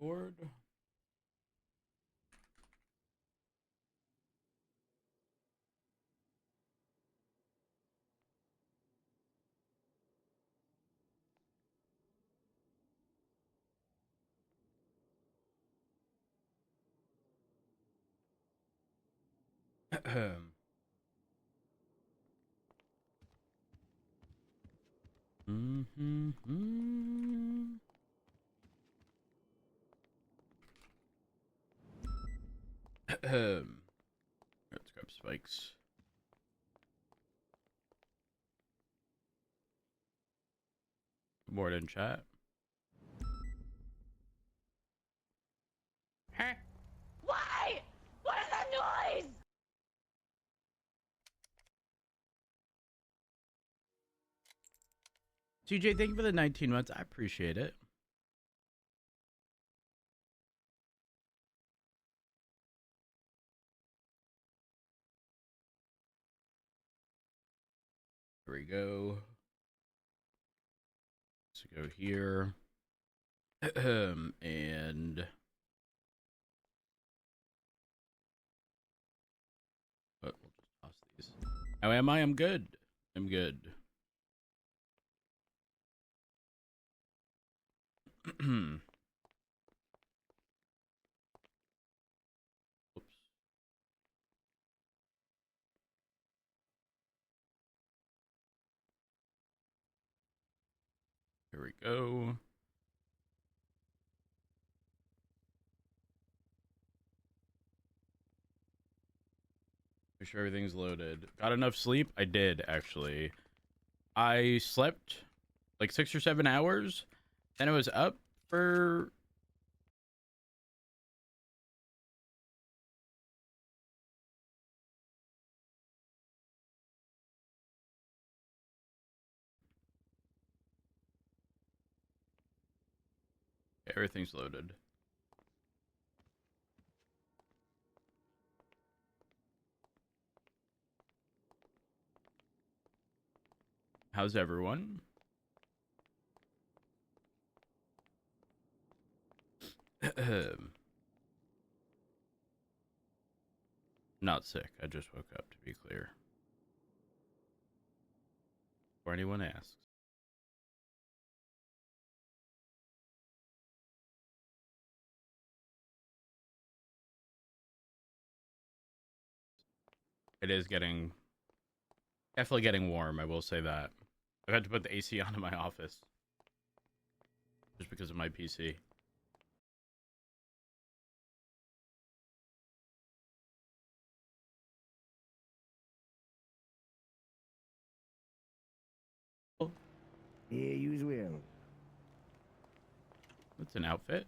record. Let's grab spikes. Good morning, chat. Huh? Why? What is that noise? TJ, thank you for the 19 months. I appreciate it. Here we go. Let's go here. And we'll just toss these. How am I? I'm good. I'm good. Oops. Here we go. Make sure everything's loaded. Got enough sleep? I did, actually. I slept like 6 or 7 hours. Then I was up for... Everything's loaded. How's everyone? Not sick. I just woke up, to be clear. Before anyone asks. It is definitely getting warm, I will say that. I've had to put the AC on in my office. Just because of my PC. Yeah, you as well. That's an outfit.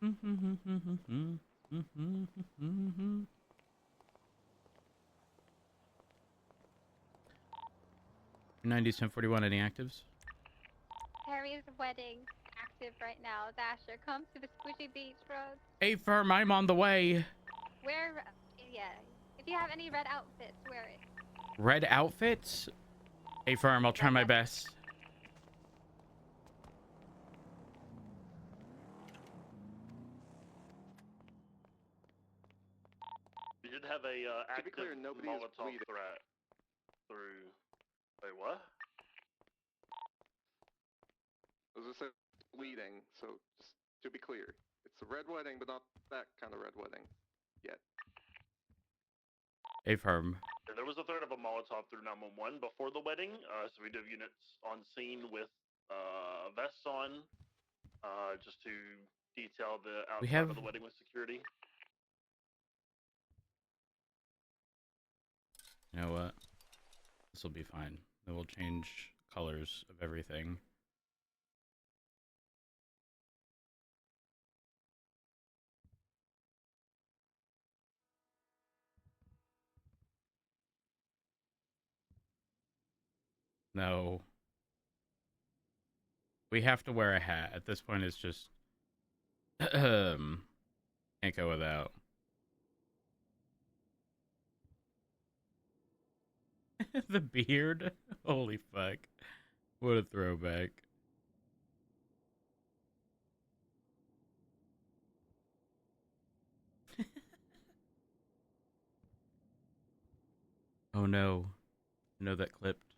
'90s 1041. Any actives? Harry's wedding active right now. Dasher, come to the Squishy Beach Road. Hey, Firm, I'm on the way. Wear, yeah. If you have any red outfits, wear it. Red outfits? Hey, Firm, I'll try my best. We did have a active clear, nobody is Molotov bleeding. threat through. Wait, what? I was just bleeding, so just to be clear, it's a red wedding, but not that kind of red wedding yet. Hey, Firm. Yeah, there was a threat of a Molotov through 911 before the wedding, so we did have units on scene with vests on, just to detail the outside of the wedding with security. You know what? This will be fine. Then we'll change colors of everything. No. We have to wear a hat. At this point, it's just... can't go without. The beard. Holy fuck. What a throwback. Oh no. No, that clipped.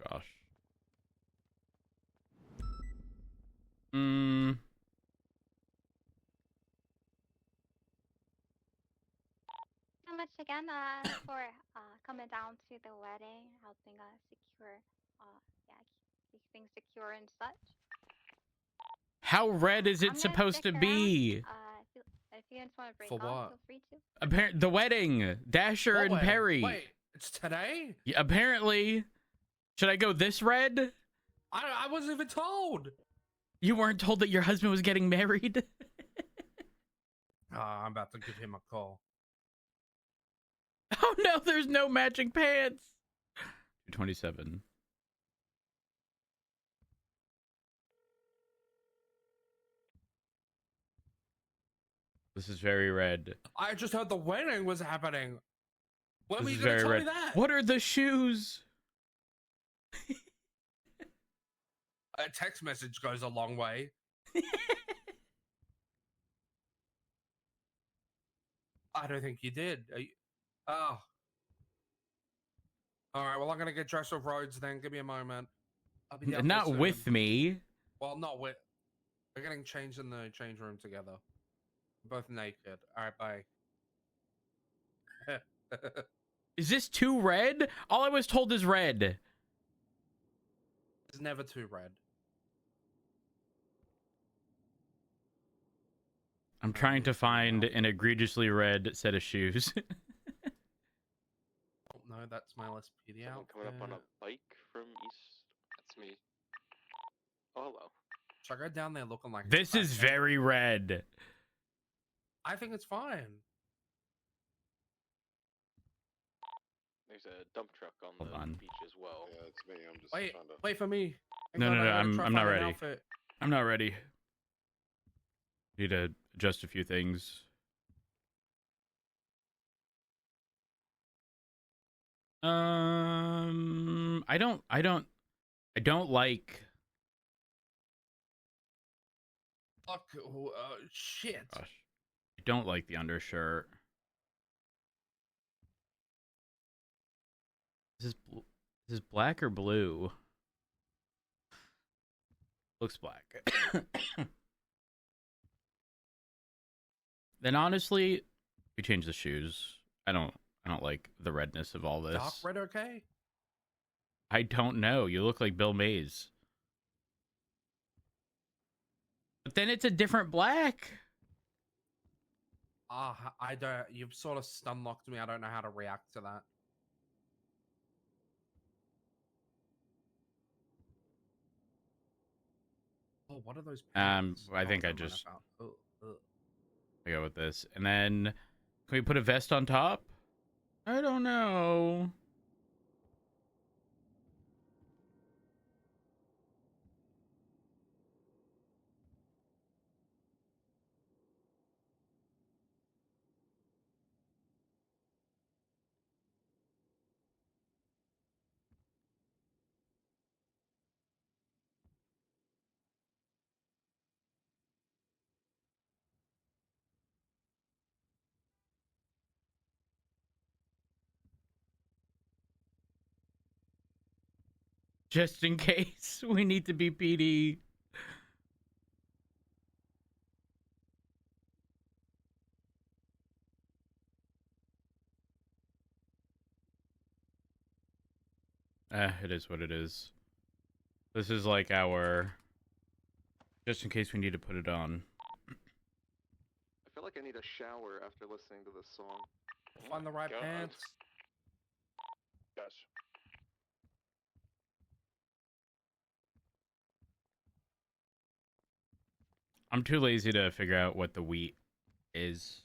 Gosh. So much again for coming down to the wedding, helping us secure, yeah, keep things secure and such. How red is it I'm gonna supposed to stick be? around. If you guys want to break For off, what? feel free to. The wedding. Dasher What and wedding? Perry. Wait, it's today? Yeah, apparently. Should I go this red? I wasn't even told. You weren't told that your husband was getting married? I'm about to give him a call. Oh no, there's no matching pants. 227. This is very red. I just heard the wedding was happening. When were This you is going very to tell red. me that? What are the shoes? A text message goes a long way. I don't think you did. Oh. All right, well, I'm going to get dressed with Rhodes then. Give me a moment. I'll be down there Not soon. with me. Well, not with... We're getting changed in the change room together. We're both naked. All right, bye. Is this too red? All I was told is red. It's never too red. I'm trying to find an egregiously red set of shoes. Oh, no, that's my LSPD Someone out. coming up on a bike from east. That's me. Oh, hello. Should I go down there looking like... This is very red. I think it's fine. There's a dump truck on Hold the on. beach as well. Yeah, it's me. I'm just Wait, trying to. wait for me. Hang No, on, no, I no, gotta try I'm not find an ready. outfit. I'm not ready. Need to adjust a few things. I don't like. Fuck, shit. Gosh, I don't like the undershirt. Is this black or blue? Looks black. Then honestly, we change the shoes. I don't like the redness of all this. Dark red, okay? I don't know. You look like Bill Mays. But then it's a different black. I don't. You've sort of stun locked me. I don't know how to react to that. Oh, what are those pants? I think I never mind, just- found- Ugh, ugh. I go with this. And then, can we put a vest on top? I don't know. Just in case we need to be PD. It is what it is. This is like our... Just in case we need to put it on. I feel like I need a shower after listening to this song. Find the right God. pants. Yes. I'm too lazy to figure out what the wheat is.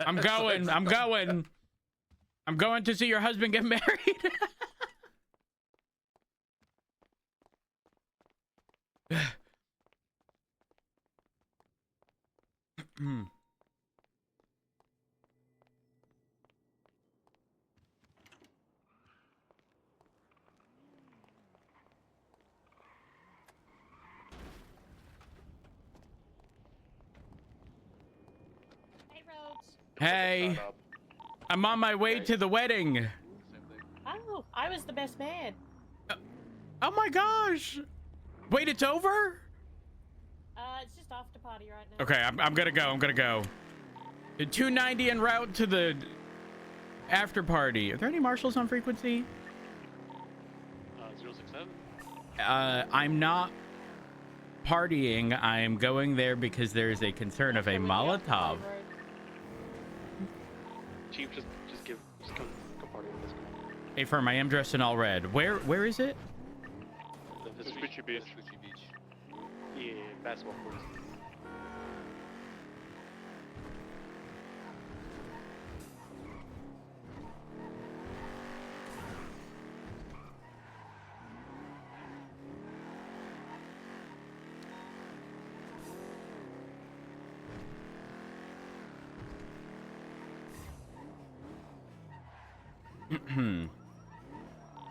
I'm going. I'm going. I'm going to see your husband get married. Hey, Rhodes. Hey, I'm on my way to the wedding. Oh, I was the best man. Oh my gosh. Wait, it's over? It's just after party right now. Okay, I'm gonna go. I'm gonna go. The 290 en route to the after party. Are there any marshals on frequency? 067. I'm not partying. I'm going there because there is a concern of a Molotov. Chief, just come party with us. Hey, firm, I am dressed in all red. Where is it? The Vespucci Beach. Yeah, basketball courts.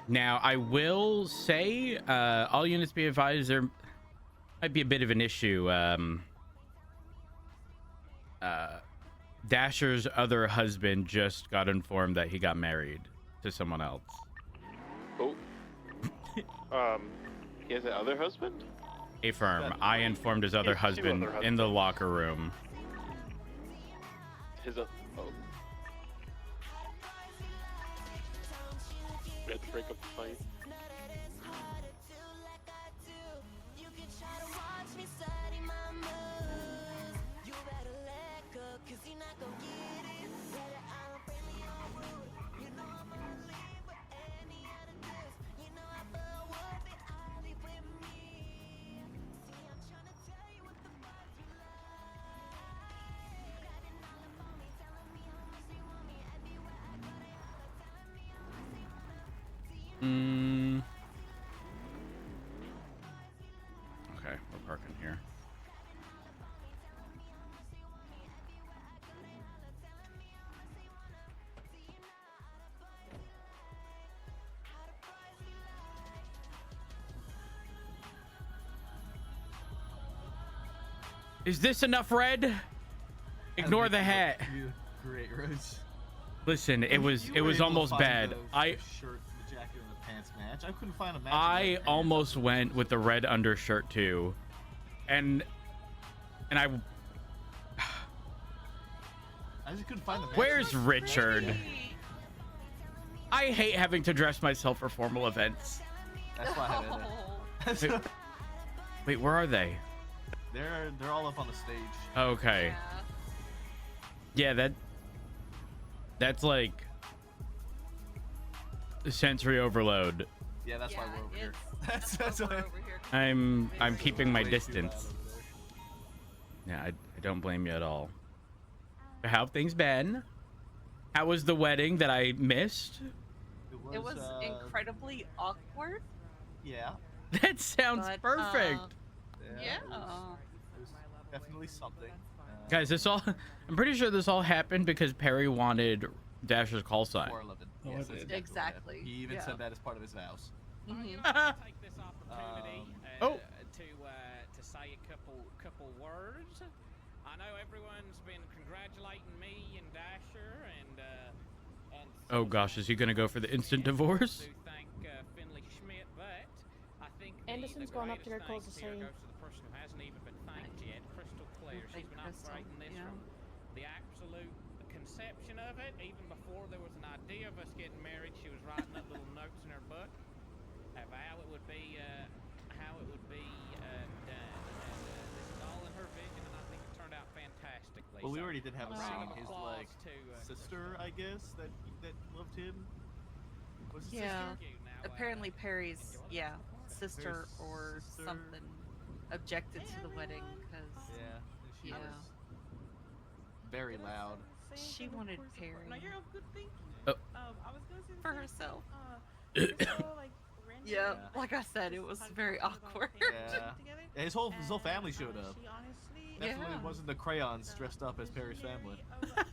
Now, I will say, all units be advised, there might be a bit of an issue. Dasher's other husband just got informed that he got married to someone else. Oh. He has an other husband? A firm. I informed his other husband in the locker room. His oh. We had to break up the fight. Okay, we're parking here. Is this enough red? Ignore the hat. Great, Rose. Listen, it was almost bad. The shirt, the jacket, and the pants match. I couldn't find a match. I almost went with the red undershirt too, and I just couldn't find the match. Where's Richard? I hate having to dress myself for formal events. That's why I did it. Wait, where are they? They're all up on the stage. Okay. Yeah, that's like sensory overload. Yeah, that's why we're over here. That's why I'm keeping my distance. Yeah, I don't blame you at all. How have things been? How was the wedding that I missed? It was incredibly awkward. Yeah. That sounds perfect. Yeah. It was definitely something. Guys, I'm pretty sure this all happened because Perry wanted Dasher's call sign. 411. Yes, Exactly. He even said that as part of his vows. Take this opportunity to say a couple words. I know everyone's been congratulating me and Dasher and oh gosh, is he gonna go for the instant divorce? Thank Finley Schmidt, but I think Anderson's going up to her calls to say. goes to the person who hasn't even been thanked yet, Crystal Clear. She's been operating this from the absolute conception of it, even before there was an idea of us getting married. She was writing up little notes in her book of how it would be done. And this is all in her vision, and I think it turned out fantastically. Well, we already did have a scene. His applause like to sister, I guess, that loved him. Was it Yeah. sister? Apparently Perry's, sister or sister. something objected to the wedding because Yeah. And she Yeah. was very loud. she wanted Perry No, you're all good. Thank you. Oh. I was gonna say the for same herself. thing, so, like, random, Yeah, Yeah. like I said, it was just very talking about awkward. parents Yeah. together, And his whole family and, showed up. She honestly, Definitely Yeah. wasn't the crayons the dressed up as Perry's family. visionary of a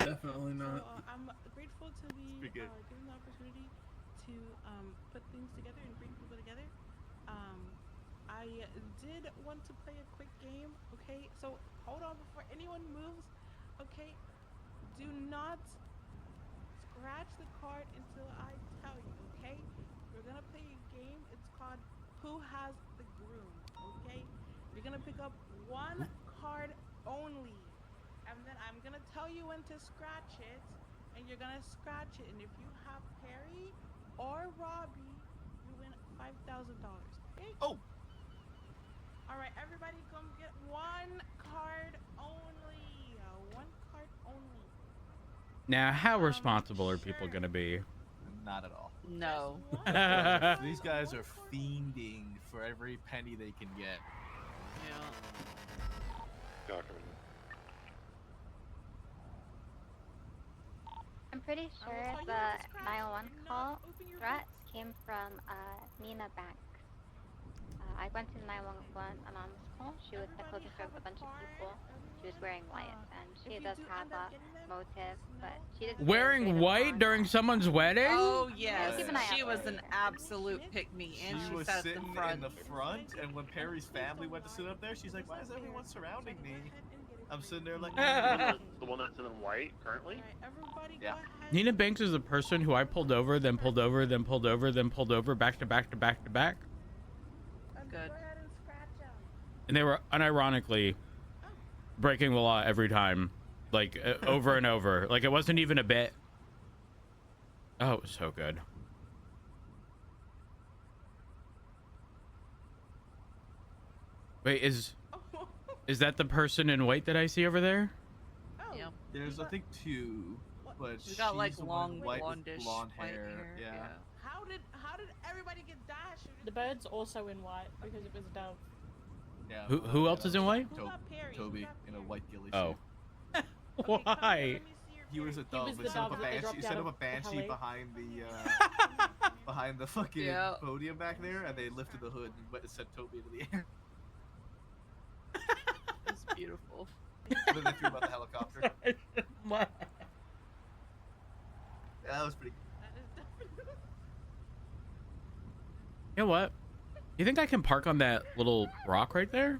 Definitely So, not. I'm grateful to be Pretty good. given the opportunity to put things together and bring people together. I did want to play a quick game, okay? So hold on before anyone moves, okay? Do not scratch the card until I tell you, okay? We're gonna play a game. It's called Who Has the Groom, okay? You're gonna pick up one card only, and then I'm gonna tell you when to scratch it, and you're gonna scratch it. And if you have Perry or Robbie, you win $5,000. Okay? Oh. All right, everybody, come get one card only. One card only. Now, how responsible are people gonna be? Not at all. No. These guys are fiending for every penny they can get. Yeah. I'm pretty sure the 911 call threat came from Nina Banks. I went to the 911 anonymous call. She was closing with a bunch of people. She was wearing white, and she does have a motive, but she did. Wearing white during someone's wedding? Oh yes, keep an eye she out was for an absolute pick-me, and She she was sat at sitting the front. in the front, and when Perry's family went to sit up there, she's like, "Why is everyone surrounding me?" I'm sitting there like, The one that's in white currently? yeah. Nina Banks is the person who I pulled over, then pulled over, then pulled over, then pulled over, back to back to back to back. Good. And they were unironically breaking the law every time, like over and over. Like it wasn't even a bit. Oh, it was so good. Wait, is that the person in white that I see over there? Yeah. There's I think two, but She's got like the one long white with blondish blonde white hair. Yeah. How did everybody get dashed? The bird's also in white because it was a dove. Yeah. Who else is in white? Toby in a white ghillie Oh. suit. Why? He was a He was dove. the He set up dove a that they banshee. dropped He set out up a of the banshee heli. behind the fucking Yeah. podium back there, and they lifted the hood and went and sent Toby into the air. It's beautiful. And then they threw him out the helicopter. Yeah, that was pretty. You know what? You think I can park on that little rock right there?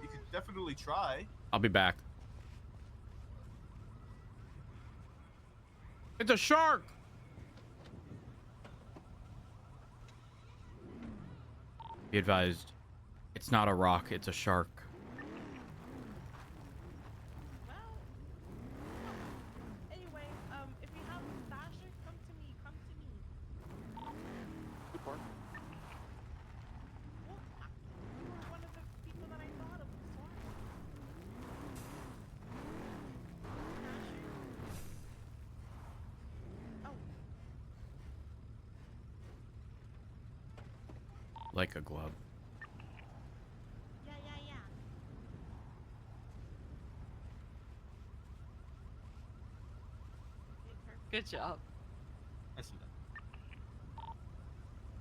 You could definitely try. I'll be back. It's a shark! Be advised, it's not a rock, it's a shark. Anyway, if you have Sasha, come to me. Come to me. Well, you were one of the people that I thought of. Sorry. Like a glove. Yeah. Good job. I see that.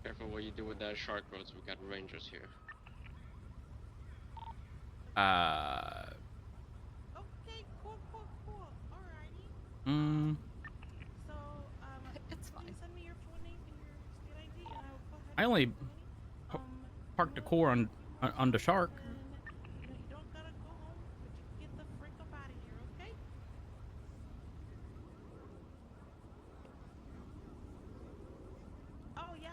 Careful what you do with that shark, Roads. We got rangers here. Okay, cool. Alrighty. So, it's can you send me your full name and your state ID, and I will go ahead I only and parked the core on the shark. you don't gotta go home, but you can get the frick up out of here, okay? Oh, yeah.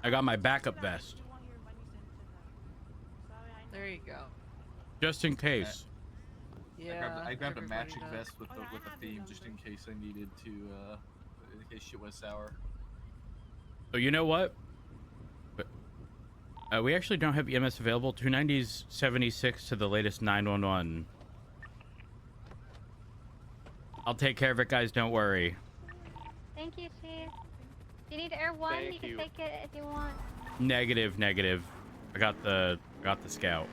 I got my backup vest. There you go. Just in case. Yeah. I grabbed a everybody matching does. vest with the theme just in case I needed to, in case shit went sour. So you know what? We actually don't have EMS available. 290's 76 to the latest 911. I'll take care of it, guys. Don't worry. Thank you, Chief. You need Air 1? Thank You can you. take it if you want. Negative, negative. I got the scout.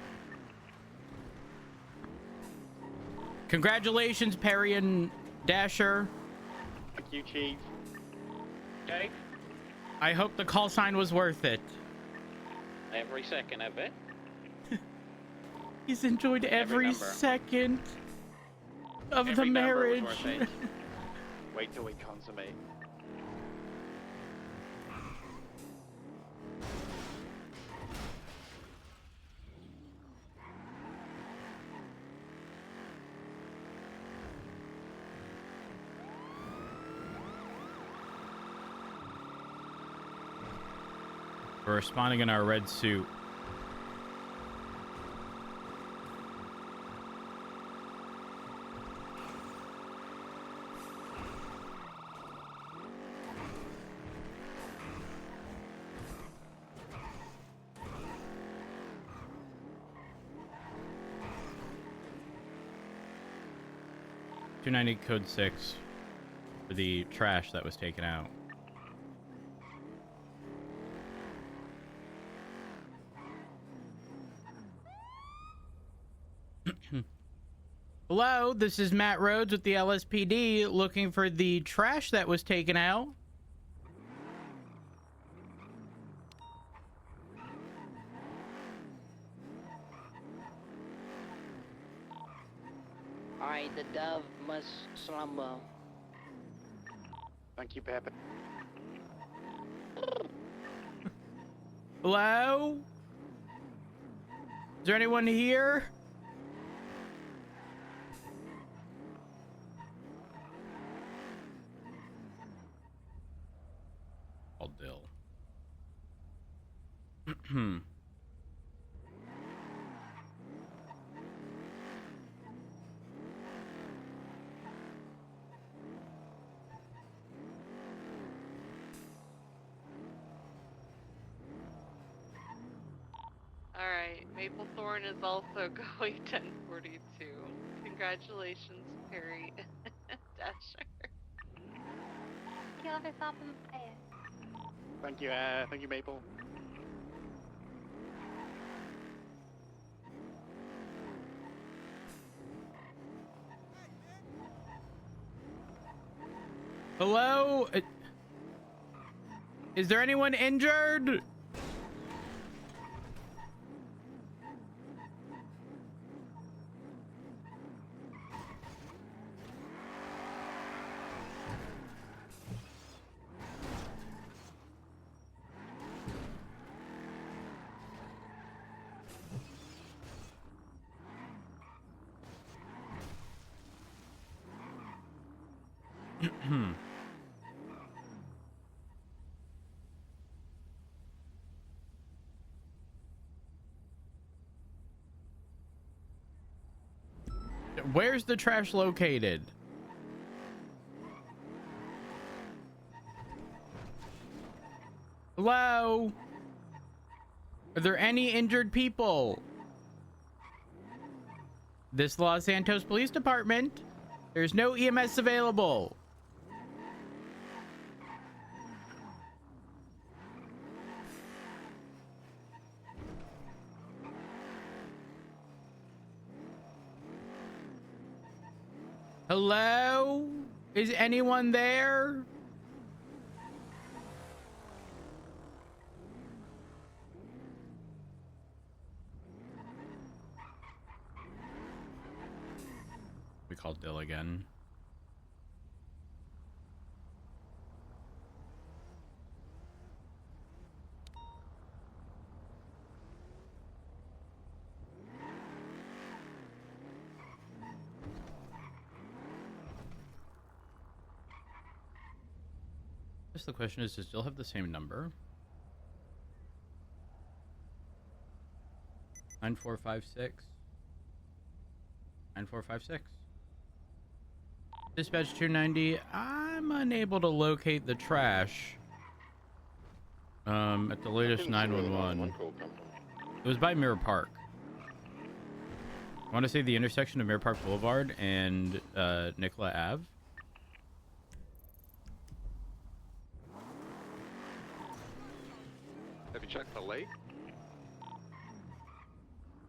Congratulations, Perry and Dasher. Thank you, Chief. Okay. I hope the call sign was worth it. Every second of it. He's enjoyed every number. second of Every the number was marriage. worth it. Wait till we consummate. We're responding in our red suit. $290 code 6 for the trash that was taken out. Hello, this is Matt Rhodes with the LSPD looking for the trash that was taken out. Alright, the dove must slumber. Thank you, Pepper. Hello? Is there anyone here? I'll Dill. Alright, Maplethorne is also going 1042. Congratulations, Perry. Dasher. Kill this off in the face. Thank you, Maple. Hello? Is there anyone injured? Where's the trash located? Hello? Are there any injured people? This Los Santos Police Department. There's no EMS available. Hello? Is anyone there? We called Dill again. Just the question is, does Dill have the same number? 9456. 9456. Dispatch 290. I'm unable to locate the trash. At the latest 911. It was by Mirror Park. I want to say the intersection of Mirror Park Boulevard and Nicola Ave. Have you checked the lake?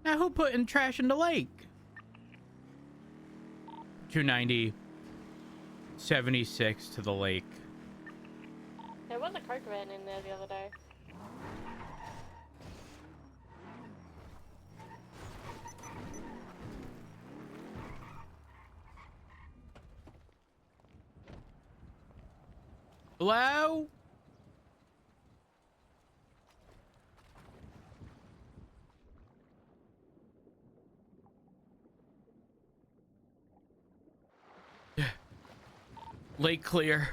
Now who put in trash in the lake? 290. 76 to the lake. There was a Coke van in there the other day. Hello? Lake clear.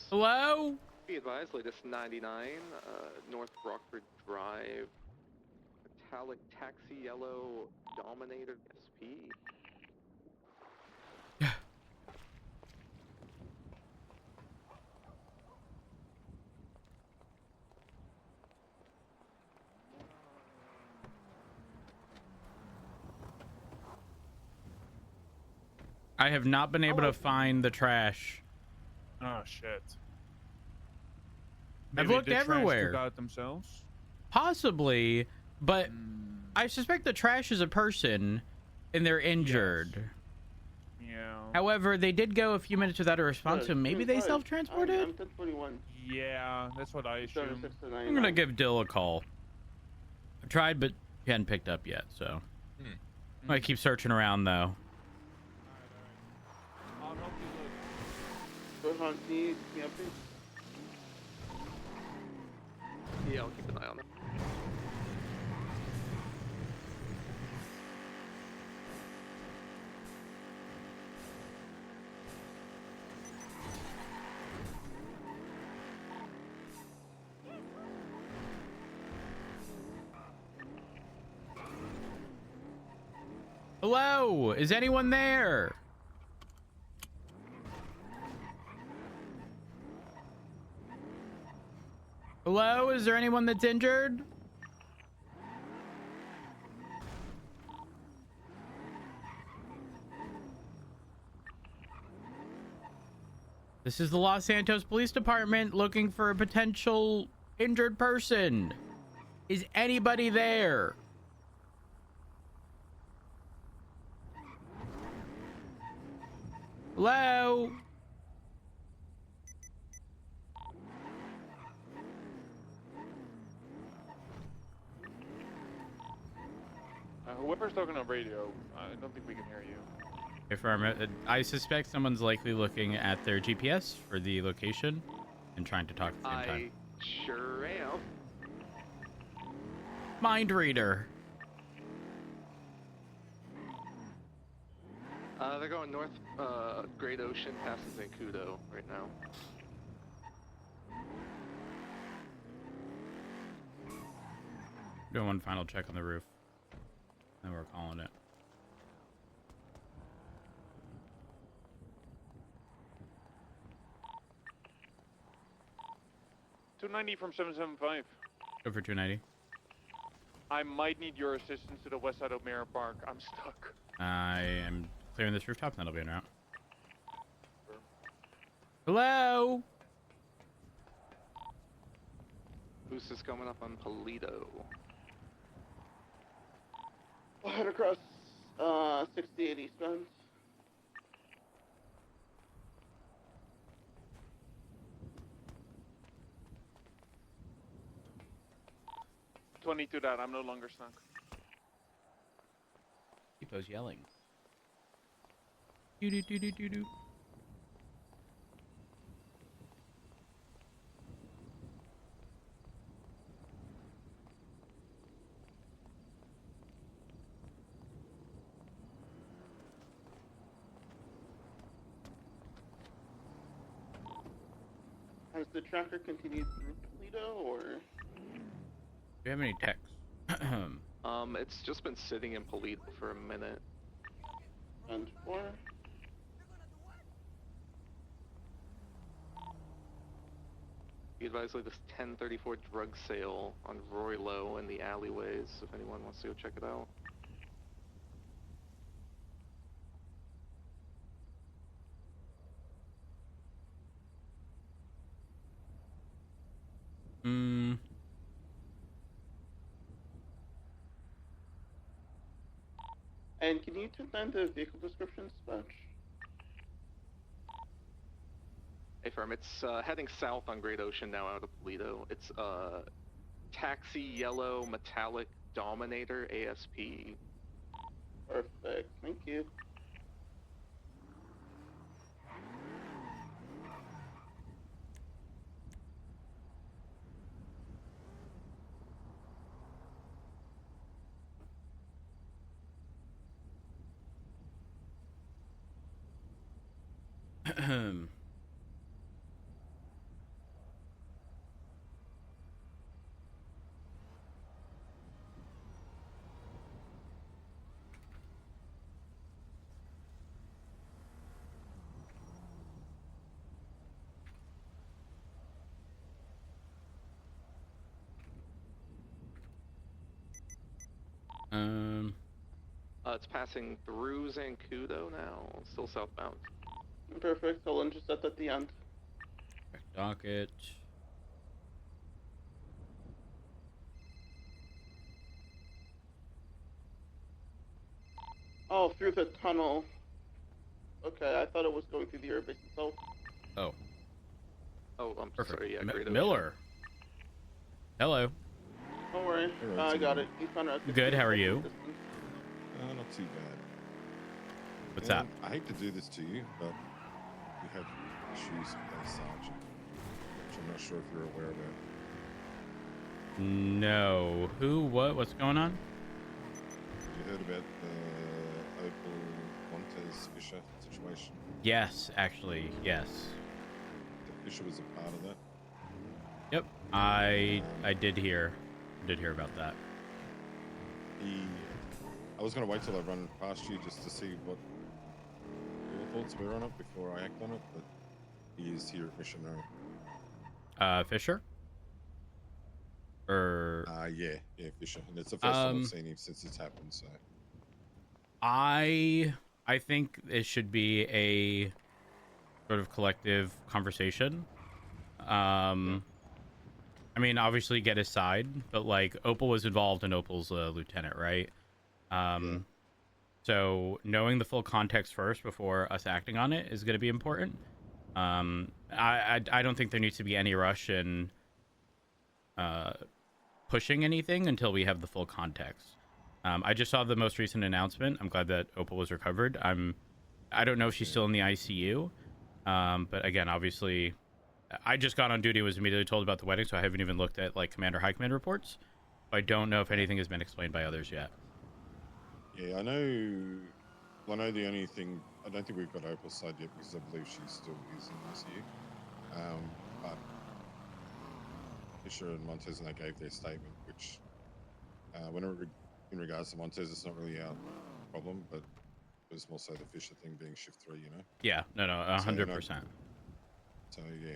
Hello? Be advised, latest 99, North Rockford Drive, metallic taxi yellow Dominator SP. I have not been able to find the trash. Oh shit. I've Maybe looked the trash everywhere. took out themselves. Possibly, but I suspect the trash is a person and they're injured. Yeah. However, they did go a few minutes without a response, so maybe they self-transported? I'm 1041. Yeah, that's what I assume. I'm gonna give Dill a call. I've tried, but he hadn't picked up yet, so. I might keep searching around, though. I'll help you look. Go on, can you update? Yeah, I'll keep an eye on it. Hello? Is anyone there? Hello? Is there anyone that's injured? This is the Los Santos Police Department looking for a potential injured person. Is anybody there? Hello? Whoever's talking on radio, I don't think we can hear you. I suspect someone's likely looking at their GPS for the location and trying to talk at the same time. I sure am. Mind reader. They're going north, Great Ocean, past Zancudo right now. Doing one final check on the roof. Then we're calling it. $290 from 775. Go for 290. I might need your assistance to the west side of Mirror Park. I'm stuck. I am clearing this rooftop, and that'll be en route. Hello? Boost is coming up on Polito. I'll head across 68 eastbound. $22 that. I'm no longer stuck. People's yelling. Do do do do do do. Has the tracker continued through Toledo, or? Do you have any texts? It's just been sitting in Polito for a minute. 10-4. Be advised of this 1034 drug sale on Roy Low in the alleyways, if anyone wants to go check it out. And can you turn down the vehicle descriptions, Bunch? Hey, firm, it's heading south on Great Ocean now out of Toledo. It's taxi yellow metallic Dominator ASP. Perfect, thank you. It's passing through Zancudo now, still southbound. Perfect, I'll intercept at the end. Docket. Oh, through the tunnel. Okay, I thought it was going through the airbase itself. Oh. Oh, I'm Perfect. sorry, yeah, Great Ocean. Miller. Hello. Don't worry, I got it. He's on a Good, how are you? Not too bad. What's up? I hate to do this to you, but we have issues with a sergeant, which I'm not sure if you're aware about. No. Who? What? What's going on? Have you heard about the Opal Montez Fisher situation? Yes, actually, yes. The Fisher was a part of that. Yep, I did hear about that. I was going to wait till I run past you just to see what your thoughts were on it before I act on it, but he is here at mission now. Fisher? Yeah, Fisher. And it's the first time I've seen him since it's happened, so. I think it should be a sort of collective conversation. I mean, obviously get his side, but like Opal was involved and Opal's a lieutenant, right? So knowing the full context first before us acting on it is going to be important. I don't think there needs to be any rush in pushing anything until we have the full context. I just saw the most recent announcement. I'm glad that Opal was recovered. I don't know if she's still in the ICU, but again, obviously, I just got on duty and was immediately told about the wedding, so I haven't even looked at like Commander High Command reports. I don't know if anything has been explained by others yet. Yeah, I know the only thing, I don't think we've got Opal's side yet because I believe she still is in ICU. But Fisher and Montez, and they gave their statement, which in regards to Montez, it's not really our problem, but it was more so the Fisher thing being shift 3, you know? Yeah, no, 100%. So yeah,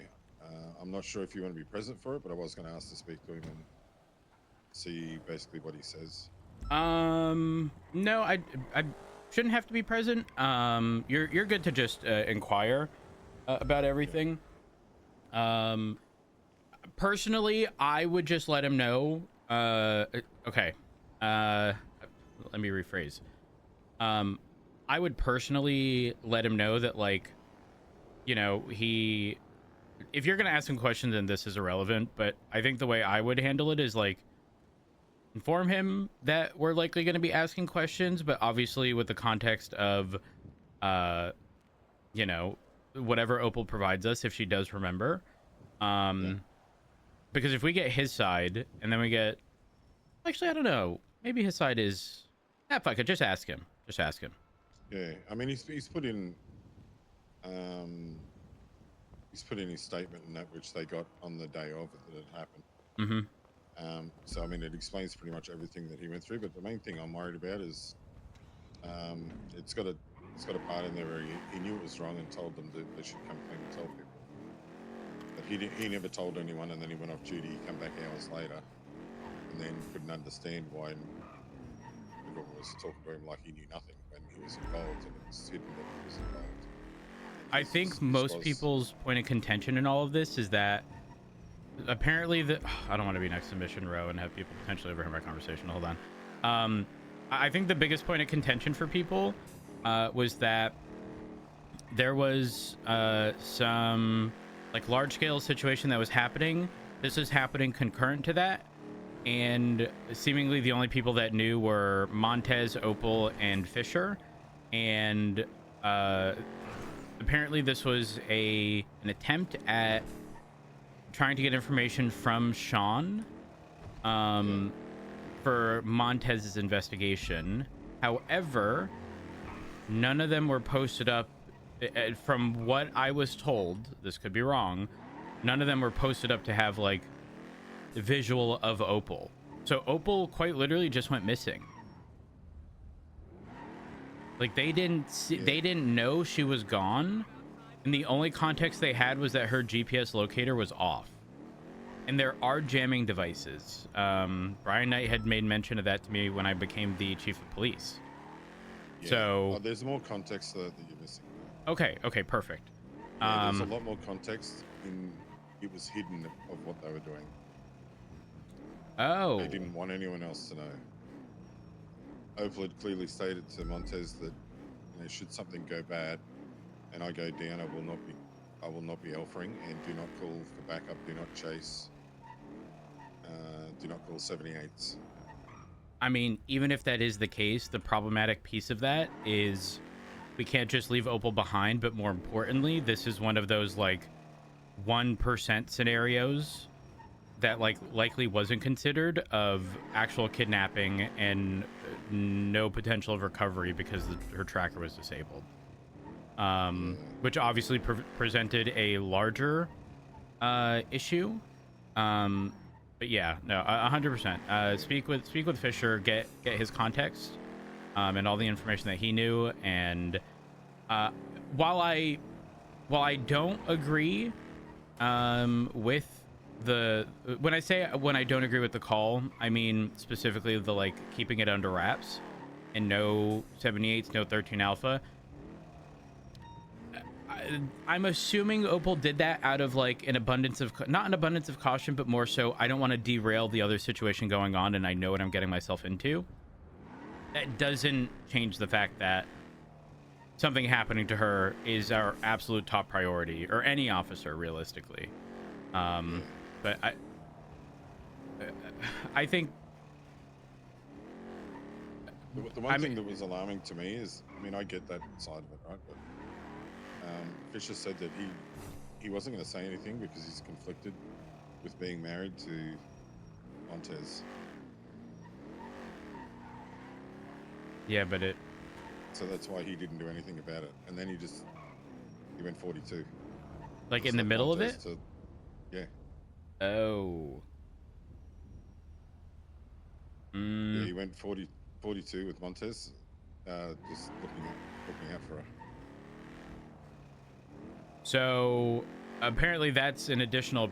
I'm not sure if you want to be present for it, but I was going to ask to speak to him and see basically what he says. No, I shouldn't have to be present. You're good to just inquire about everything. Personally, I would just let him know. Okay. Let me rephrase. I would personally let him know that, like, you know, if you're gonna ask him questions, then this is irrelevant. But I think the way I would handle it is like, inform him that we're likely going to be asking questions, but obviously with the context of, you know, whatever Opal provides us, if she does remember. Because if we get his side and then we get, actually, I don't know, maybe his side is, fuck it, just ask him. Just ask him. Yeah, I mean, he's put in, his statement and that which they got on the day of it that it happened. Mm-hmm. So I mean, it explains pretty much everything that he went through. But the main thing I'm worried about is, it's got a it's got a part in there where he knew it was wrong and told them that they should come clean and tell people. But he never told anyone, and then he went off duty. He came back hours later, and then couldn't understand why everyone was talking to him like he knew nothing when he was involved, and it's hidden that he was involved. I think most people's point of contention in all of this is that apparently I don't want to be next to Mission Row and have people potentially overhear my conversation. Hold on. I think the biggest point of contention for people was that there was some like large-scale situation that was happening. This is happening concurrent to that, and seemingly the only people that knew were Montez, Opal, and Fisher, and apparently this was an attempt at trying to get information from Sean for Montez's investigation. However, none of them were posted up. From what I was told, this could be wrong, none of them were posted up to have like the visual of Opal. So Opal quite literally just went missing. Like they didn't know she was gone, and the only context they had was that her GPS locator was off. And there are jamming devices. Brian Knight had made mention of that to me when I became the chief of police. Yeah. So there's more context that you're missing. Okay, perfect. Yeah, there's a lot more context in it was hidden of what they were doing. Oh. They didn't want anyone else to know. Opal had clearly stated to Montez that should something go bad and I go down, I will not be alphering, and do not call for backup, do not chase, do not call 78s. I mean, even if that is the case, the problematic piece of that is we can't just leave Opal behind, but more importantly, this is one of those like 1% scenarios that like likely wasn't considered of actual kidnapping and no potential of recovery because her tracker was disabled. Which obviously presented a larger issue. But yeah, no, 100%. Speak with Fisher, get his context, and all the information that he knew. And while I don't agree with when I don't agree with the call, I mean specifically the like keeping it under wraps and no 78s, no 13 alpha. I'm assuming Opal did that out of like not an abundance of caution, but more so I don't want to derail the other situation going on, and I know what I'm getting myself into. That doesn't change the fact that something happening to her is our absolute top priority, or any officer realistically. But I think the one thing that was alarming to me is, I mean, I get that side of it, right? But Fisher said that he wasn't going to say anything because he's conflicted with being married to Montez. Yeah, but so that's why he didn't do anything about it, and then he went 42. Like in the middle of it? Yeah. Oh. Yeah, he went 42 with Montez, just looking out for her. So apparently that's an additional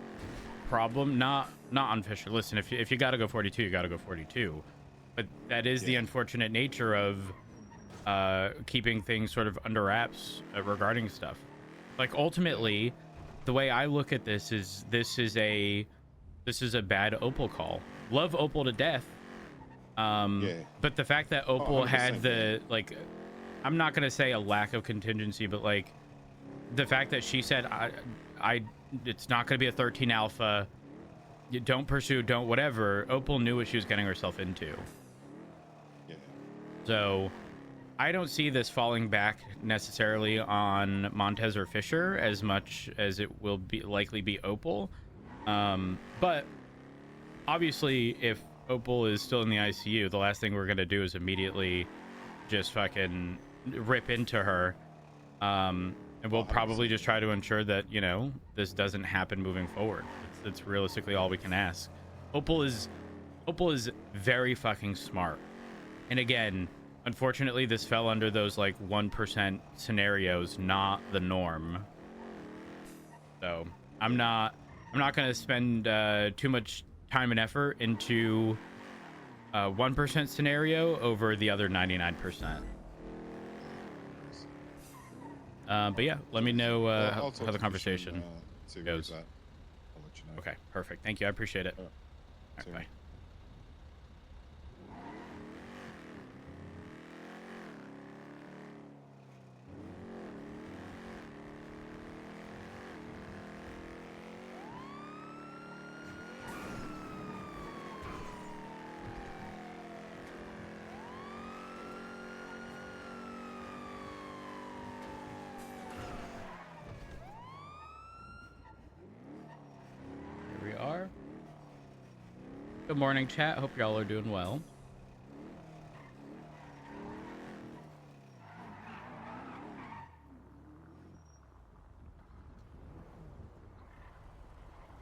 problem, not on Fisher. Listen, if you got to go 42, you got to go 42. But that is the unfortunate nature of keeping things sort of under wraps regarding stuff. Like ultimately, the way I look at this is a bad Opal call. Love Opal to death. But the fact that Opal had like, I'm not gonna say a lack of contingency, but like the fact that she said it's not gonna be a 13 alpha. You don't pursue, don't whatever. Opal knew what she was getting herself into. Yeah. So I don't see this falling back necessarily on Montez or Fisher as much as it will likely be Opal. But obviously, if Opal is still in the ICU, the last thing we're going to do is immediately just fucking rip into her. And we'll probably just try to ensure that, this doesn't happen moving forward. It's realistically all we can ask. Opal is very fucking smart. And again, Unfortunately, this fell under those like 1% scenarios, not the norm. So I'm not going to spend too much time and effort into 1% scenario over the other 99%. But yeah, let me know I'll how the conversation see goes. I'll let you know. Okay, perfect. Thank you. I appreciate it. All right, bye. Here we are. Good morning, chat. Hope y'all are doing well.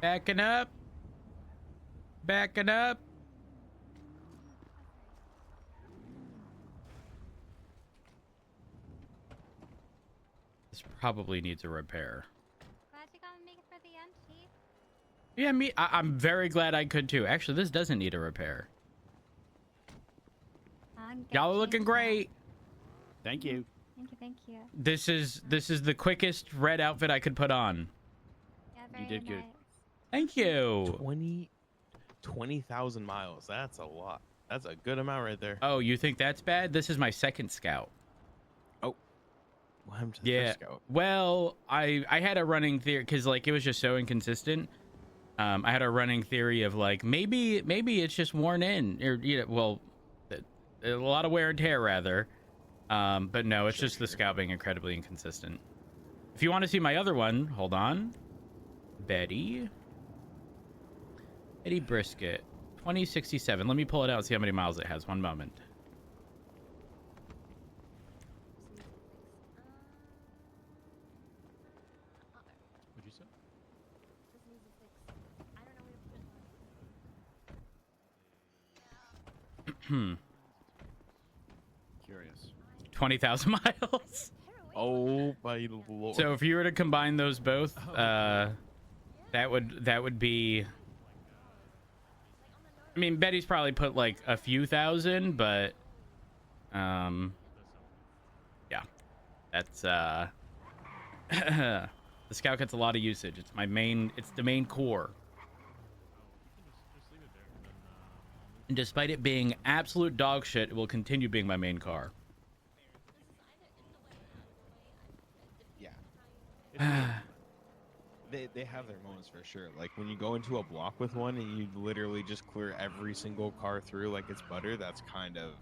Backing up. Backing up. This probably needs a repair. Glad you got to make it for the end, Chief. Yeah, I'm very glad I could too. Actually, this doesn't need a repair. Y'all are looking great. Thank you. Thank you. This is the quickest red outfit I could put on. Yeah, very You did good. nice. Thank you. 20,000 miles. That's a lot. That's a good amount right there. Oh, you think that's bad? This is my second scout. Oh. What happened to the Yeah. first scout? Well, I had a running theory because like it was just so inconsistent. I had a running theory of like maybe it's just worn in, or a lot of wear and tear rather. But no, it's just the scout being incredibly inconsistent. If you want to see my other one, hold on. Betty Brisket, 2067. Let me pull it out and see how many miles it has. One moment. What'd you say? Curious. 20,000 miles. Oh my lord. So if you were to combine those both, that would be. I mean, Betty's probably put like a few thousand, but yeah, that's the Scout gets a lot of usage. It's the main core. And despite it being absolute dog shit, it will continue being my main car. Yeah. They have their moments for sure. Like when you go into a block with one and you literally just clear every single car through like it's butter, that's kind of...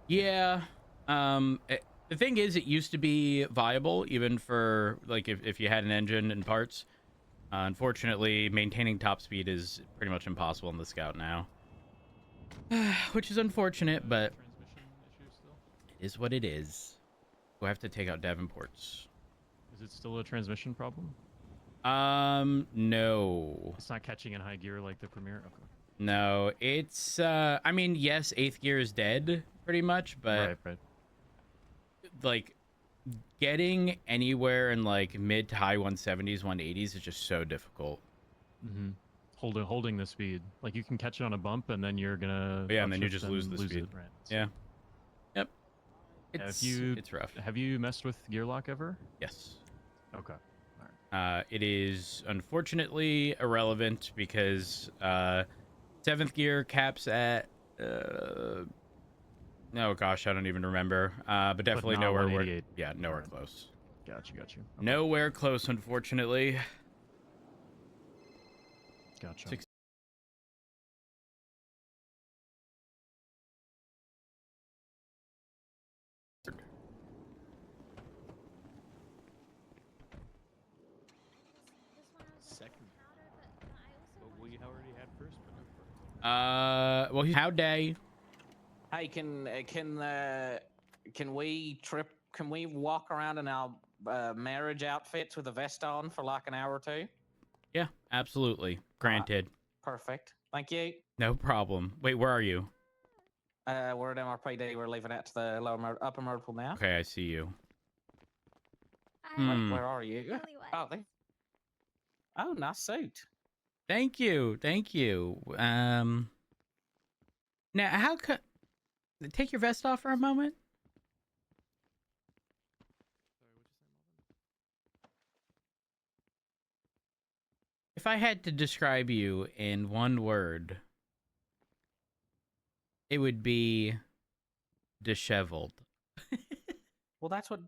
Yeah. The thing is, it used to be viable even for like if you had an engine and parts. Unfortunately, maintaining top speed is pretty much impossible in the Scout now. Which is unfortunate, but it is what it is. We'll have to take out Davenport's. Is it still a transmission problem? No. It's not catching in high gear like the Premier? Okay. No, it's, I mean, yes, 8th gear is dead, pretty much, but... Right. Like, getting anywhere in, like, mid to high 170s, 180s is just so difficult. Mm-hmm. Holding the speed. Like, you can catch it on a bump, and then you're gonna... Yeah, and then you just lose the speed. It, right. So, yeah. Yep. Yeah, It's rough. Have you messed with gear lock ever? Yes. Okay. It is unfortunately irrelevant because 7th gear caps at oh gosh, I don't even remember. But definitely nowhere nowhere close. Got you. Okay. Nowhere close, unfortunately. Gotcha. Second. But we already had first, but no first. Well, how day? Hey, can we walk around in our marriage outfits with a vest on for like an hour or two? Yeah, absolutely. Granted. Perfect. Thank you. No problem. Wait, where are you? We're at MRPD. We're leaving out to the upper Myrtle now. Okay, I see you. Where are you? Oh, there. Oh, nice suit. Thank you. Thank you. Now, how could... Take your vest off for a moment. If I had to describe you in one word, it would be disheveled. Well, that's what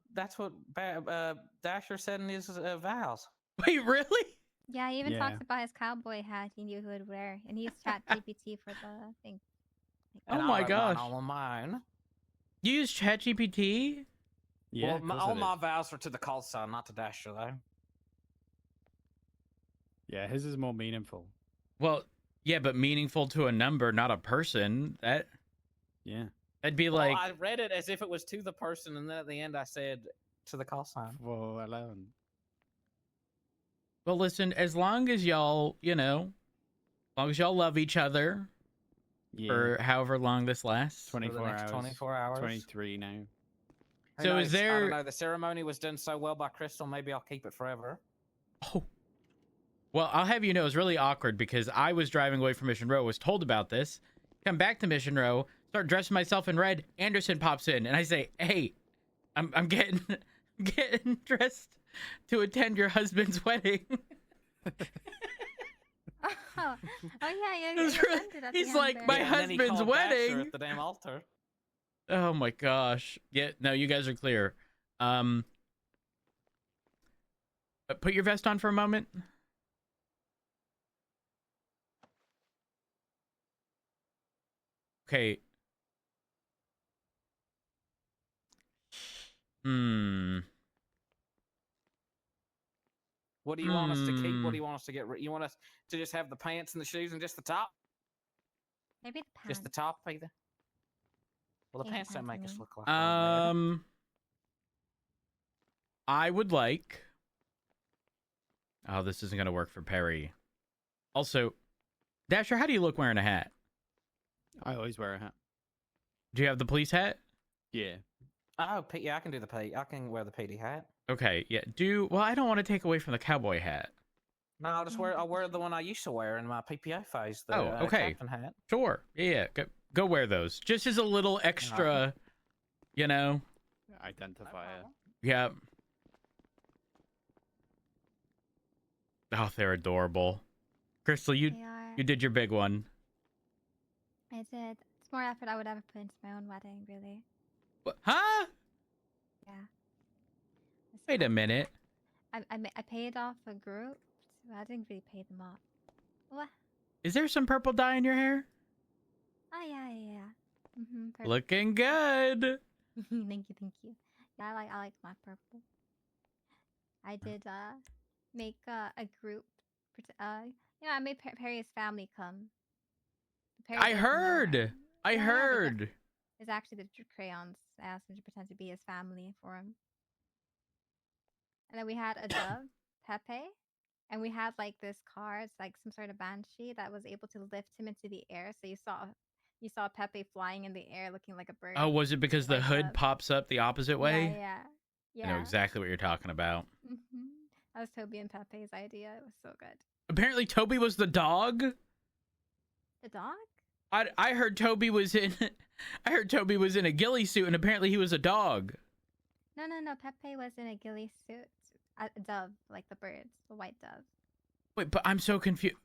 Dasher said in his vows. Wait, really? Yeah, he even talks about his cowboy hat he knew who would wear, and he used ChatGPT for the thing. Oh my gosh! All of mine. You use ChatGPT? Yeah. Well, all my vows are to the call sign, not to Dasher, though. Yeah, his is more meaningful. Well, yeah, but meaningful to a number, not a person. That'd be like... I read it as if it was to the person, and then at the end I said to the call sign. Well, alone. Well, listen, as long as y'all, as long as y'all love each other for however long this lasts. 24 hours. 24 hours. 23 now. So is there... I don't know, the ceremony was done so well by Crystal, maybe I'll keep it forever. Oh. Well, I'll have you know, it's really awkward because I was driving away from Mission Row, was told about this, come back to Mission Row, start dressing myself in red, Anderson pops in, and I say, hey, I'm getting dressed to attend your husband's wedding. Oh yeah, he's like, my husband's wedding. At the damn altar. Oh my gosh. Yeah, no, you guys are clear. Put your vest on for a moment. Okay. What do you want us to keep? What do you want us to get rid? You want us to just have the pants and the shoes and just the top? Maybe the pants. Just the top, either. Well, the pants don't make us look like. I would like... Oh, this isn't going to work for Perry. Also, Dasher, how do you look wearing a hat? I always wear a hat. Do you have the police hat? Yeah. Oh, yeah, I can do the I can wear the PD hat. Okay, yeah. Well, I don't want to take away from the cowboy hat. No, I'll wear the one I used to wear in my PPO phase. The, okay. captain hat. Sure. Yeah. Go wear those. Just as a little extra, Identifier. Yeah. Oh, they're adorable. Crystal, you did your big one. I did. It's more effort I would ever put into my own wedding, really. What? Huh? Yeah. Wait a minute. I paid off a group, so I didn't really pay them off. What? Is there some purple dye in your hair? Oh yeah. Mm-hmm, looking good. Thank you. Yeah, I like my purple. I did make a group. I made Perry's family come. I heard. It's actually the crayons. I asked him to pretend to be his family for him. And then we had a dove, Pepe, and we had like this car. It's like some sort of banshee that was able to lift him into the air. So you saw Pepe flying in the air, looking like a bird. Oh, was it because the hood pops up the opposite way? Yeah. I know exactly what you're talking about. Mm-hmm. That was Toby and Pepe's idea. It was so good. Apparently, Toby was the dog. The dog? I heard Toby was in. I heard Toby was in a ghillie suit, and apparently he was a dog. No. Pepe was in a ghillie suit. A dove, like the birds, the white dove. Wait, but I'm so confused.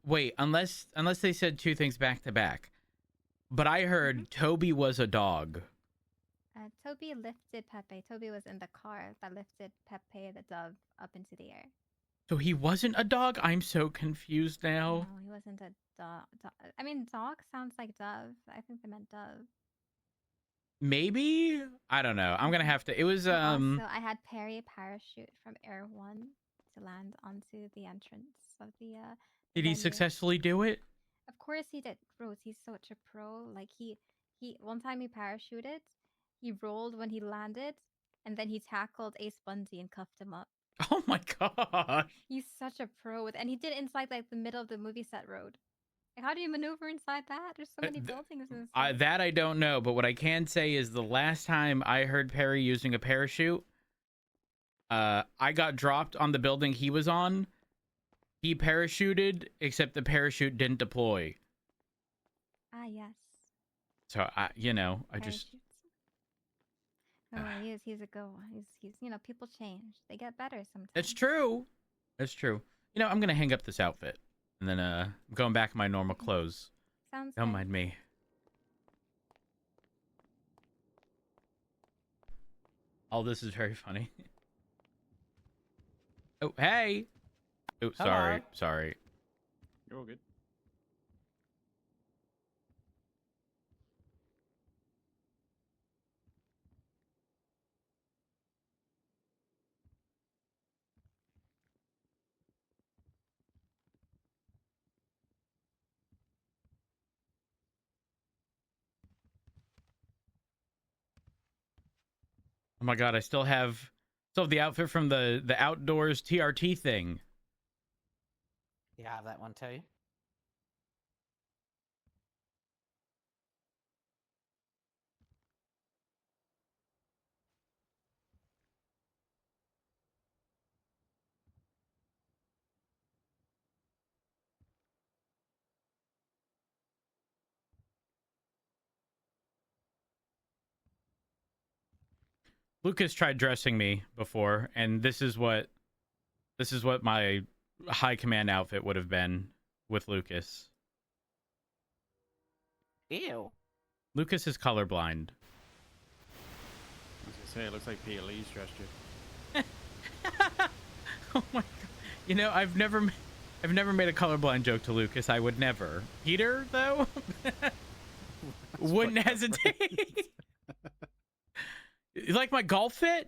Wait, unless they said two things back to back. But I heard Toby was a dog. Toby lifted Pepe. Toby was in the car that lifted Pepe, the dove, up into the air. So he wasn't a dog? I'm so confused now. No, he wasn't a dog. I mean, dog sounds like dove. I think they meant dove. Maybe? I don't know. I'm gonna have to. It was Also, I had Perry parachute from Air 1 to land onto the entrance of the. Did he successfully do it? Of course he did. Rose, he's such a pro. Like he one time he parachuted, he rolled when he landed, and then he tackled Ace Bundy and cuffed him up. Oh my gosh. He's such a pro and he did it inside like the middle of the movie set road. How do you maneuver inside that? There's so many buildings inside. That I don't know, but what I can say is the last time I heard Perry using a parachute, I got dropped on the building he was on. He parachuted, except the parachute didn't deploy. Ah, yes. So I just. Oh, he's a go. He's people change. They get better sometimes. It's true. It's true. I'm gonna hang up this outfit, and then I'm going back in my normal clothes. Sounds Don't good. mind me. All this is very funny. Oh, hey. Oh, sorry. Hello. Sorry. You're all good. Oh my god, I still have the outfit from the outdoors TRT thing. Yeah, I have that one too. Lucas tried dressing me before, and this is what my high command outfit would have been with Lucas. Ew. Lucas is colorblind. I was gonna say, it looks like Peter Lee's dressed you. Oh my god. I've never made a colorblind joke to Lucas. I would never. Peter, though? Wouldn't hesitate. You like my golf fit?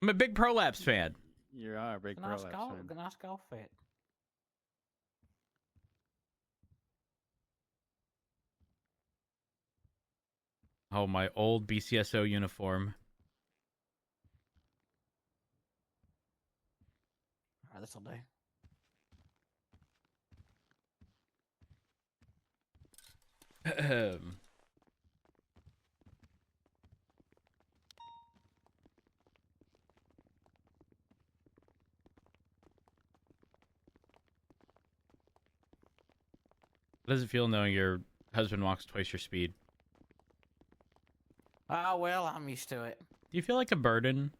I'm a big Prolapse fan. You are a big Nice Prolapse golf, fan. nice golf fit. Oh, my old BCSO uniform. Alright, this'll do. How does it feel knowing your husband walks twice your speed? Oh, well, I'm used to it. Do you feel like a burden?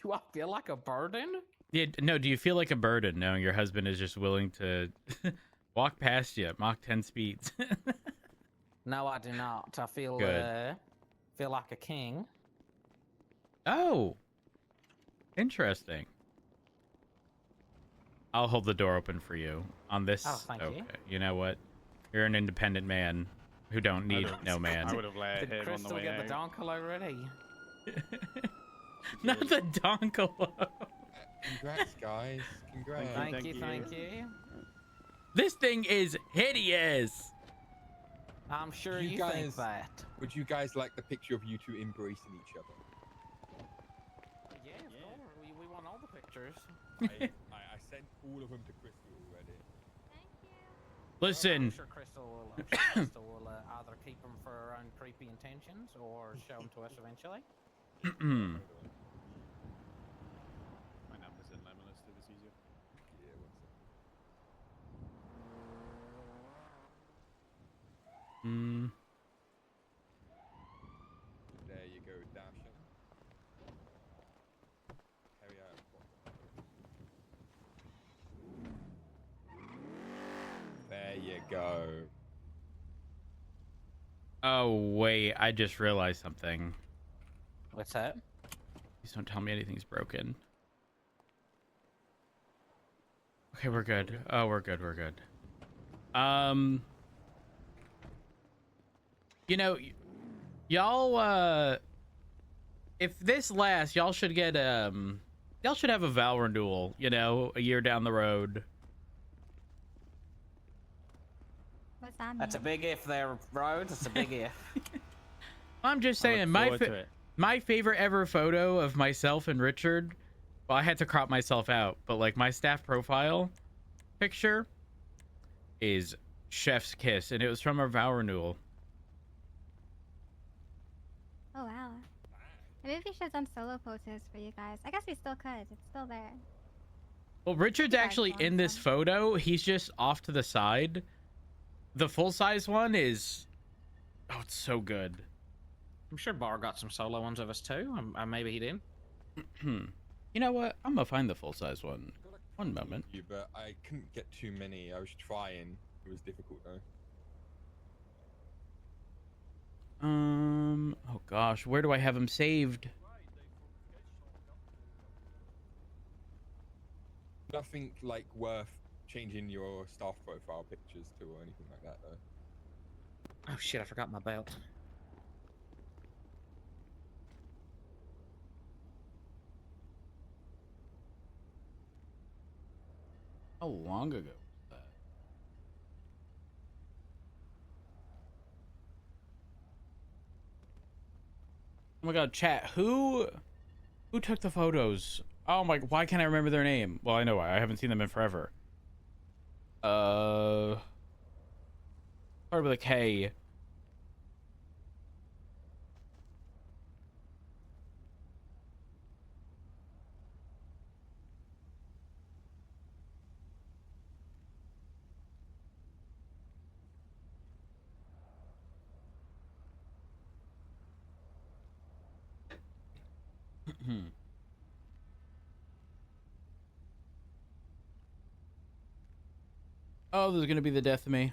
Do I feel like a burden? Yeah, no, do you feel like a burden knowing your husband is just willing to walk past you at Mach 10 speeds? No, I do not. I feel Good. feel like a king. Oh, interesting. I'll hold the door open for you on this. Oh, thank you. You know what? You're an independent man who don't need no man. I would have let Did him on the Crystal way get out. the donkel already? Not the donkalo. Congrats, guys. Congrats. Thank you. This thing is hideous. I'm sure You you guys- think that. Would you guys like the picture of you two embracing each other? Yeah, of course. We want all the pictures. I sent all of them to Crystal already. Listen. I'm sure Crystal will either keep them for her own creepy intentions or show them to us eventually. My number's in Lemonless if it's easier. Yeah, one second. There you go, Dasher. Carry out. There you go. Oh, wait. I just realized something. What's that? Please don't tell me anything's broken. Okay, we're good. Oh, we're good. We're good. Y'all, if this lasts, y'all should get, y'all should have a Val renewal, a year down the road. What's that mean? That's a big if there, Rhodes. It's a big if. I'm just saying, my favorite ever photo of myself and Richard, well, I had to crop myself out, but like my staff profile picture is Chef's Kiss, and it was from our vow renewal. Oh wow. Maybe we should have done solo poses for you guys. I guess we still could. It's still there. Well, Richard's actually in this photo. He's just off to the side. The full-size one is... Oh, it's so good. I'm sure Bar got some solo ones of us too. Maybe he didn't. You know what? I'm gonna find the full-size one. One moment. But I couldn't get too many. I was trying. It was difficult though. Oh gosh, where do I have them saved? Nothing like worth changing your staff profile pictures to or anything like that though. Oh shit, I forgot my belt. How long ago was that? Oh my god, chat, who took the photos? Oh my, why can't I remember their name? Well, I know why. I haven't seen them in forever. Part with a K. Oh, this is gonna be the death of me.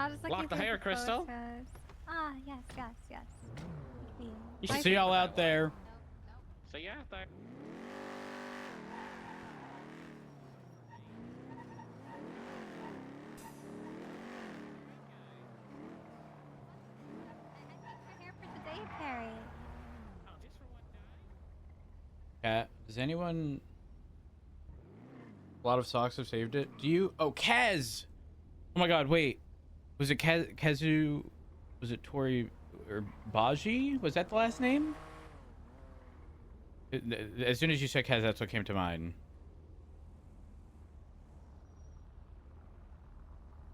Just looking Lock the through hair, Crystal. photos. Ah, yes, yes, yes. You should see y'all out there. See ya out there. Here for today, Perry. Cat, does anyone... A lot of socks have saved it. Do you... Oh, Kaz! Oh my god, wait. Was it Kazu... Was it Tori... Or Baji? Was that the last name? As soon as you said Kaz, that's what came to mind.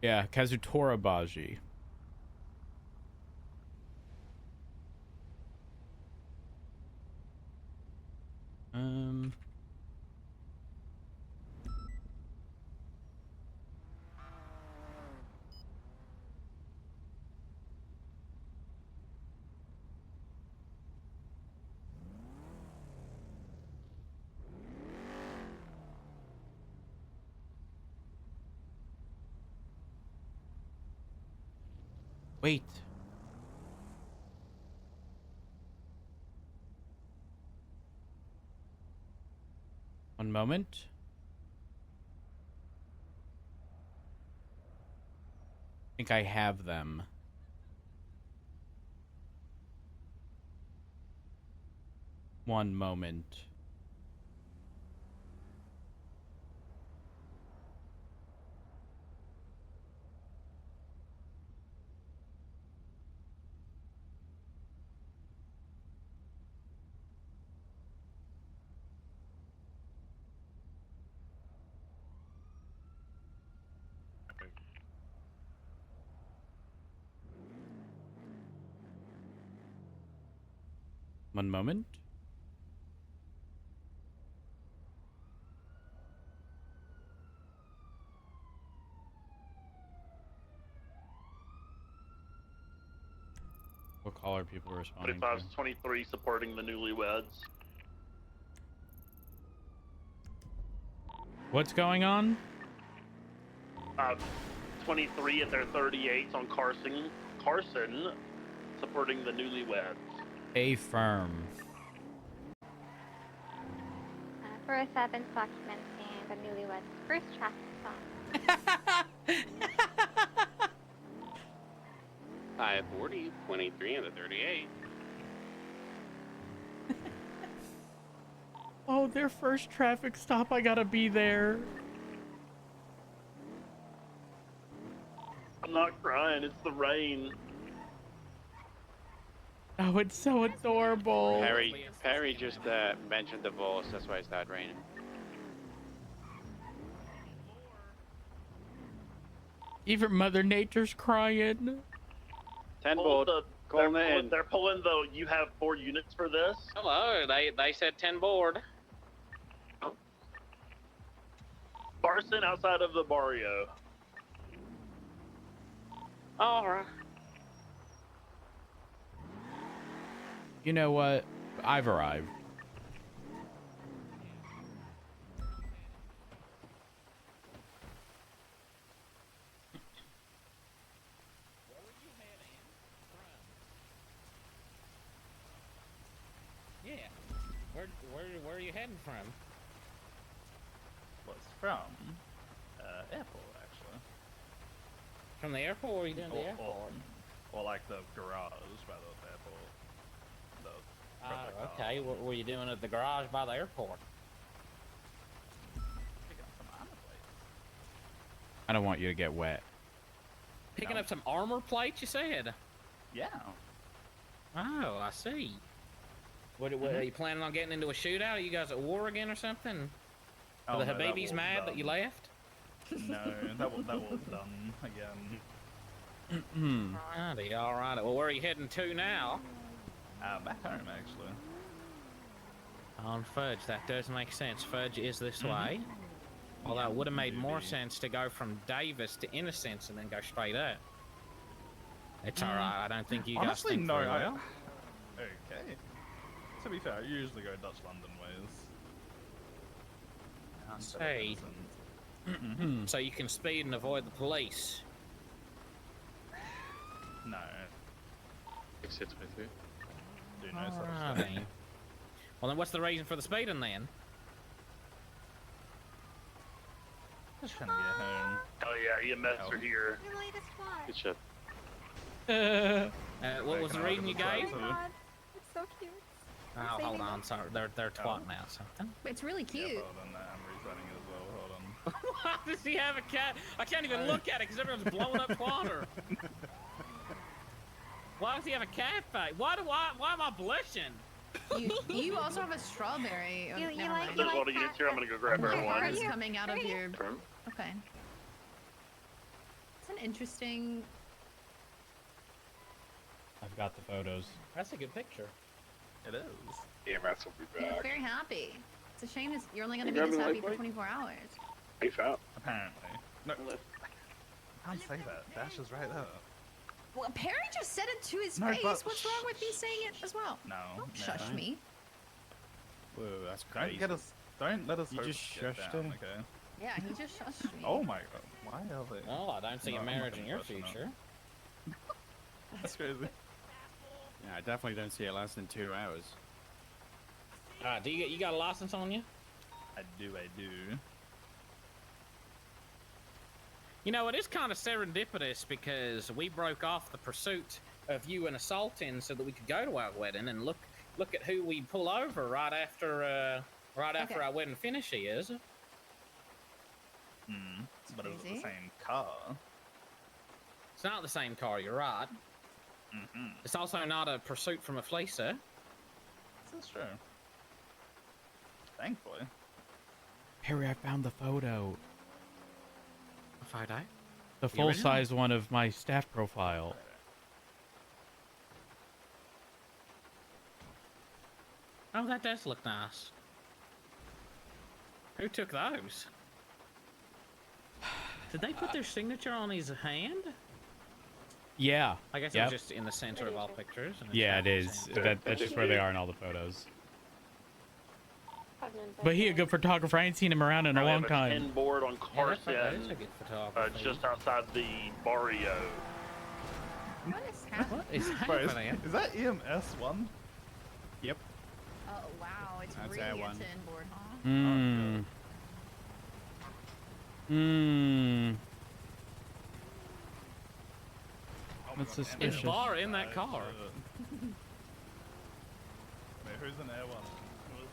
Yeah, Kazutora Baji. Wait. One moment. I think I have them. One moment. One moment. What call are people responding 25 to? 23 supporting the newlyweds. What's going on? 23 at their 38s on Carson supporting the newlyweds. A firm. 407 documenting the newlyweds' first traffic stop. 540, 23 and the 38. their first traffic stop. I gotta be there. I'm not crying. It's the rain. Oh, it's so adorable. Perry just mentioned divorce. That's why it started raining. Even Mother Nature's crying. 10 board. Calling it in. They're pulling the. You have 4 units for this. Hello. They said 10 board. Barson outside of the barrio. All right. You know what? I've arrived. Yeah. Where are you heading from? What's from? Airport, actually. From the airport? What are you doing at the airport? Or like the garage by the airport. Okay. What were you doing at the garage by the airport? I don't want you to get wet. Picking up some armor plates, you said? Yeah. Oh, I see. What are you planning on getting into a shootout? Are you guys at war again or something? Are the Habibis mad that you left? No, that was done again. Alrighty, alright. Well, where are you heading to now? Back home, actually. On Fudge, that does make sense. Fudge is this way. Although it would have made more sense to go from Davis to Innocence and then go straight up. It's alright, I don't think you guys Honestly, think no, very well. Okay. To be fair, I usually go Dutch London ways. I see. So you can speed and avoid the police. No. Sits with you. Do no such Alrighty. thing. Well, then what's the reason for the speeding then? Just trying to get home. Oh yeah, EMS are here. Good shit. What was the reason you gave? It's so cute. Oh, hold on, sorry. They're twatting out something. It's really cute. Hold on, I'm resetting it as well. Hold on. Why does he have a cat? I can't even look at it because everyone's blowing up Twatter. Why does he have a cat face? Why am I blushing? You also have a strawberry. You never like- mind. There's one of units here. I'm gonna go grab her one. It's coming out of your. Okay. It's an interesting. I've got the photos. That's a good picture. It is. EMS will be You look back. very happy. It's a shame you're only going to You be this grabbing happy light for 24 hours. Safe out. Apparently. No. I can't say that. Dash is right there. Well, Perry just said it to his No, face. but- What's wrong with me saying it as well? No. Don't shush me. Whoa, that's crazy. Don't let us. You just shushed down, her. okay? Yeah, he just shushed me. Oh my god. Why are they? Well, I don't see No, a I'm not marriage gonna in your question that. future. That's crazy. Yeah, I definitely don't see it lasting 2 hours. Do you got a license on you? I do. You know, it is kind of serendipitous because we broke off the pursuit of you and assaulting so that we could go to our wedding and look at who we pull over right after our wedding finish is. But it's the Crazy. same car. It's not the same car, you're right. It's also not a pursuit from a fleecer. This is true. Thankfully. Harry, I found the photo. A photo? The full-size one of my staff profile. Oh, that does look nice. Who took those? Did they put their signature on his hand? Yeah. I guess Yep. it's just in the center of all pictures. And it's Yeah, got it his is. hand. That's just where they are in all the photos. But he a good photographer. I ain't seen him around in a We long have time. 10 board on that is a Carson, good photography. just outside the barrio. What is happening? What is Bro, happening? is that EMS one? Yep. Oh, wow. It's That's really that a one. 10 board, huh? That's It's suspicious. bar in that car. Wait, who's in Air 1? Who is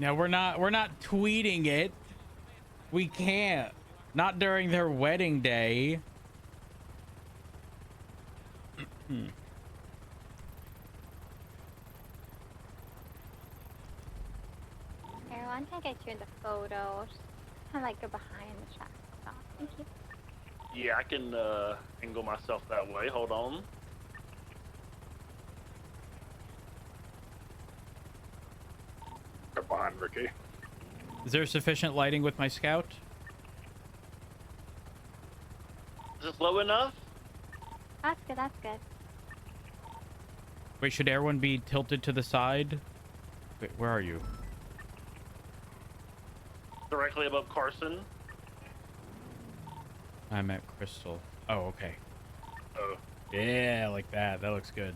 No, we're not tweeting it. We can't. Not during their wedding day. Here, one can get you in the photos. Kind of like go behind the shot. Stop. Thank you. Yeah, I can angle myself that way. Hold on. Get behind Ricky. Is there sufficient lighting with my scout? Is this low enough? That's good, that's good. Wait, should everyone be tilted to the side? Wait, where are you? Directly above Carson. I'm at Crystal. Oh, okay. Oh. Yeah, like that. That looks good.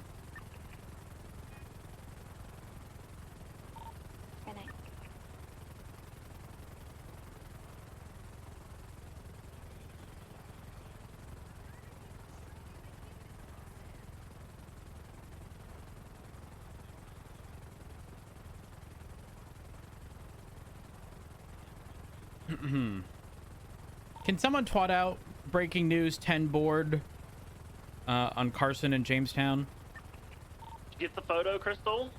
Good night. Can someone twat out breaking news 10 board on Carson and Jamestown? Did you get the photo, Crystal?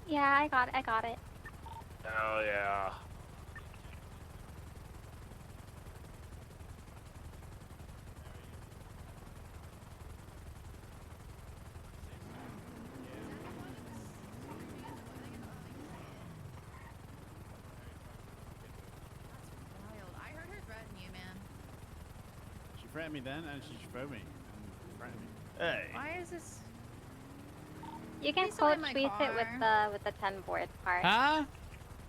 Yeah, I got it. Oh, yeah. I heard her threaten you, man. She threatened me then, and she threw me. And threatened me. Hey. Why is this? You can Please don't hit quote my tweet it car. with the 10 board part. Huh?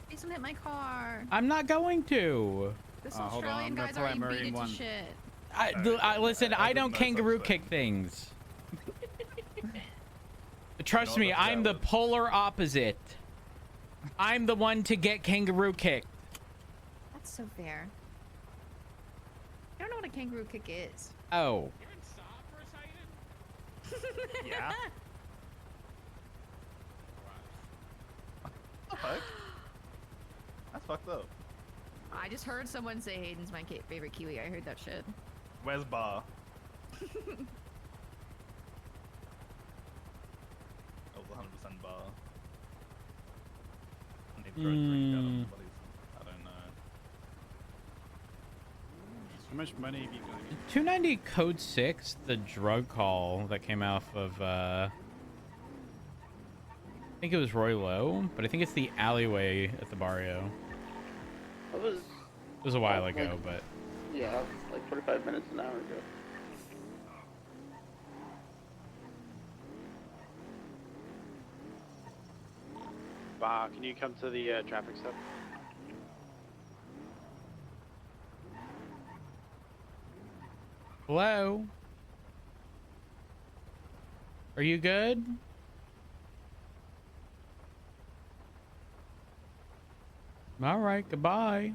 Please don't hit my car. I'm not going to. This Hold on, Australian I'm gonna guy's throw already Marine beat it to one. shit. Listen, I don't kangaroo kick things. Trust me, I'm the polar opposite. I'm the one to get kangaroo kicked. That's so fair. I don't know what a kangaroo kick is. Oh. Yeah. What the fuck? That's fucked up. I just heard someone say Hayden's my favorite Kiwi. I heard that shit. Where's Bar? That was 100% Bar. I need to throw a drink out on somebody's. I don't know. How much money have you got? 290 code 6, the drug call that came off of I think it was Roy Lowe, but I think it's the alleyway at the barrio. It was a while like, ago, but yeah, like 45 minutes, an hour ago. Can you come to the traffic stop? hello? Are you good? All right, goodbye.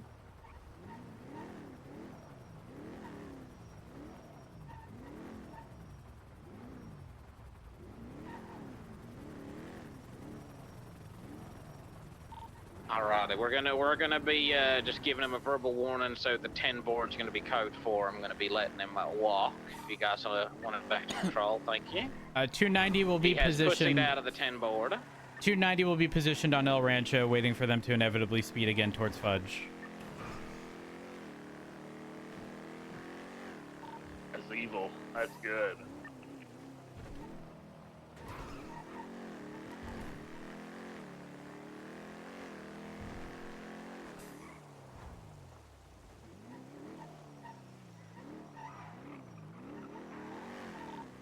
Alrighty, we're gonna be just giving him a verbal warning, so the 10 board's gonna be code 4. I'm gonna be letting him walk. If you guys want it back to control, thank you. 290 will be He has positioned. pussied out of the 10 board. 290 will be positioned on El Rancho, waiting for them to inevitably speed again towards Fudge. That's evil. That's good.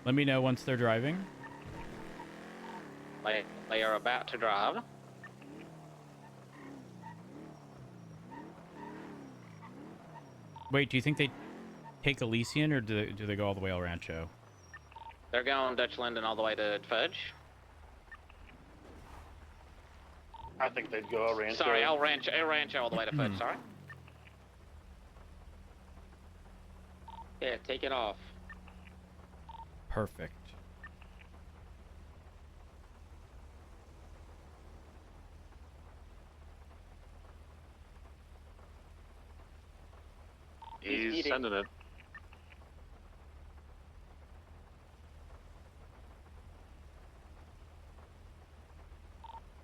Let me know once they're driving. They are about to drive. Wait, do you think they take Elysian, or do they go all the way El Rancho? They're going Dutch Linden all the way to Fudge. I think they'd go El Rancho. Sorry, El Rancho all the way to Fudge, sorry. Yeah, take it off. Perfect. sending it.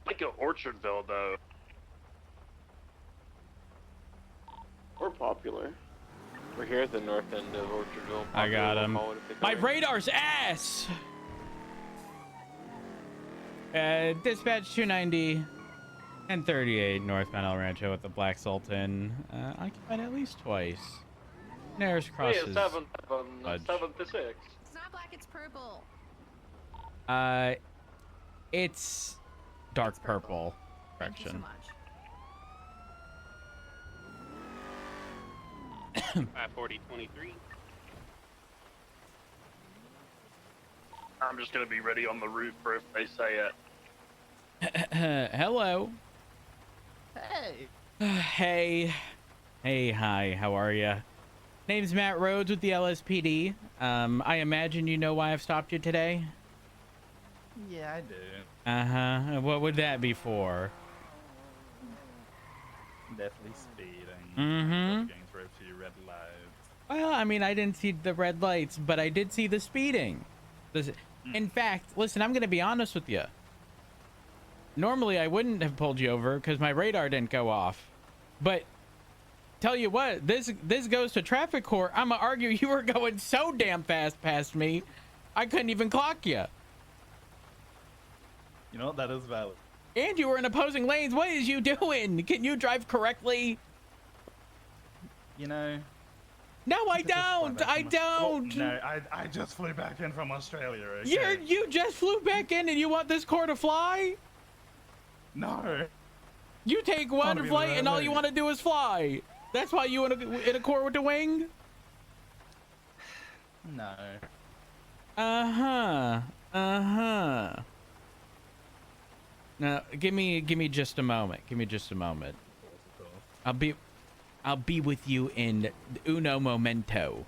Like a Orchardville though. Or popular. We're here at the north end of Orchardville. I got him. My radar. radar's ass. Dispatch 290, 1038 northbound El Rancho with the Black Sultan. Occupied at least twice. Nearest crosses. 7 Fudge. to 6. It's not black, it's purple. It's dark purple. Thank you so Correction. much. 54023. I'm just gonna be ready on the route for if they say it. Hello. Hey. Hey, hi, how are ya? Name's Matt Rhodes with the LSPD. I imagine you know why I've stopped you today? Yeah, I do. Uh-huh. What would that be for? Definitely speeding. Mm-hmm. Going through a few red lights. Well, I mean, I didn't see the red lights, but I did see the speeding. In fact, listen, I'm going to be honest with you. Normally, I wouldn't have pulled you over because my radar didn't go off. But tell you what, this goes to traffic court. I'm going to argue you were going so damn fast past me, I couldn't even clock you. You know what? That is valid. And you were in opposing lanes. What is you doing? Can you drive correctly? You know... No, I don't. I don't. No, I just flew back in from Australia. Okay? You just flew back in and you want this car to fly? No. You take one flight and all you want to do is fly. That's why you in a car with the wing? No. Uh-huh. Uh-huh. Now, give me just a moment. Give me just a moment. I'll be with you in uno momento.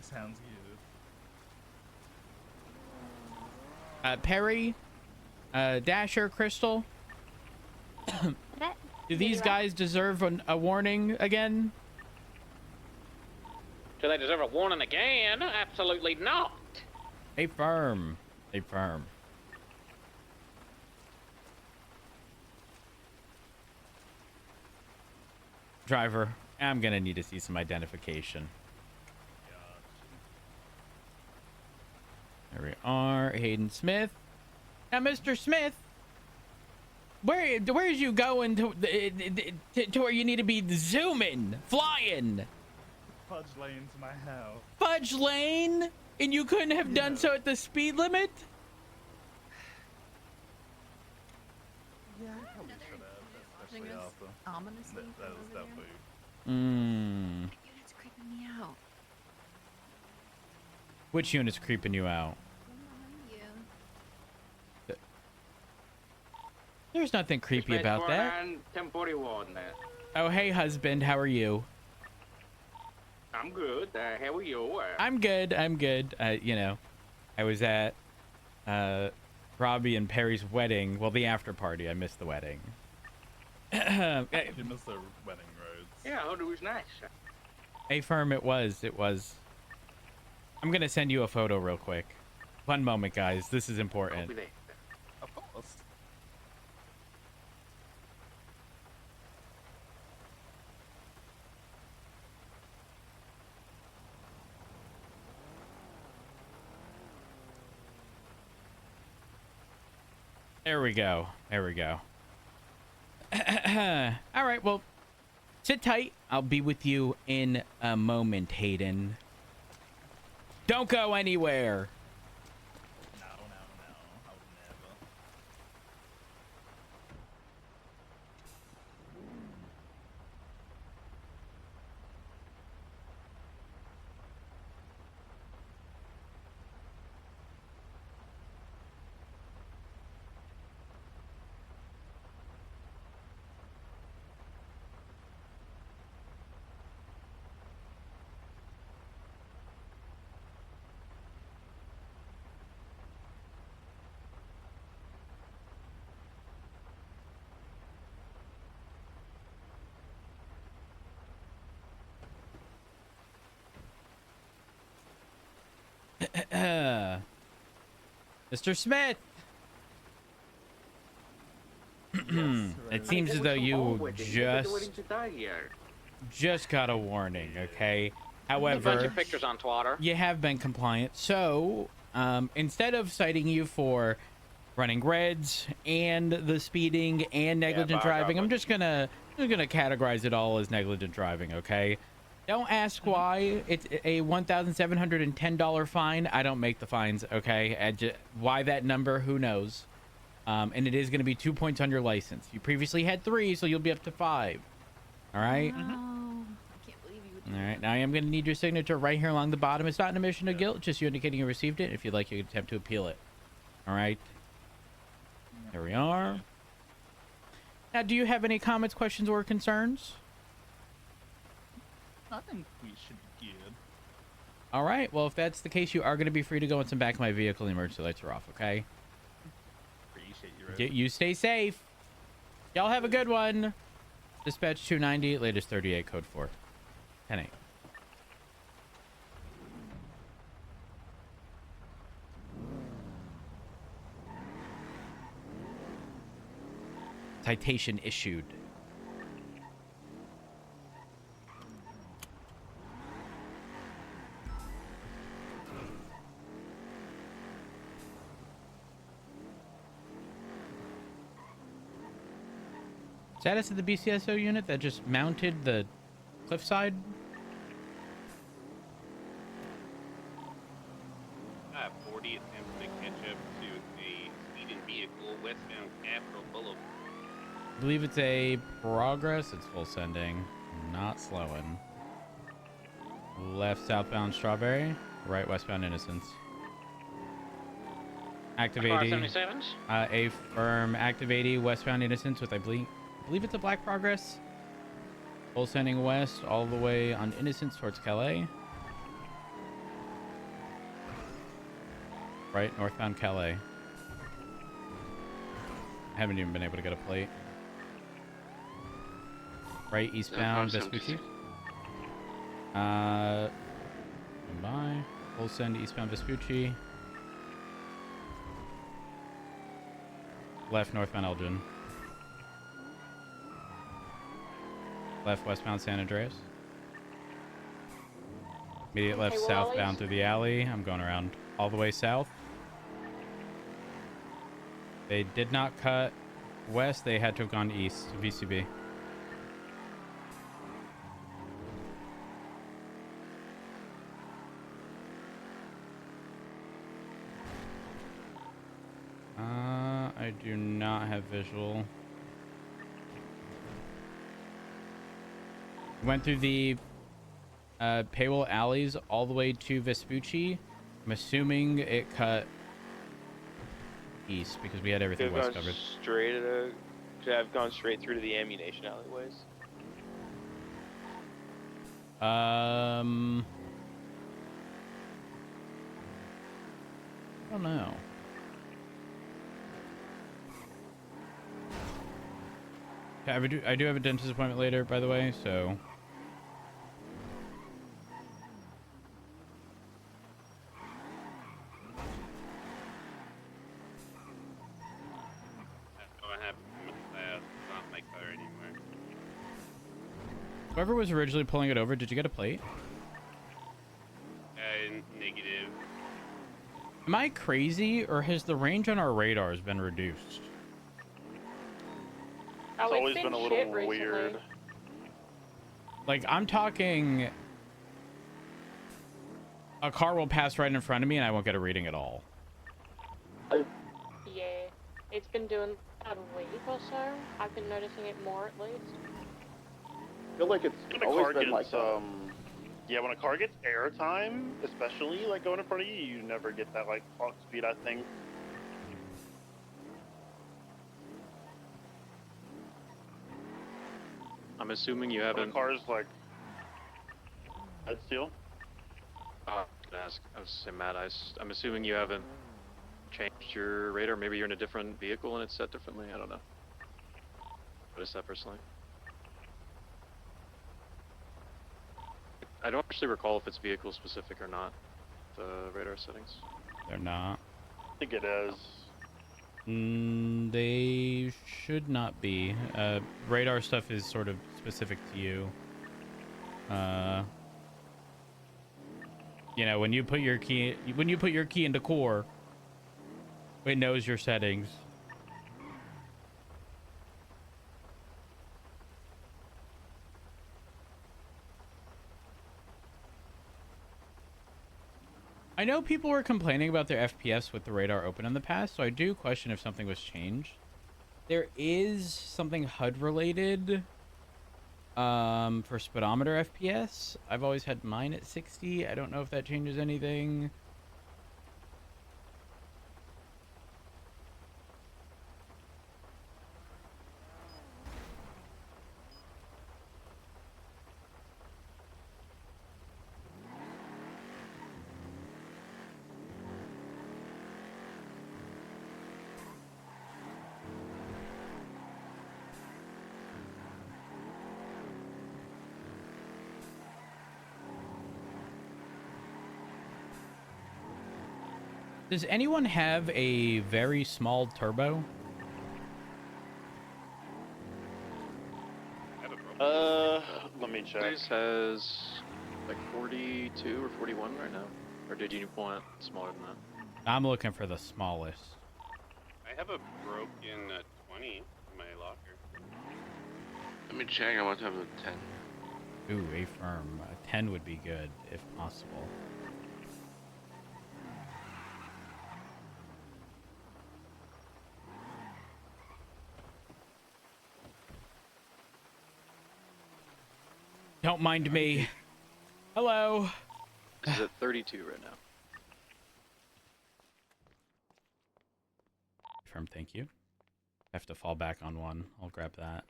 Sounds good. Perry, Dasher, Crystal. Do these guys deserve a warning again? Do they deserve a warning again? Absolutely not. A firm. A firm. Driver, I'm gonna need to see some identification. There we are, Hayden Smith. Now, Mr. Smith, where's you going to where you need to be zooming, flying? Fudge lane to my house. Fudge lane? And you couldn't have done so at the speed limit? Yeah, I probably should have, especially after. Ominously That is definitely... It's creeping me out. Which unit's creeping you out? There's nothing creepy about that. 1041 there. Oh, hey, husband. How are you? I'm good. How are you? I'm good. I'm good. You know, I was at Robbie and Perry's wedding. Well, the after party. I missed the wedding. You missed the wedding roads. Yeah, it was nice. A firm, it was. It was. I'm gonna send you a photo real quick. One moment, guys. This is important. I'll be there. Of course. There we go. There we go. All right, well, sit tight. I'll be with you in a moment, Hayden. Don't go anywhere. No, I would never. Mr. Smith. It seems as though you just got a warning, okay? A bunch However, of pictures on Twitter. you have been compliant. So, instead of citing you for running reds and the speeding and negligent driving, I'm just gonna categorize it all as negligent driving, okay? Don't ask why. It's a $1,710 fine. I don't make the fines, okay? Why that number? Who knows? And it is going to be 2 points on your license. You previously had 3, so you'll be up to 5. All right? Oh, I can't believe you would do All right. Now I am going to need your signature right here along the bottom. It's not an admission of guilt, just you indicating you received it. If you'd like, you can attempt to appeal it. All right? There we are. Now, do you have any comments, questions, or concerns? I think we should be good. All right. Well, if that's the case, you are going to be free to go into the back of my vehicle. The emergency lights are off, okay? You stay safe. Y'all have a good one. Dispatch 290, latest 38, code 4. 10-8. Citation issued. Status of the BCSO unit that just mounted the cliffside. 40 attempts to catch up to a speeding vehicle westbound Capitol Boulevard. I believe it's a progress. It's full sending. Not slowing. Left southbound Strawberry. Right westbound Innocence. Active 80. 77s? A firm active 80 westbound Innocence with I believe it's a black progress. Full sending west all the way on Innocence towards Calais. Right, northbound Calais. I haven't even been able to get a plate. Right, eastbound Vespucci. Bye. Full send eastbound Vespucci. Left northbound Elgin. Left westbound San Andreas. Immediate left southbound through the alley. I'm going around all the way south. They did not cut west. They had to have gone east to VCB. I do not have visual. Went through the Paywall alleys all the way to Vespucci. I'm assuming it cut east because we had everything west covered. Should have gone straight through to the ammunition alleyways. I don't know. I do have a dentist appointment later, by the way, so. Whoever was originally pulling it over, did you get a plate? Negative. Am I crazy, or has the range on our radars been reduced? It's always been a little weird. Like, I'm talking... A car will pass right in front of me, and I won't get a reading at all. Yeah, it's been doing about a week or so. I've been noticing it more at least. I feel like it's always been like yeah, when a car gets airtime, especially like going in front of you, you never get that like clock speed, I think. I'm assuming you haven't. The car's like. I'd steal. I was saying, Matt, I'm assuming you haven't changed your radar. Maybe you're in a different vehicle and it's set differently. I don't know. Notice that personally. I don't actually recall if it's vehicle specific or not, the radar settings. They're not. I think it is. They should not be. Radar stuff is sort of specific to you. You know, when you put your key into core, it knows your settings. I know people were complaining about their FPS with the radar open in the past, so I do question if something was changed. There is something HUD related for speedometer FPS. I've always had mine at 60. I don't know if that changes anything. Does anyone have a very small turbo? Let me check. This has like 42 or 41 right now. Or did you want smaller than that? I'm looking for the smallest. I have a broken 20 in my locker. Let me check. I want to have a 10. Ooh, a firm. A 10 would be good, if possible. Don't mind me. Hello. This is at 32 right now. Firm, thank you. I have to fall back on one. I'll grab that.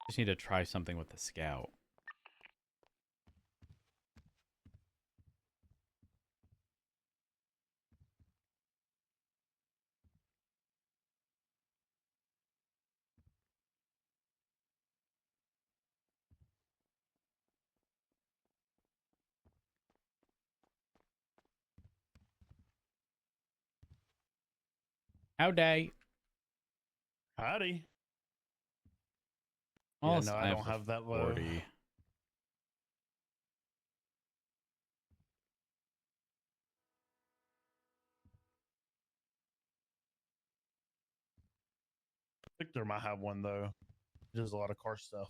Just need to try something with the scout. Howdy. Howdy. Oh, Yeah, no, I don't have that low. 40. Victor might have one though. He does a lot of car stuff.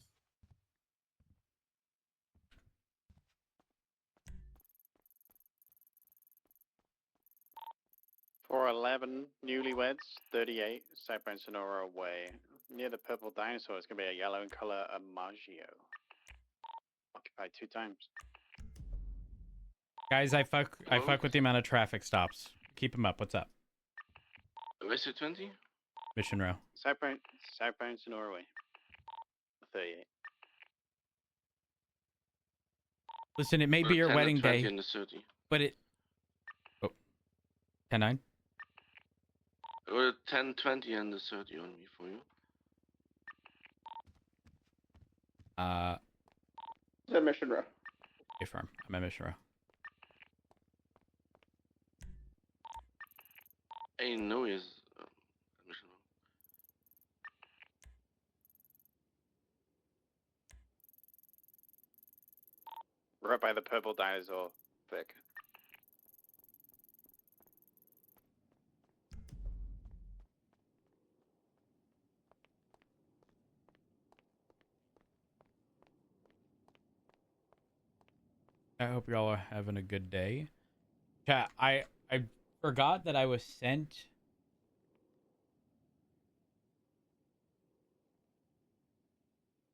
For 11 newlyweds, 38 Southbound Sonora Way. Near the purple dinosaur, it's going to be a yellow in color Amaggio. Occupied 2 times. Guys, I fuck with the amount of traffic stops. Keep them up. What's up? Where's it 20? Mission row. Southbound Sonora Way. 38. Listen, it may be your 10 wedding and 20 day, and the 30. but it... Oh. 10-9? Or 10, 20 and the 30 only for you. It's a mission row. Okay, firm. I'm at mission row. I know is mission row. Right by the purple dinosaur, Vic. I hope y'all are having a good day. Chat, I forgot that I was sent...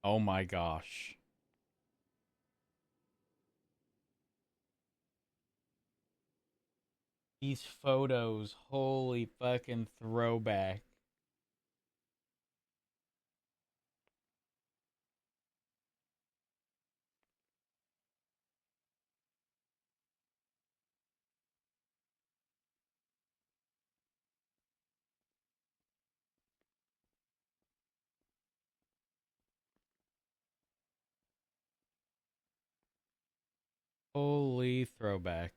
Oh my gosh. These photos, holy fucking throwback. Holy throwback.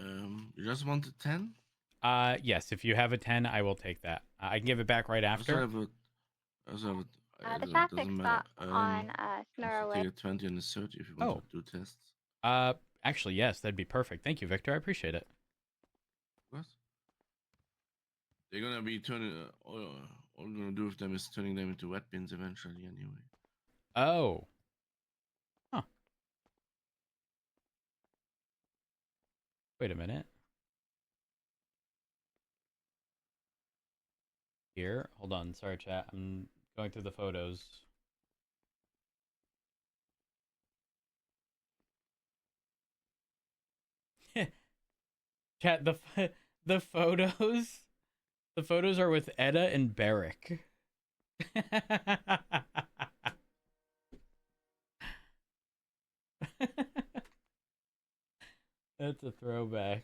You just want a 10? Yes. If you have a 10, I will take that. I can give it back right after. The Doesn't traffic matter. stop on I Smirroway. take a 20 and a 30 if you want to do tests. Actually, yes, that'd be perfect. Thank you, Victor. I appreciate it. What? They're gonna be turning. All we're gonna do with them is turning them into wet bins eventually, anyway. Oh. Huh. Wait a minute. Here, hold on. Sorry, chat. I'm going through the photos. Chat, the photos are with Edda and Barrick. That's a throwback.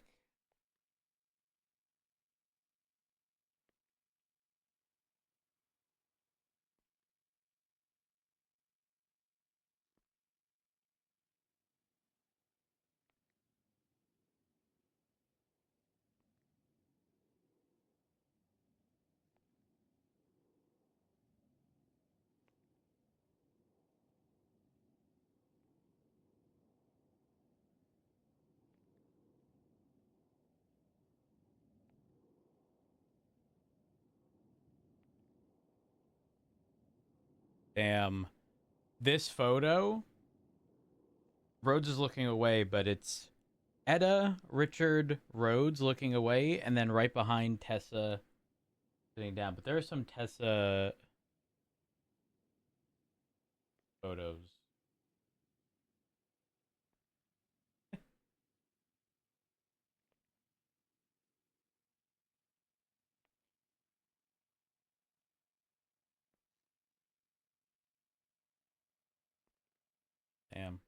Damn. This photo, Rhodes is looking away, but it's Edda, Richard, Rhodes looking away, and then right behind Tessa sitting down. But there are some Tessa photos. Damn.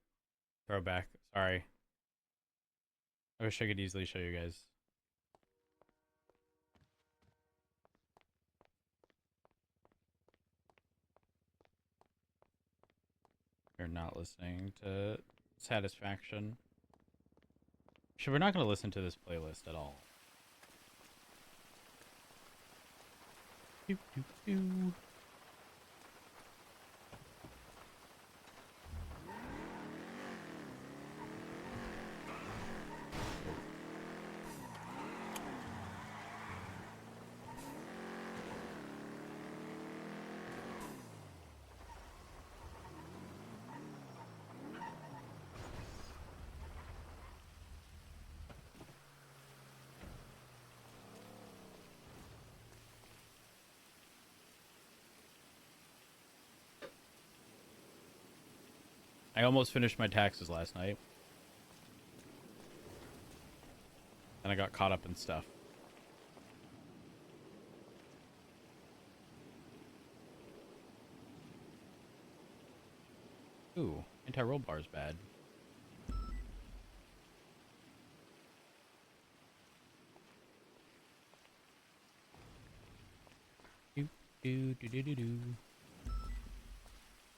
Throwback. Sorry. I wish I could easily show you guys. You're not listening to Satisfaction. We're not going to listen to this playlist at all. Doo, doo, doo. I almost finished my taxes last night. And I got caught up in stuff. Ooh, anti-roll bar is bad. Do, do, do, do, do, do.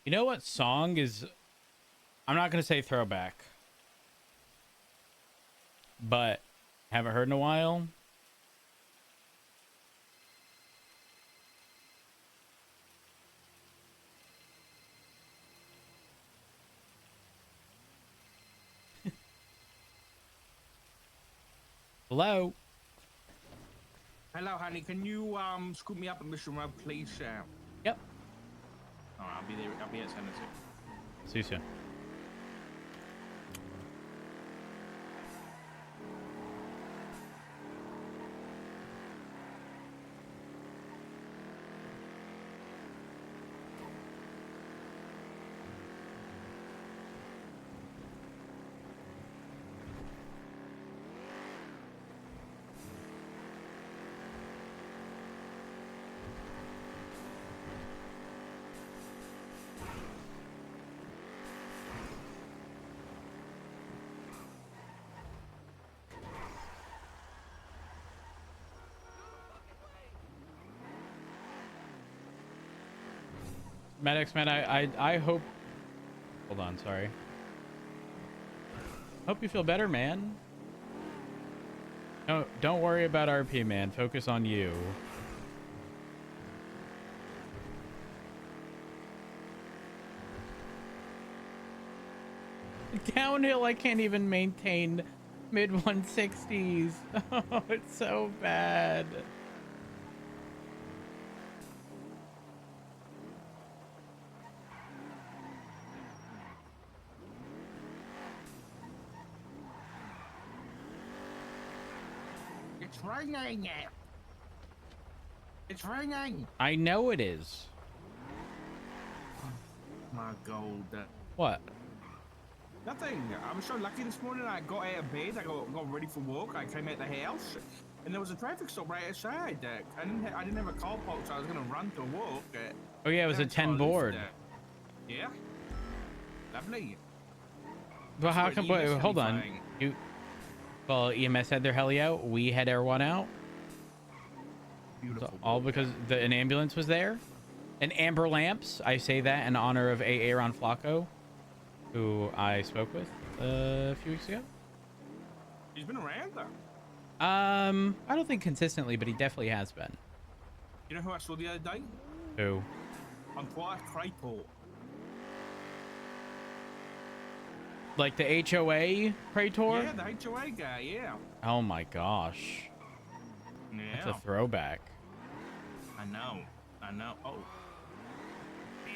You know what song is... I'm not going to say throwback. But haven't heard in a while. Hello? Hello, honey. Can you scoop me up a Mission Road, please? Yep. Alright, I'll be there. I'll be at 10 to 6. See you soon. Maddox, man, I hope... Hold on, sorry. Hope you feel better, man. Don't worry about RP, man. Focus on you. Downhill, I can't even maintain mid 160s. Oh, it's so bad. It's raining. It's raining. I know it is. My God. What? Nothing. I was so lucky this morning. I got out of bed. I got ready for work. I came out the house, and there was a traffic stop right outside. I didn't have a car park, so I was gonna run to work. Oh yeah, it was a 10 board. Yeah. Lovely. But how come? Wait, hold on. Well, EMS had their heli out. We had our one out. Beautiful. So all because an ambulance was there. And amber lamps. I say that in honor of Aaron Flacco, who I spoke with a few weeks ago. He's been around though. I don't think consistently, but he definitely has been. You know who I saw the other day? Who? On Quiet Crayport. Like the HOA Praetor? Yeah, the HOA guy, yeah. Oh my gosh. Yeah. That's a throwback. I know. Oh.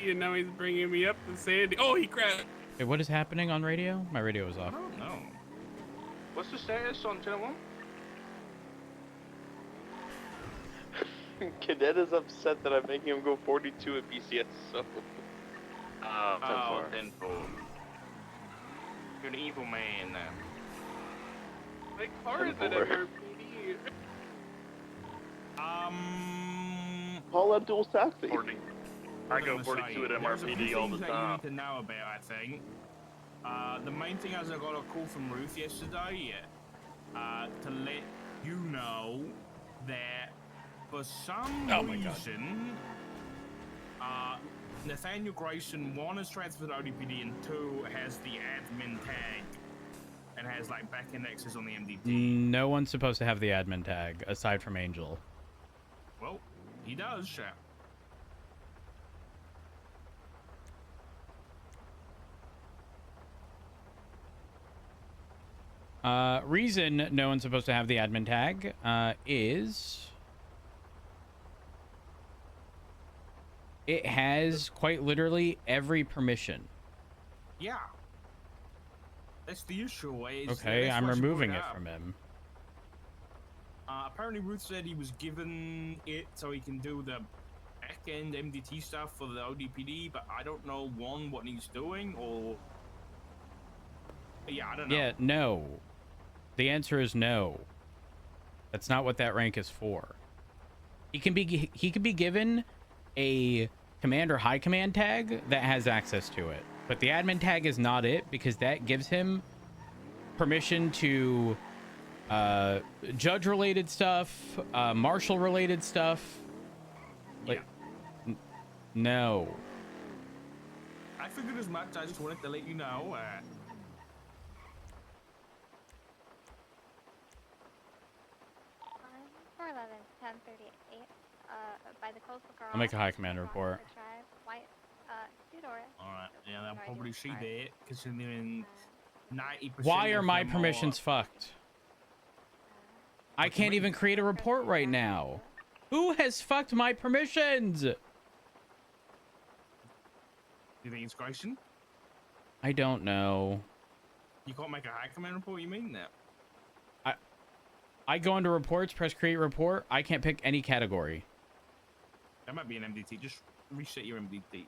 You know he's bringing me up to Sandy. Oh, he crashed. Hey, what is happening on radio? My radio was off. I don't know. What's the status on channel 1? Cadet is upset that I'm making him go 42 at BCS, so... Oh, 10-4. You're an evil man. Like, hard than MRPD. Call up dual taxi. I go 42 at MRPD all the that time. you need to know about, I think. The main thing is I got a call from Ruth yesterday to let you know that for some reason, Nathaniel Grayson, 1 is transferred to ODPD and 2 has the admin tag and has like back indexes on the MDT. No one's supposed to have the admin tag aside from Angel. Well, he does, chap. Reason no one's supposed to have the admin tag is it has quite literally every permission. Yeah. That's the issue. Okay, I'm removing it from him. Apparently Ruth said he was given it so he can do the back-end MDT stuff for the ODPD, but I don't know, one, what he's doing, or... Yeah, I don't know. Yeah, no. The answer is no. That's not what that rank is for. He can be given a command or high command tag that has access to it. But the admin tag is not it, because that gives him permission to judge-related stuff, marshal-related stuff. Like, no. I figured as much. I just wanted to let you know. 411, 1038. By the coastal garage. I'll make a high command report. Drive, white, two-door. Alright, yeah, they'll probably see that, considering 90%. Why are my permissions fucked? I can't even create a report right now. Who has fucked my permissions? You think it's Grayson? I don't know. You can't make a high command report, you mean that? I go into reports, press create report. I can't pick any category. That might be an MDT. Just reset your MDT.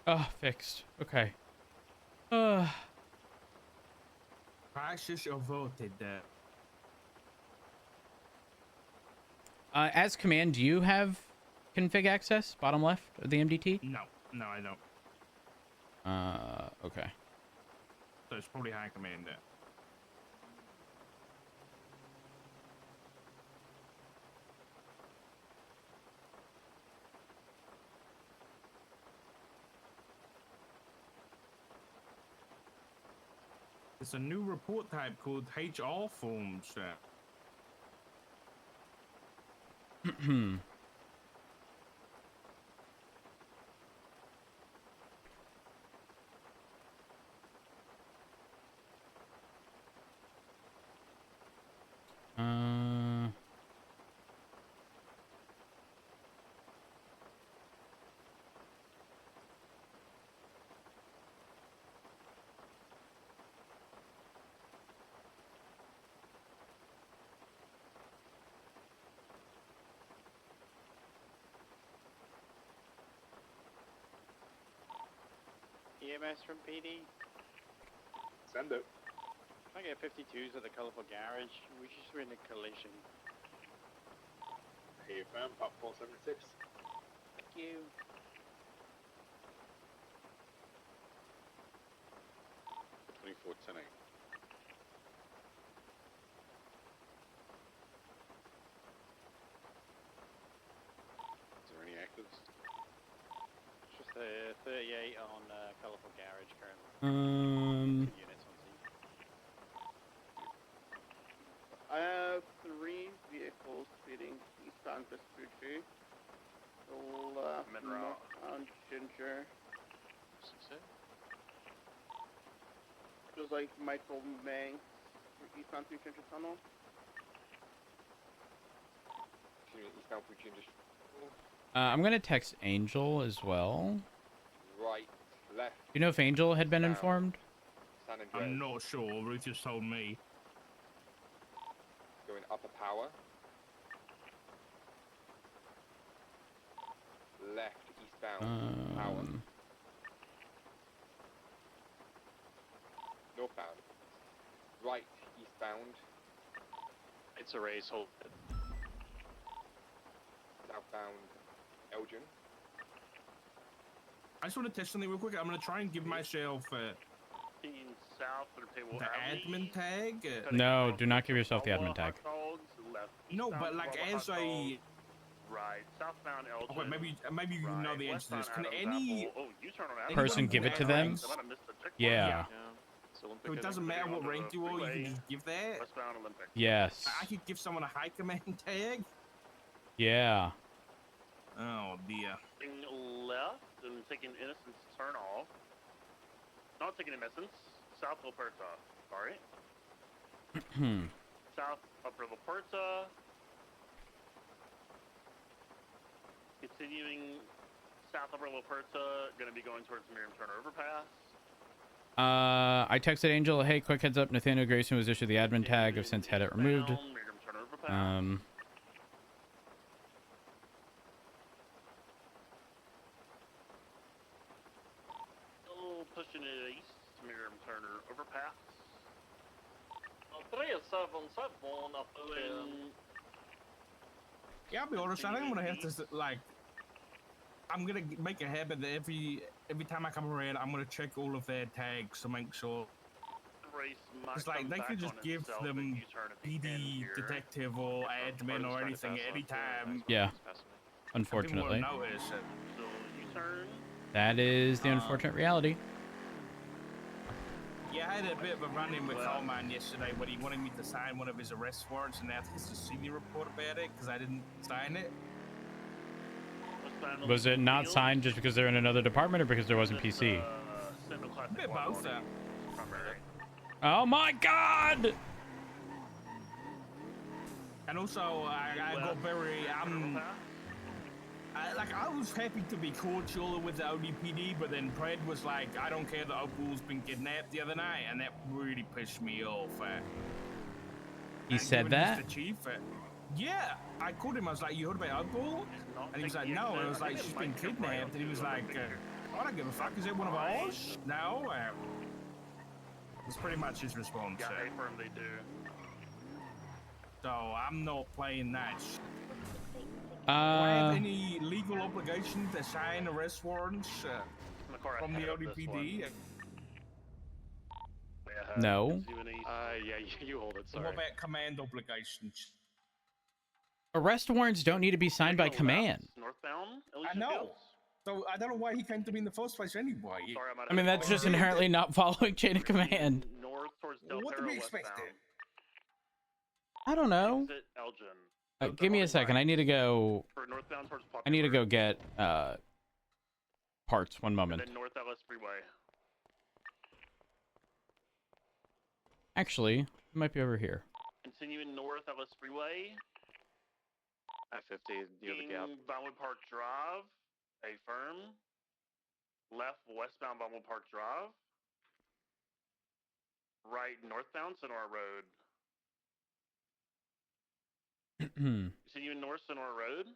Oh, fixed. Okay. Crisis averted. As command, do you have config access? Bottom left of the MDT? No, I don't. Okay. So it's probably high command there. It's a new report type called HR forms. EMS from PD. Send it. Can I get 52s at the colourful garage? We just were in a collision. Hey, fam, pop 476. Thank you. Tonight. Is there any actives? Just the 38 on colourful garage currently. Units on scene. I have 3 vehicles speeding eastbound Vespucci. The left northbound Ginger. Just like Michael May, eastbound through Ginger Tunnel. Eastbound through Ginger. I'm gonna text Angel as well. Right, left. Do you know if Angel had been informed? I'm not sure. Ruth just told me. Going upper power. Left eastbound power. Northbound. Right eastbound. It's a race. Hold it. Southbound Elgin. I just want to test something real quick. I'm going to try and give myself South or table the admin tag. No, do not give yourself the admin tag. No, but like as a right southbound Elgin. Oh, wait, maybe you know the answer to this. Can any person give it to them? Yeah. So it doesn't matter what rank you are, you can just give that? Westbound Olympic. Yes. I could give someone a high command tag? Yeah. Oh dear. Taking left and taking Innocence turn off. Not taking Innocence. South La Puerta. Sorry. South Upper La Puerta. Continuing South Upper La Puerta. Going to be going towards Miriam Turner Overpass. I texted Angel, hey, quick heads up, Nathaniel Grayson was issued the admin tag. I've since had it removed. Still pushing it east to Miriam Turner Overpass. 377 up Yeah, I'll be honest, I think I'm gonna have to like I'm gonna make a habit that every time I come around, I'm gonna check all of their tags to make sure. It's like they could just give them PD, detective, or admin, or anything at any time. Yeah. Unfortunately. So U-turn. That is the unfortunate reality. Yeah, I had a bit of a run-in with Coleman yesterday when he wanted me to sign one of his arrest warrants, and asked us to see the report about it because I didn't sign it. Was it not signed just because they're in another department or because there wasn't PC? A bit both. Oh my god! And also, I got very, I was happy to be cordial with the ODPD, but then Pred was like, I don't care that Opal's been kidnapped the other night, and that really pissed me off. He said that? The chief, yeah, I called him, I was like, you heard about Opal? And he was like, no, and I was like, she's been kidnapped, and he was like, I don't give a fuck, is it one of ours? No? That's pretty much his response. Yeah, they firmly do. So, I'm not playing that shit. Do I have any legal obligation to sign arrest warrants from the ODPD? No. Yeah, you hold it, sorry. What about command obligations? Arrest warrants don't need to be signed by command. Northbound? I know. So I don't know why he came to me in the first place anyway. I mean, that's just inherently not following chain of command. North towards Del What did Perro we expect westbound. I don't know. Exit Elgin. Give me a second. I need to go. For northbound towards I need to go get parts. One moment. And then North Ellis Freeway. Actually, it might be over here. Continuing North Ellis Freeway. I-50 near the gap. Vinewood Park Drive. A firm. Left westbound Vinewood Park Drive. Right northbound Sonora Road. Continuing north Sonora Road.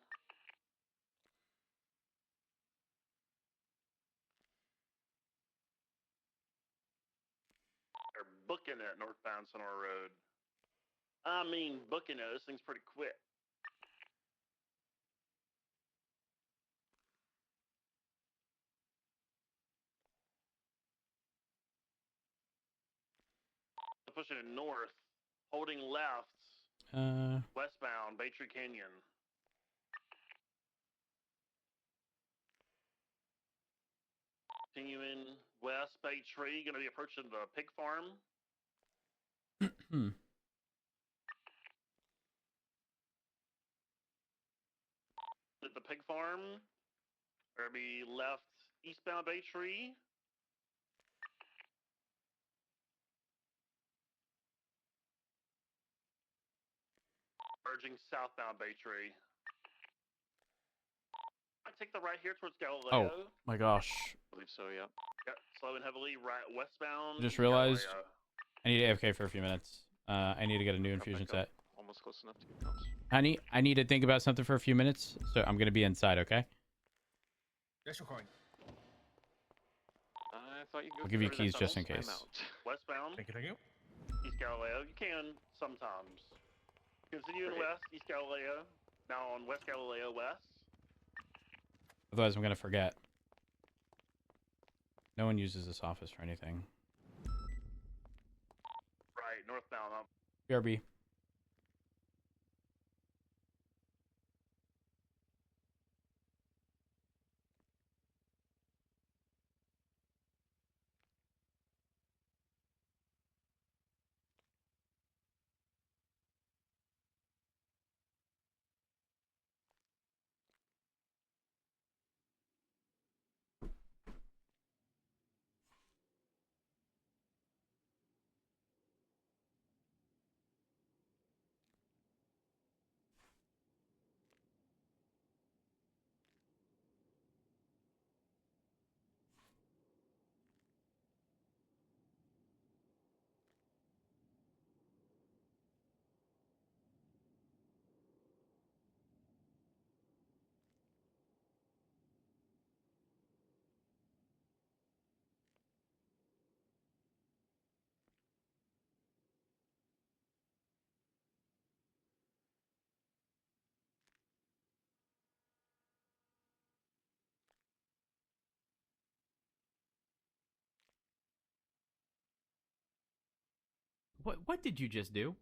They're booking it northbound Sonora Road. I mean, booking it. This thing's pretty quick. Pushing it north, holding left, westbound Bay Tree Canyon. Continuing west Bay Tree, going to be approaching the pig farm. At the pig farm, going to be left eastbound Bay Tree. Merging southbound Bay Tree. I take the right here towards Galileo. Oh my gosh! I believe so. Yeah. Yep, slowing heavily right westbound. I just realized Galileo. I need AFK for a few minutes. I need to get a new infusion set. Almost close enough to get counts. Honey, I need to think about something for a few minutes, so I'm gonna be inside. Okay? Yes, you're fine. I thought you. I'll give you keys just in case. Westbound. Thank you. East Galileo. You can sometimes. Continuing west, East Galileo. Now on West Galileo West. Otherwise, I'm gonna forget. No one uses this office for anything. Right, northbound. BRB. What did you just do?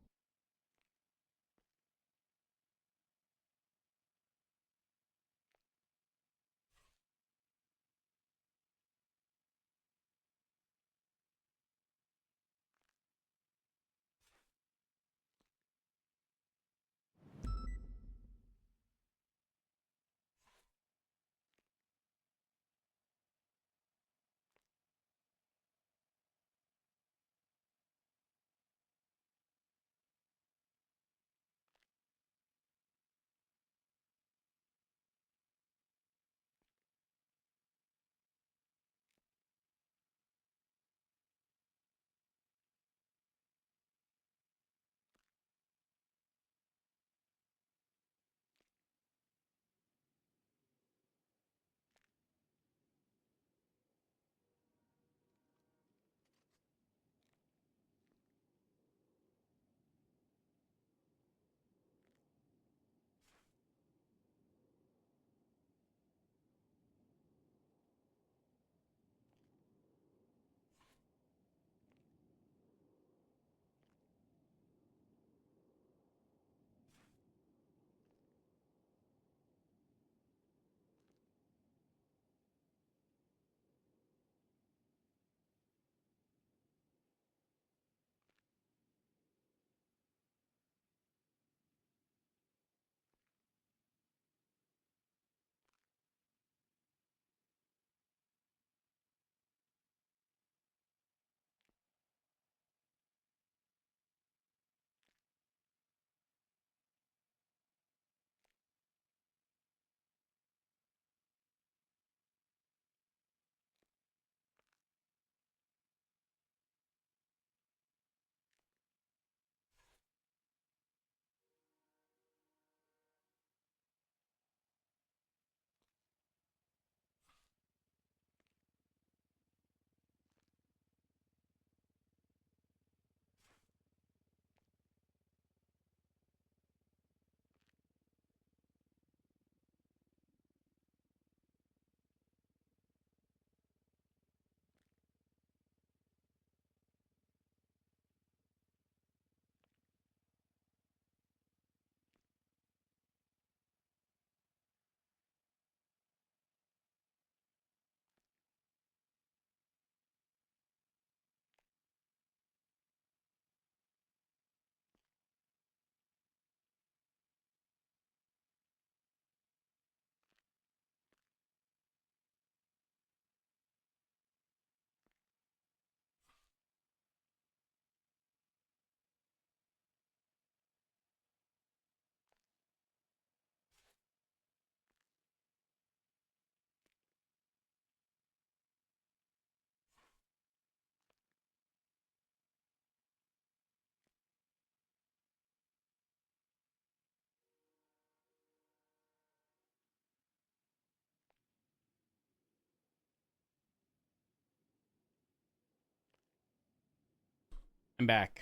I'm back.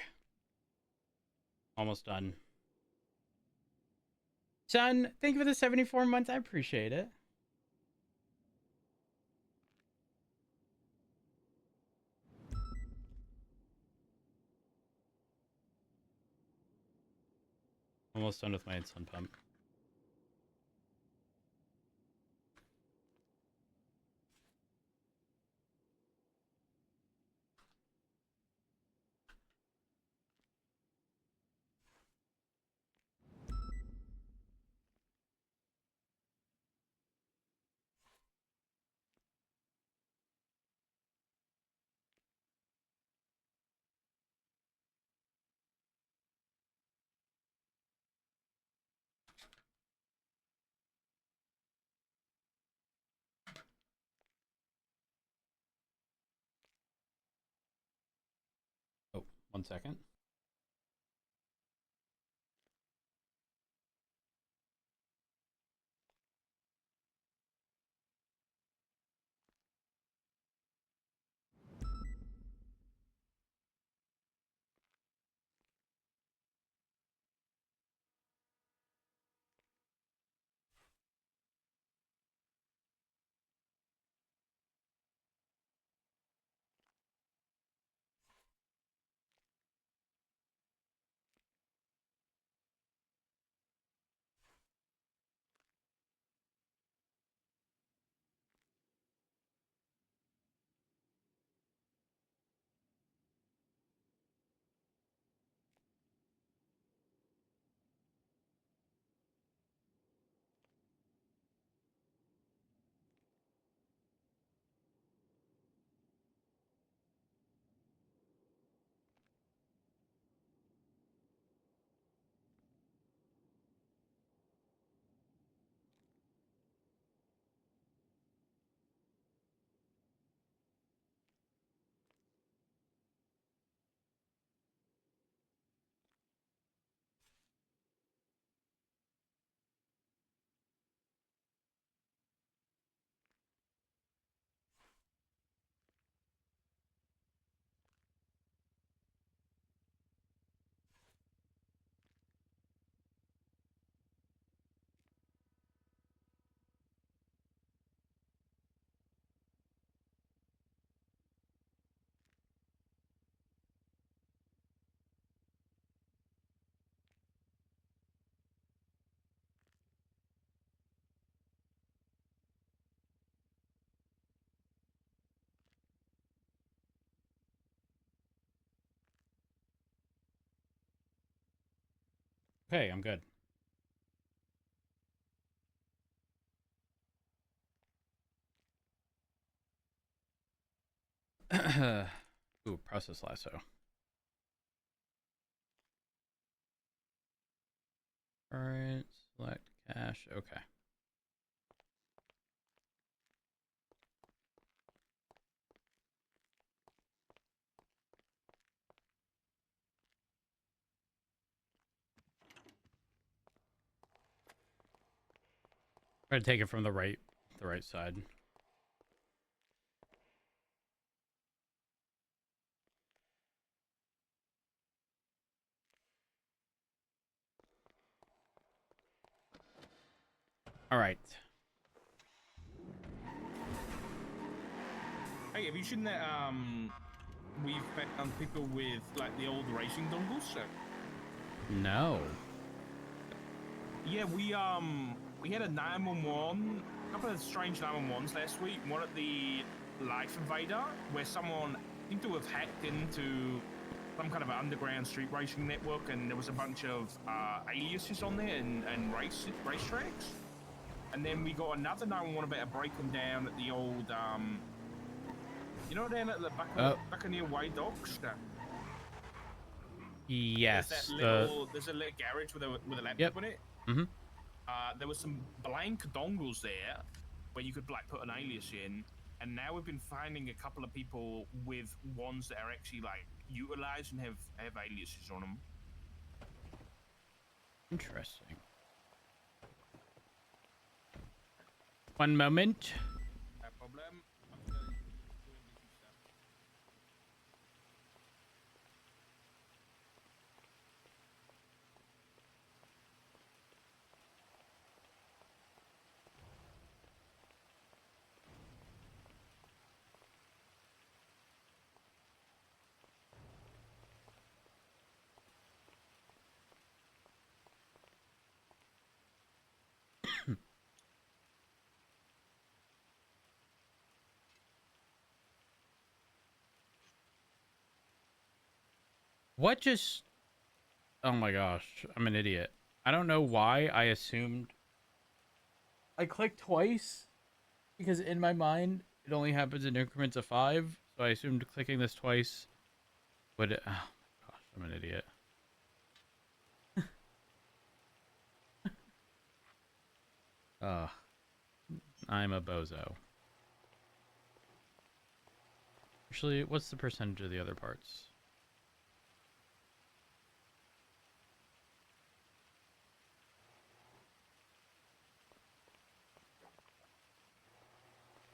Almost done. Son, thank you for the 74 months. I appreciate it. Almost done with my insulin pump. Oh, 1 second. Okay, I'm good. Ooh, process lasso. Alright, select cache. Okay. Try to take it from the right side. All right. Hey, have you seen that? We've found people with like the old racing dongles. No. Yeah, we had a 911, a couple of strange 911s last week. One at the Life Invader, where someone seemed to have hacked into some kind of an underground street racing network, and there was a bunch of aliases on there and racetracks. And then we got another 911 about a breaking down at the old, you know, down at the back near White Docks. Yes. There's a little garage with a laptop in it. Mm-hmm. There was some blank dongles there where you could like put an alias in, and now we've been finding a couple of people with ones that are actually like utilized and have aliases on them. Interesting. One moment. No problem. What just... Oh my gosh, I'm an idiot. I don't know why I assumed... I clicked twice because in my mind it only happens in increments of 5, so I assumed clicking this twice would... Oh my gosh, I'm an idiot. I'm a bozo. Actually, what's the percentage of the other parts?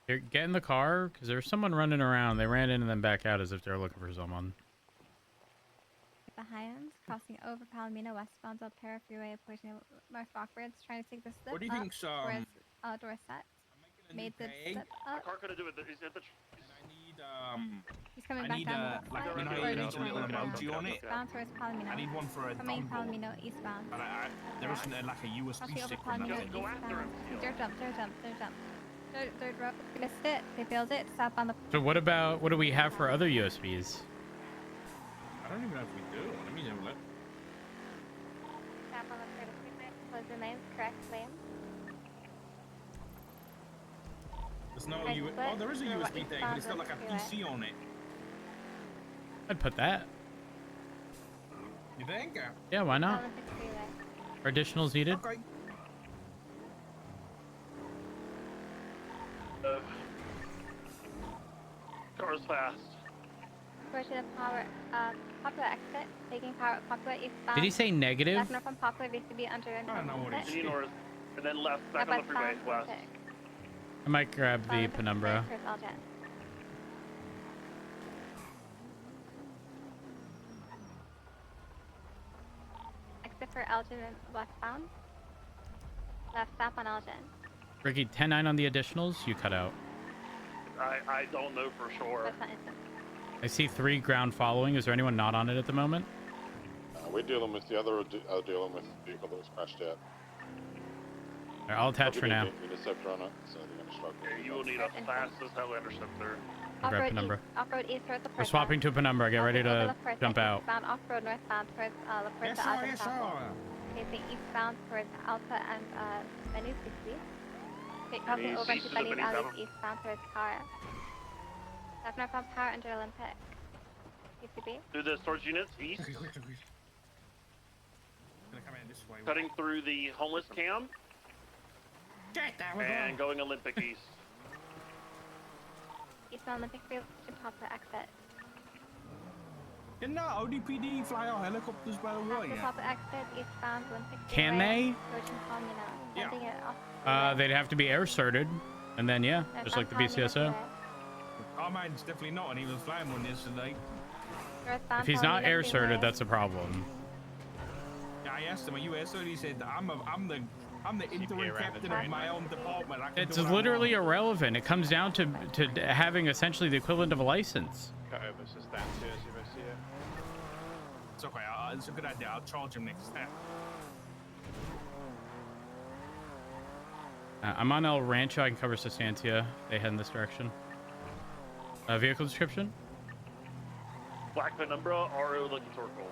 Here, get in the car, because there's someone running around. They ran in and then back out as if they're looking for someone. The Highlands, crossing over Palomino westbound Apr Freeway, approaching North Rockbridge, trying to take the slip What do you up think, towards Dorset. Made the step up. Car couldn't do it. He's at the. He's coming I back need down. like Looks you know like. how you need a Or little emoji on it. Eastbound towards Palomino. I need one for a Coming dongle. Palomino eastbound. But there isn't like a USB Crossing over stick or Palomino nothing. eastbound. Dirt jump. Third row. They missed it. They failed it. Stop on the. So what do we have for other USBs? I don't even know if we do. Let me have a look. Stop on the third freeway. Close the lanes. Correct lane. There's no Right USB. foot Oh, there is a through USB thing, but it's got like a eastbound PC on it. I'd put that. You think? Yeah, why not? Olympic freeway. Are additionals needed? Okay. Car's fast. Approaching the Poplar exit. Taking power at Poplar eastbound. Did he say negative? Left north from Poplar VCB under an Continue north, and then left back on the freeway west. I might grab the penumbra. Exit for Elgin westbound. Left stop on Elgin. Ricky, 10-9 on the additionals. You cut out. I don't know for sure. That's not instant. I see 3 ground following. Is there anyone not on it at the moment? We're dealing with the other dealing with the vehicle that was crashed out. All right, I'll attach for now. Interceptor on it, so they're going to struggle. You will need a fastest hell interceptor. I'll grab penumbra. Off-road east towards the We're swapping to a penumbra. Get ready to jump out. Eastbound off-road northbound towards La Puerta Alta Chapel. Facing eastbound towards Alta and Benny's BC. Crossing over into Benny's Alley eastbound towards Car. Left northbound power under Olympic. UCB. Through the storage units east. Cutting through the homeless camp. And going Olympic east. Eastbound Olympic Field to Poplar exit. Can ODPD fly our helicopters by the way? Poplar exit eastbound Olympic. Can they? They'd have to be air certed, and then yeah, just like the BCSO. Our mine's definitely not, and he was flying one yesterday. If he's not air certed, that's a problem. Yeah, I asked him, "Are you air certed?" He said, "I'm the interim captain of my own department." It's literally irrelevant. It comes down to having essentially the equivalent of a license. It's okay. It's a good idea. I'll charge him next time. I'm on El Rancho. I can cover Sustancia. They head in this direction. Vehicle description? Black penumbra, RO looking circle.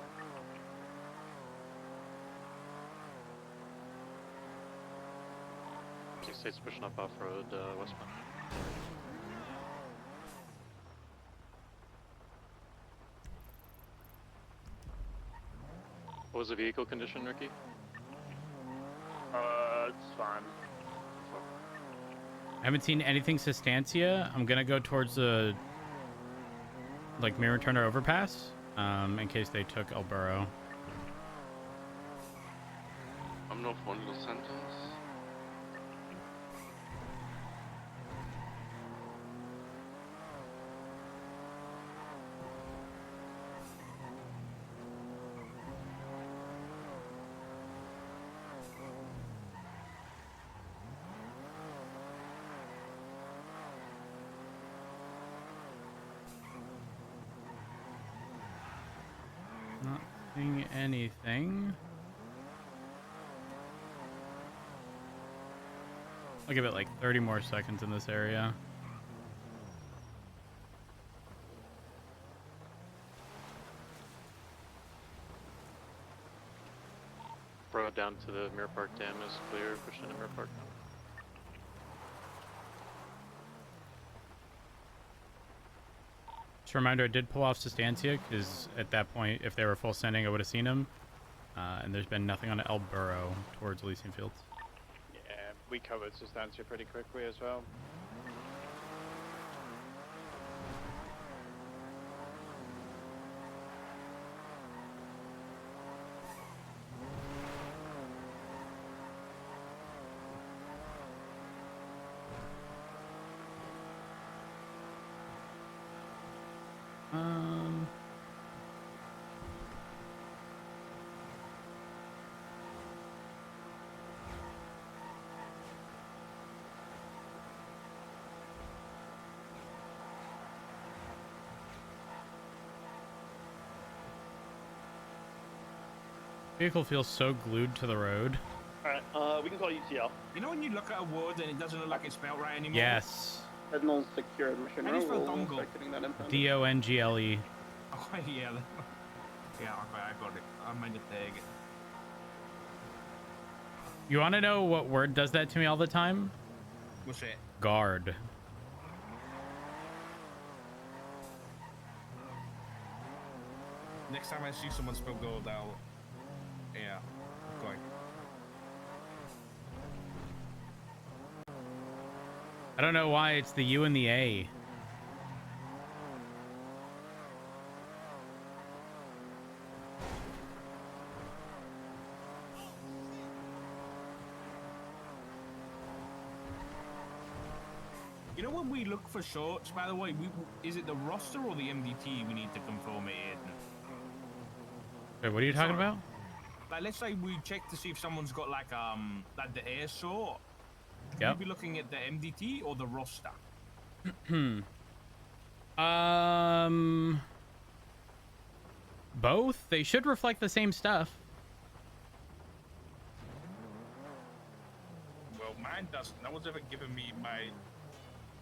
State's pushing up off-road westbound. What was the vehicle condition, Ricky? It's fine. I haven't seen anything Sustancia. I'm gonna go towards the Mirror Turner overpass, in case they took El Burro. I'm not one Los Santos. Not seeing anything. I'll give it like 30 more seconds in this area. Road down to the Mirror Park Dam is clear. Pushing into Mirror Park. Just a reminder, I did pull off Sustancia because at that point, if they were full sending, I would have seen them. And there's been nothing on El Burro towards Elysian Fields. Yeah, we covered Sustancia pretty quickly as well. Vehicle feels so glued to the road. Alright, we can call UTL. You know when you look at a word and it doesn't look like it's spelled right anymore? Yes. Signal secured. Mission How do you spell roll. dongle? Start getting that info. Dongle. Oh, yeah. Yeah, okay, I got it. I made a tag. You want to know what word does that to me all the time? What's it? Guard. Next time I see someone spell gold, I'll... Yeah, going. I don't know why it's the U and the A. You know when we look for shorts, by the way, is it the roster or the MDT we need to confirm it in? Wait, what are you talking about? Like, let's say we check to see if someone's got like the air sort. Should Yep. we be looking at the MDT or the roster? Both. They should reflect the same stuff. Well, mine doesn't. No one's ever given me my...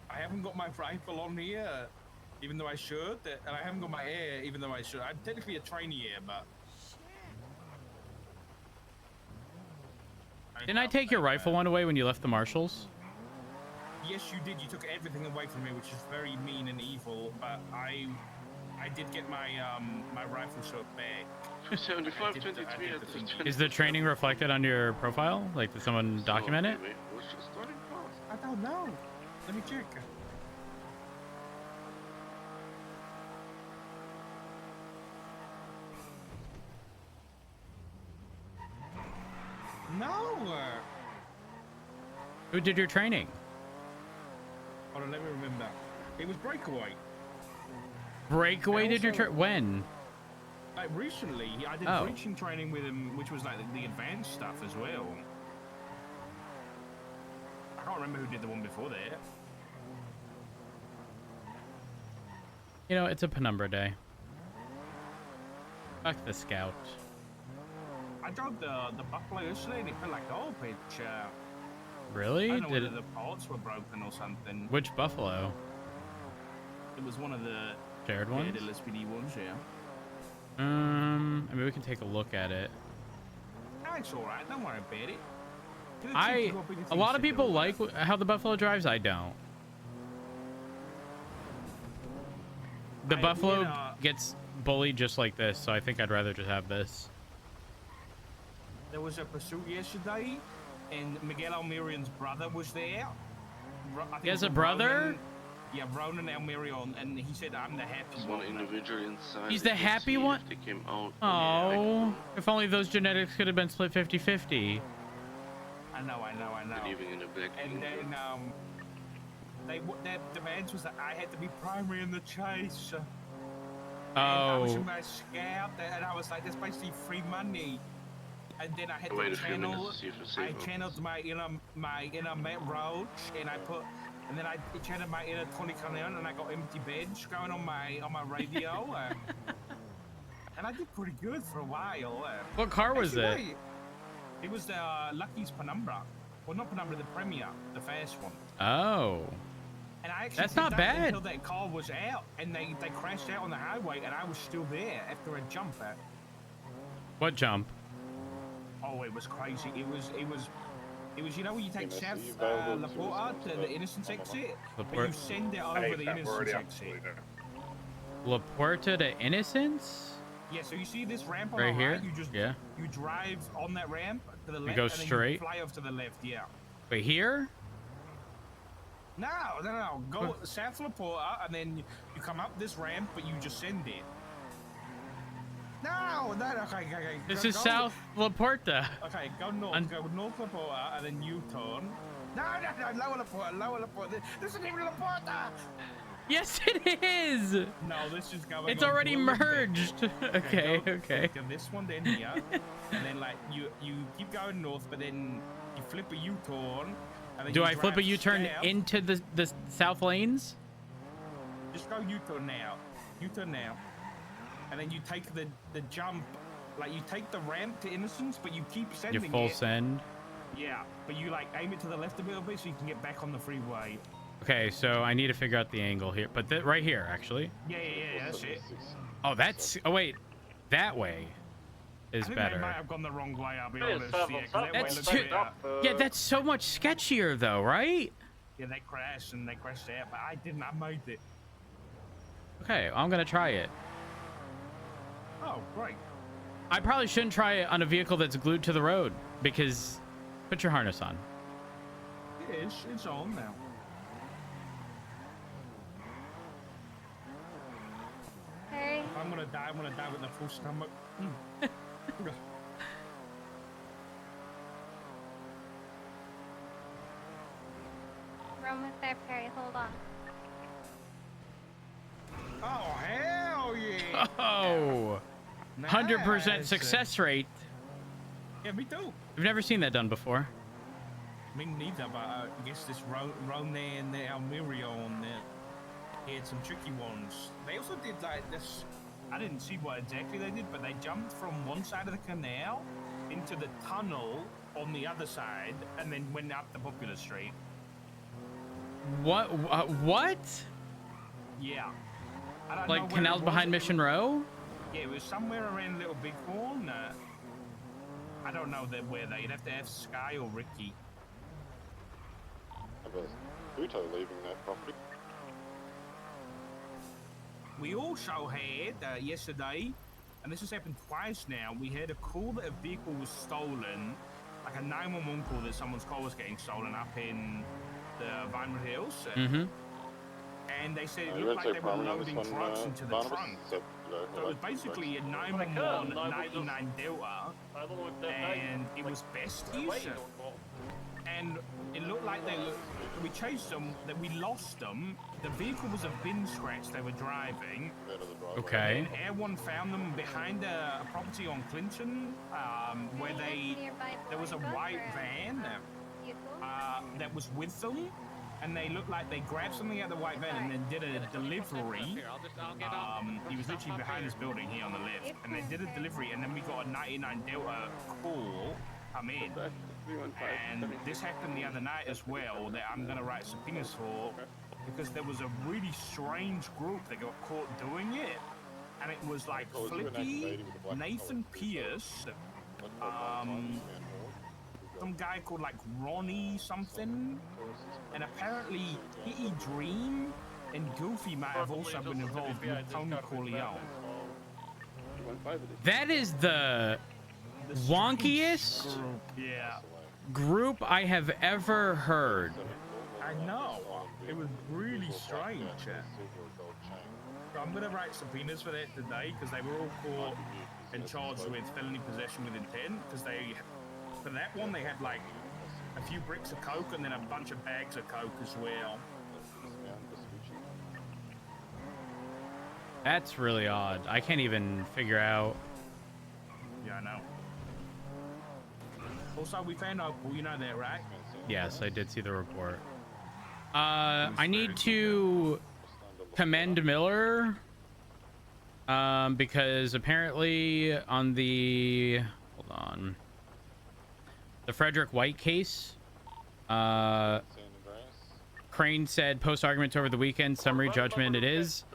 I haven't got my rifle on here, even though I should, and I haven't got my air, even though I should. I'm technically a trainee here, but... Didn't I take your rifle one away when you left the marshals? Yes, you did. You took everything away from me, which is very mean and evil. But I did get my my rifle shot back. 75, 23. Is the training reflected on your profile? Like, did someone document it? I don't know. Let me check. No. Who did your training? Hold on, let me remember. It was Breakaway. Breakaway did your when? Like recently, I did breaching training with him, which was like the advanced stuff as well. I can't remember who did the one before that. You know, it's a penumbra day. Fuck the scout. I drove the Buffalo yesterday and it felt like oh, bitch. Really? I don't know Did whether it... the parts were broken or something. Which buffalo? It was one of the shared ones. The LSPD ones, yeah. I mean, we can take a look at it. No, it's all right. Don't worry about it. A lot of people like how the Buffalo drives. I don't. The Buffalo gets bullied just like this, so I think I'd rather just have this. There was a pursuit yesterday, and Miguel Almirian's brother was there. He has a brother? Yeah, Ronan Almirian, and he said, I'm the happy one. Individual inside. He's the happy one? They came out. Oh, if only those genetics could have been split 50-50. I know. Living in a black and then, the demands was that I had to be primary in the chase. And I was in my scout, and I was like, that's basically free money. And then I had to channel. I channeled my inner Matt Roach, and then I channeled my inner Tony Cannon, and I got empty bench going on my radio. And I did pretty good for a while. What car was it? Wait. It was the Lucky's Penumbra. Well, not Penumbra, the Premier, the fast one. Oh. And I actually That's not bad. Until that car was out, and they crashed out on the highway, and I was still there after a jump. What jump? Oh, it was crazy. It was. You know when you take South you La to Porta to response the Innocence exit, but Laporte. you send it over the Innocence exit. La Puerta de Innocence? Yeah, so you see this ramp on Right the here? right, you just Yeah. you drive on that ramp to the left go and straight? then you fly off to the left, yeah. Wait, here? No. Go South La Porta and then you come up this ramp, but you just send it. No, okay. This is South La Puerta. Okay, go north. Go north La Porta and then U-turn. No, lower La Porta. This isn't even La Porta. Yes, it is. No, this is going. It's already merged. Okay. Go this one then here, and then like you keep going north, but then you flip a U-turn. And then Do you I flip a drive U-turn south. into the south lanes? Just go U-turn now. U-turn now. And then you take the jump, like you take the ramp to Innocence, but you keep sending it. You full send? Yeah, but you like aim it to the left a little bit so you can get back on the freeway. Okay, so I need to figure out the angle here. But right here, actually. Yeah, that's it. Oh, that's... Oh, wait. That way is I think better. they might have gone the wrong way, I'll be honest. Yeah, 'cause that That's way too... looks better. Yeah, that's so much sketchier, though, right? Yeah, they crashed out, but I didn't. I made it. Okay, I'm going to try it. Oh, great. I probably shouldn't try it on a vehicle that's glued to the road because... Put your harness on. It is. It's on now. Hey. If I'm gonna die with a full stomach. We're almost there, Perry. Hold on. Oh, hell yeah! Oh! 100% Nice. success rate. Yeah, me too. I've never seen that done before. Me neither, but I guess this Rone and the Almirion, he had some tricky ones. They also did like this. I didn't see what exactly they did, but they jumped from one side of the canal into the tunnel on the other side, and then went up the popular street. What? What? Yeah. I don't know Like where canals it was. behind Mission Row? Yeah, it was somewhere around Little Bighorn. I don't know where they. You'd have to ask Sky or Ricky. Pluto leaving that property. We also had yesterday, and this has happened twice now. We had a call that a vehicle was stolen, like a 911 call that someone's car was getting stolen up in the Vinewood Hills. And they said it looked like they were loading trucks into the trunk. So it was basically a 911 99 Delta, and it was besties. And it looked like we chased them, that we lost them. The vehicle was a bin scratch they were driving. Okay. And Air One found them behind a property on Clinton, where there was a white van that was with them. And they looked like they grabbed something out of the white van and then did a delivery. He was literally behind this building here on the left. And they did a delivery, and then we got a 99 Delta call come in. And this happened the other night as well, that I'm going to write subpoenas for, because there was a really strange group that got caught doing it. And it was like Flippy, Nathan Pierce, some guy called like Ronnie something, and apparently Kitty Dream and Goofy might have also been involved with Tony Corleone. That is the wonkiest group I have ever heard. I know. It was really strange. So I'm gonna write subpoenas for that today because they were all caught and charged with felony possession with intent. Because for that one, they had like a few bricks of coke and then a bunch of bags of coke as well. That's really odd. I can't even figure out. Yeah, I know. Also, we found Opal. You know that, right? Yes, I did see the report. I need to commend Miller because apparently on the Frederick White case, Crane said post-arguments over the weekend, summary judgment it is.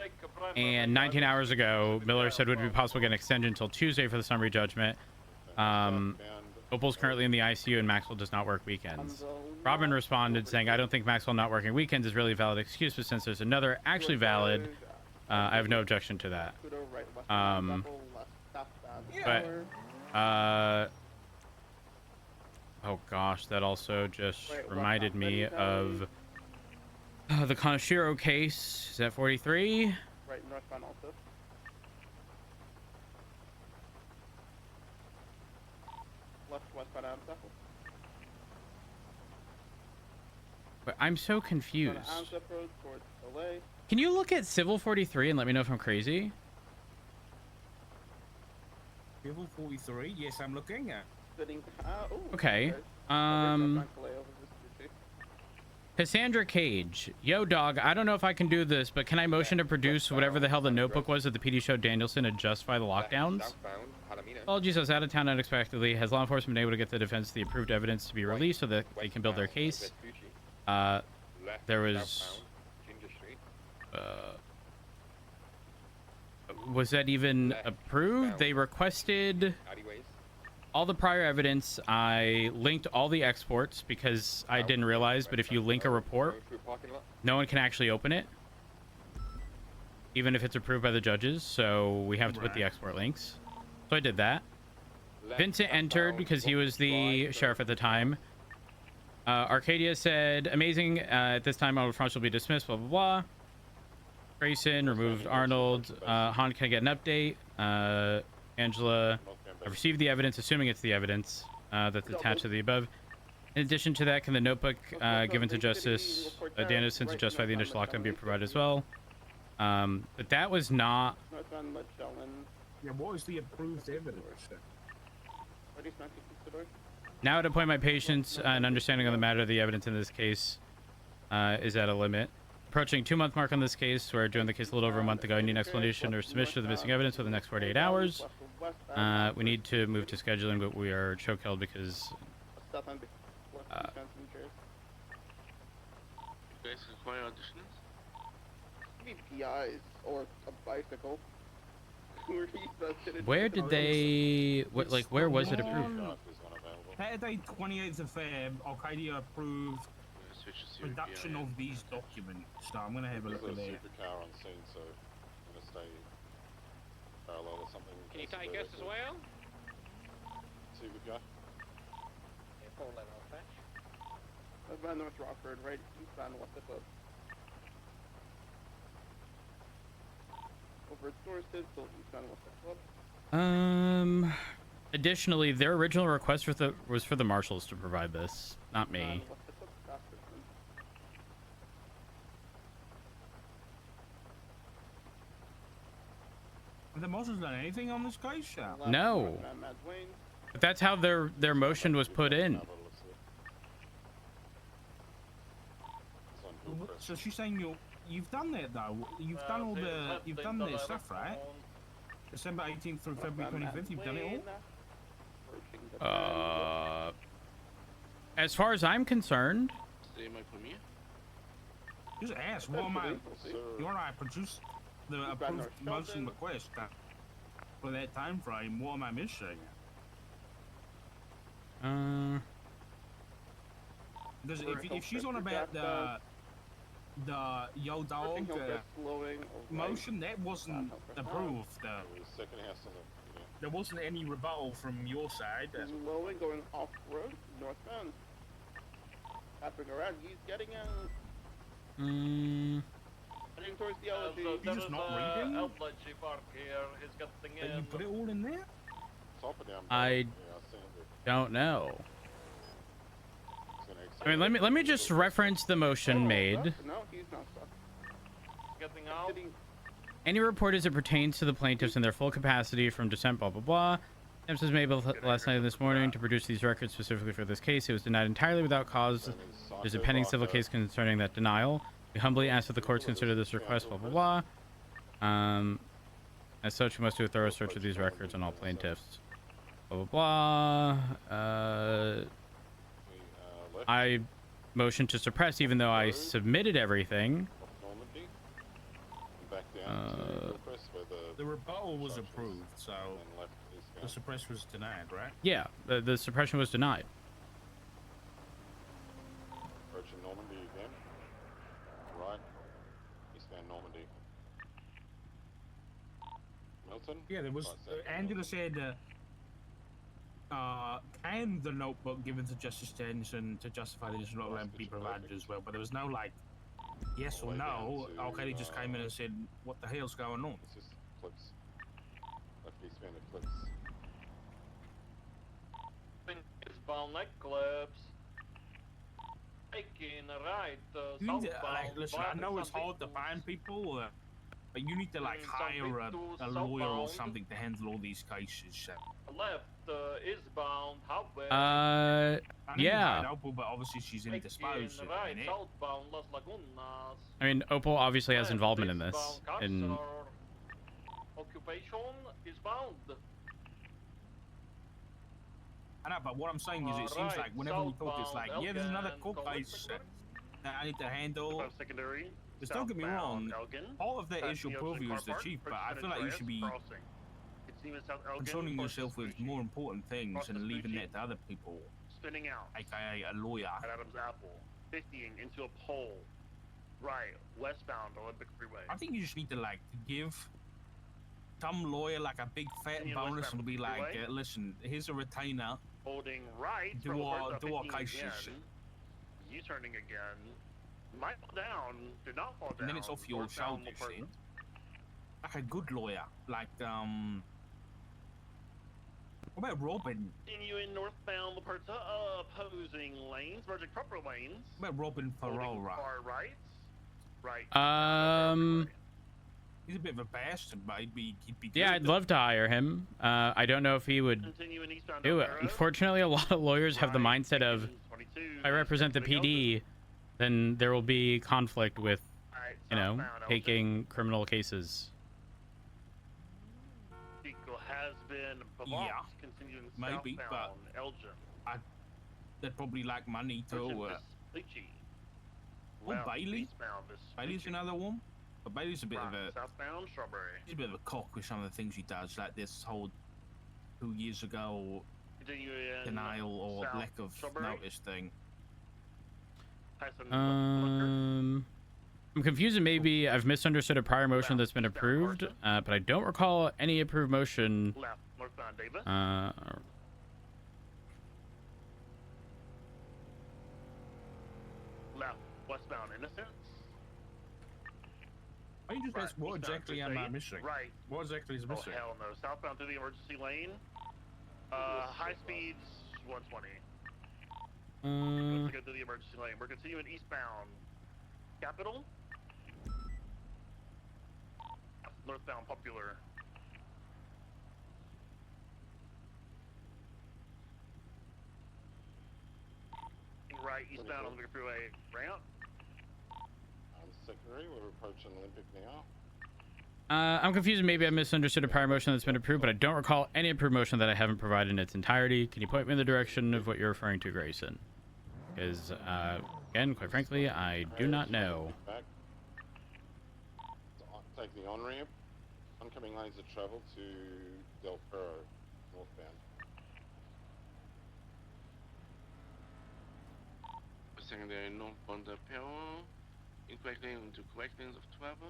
And 19 hours ago, Miller said would it be possible to get an extension until Tuesday for the summary judgment. Opal's currently in the ICU and Maxwell does not work weekends. Robin responded saying, I don't think Maxwell not working weekends is really a valid excuse, but since there's another actually valid, I have no objection to that. Oh gosh, that also just reminded me of the Kanashiro case. Is that 43? Right, northbound also. Westbound Adams Apple. But I'm so confused. Adams Apple towards LA. Can you look at Civil 43 and let me know if I'm crazy? Civil 43? Yes, I'm looking at. Okay. Cassandra Cage. Yo, dog, I don't know if I can do this, but can I motion to produce whatever the hell the notebook was that the PD showed Danielson and justify the lockdowns? Apologies, I was out of town unexpectedly. Has law enforcement been able to get the defense the approved evidence to be released so that they can build their case? There was... was that even approved? They requested all the prior evidence. I linked all the exports because I didn't realize, but if you link a report, no one can actually open it, even if it's approved by the judges. So we have to put the export links. So I did that. Vincent entered because he was the sheriff at the time. Arcadia said, amazing. At this time, Arnold French will be dismissed, blah, blah, blah. Grayson removed Arnold. Han, can I get an update? Angela, I've received the evidence, assuming it's the evidence that's attached to the above. In addition to that, can the notebook given to Justice Danielson to justify the initial lockdown be provided as well? But that was not... Yeah, what is the approved evidence? Now to point my patience and understanding on the matter of the evidence in this case is at a limit. Approaching 2-month mark on this case. We're doing the case a little over a month ago. I need an explanation or submission of the missing evidence within the next 48 hours. We need to move to scheduling, but we are choke-held because... You guys require auditions? Maybe PIs or a bicycle. Where did they... What, like, where was it approved? Saturday, 28th of Feb, Arcadia approved production of these documents. So I'm gonna have a look at that. Supercar on scene, so I'm gonna stay parallel or something. Can you take us as well? See, good guy. Yeah, pull that off, Patch. Westbound North Rockford, right eastbound West Up. Over at Dorset, still eastbound West Up. Additionally, their original request was for the marshals to provide this, not me. Have the marshals done anything on this case? No. But that's how their motion was put in. So she's saying you've done that though. You've done all the stuff, right? December 18th through February 25th. You've done it all. As far as I'm concerned. Just ask. What am I? You and I produced the approved motion request for that time frame. What am I missing? Because if she's on about the yo dog motion, that wasn't approved. There wasn't any rebuttal from your side. Slowing, going off road, northbound. Tapping around, he's getting out. Heading towards the LSD. He's just not reading? Outlet park here. He's got the thing in. You put it all in there? I don't know. I mean, let me just reference the motion made. No, he's not stuck. Getting out. Any report as it pertains to the plaintiffs in their full capacity from December, blah, blah, blah. Attempts was made last night and this morning to produce these records specifically for this case. It was denied entirely without cause. There's a pending civil case concerning that denial. We humbly ask that the courts consider this request, blah, blah, blah. As such, we must do a thorough search of these records on all plaintiffs. Blah, blah, blah. I motioned to suppress even though I submitted everything. The rebuttal was approved, so The suppress was denied, right? Yeah, the suppression was denied. Approaching Normandy again. Right. Eastbound Normandy. Milton? Yeah, there was. Angela said, can the notebook given to Justice Tennyson to justify the additional lamp be provided as well? But there was no, like, yes or no. Okay, they just came in and said, what the hell's going on? It's just Eclipse. Left eastbound Eclipse. Eastbound Eclipse. Taking a right. You need to, like, listen, I know it's hard to find people, but you need to, like, hire a lawyer or something to handle all these cases. Left eastbound Howell. Yeah. Opal, but obviously she's indisposed at the minute. Southbound Las Lagunas. I mean, Opal obviously has involvement in this. And Occupation is bound. I know, but what I'm saying is, it seems like whenever we talk, it's like, yeah, there's another court case that I need to handle. Secondary. Just don't get me wrong, part of that is your purview as the chief, but I feel like you should be concerning yourself with more important things and leaving that to other people. Spinning out. AKA a lawyer. At Adams Apple. 50ing into a pole. Right. Westbound Olympic Freeway. I think you just need to, like, give some lawyer, like, a big fat bonus and be like, listen, here's a retainer. Holding right. Do our cases. U-turning again. Might fall down. Did not fall down. And then it's off your shoulders, see? Like a good lawyer. Like, what about Robin? Continuing northbound Laperta, opposing lanes, merging proper lanes. What about Robin Ferrara? Far right. Right. He's a bit of a bastard, but he'd be good. Yeah, I'd love to hire him. I don't know if he would do it. Unfortunately, a lot of lawyers have the mindset of, if I represent the PD, then there will be conflict with, you know, taking criminal cases. Vehicle has been continuing maybe, but Elgin. They'd probably like money too. Or Bailey. Bailey's another one. But Bailey's a bit of a southbound Strawberry. He's a bit of a cock with some of the things he does, like this whole 2 years ago denial or lack of notice thing. I'm confused, and maybe I've misunderstood a prior motion that's been approved, but I don't recall any approved motion. Left, northbound Davis. Left, westbound Innocence. I just ask what exactly am I missing? Right. What exactly is missing? Oh hell no! Southbound through the emergency lane. High speeds 120. Let's go through the emergency lane. We're continuing eastbound. Capital. Northbound Popular. Right, eastbound Olympic Freeway ramp. Secondary, we're approaching Olympic now. I'm confused. Maybe I misunderstood a prior motion that's been approved, but I don't recall any approved motion that I haven't provided in its entirety. Can you point me in the direction of what you're referring to, Grayson? Because, again, quite frankly, I do not know. Back. Take the on-ramp. Oncoming lanes of travel to Del Perro, northbound. Secondary northbound Del Perro. Incorrect lane into correct lanes of travel.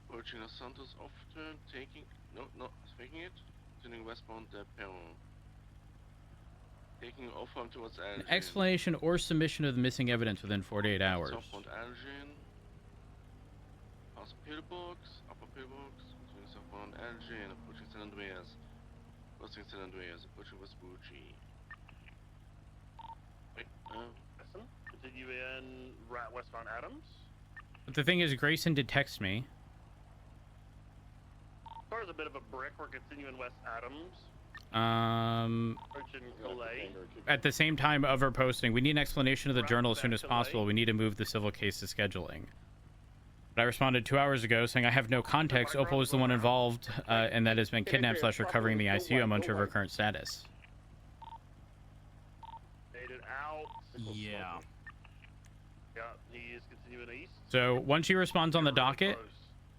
Approaching Los Santos off turn, taking... No, not making it. Turning westbound Del Perro. Taking off on towards Elgin. An explanation or submission of the missing evidence within 48 hours. Southbound Elgin. Past Pillbox, upper Pillbox. Turning southbound Elgin, approaching San Andreas. Crossing San Andreas, approaching Vespucci. Wait, Continue in right westbound Adams. But the thing is, Grayson did text me. There's a bit of a brick. We're continuing west Adams. At the same time of our posting, we need an explanation of the journal as soon as possible. We need to move the civil case to scheduling. But I responded 2 hours ago saying I have no context. Opal is the one involved, and that has been kidnapped / recovering in the ICU. I'm unsure of her current status. Made it out. Yeah. Yeah, he is continuing east. So once she responds on the docket,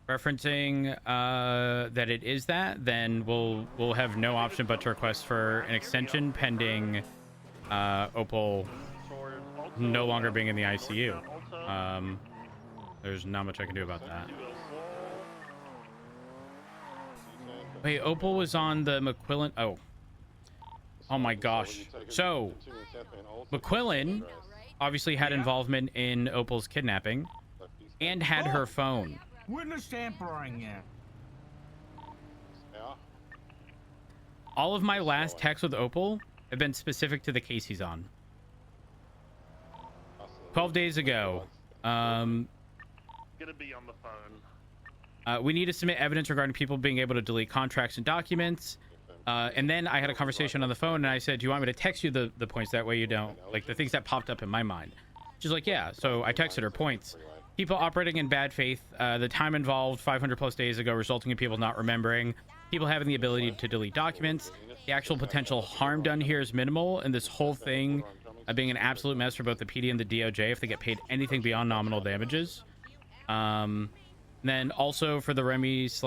referencing that it is that, then we'll have no option but to request for an extension pending Opal no longer being in the ICU. There's not much I can do about that. Wait, Opal was on the McQuillan. Oh my gosh. So McQuillan obviously had involvement in Opal's kidnapping and had her phone. Witness tampering, yeah. All of my last texts with Opal have been specific to the case he's on. 12 days ago. Gonna be on the phone. We need to submit evidence regarding people being able to delete contracts and documents. And then I had a conversation on the phone, and I said, do you want me to text you the points? That way you don't, like, the things that popped up in my mind. She's like, yeah. So I texted her points. People operating in bad faith. The time involved 500 plus days ago, resulting in people not remembering. People having the ability to delete documents. The actual potential harm done here is minimal. And this whole thing being an absolute mess for both the PD and the DOJ if they get paid anything beyond nominal damages. Then also for the Remy /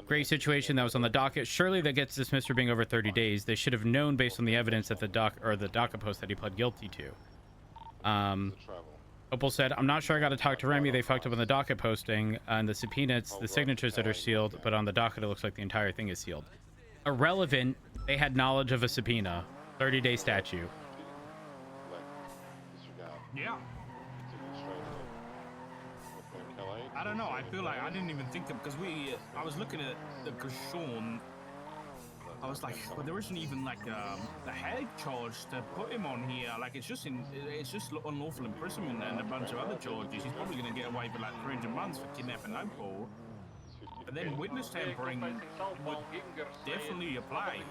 Gray situation that was on the docket, surely that gets dismissed for being over 30 days. They should have known based on the evidence that the docket post that he pled guilty to. Opal said, I'm not sure I got to talk to Remy. They fucked up on the docket posting and the subpoena. It's the signatures that are sealed, but on the docket it looks like the entire thing is sealed. Irrelevant. They had knowledge of a subpoena. 30-day statute. Yeah. I don't know. I feel like I didn't even think of, because I was looking at the Sean. I was like, well, there isn't even like the head charge to put him on here. Like it's just unlawful imprisonment and a bunch of other charges. He's probably gonna get away with like 300 months for kidnapping Opal. But then witness tampering would definitely apply.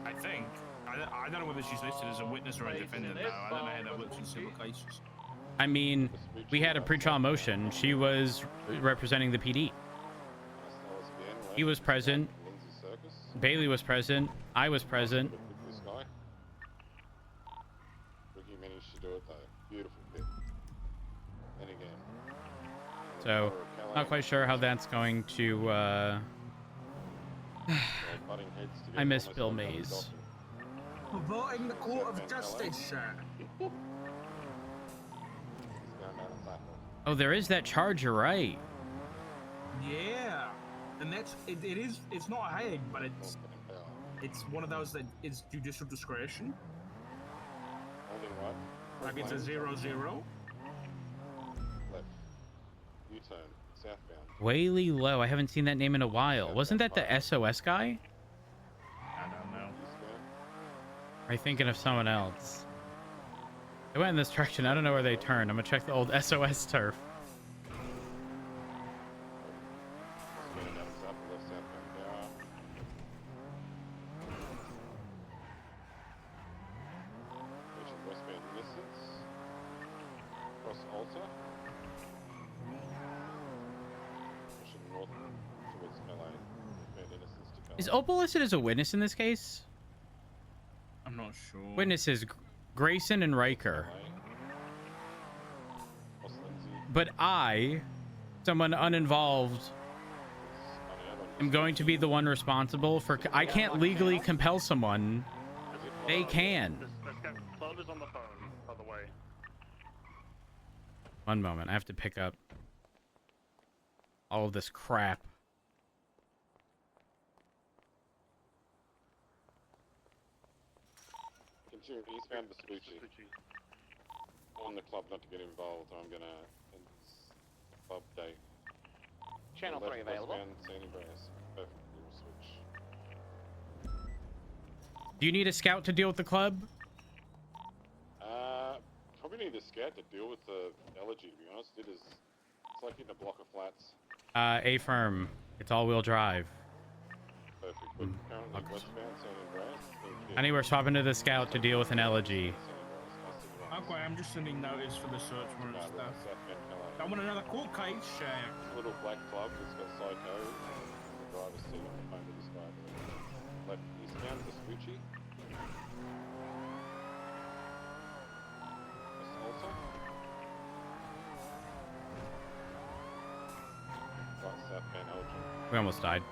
I think. I don't know whether she's listed as a witness or a defendant though. I don't know how that works in civil cases. I mean, we had a pretrial motion. She was representing the PD. He was present. Bailey was present. I was present. Ricky managed to do it though. Beautiful bit. And again. So, not quite sure how that's going to. I miss Bill Mays. Avoiding the court of justice. Oh, there is that charge. You're right. Yeah. And that's it's not a head, but it's one of those that is judicial discretion. Like it's a 0-0. Left. U-turn. Southbound. Whaley Lowe. I haven't seen that name in a while. Wasn't that the SOS guy? I don't know. Are you thinking of someone else? They went in this direction. I don't know where they turned. I'm gonna check the old SOS turf. Is Opal listed as a witness in this case? I'm not sure. Witnesses Grayson and Riker. But I, someone uninvolved, am going to be the one responsible for. I can't legally compel someone. They can. Club is on the phone, by the way. One moment. I have to pick up all of this crap. Continue eastbound Vespucci. On the club not to get involved. I'm gonna end this club day. Channel 3 available. Sandy Brass. Perfect. We'll switch. Do you need a scout to deal with the club? Probably need a scout to deal with the elegy, to be honest. It's like hitting a block of flats. A firm. It's all-wheel drive. Perfect. But currently westbound Sandy Brass. I need we're swapping to the scout to deal with an elegy. Okay, I'm just sending notice for the search warrant stuff. I want another court case. Little black club that's got Psycho and the driver's seat on the phone to describe it. Left eastbound Vespucci. West Alta. We almost died.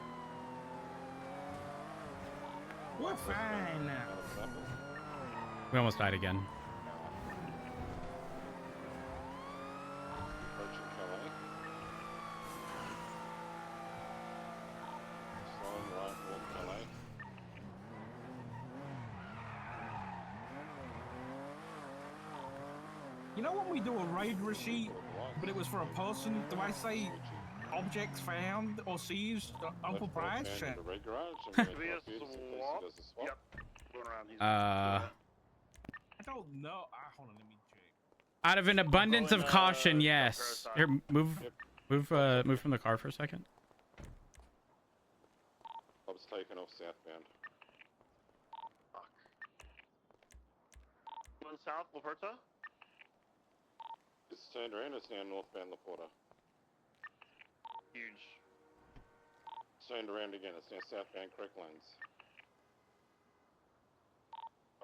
We're fine now. We almost died again. Approaching Calais. Slowing right toward Calais. You know when we do a raid receipt, but it was for a person, do I say objects found or seized, Uncle Price? Yep. Going around. I don't know. Hold on, let me check. Out of an abundance of caution, yes. Here, move from the car for a second. I was taken off southbound. Going south, Laporta. It's turned around, it's now northbound Laporta. Huge. It's turned around again, it's now southbound Creek Lanes.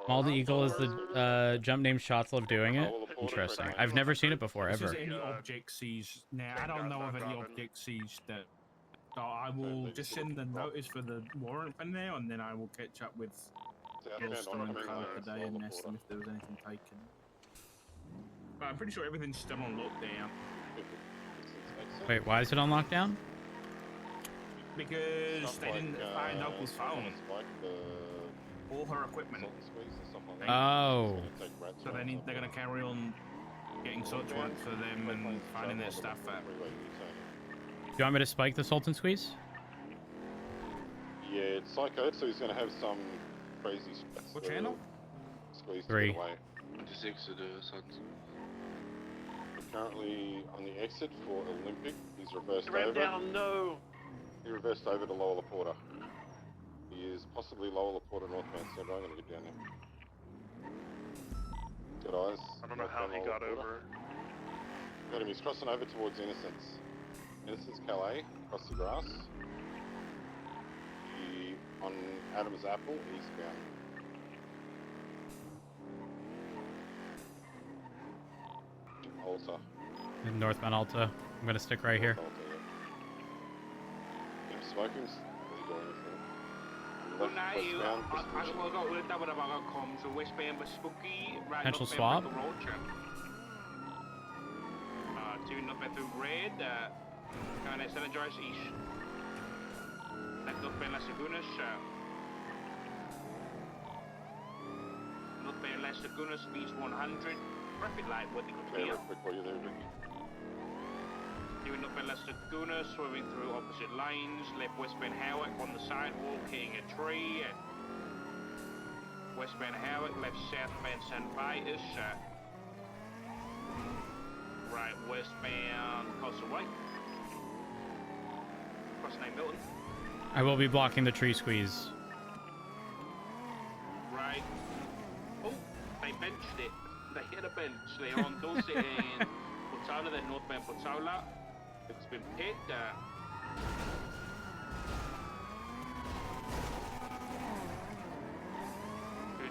All the Eagle is the jump name shots love doing it. Interesting. I've never seen it before, This ever. is any object seized. Now, I don't know of any object seized that. So I will just send the notice for the warrant for now, and then I will catch up with Gilster and Carl today and ask them if there was anything taken. But I'm pretty sure everything's still on lockdown. Wait, why is it on lockdown? Because they didn't find Uncle's phone. All her equipment. Oh. So they're going to carry on getting search warrants for them and finding their stuff out. Do you want me to spike the Sultan Squeeze? Yeah, it's Psycho, so he's going to have some crazy What channel? Squeeze 3. to get away. Just exit We're currently on the exit for Olympic. He's reversed Ran over. down, no. He reversed over to Lower Laporta. He is possibly Lower Laporta northbound centre. I'm going to get down there. Good eyes. I don't know how he got over. Got him. He's crossing over towards Innocence. Innocence Calais, across the grass. He on Adam's Apple, eastbound. Alta. Northbound Alta. I'm gonna stick right here. Smoking. Well, now I got word that whatever I got comms, so westbound was spooky, right Potential northbound swap. the road trip. Doing nothing through red, kind of energized east. Left northbound Las Lagunas, northbound Las Lagunas, speeds 100, traffic light, what they could clear. Doing northbound Las Lagunas, swerving through opposite lanes, left westbound Howick on the sidewalk, hitting a tree. Westbound Howick, left southbound San Vitus, right westbound Castaway. Crossing Milton. I will be blocking the tree squeeze. Right. Oh, they benched it. They hit a bench. They're on Dorset and Portola, then northbound Portola. It's been hit.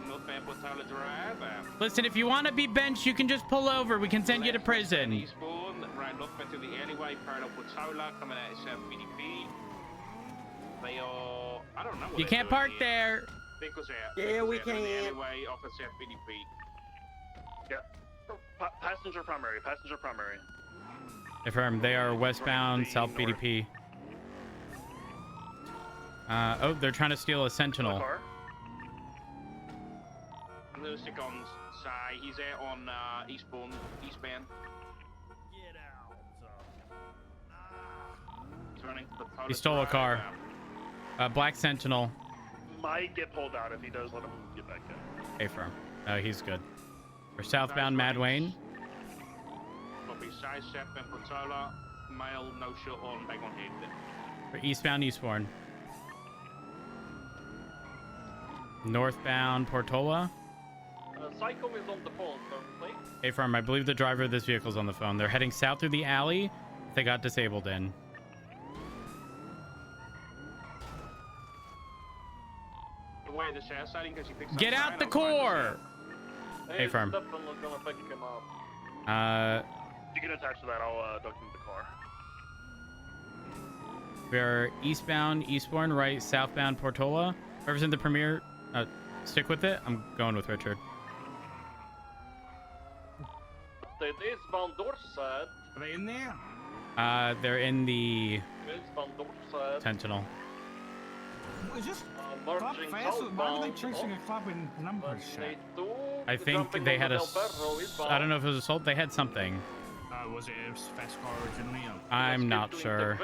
Northbound Portola Drive. Listen, if you want to be benched, you can just pull over. We can send you to prison. Eastbourne, right northbound through the alleyway, parallel Portola, coming out of South BDP. They are, I don't know what You can't park there. Vehicles out. Yeah, Vehicles we out from the can. alleyway off of South BDP. Yeah. Passenger primary. Passenger primary. Affirm. They are westbound South BDP. Oh, they're trying to steal a Sentinel. Lucic on side. He's out on eastbound. Get out. He's running to the Polar He stole a car. Black Sentinel. Might get pulled out. If he does, let him get back in. Affirm. No, he's good. We're southbound Mad Wayne. Copy. Side southbound Portola. Male, no shot on, back on head. We're eastbound Eastbourne. Northbound Portola. Psycho is on the phone, currently. Affirm. I believe the driver of this vehicle is on the phone. They're heading south through the alley. They got disabled in. Away the south side in case he picks up Get out sign, the I'm fine core! Hey, Affirm. Steppen's gonna pick him up. You can attach to that. I'll document the car. We are eastbound, Eastbourne, right, southbound, Portola. Whoever's in the Premier, stick with it. I'm going with Richard. The eastbound Dorset. Are they in there? They're in the Eastbound Dorset. Sentinel. Is this Merging club fast? Why were they southbound. chasing a club in numbers? I think they had a. I don't know if it was assault. They had something. Was it a fast car originally? I'm not sure.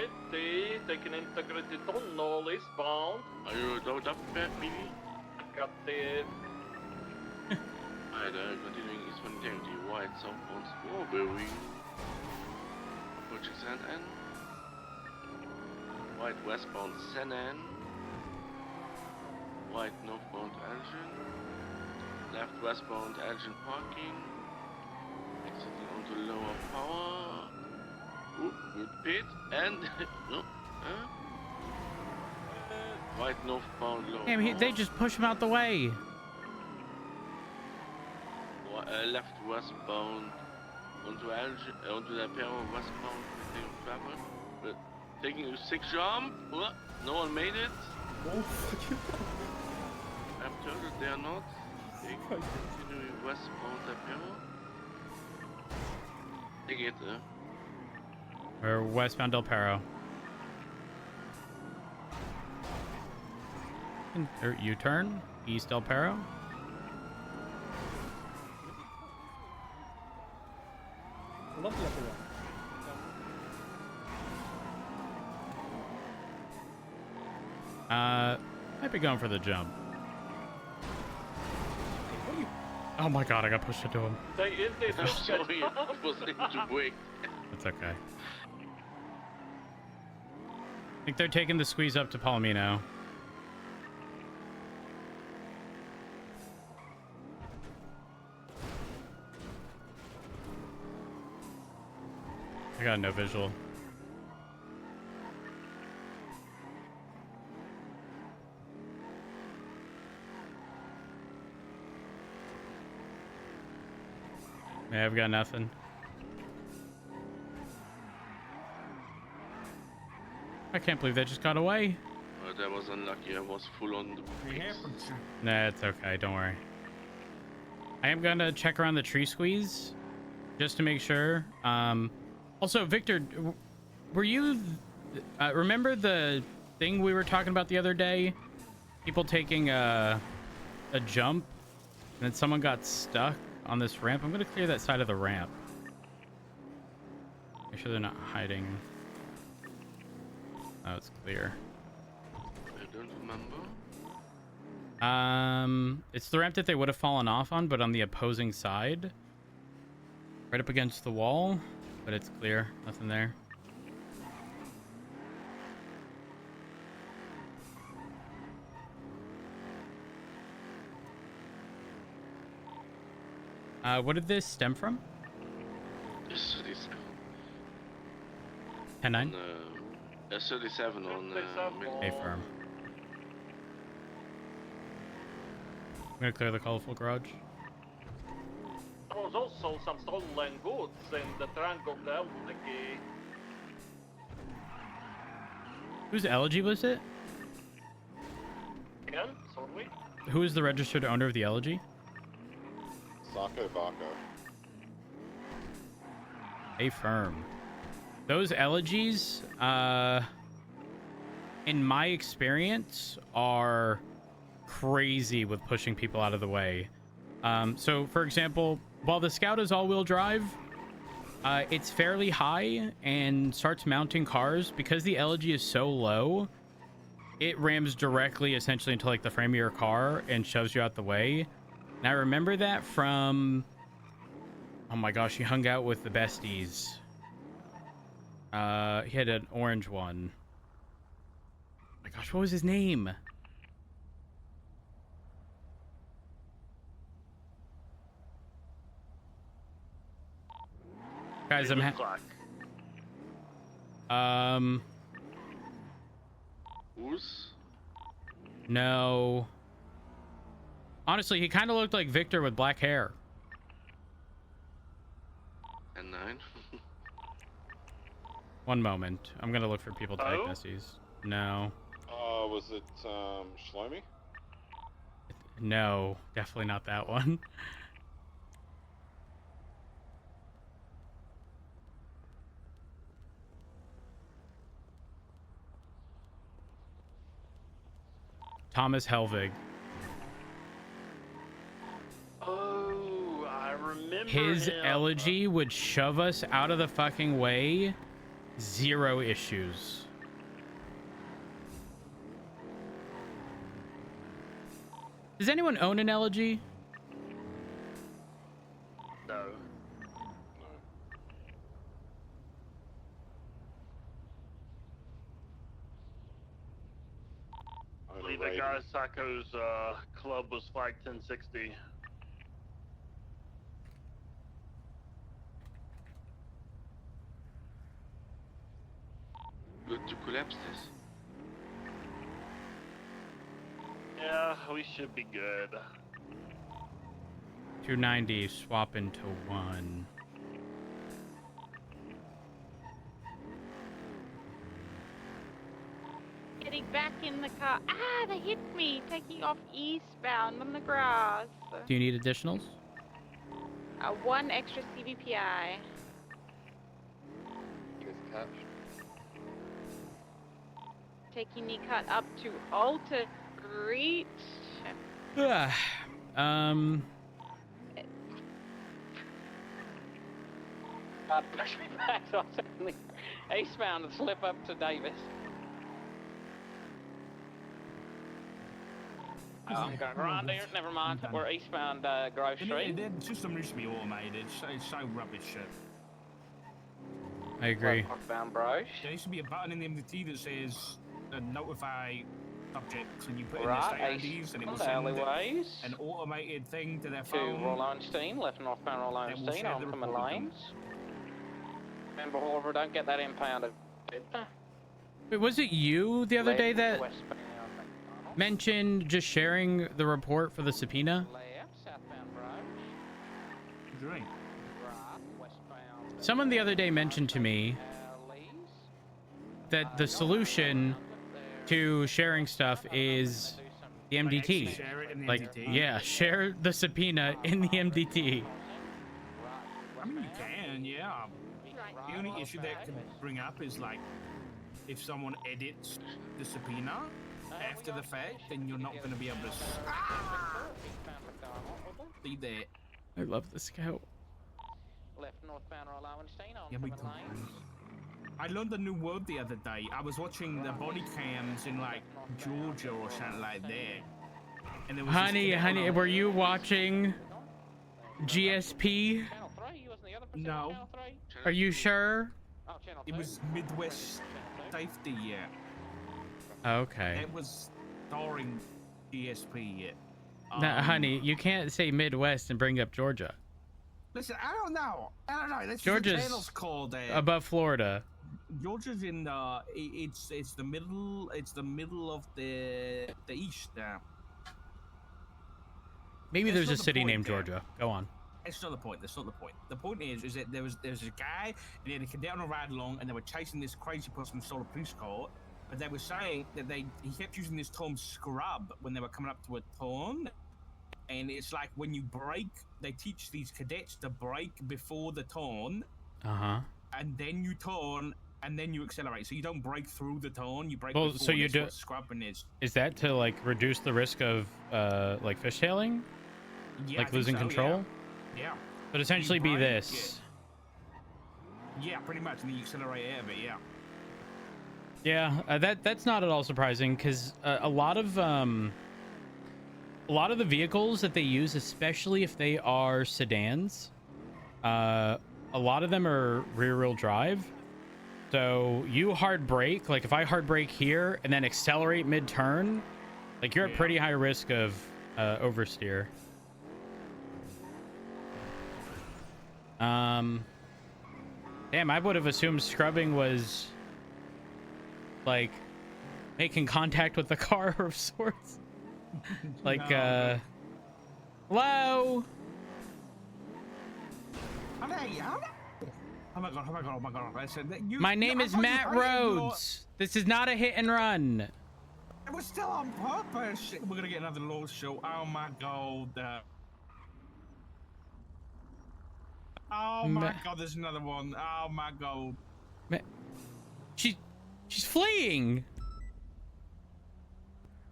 Taking integrated tunnel eastbound. Are you loaded up, baby? Got the Continuing eastbound integrity, wide southbound Strawberry. Approaching San N. Wide westbound San N. Wide northbound Elgin. Left westbound Elgin parking. Exiting onto lower power. Ooh, good pit. And no, wide northbound lower. Damn, they just push him out the way. Left westbound onto Elgin, onto the Apr westbound travel. But taking a 6 jump. No one made it. I'm told that they are not. Continuing westbound Apr. They get there. Or westbound Del Perro. U-turn, east Del Perro. Might be going for the jump. Oh my god, I got pushed into him. I'm sorry, I was able to break. That's okay. I think they're taking the squeeze up to Palomino. I got no visual. Yeah, I've got nothing. I can't believe they just got away. That was unlucky. I was full on the brakes. Nah, it's okay. Don't worry. I am gonna check around the tree squeeze just to make sure. Also, Victor, were you remember the thing we were talking about the other day? People taking a jump and then someone got stuck on this ramp. I'm gonna clear that side of the ramp. Make sure they're not hiding. Oh, it's clear. I don't remember. It's the ramp that they would have fallen off on, but on the opposing side. Right up against the wall, but it's clear. Nothing there. What did this stem from? S37. 10-9? S37 on A firm. I'm gonna clear the colorful garage. There was also some stolen goods in the Triangle Elegy. Whose elegy was it? Again, sorry. Who is the registered owner of the elegy? Sako Bako. A firm. Those elegies, in my experience, are crazy with pushing people out of the way. So, for example, while the Scout is all-wheel drive, it's fairly high and starts mounting cars. Because the elegy is so low, it rams directly, essentially, into like the frame of your car and shoves you out the way. And I remember that from... Oh my gosh, he hung out with the besties. He had an orange one. Oh my gosh, what was his name? Guys, I'm Who's? No. Honestly, he kind of looked like Victor with black hair. And 9. One moment. I'm gonna look for people type messies. No. Was it Shlomi? No, definitely not that one. Thomas Helvig. Oh, I remember His him. elegy would shove us out of the fucking way. 0 issues. Does anyone own an elegy? No. I believe that guy Sacco's club was flag 1060. Good to collapse this. Yeah, we should be good. 290 swap into 1. Getting back in the car. Ah, they hit me. Taking off eastbound on the grass. Do you need additionals? 1 extra CVPI. Taking the cut up to Alta Reach. Push me back so I certainly eastbound and slip up to Davis. I'm going around there. Never mind. We're eastbound Grove Street. The system needs to be automated. It's so rubbish shit. I agree. Northbound Broche. There needs to be a button in the MDT that says notify subjects, and you put Right, in their state IDs, and it will send alleyways. an automated thing to their To phone. Rolleinstein, left northbound Rolleinstein, on common lanes. Remember, Oliver, don't get that impounded. Wait, was it you the other day that Westbound. mentioned just sharing the report for the subpoena? Left, southbound Broche. Drink. Right, westbound. Someone the other day mentioned to me that the solution to sharing stuff is the MDT. Share it in the Like, MDT. yeah, share the subpoena in the MDT. I mean, you can, yeah. The only issue that could bring up is like, if someone edits the subpoena after the fact, then you're not going to be able to see that. I love the scout. Left northbound Rolleinstein, on Yeah, me common too. lanes. I learned a new word the other day. I was watching the body cams in like Georgia or something like that. And there was this Honey, cadet honey, on- were you watching GSP? Channel 3, you wasn't the other person No. on Channel 3? Are you sure? Oh, Channel It 2. was Midwest Safety, yeah. Okay. It was starring GSP, yeah. Now, honey, you can't say Midwest and bring up Georgia. Listen, I don't know. That's Georgia's what the channel's called. Above Florida. Georgia's in it's the middle. It's the middle of the east. Maybe That's there's not a the city point named there. Georgia. Go on. That's not the point. That's not the point. The point is that there's a guy and he had a cadet on a ride along, and they were chasing this crazy person who stole a police car. But they were saying that he kept using this term scrub when they were coming up to a turn. And it's like when you brake, they teach these cadets to brake before the turn, Uh-huh. and then you turn, and then you accelerate. So you don't brake through the turn, you brake Well, before. so you That's do- what scrubbing is. Is that to like reduce the risk of like fishtailing? Yeah, I Like think losing so, control? Yeah. But essentially You be brake, this. Yeah, pretty much, and then you accelerate out of it. Yeah. Yeah, that's not at all surprising because a lot of the vehicles that they use, especially if they are sedans, a lot of them are rear-wheel drive. So you hard brake, like if I hard brake here and then accelerate mid-turn, like you're at pretty high risk of oversteer. Damn, I would have assumed scrubbing was like making contact with the car of sorts. Like, hello? Oh my god, oh my god, oh my god. I said that My name is Matt Rhodes. This is not a hit and run. It was still on purpose. Shit, we're gonna get another low show. Oh my god. Oh my god, there's another one. Oh my god. She's fleeing.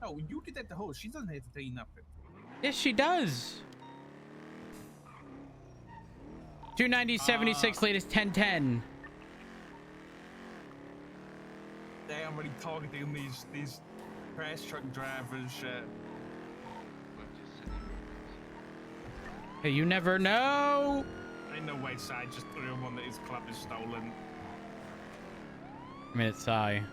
Oh, you did that to her. She doesn't have to tell you nothing. Yes, she does. 290.76, latest 1010. They already targeting these trash truck drivers. Hey, you never know. Ain't no way side just threw him on that his club is stolen. I mean, it's Sai.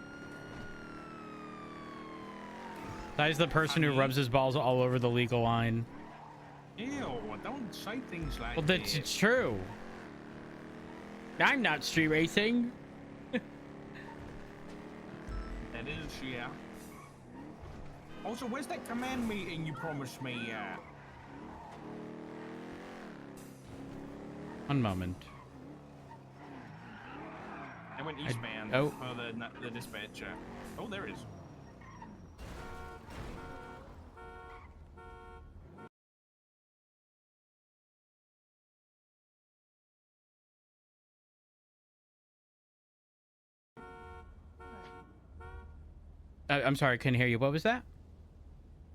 Sai's the person who rubs his balls all over the legal line. Ew, don't say things like Well, that. that's true. I'm not street racing. That is, yeah. Also, where's that command meeting you promised me? One moment. I went eastbound for the dispatcher. Oh, there it is. I'm sorry, I couldn't hear you. What was that?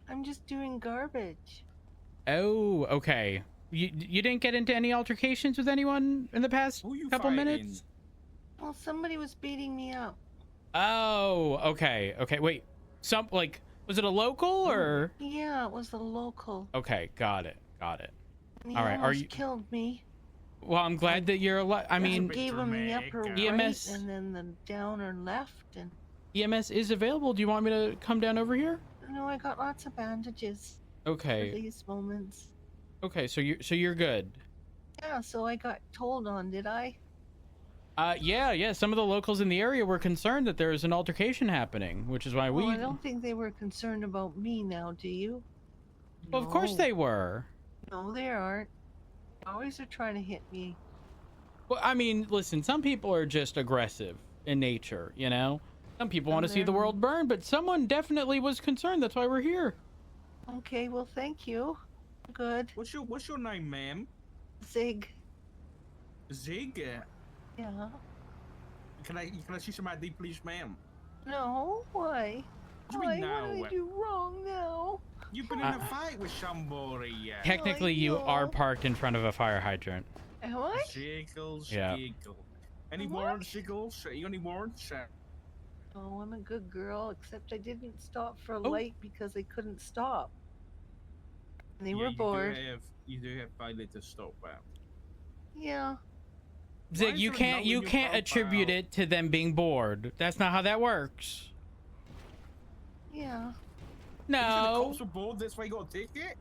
I'm just doing garbage. Oh, okay. You didn't get into any altercations with anyone in the past couple minutes? Well, somebody was beating me up. Oh, okay. Okay, wait. Was it a local or? Yeah, it was a local. Okay, got it. Got it. And he All right, almost killed me. Well, I'm glad that you're alive. I mean, gave him the upper EMS right and then the downer left, and EMS is available. Do you want me to come down over here? no, I got lots of bandages. Okay. For these moments. Okay, so you're good. Yeah, so I got told on, did I? Yeah. Some of the locals in the area were concerned that there was an altercation happening, which is why I don't think they were concerned about me now, do you? Well, of course they were. No, they aren't. Always are trying to hit me. Well, I mean, listen, some people are just aggressive in nature, you know? Some people want to see the world burn, but someone definitely was concerned. That's why we're here. Okay, well, thank you. Good. What's your name, ma'am? Zig. Zig? Yeah. Can I see some ID, please, ma'am? No, why? What do you mean What did no? I do wrong now? You've been in a fight with somebody. Technically, you are parked in front of a fire hydrant. Am I? Jiggles, Yeah. jiggle. Any warrants, Jiggles? You got any warrants? Oh, I'm a good girl, except I didn't stop for a light because I couldn't stop. And they were bored. You do have pilot to stop at. Yeah. Zig, you can't attribute it to them being bored. That's not how that works. Yeah. The No. cops were bored, that's why you got a ticket?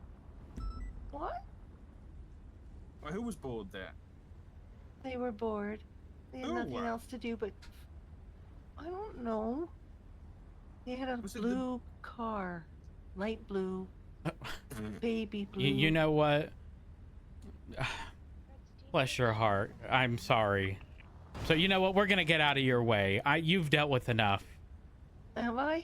What? Well, who was bored there? They were bored. They had Who? nothing else to do, but I don't know. They had a blue car. Light blue. Baby blue. You know what? Bless your heart. I'm sorry. So you know what? We're gonna get out of your way. You've dealt with enough. Have I?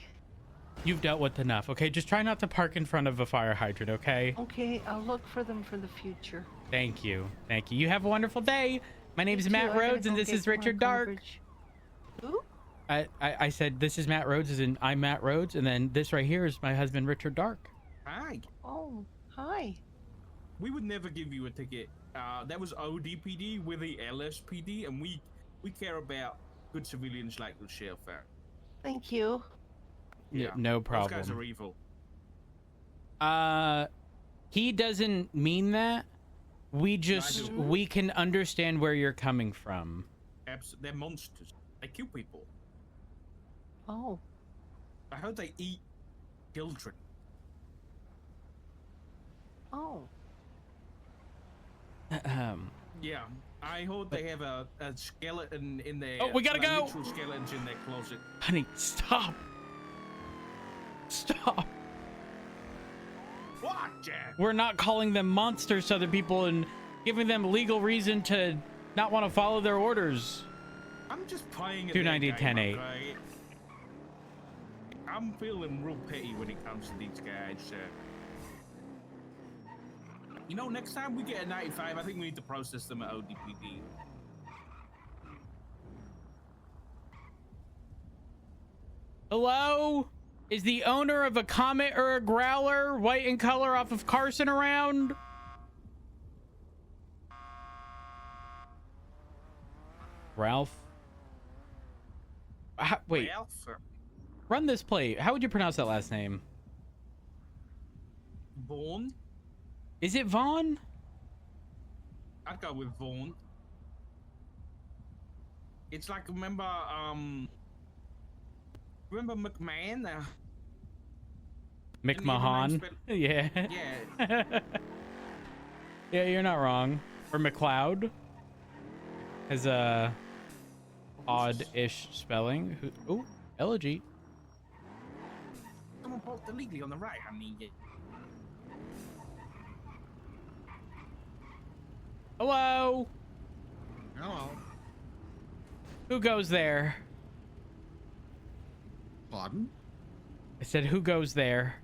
You've dealt with enough. Okay, just try not to park in front of a fire hydrant. Okay. Okay, I'll look for them for the future. Thank you. Thank you. You have a wonderful day. My name is You too. Matt I gotta Rhodes, and go this get is my Richard Dark. garbage. Who? I said this is Matt Rhodes, as in I'm Matt Rhodes, and then this right here is my husband Richard Dark. Hi. Oh, hi. We would never give you a ticket. That was ODPD, we're the LSPD, and we care about good civilians like yourself. Thank you. Yeah, no problem. Those guys are evil. He doesn't mean that. We can understand where you're coming from. They're monsters. They kill people. Oh. I heard they eat children. Oh. Yeah, I heard they have a skeleton in their. Oh, we gotta go! Literal skeletons in their closet. Honey, stop. Stop. What, Jack? We're not calling them monsters to other people and giving them legal reason to not want to follow their orders. I'm just playing. 290, 10-8. Okay? I'm feeling real pity when it comes to these guys. You know, next time we get a 95, I think we need to process them at ODPD. Hello? Is the owner of a Comet or a Growler, white in color, off of Carson around? Ralph? Wait. Ralph? Run this plate. How would you pronounce that last name? Vaughn? Is it Vaughn? I'd go with Vaughn. It's like, remember McMahon? McMahon? Yeah. Yeah. Yeah, you're not wrong. Or McLeod. Has a odd-ish spelling. Oh, Elegy. Someone parked illegally on the right. I mean, Hello? Hello. Who goes there? Pardon? I said, who goes there?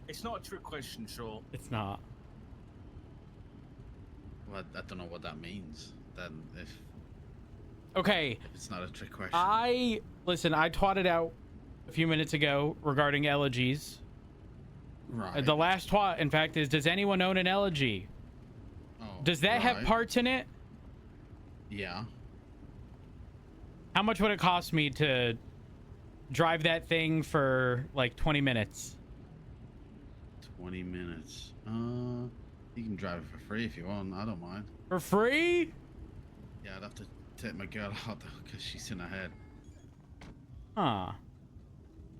It's not a trick question, sure. It's not. Well, I don't know what that means. Then, if Okay. it's not a trick question. Listen, I twatted out a few minutes ago regarding elegies. Right. The last twat, in fact, is, does anyone own an elegy? Oh, Does that have right. parts in it? Yeah. How much would it cost me to drive that thing for like 20 minutes? 20 minutes. You can drive it for free if you want. I don't mind. For free? Yeah, I'd have to take my girl out though, because she's in her head. Huh.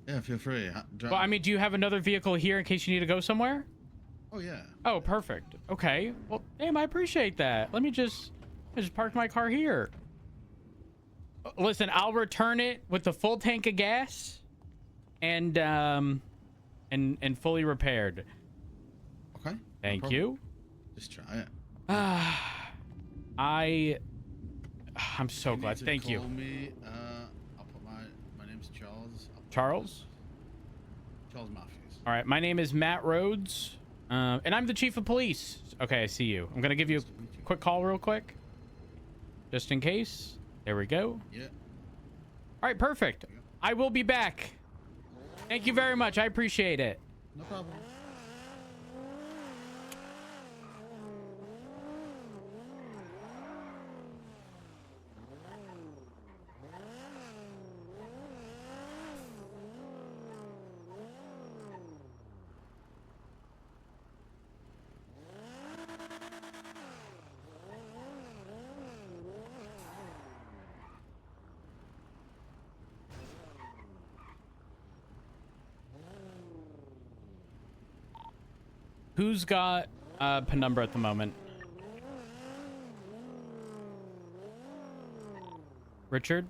Yeah, feel free. Well, I mean, do you have another vehicle here in case you need to go somewhere? Oh, yeah. Oh, perfect. Okay. Well, damn, I appreciate that. Let me just park my car here. Listen, I'll return it with the full tank of gas and fully repaired. Okay. Thank you. Just try it. I'm so glad. Thank you. Call me. I'll put my name's Charles. Charles? Charles Matthews. All right. My name is Matt Rhodes, and I'm the chief of police. Okay, I see you. I'm gonna give you a quick call real quick, just in case. There we go. Yeah. All right, perfect. I will be back. Thank you very much. I appreciate it. No problem. Who's got penumbra at the moment? Richard?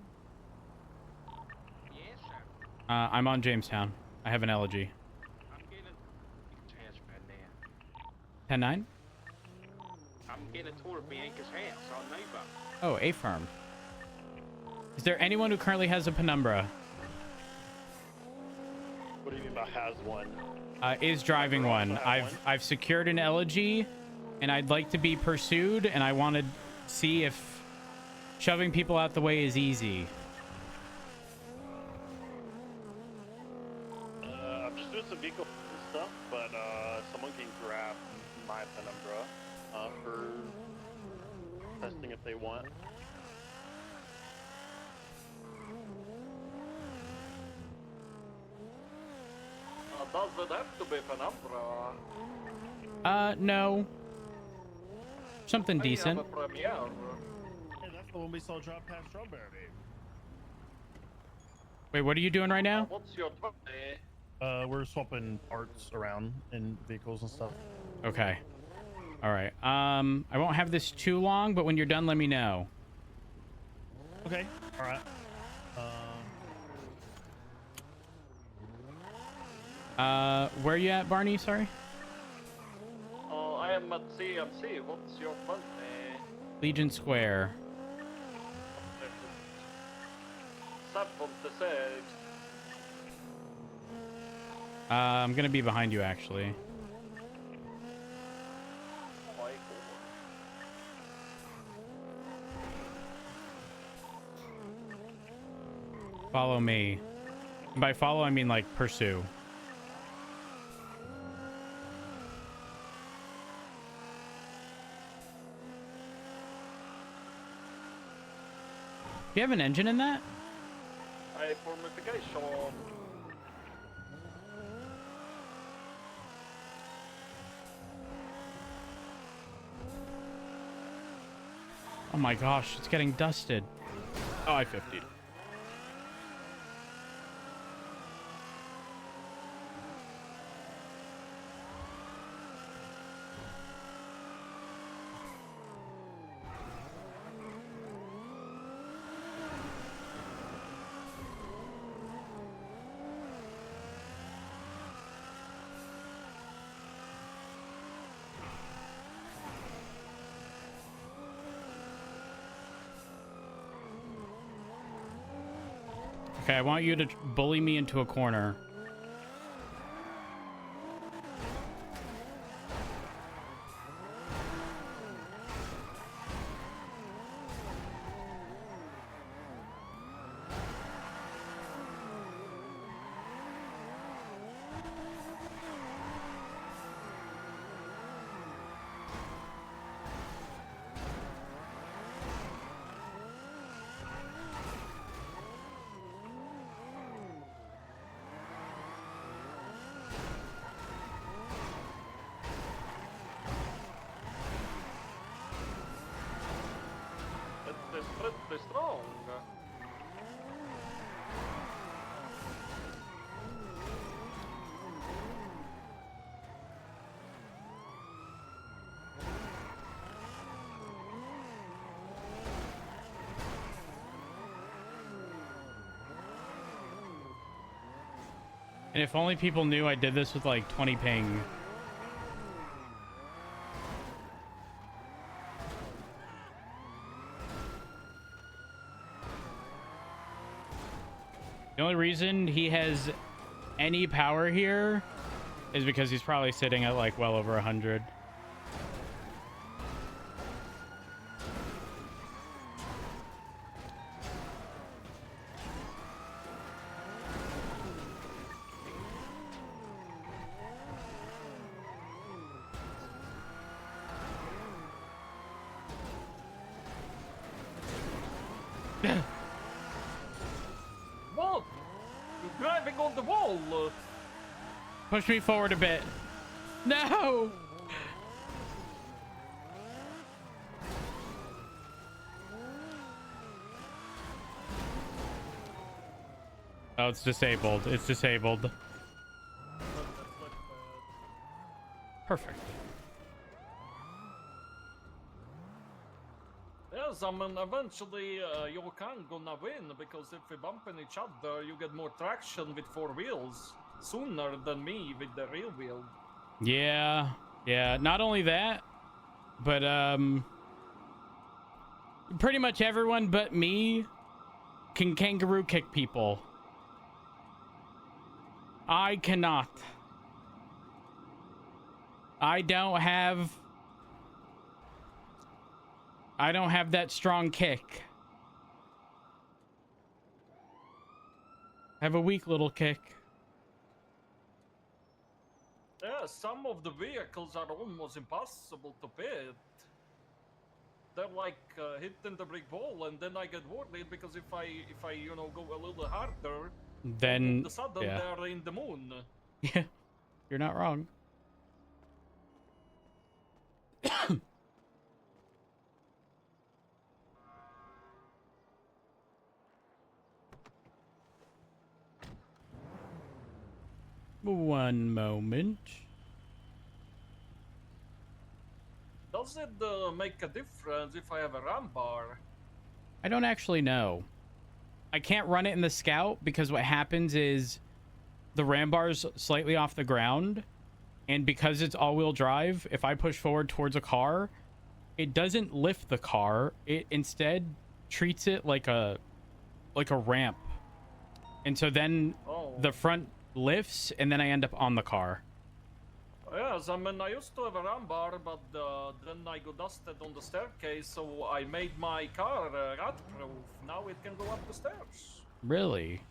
Yes, sir. I'm on Jamestown. I have an elegy. I'm getting a transfer now. 10-9? I'm getting a tour of Bianca's house on Neighbor. Oh, A farm. Is there anyone who currently has a penumbra? What do you mean by has one? Is driving one. I've secured an elegy, and I'd like to be pursued, and I want to see if shoving people out the way is easy. I'm just doing some vehicle stuff, but someone can grab my penumbra for testing if they want. Does it have to be penumbra? No. Something decent. I have a premiere. Hey, that's the one we saw drop past Strawberry. Wait, what are you doing right now? What's your We're swapping parts around in vehicles and stuff. Okay. All right. I won't have this too long, but when you're done, let me know. Okay. All right. Where you at, Barney? Sorry. I am at CMC. What's your fun? Legion Square. 76. I'm gonna be behind you, actually. Follow me. And by follow, I mean like pursue. Do you have an engine in that? A formification. Oh my gosh, it's getting dusted. Oh, I 50'd. Okay, I want you to bully me into a corner. It is pretty strong. And if only people knew I did this with like 20 ping. The only reason he has any power here is because he's probably sitting at like well over 100. What? You're driving on the wall. Push me forward a bit. No! Oh, it's disabled. It's disabled. Perfect. Yes, I mean, eventually you can gonna win, because if we bump in each other, you get more traction with 4 wheels sooner than me with the rear wheel. Yeah. Yeah. Not only that, but pretty much everyone but me can kangaroo kick people. I cannot. I don't have that strong kick. I have a weak little kick. Yeah, some of the vehicles are almost impossible to beat. They're like hitting the brick wall, and then I get worried because if I you know go a little harder, Then all of a sudden yeah. they're in the moon. Yeah, you're not wrong. One moment. Does it make a difference if I have a ram bar? I don't actually know. I can't run it in the Scout because what happens is the ram bar's slightly off the ground, and because it's all-wheel drive, if I push forward towards a car, it doesn't lift the car. It instead treats it like a ramp. And so then the front lifts, and then I end up on the car. Yes, I mean, I used to have a ram bar, but then I got dusted on the staircase, so I made my car rat-proof. Now it can go up the stairs. Really?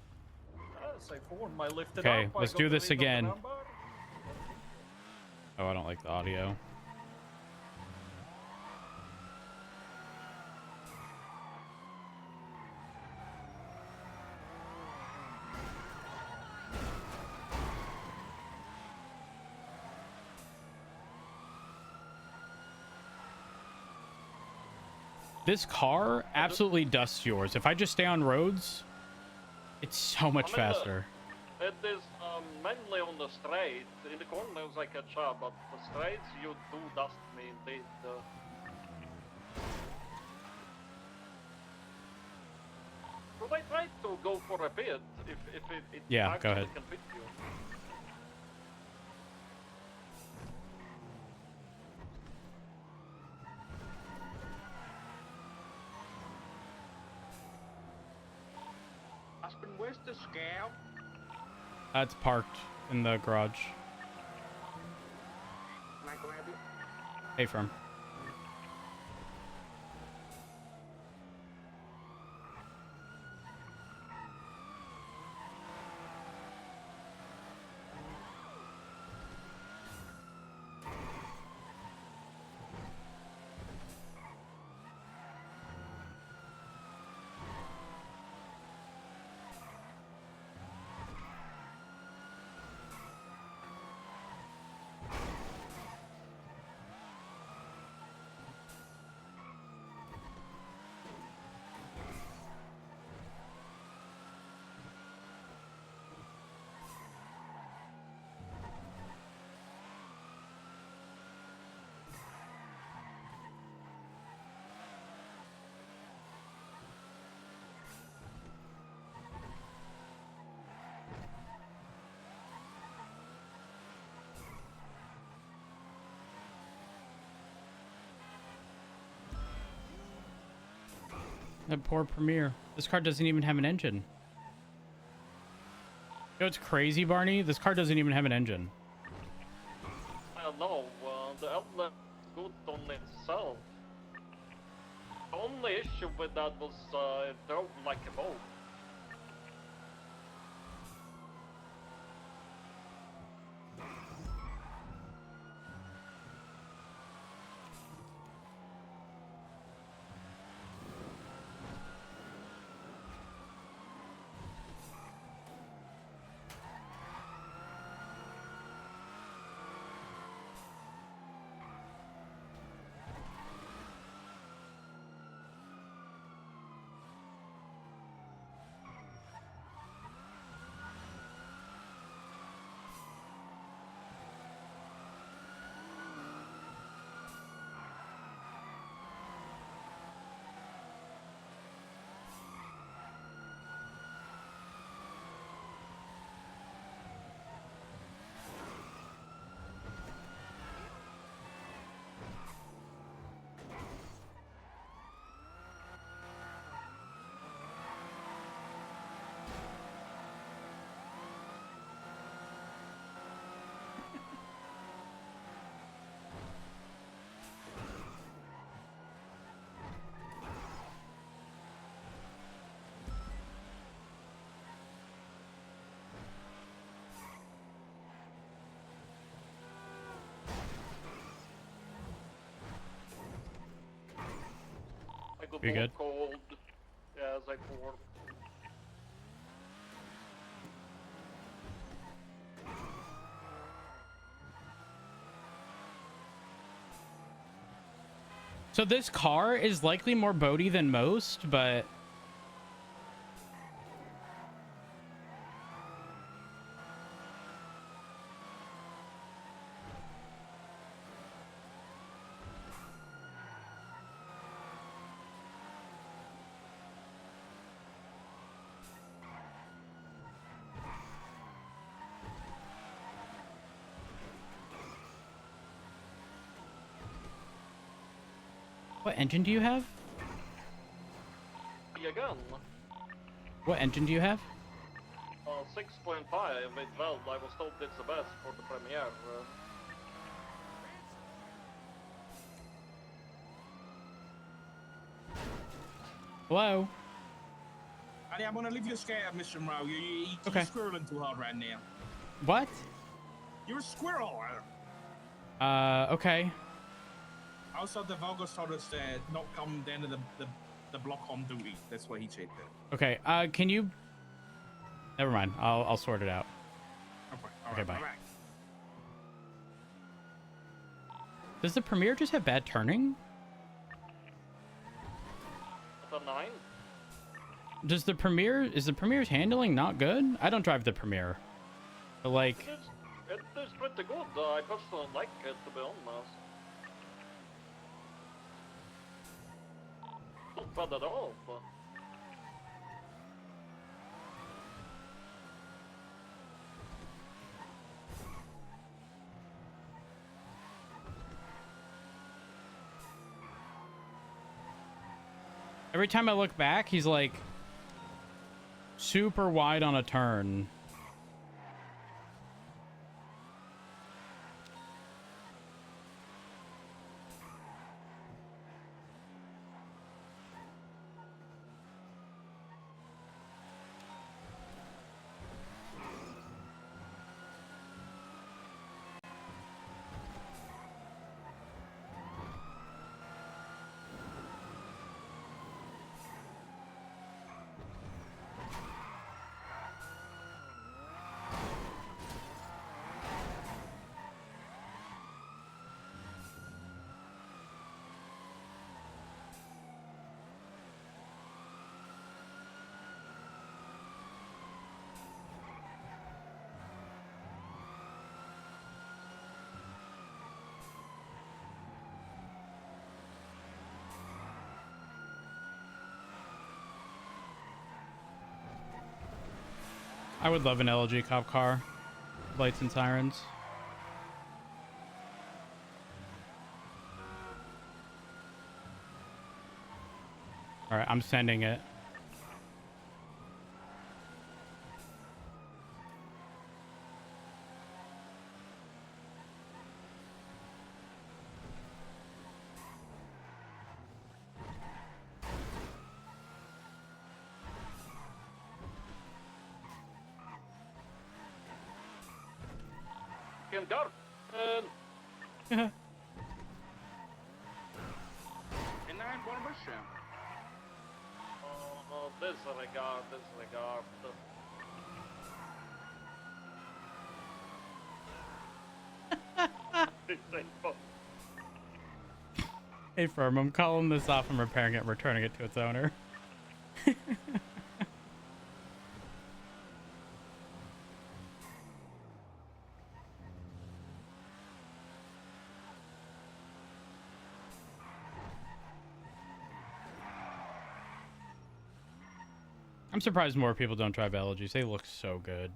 Yes, I formed my lifted Okay, up. I let's got do rid this of the again. ram bar. Oh, I don't like the audio. This car absolutely dusts yours. If I just stay on roads, it's so much faster. It is mainly on the straight. In the corners I catch up, but the straights you do dust me indeed. Should I try to go for a bit if it Yeah, go actually ahead. can fit you? Aspen, where's the scout? It's parked in the garage. Can I grab it? Hey, firm. That poor Premier. This car doesn't even have an engine. You know what's crazy, Barney? This car doesn't even have an engine. I don't know. The outlet is good on itself. The only issue with that was it drove like a boat. You good? Cold. Yeah, as I poured. So this car is likely more boaty than most, but What engine do you have? Again, What engine do you have? 6.5 with Valve. I was told it's the best for the premiere. Hello? I'm gonna leave you scared, Mr. Monroe. You're Okay. squirreling too hard right now. What? You're a squirrel. Okay. Also, the Vulgar told us that not come down to the block on duty. That's what he said there. Okay, can you... Never mind. I'll sort it out. Okay, bye. Bye. Does the Premier just have bad turning? The 9? Is the Premier's handling not good? I don't drive the Premier. But like... It is pretty good. I personally like it, to be honest. Not bad at all. But... Every time I look back, he's like... super wide on a turn. I would love an LG cop car. Lights and sirens. Alright, I'm sending it. Disregard. Hey firm, I'm calling this off and repairing it and returning it to its owner. I'm surprised more people don't drive LGs. They look so good.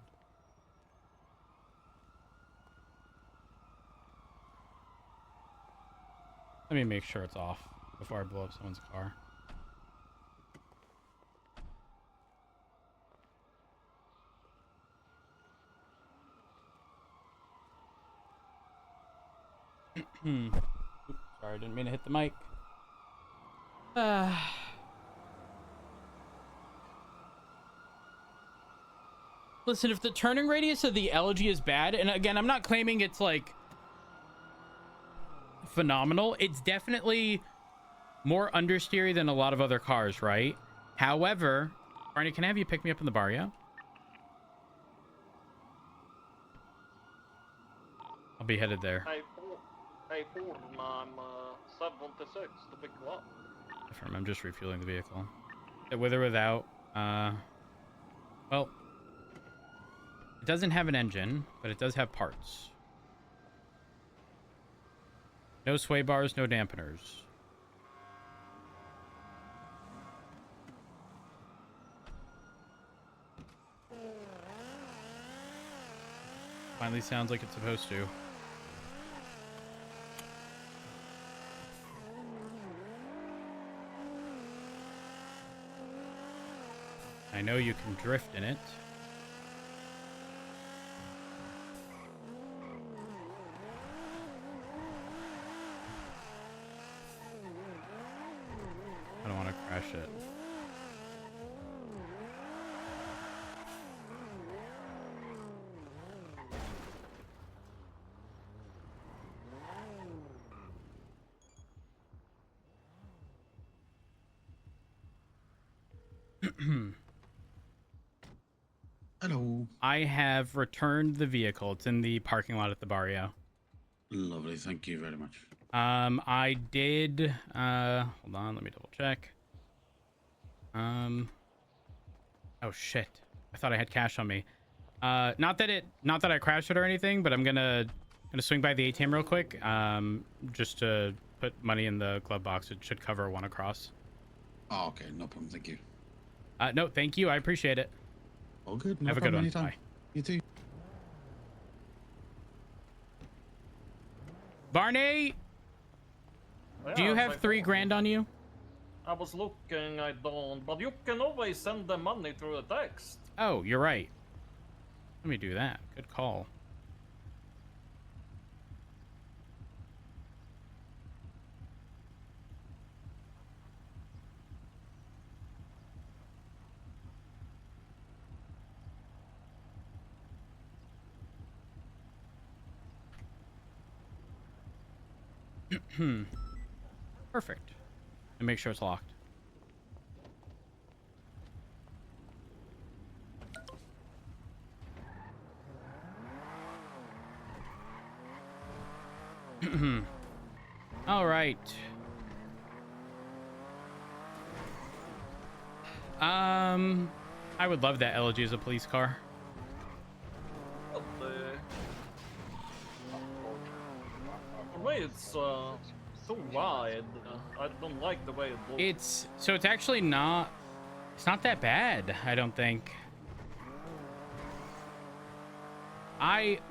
Let me make sure it's off before I blow up someone's car. Oops, sorry, I didn't mean to hit the mic. Listen, if the turning radius of the LG is bad, and again, I'm not claiming it's like phenomenal. It's definitely more understeery than a lot of other cars, right? However, Barney, can I have you pick me up in the barrio? I'll be headed there. Hey, Ford, I'm 76 to pick you up. I'm just refueling the vehicle. With or without, well, it doesn't have an engine, but it does have parts. No sway bars, no dampeners. Finally sounds like it's supposed to. I know you can drift in it. I don't want to crash it. Hello. I have returned the vehicle. It's in the parking lot at the barrio. Lovely, thank you very much. I did hold on, let me double check. Oh shit. I thought I had cash on me. Not that I crashed it or anything, but I'm gonna swing by the ATM real quick. Just to put money in the glove box. It should cover one across. Oh, okay, no problem, thank you. No, thank you. I appreciate it. All good. No Have a good problem, one. anytime. Bye. You too. Barney, do you have $3,000 on you? I was looking, I don't, but you can always send the money through a text. Oh, you're right. Let me do that. Good call. Perfect. And make sure it's locked. All right. I would love that elegy as a police car. The way it's too wide. I don't like the way it looks. It's actually not. It's not that bad. I don't think.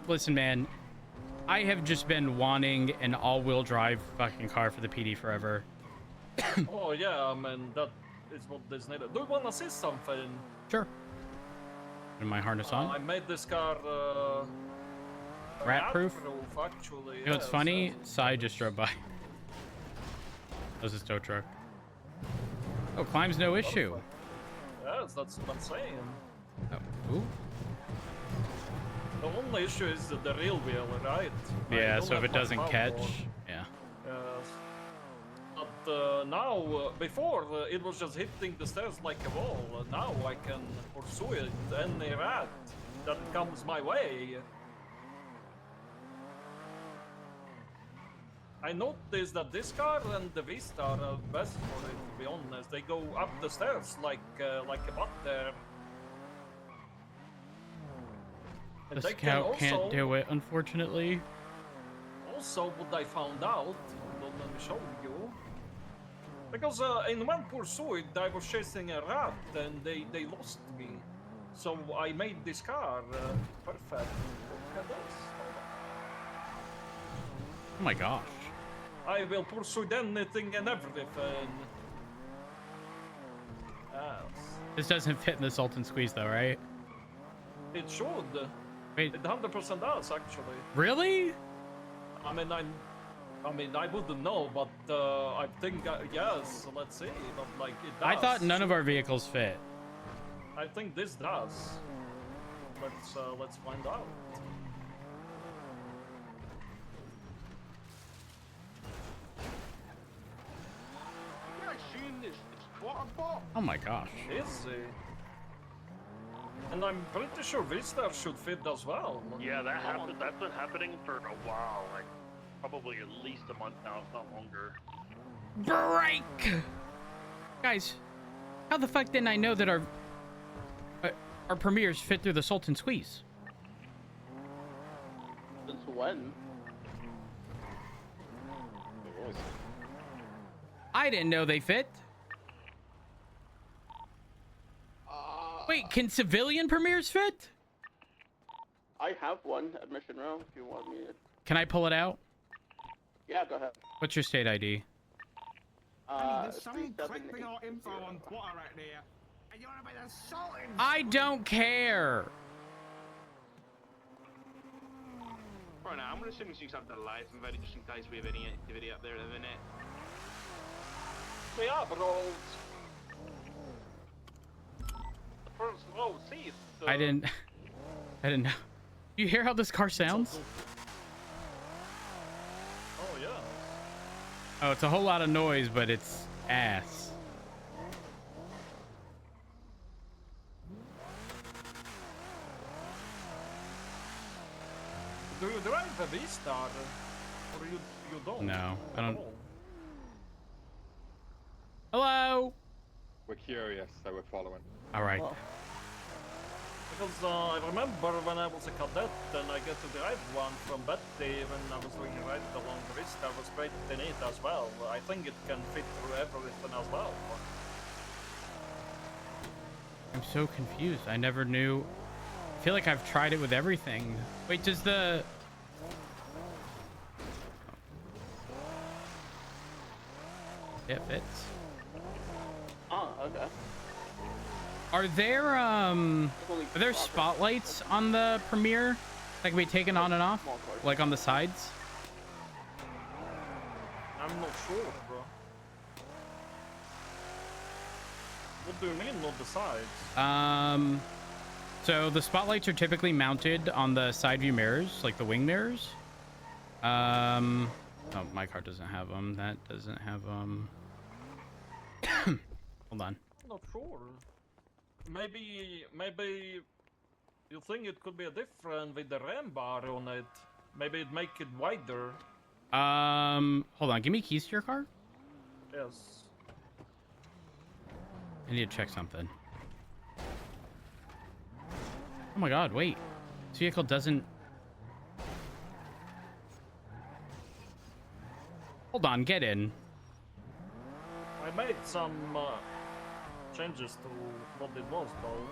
Listen, man. I have just been wanting an all-wheel drive fucking car for the PD forever. Oh yeah, I mean that is what is needed. Do you want to see something? Sure. Put my harness on. I made this car rat-proof. Actually. You know what's funny? Sai just drove by. That was his tow truck. Oh, climb's no issue. Yes, that's what I'm saying. Oh, ooh. The only issue is the rear wheel, right? Yeah, so if it doesn't catch, yeah. Yes. But now, before it was just hitting the stairs like a wall. Now I can pursue it any rat that comes my way. I noticed that this car and the Vista are best for it, to be honest. They go up the stairs like a butter. The Scout can't do it, unfortunately. Also, what I found out, let me show you. Because in one pursuit, I was chasing a rat and they lost me. So I made this car perfect. Look at this. Oh my gosh. I will pursue anything and everything. Yes. This doesn't fit in the Salt and Squeeze, though, right? It should. Wait. It 100% does, actually. Really? I mean, I wouldn't know, but I think yes. Let's see, but like it does. I thought none of our vehicles fit. I think this does. Let's find out. Oh my gosh. Is he? And I'm pretty sure Vista should fit as well. Yeah, that happened. That's been happening for a while, like probably at least a month now, if not longer. Break! Guys, how the fuck didn't I know that our premieres fit through the Salt and Squeeze? Since when? I didn't know they fit. Wait, can civilian premieres fit? I have one at Mission Row if you want me to. Can I pull it out? Yeah, go ahead. What's your state ID? There's someone collecting our info on Twitter out there. I don't care. Right now, I'm gonna assume you have the live invited just in case we have any activity up there at the minute. They are rolled. The first row, see it. I didn't know. You hear how this car sounds? Oh yeah. Oh, it's a whole lot of noise, but it's ass. Do you drive a V-Star? Or you don't? No, I don't. Oh. Hello. We're curious, so we're following. All right. Well, because I remember when I was a cadet and I got to drive one from Betty when I was doing a ride along the Vista was great in it as well. I think it can fit through everything as well. I'm so confused. I never knew. I feel like I've tried it with everything. Wait, does the... It fits. Oh, okay. Are there spotlights on the Premiere that can be taken on and off? Like on the sides? I'm not sure, bro. What do you mean on the sides? So the spotlights are typically mounted on the side view mirrors, like the wing mirrors. Oh, my car doesn't have them. That doesn't have them. Hold on. I'm not sure. Maybe you think it could be a different with the RAM bar on it. Maybe it make it wider. Hold on. Give me keys to your car. Yes. I need to check something. Oh my god, wait. This vehicle doesn't... Hold on, get in. I made some changes to what it was, though.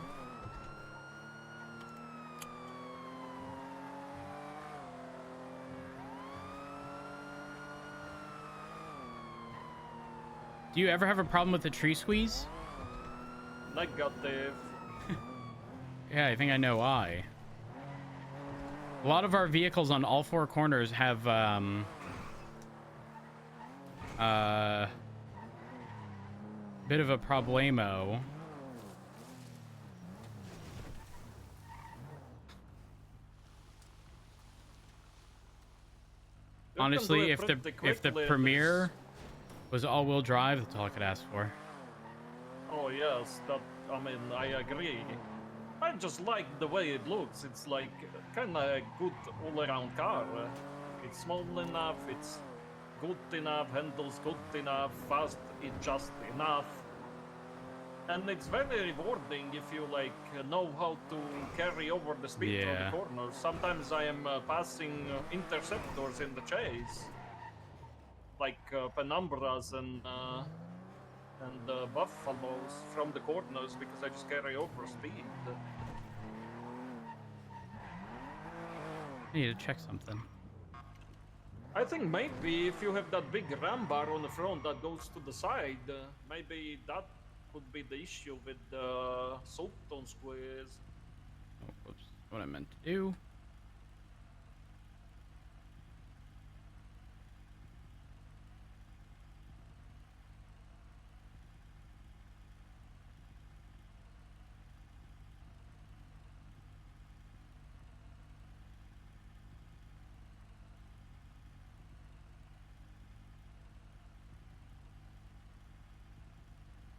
Do you ever have a problem with the tree squeeze? Negative. Yeah, I think I know why. A lot of our vehicles on all four corners have bit of a problemo. Honestly, if the Premiere was all-wheel drive, that's all I could ask for. Oh yes, that I mean I agree. I just like the way it looks. It's like kind of a good all-around car. It's small enough. It's good enough. Handles good enough. Fast, it's just enough. And it's very rewarding if you like know how to carry over the speed through the corners. Sometimes I am passing interceptors in the chase, like penumbras and buffaloes from the corners because I just carry over speed. I need to check something. I think maybe if you have that big ram bar on the front that goes to the side, maybe that would be the issue with the Sultan squares. Oh, whoops. What I meant to do.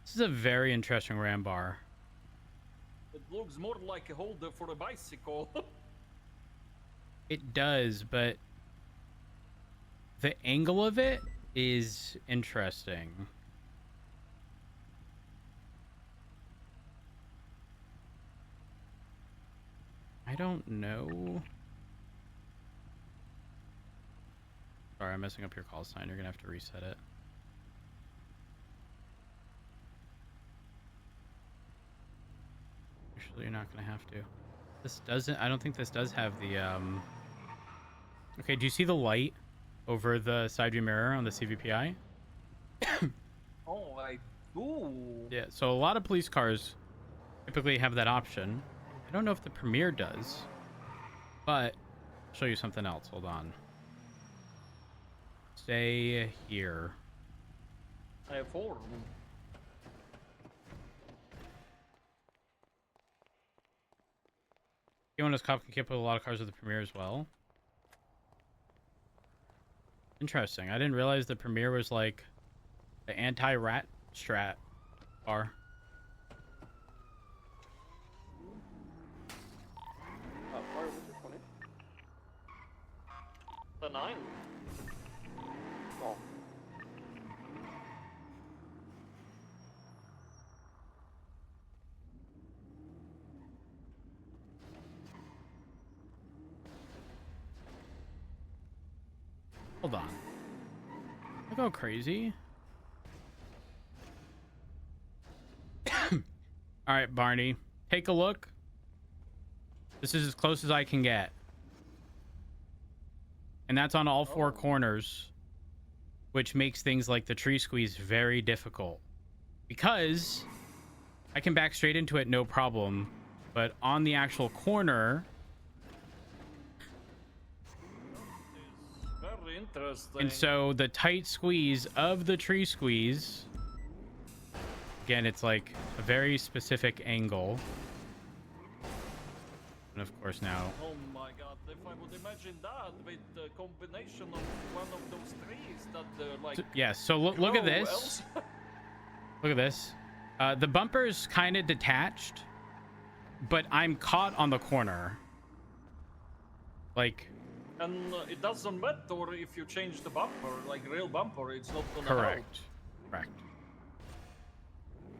This is a very interesting ram bar. It looks more like a holder for a bicycle. It does, but the angle of it is interesting. I don't know. Sorry, I'm messing up your call sign. You're gonna have to reset it. Actually, you're not gonna have to. This doesn't. I don't think this does have the. Okay, do you see the light over the side view mirror on the CVPI? Oh, I do. Yeah. So a lot of police cars typically have that option. I don't know if the Premiere does, but I'll show you something else. Hold on. Stay here. I have 4 of them. This cop can keep with a lot of cars with the Premiere as well. Interesting. I didn't realize the Premiere was like the anti-rat strat car. Fire was it 20? The 9. Oh. Hold on. I go crazy. All right, Barney. Take a look. This is as close as I can get. And that's on all 4 corners, which makes things like the tree squeeze very difficult. Because I can back straight into it, no problem. But on the actual corner... Very interesting. And so the tight squeeze of the tree squeeze, again, it's like a very specific angle. And of course now... Oh my god, if I would imagine that with the combination of one of those trees that like... Yeah, so look at this. Look at this. The bumper's kind of detached, but I'm caught on the corner. Like... And it doesn't matter if you change the bumper, like real bumper, it's not gonna Correct. help. Correct.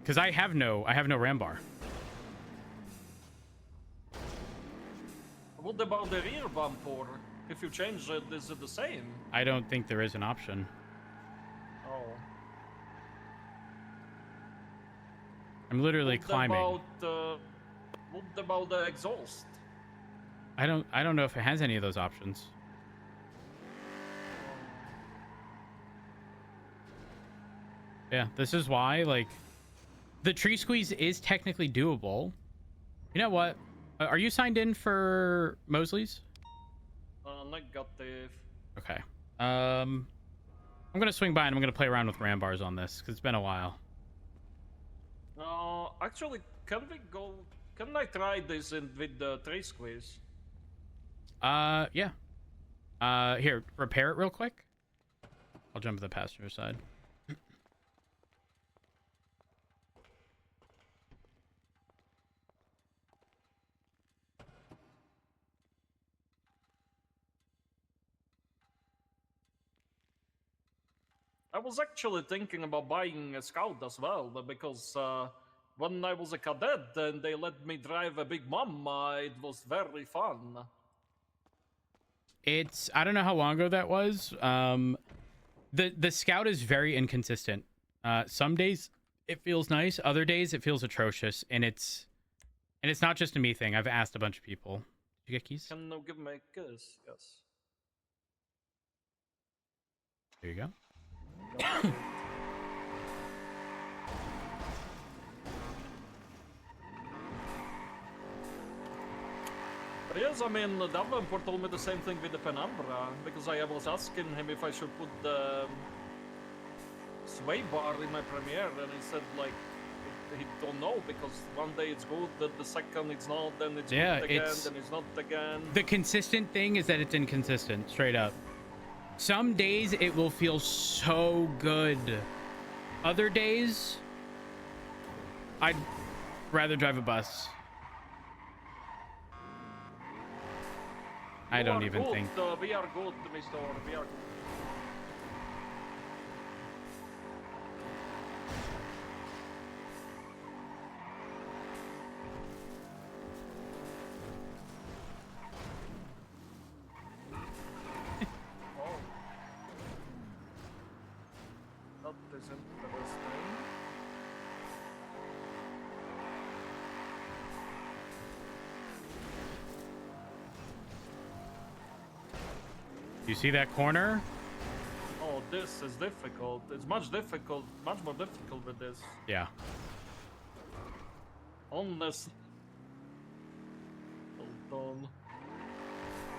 Because I have no ram bar. What about the rear bumper? If you change it, is it the same? I don't think there is an option. Oh. I'm literally climbing. What about the exhaust? I don't know if it has any of those options. Yeah, this is why, like, the tree squeeze is technically doable. You know what? Are you signed in for Mosley's? Negative. Okay. I'm gonna swing by and I'm gonna play around with ram bars on this because it's been a while. Actually, can we go? Can I try this with the tree squeeze? Yeah. Here, repair it real quick. I'll jump to the passenger side. I was actually thinking about buying a Scout as well, because when I was a cadet and they let me drive a Big Mama, it was very fun. I don't know how long ago that was. The Scout is very inconsistent. Some days it feels nice, other days it feels atrocious, and it's not just a me thing. I've asked a bunch of people. Did you get keys? Can you give me a kiss? Yes. There you go. Yes, I mean, Davenport told me the same thing with the Penumbra, because I was asking him if I should put the sway bar in my Premiere, and he said, like, he don't know, because one day it's good, the second it's not, then it's good again, then it's not again. The consistent thing is that it's inconsistent, straight up. Some days it will feel so good. Other days, I'd rather drive a bus. I don't even think. We are good, Mr. We are good. You see that corner? Oh, this is difficult. It's much more difficult with this. Yeah. Honest. Hold on.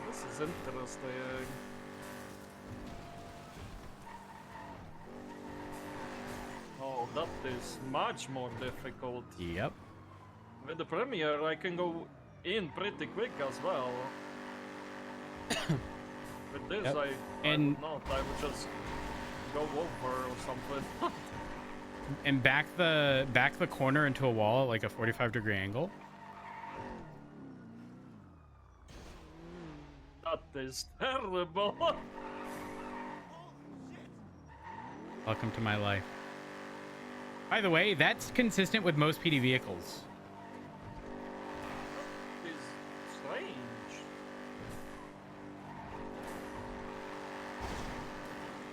This is interesting. Oh, that is much more difficult. Yep. With the Premiere, I can go in pretty quick as well. With this, Yep. I would not. I would just go over or something. And back the corner into a wall at like a 45-degree angle. That is terrible. Welcome to my life. By the way, that's consistent with most PD vehicles. It's strange.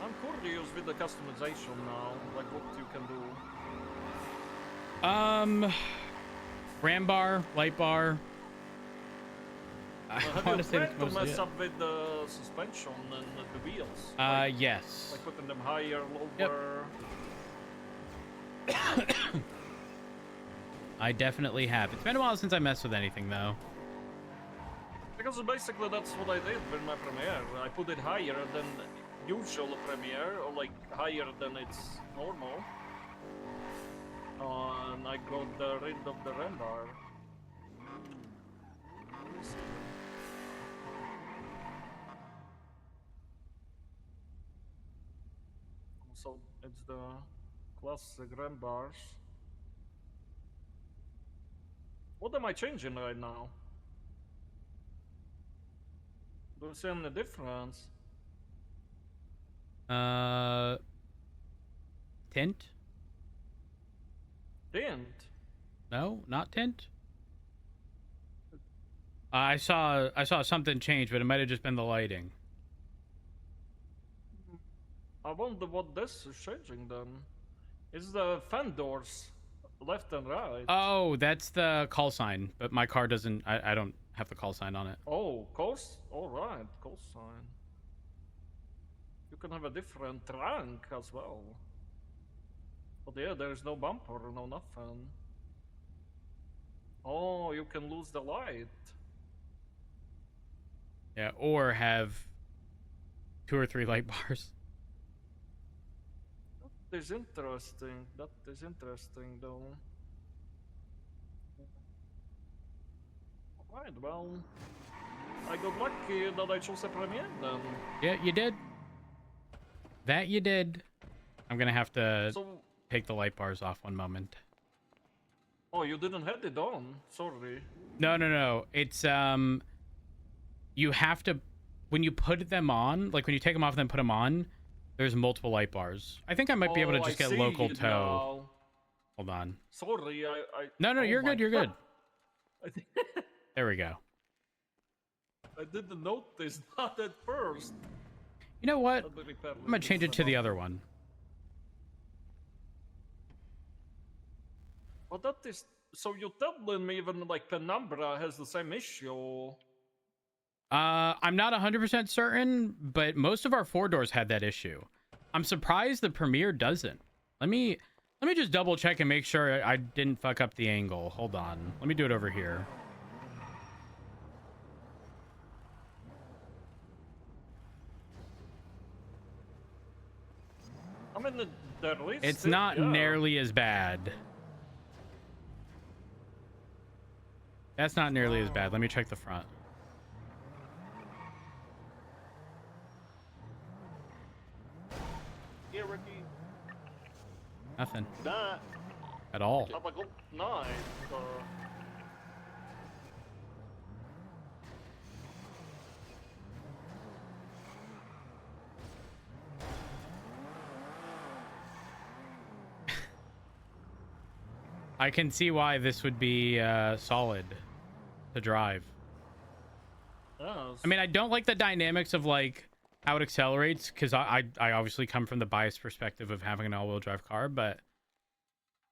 I'm curious with the customization now, like what you can do. Ram bar, light bar. I want to say that's to mostly mess it. up with the suspension and the wheels? Yes. Like putting them higher, lower. I definitely have. It's been a while since I messed with anything, though. Because basically that's what I did with my Premiere. I put it higher than usual Premiere, or like higher than it's normal. And I got rid of the render. So it's the classic RAM bars. What am I changing right now? Do you see any difference? Tint? Tint? No, not tint. I saw something change, but it might have just been the lighting. I wonder what this is changing then. Is the fan doors left and right? Oh, that's the call sign, but my car doesn't. I don't have the call sign on it. Oh, course. All right, call sign. You can have a different trunk as well. But yeah, there's no bumper, no nothing. Oh, you can lose the light. Yeah, or have 2 or 3 light bars. That is interesting. That is interesting, though. Alright, well, I got lucky that I chose a Premiere then. Yeah, you did. That you did. I'm gonna have to So- take the light bars off one moment. Oh, you didn't have it on. Sorry. No. It's you have to, when you put them on, like when you take them off and then put them on, there's multiple light bars. I think I might be able to just get local tow. Now. Hold on. Sorry, I No, oh you're my good. You're good. I think There we go. I didn't notice that at first. You know what? I'm gonna change it to the other one. But that is so you're telling me even like Penumbra has the same issue. I'm not 100% certain, but most of our 4-doors had that issue. I'm surprised the Premiere doesn't. Let me just double check and make sure I didn't fuck up the angle. Hold on. Let me do it over here. I mean, It's not nearly as bad. That's not nearly as bad. Let me check the front. Yeah, Ricky. Nothing. Nah. At all. I'm like, oh, nice. I can see why this would be solid to drive. Yes. I mean, I don't like the dynamics of like how it accelerates because I obviously come from the biased perspective of having an all-wheel drive car, but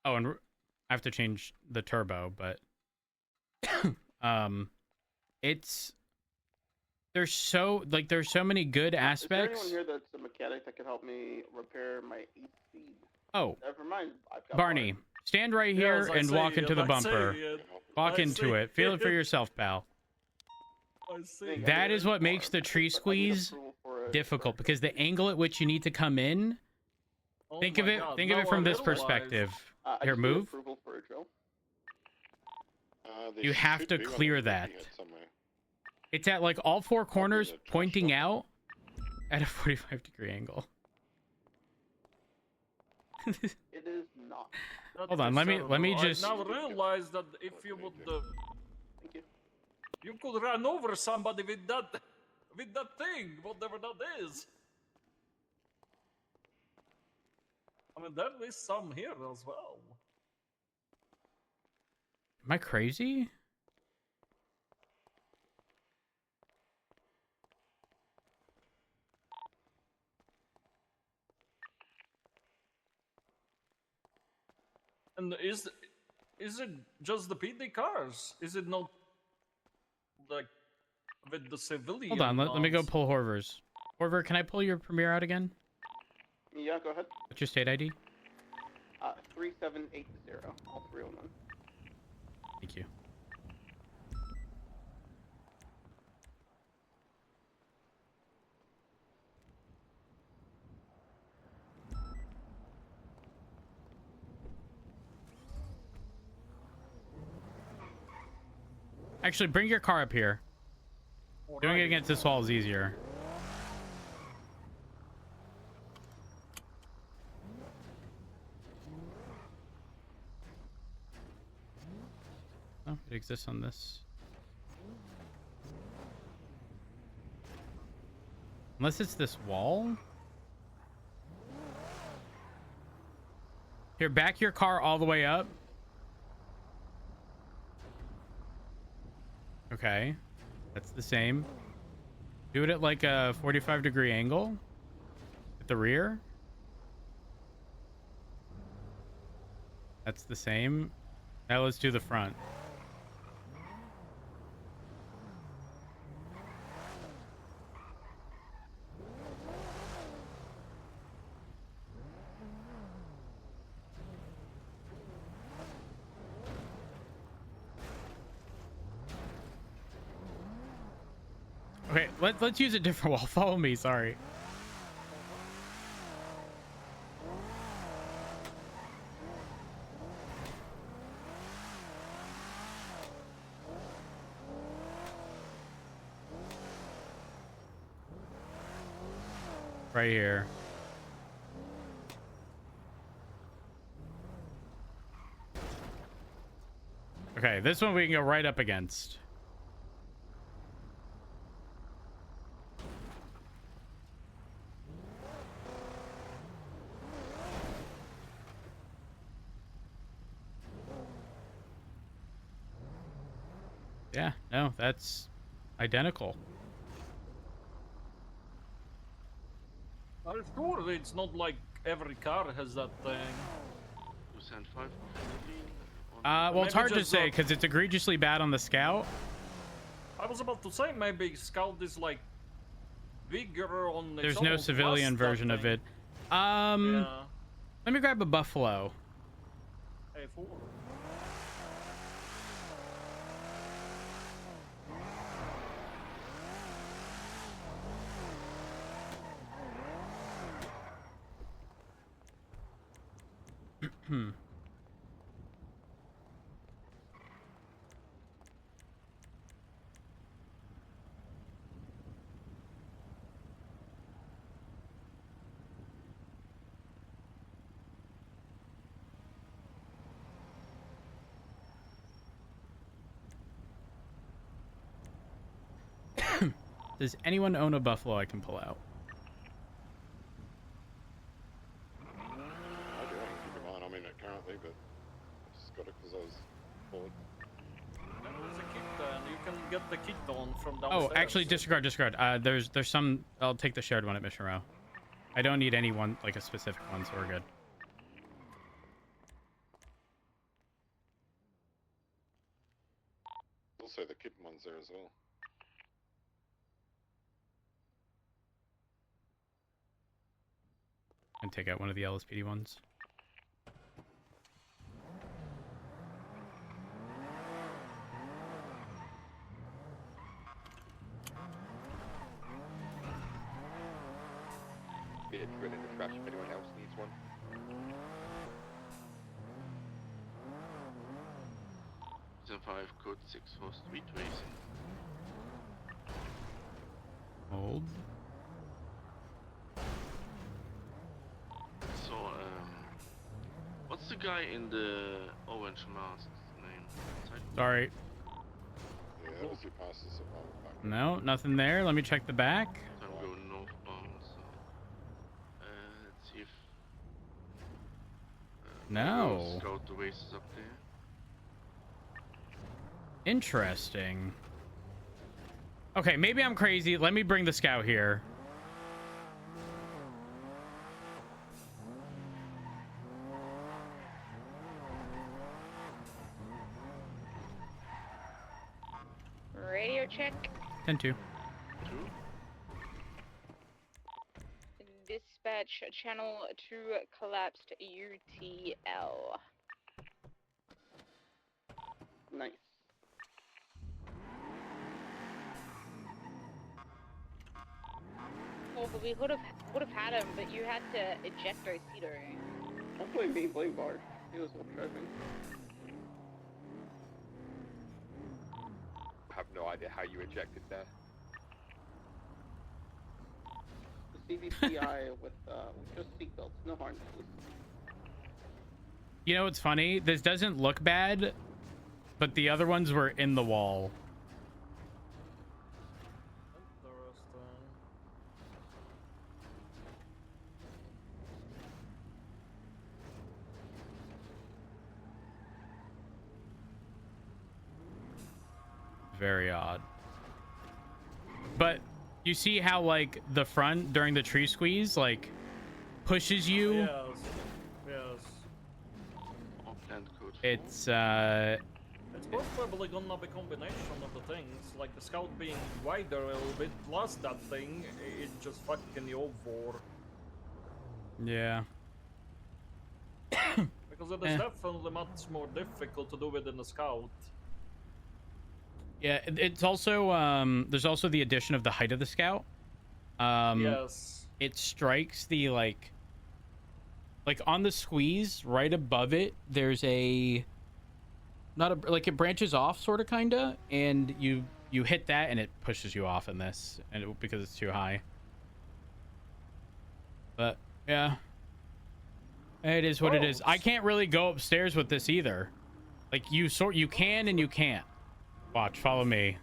and I have to change the turbo, but it's there's so many good aspects. Is there anyone here that's a mechanic that can help me repair my 8-speed? Oh, Never mind. I've got Barney, Stand right here and walk into the bumper. Walk into it. Feel it for yourself, pal. That is what makes the tree squeeze difficult, because the angle at which you need to come in. Think of it from this perspective. Here, move. You have to clear that. It's at like all four corners, pointing out at a 45-degree angle. It is not. Hold on, let me just. I now realize that if you would, you could run over somebody with that thing, whatever that is. I mean, there is some here as well. Am I crazy? And is it just the PD cars? Is it not like with the civilian? Hold on, let me go pull Horver's. Horver, can I pull your Premiere out again? Yeah, go ahead. What's your state ID? 3780. All 309. Thank you. Actually, bring your car up here. Doing it against this wall is easier. Oh, it exists on this. Unless it's this wall. Here, back your car all the way up. Okay. That's the same. Do it at like a 45-degree angle. At the rear. That's the same. Now let's do the front. Okay, let's use a different wall. Follow me, sorry. Right here. Okay, this one we can go right up against. Yeah, no, that's identical. I'm sure it's not like every car has that thing. Well, it's hard to say because it's egregiously bad on the Scout. I was about to say maybe Scout is like bigger on. There's no civilian version of it. Let me grab a Buffalo. Hey, four. Does anyone own a Buffalo I can pull out? I do own keep in mind, I'm in it currently, but I just got it because I was bored. There's a kit, you can get the kit on from downstairs. Oh, actually, disregard. There's some. I'll take the shared one at Mission Row. I don't need any one, like a specific one, so we're good. Also, the kit one's there as well. And take out one of the LSPD ones. be a drill in the trash if anyone else needs one. Seven 5 code 6 for street racing. Hold. So, what's the guy in the orange mask's name? Sorry. Yeah, that was your passes at one back. No, nothing there. Let me check the back. I'm going northbound, so let's see if No. Scout the races up there. Interesting. Okay, maybe I'm crazy. Let me bring the scout here. Radio check. 10-2. Dispatch channel 2 collapsed UTL. Nice. Well, but we would have had him, but you had to eject Cito. Hopefully being blue bar. He was driving. I have no idea how you ejected there. The CVPI with just seatbelts, no harnesses. You know what's funny? This doesn't look bad, but the other ones were in the wall. Very odd. But you see how like the front during the tree squeeze like pushes you? Yes. Yes. It's It's probably gonna be a combination of the things, like the scout being wider a little bit, plus that thing, it just fucking you over. yeah. Because it is definitely much more difficult to do within the scout. Yeah, it's also there's also the addition of the height of the scout. Yes. It strikes the like on the squeeze right above it. There's a like it branches off sort of kinda, and you hit that and it pushes you off in this, and because it's too high. But yeah, it is what it is. I can't really go upstairs with this either. Like you can and you can't. Watch, follow me.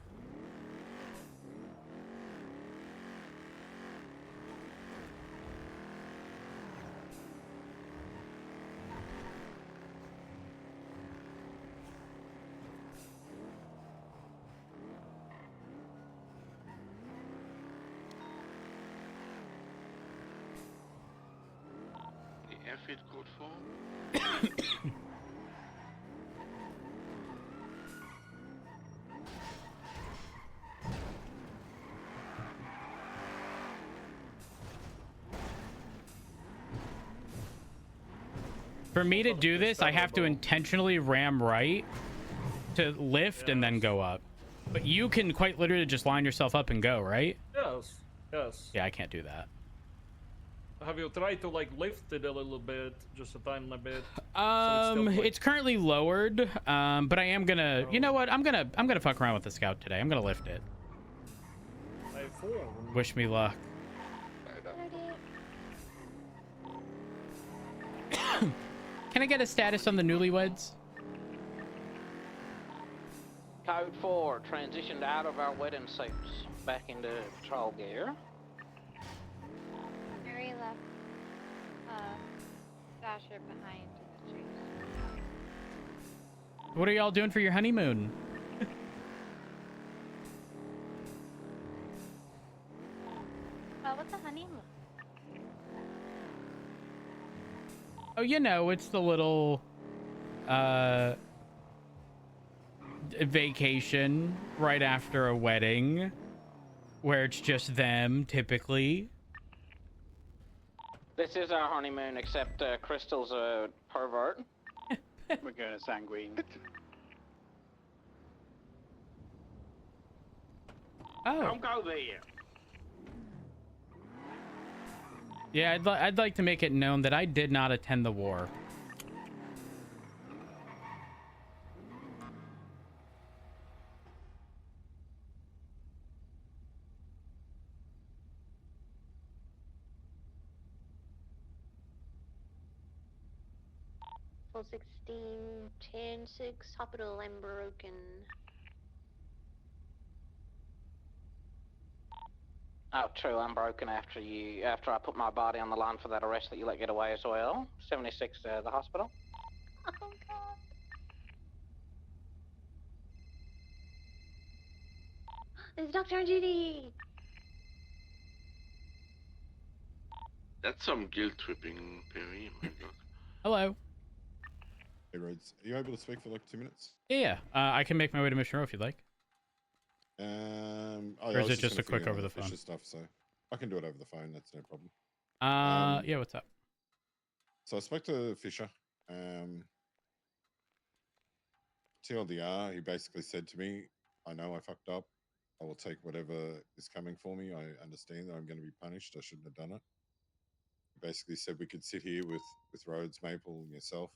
The airfield code 4. For me to do this, I have to intentionally ram right to lift and then go up. But you can quite literally just line yourself up and go, right? Yes. Yes. Yeah, I can't do that. Have you tried to like lift it a little bit, just a tiny bit? It's currently lowered, but I am gonna. You know what? I'm gonna fuck around with the scout today. I'm gonna lift it. Wish me luck. Can I get a status on the newlyweds? Code 4 transitioned out of our wedding suits back into patrol gear. Mary left Dasher behind in the trees. What are y'all doing for your honeymoon? What's a honeymoon? Oh, you know, it's the little vacation right after a wedding where it's just them typically. This is our honeymoon, except Crystal's a pervert. We're going to Sanguine. Oh. Don't go there. Yeah, I'd like to make it known that I did not attend the war. Full 16, 10, 6, hospital, I'm broken. Oh, true. I'm broken after I put my body on the line for that arrest that you let get away as well. 76 to the hospital. Oh god. There's a doctor on duty. That's some guilt tripping, Perry. My God. Hello. Hey, Rhodes, are you able to speak for like 2 minutes? Yeah. I can make my way to Mission Row if you'd like. Or is it just a quick over the phone? Stuff, so I can do it over the phone. That's no problem. Yeah. What's up? So I spoke to Fisher. TLDR, he basically said to me, I know I fucked up. I will take whatever is coming for me. I understand that I'm going to be punished. I shouldn't have done it. He basically said we could sit here with Rhodes, Maple, and yourself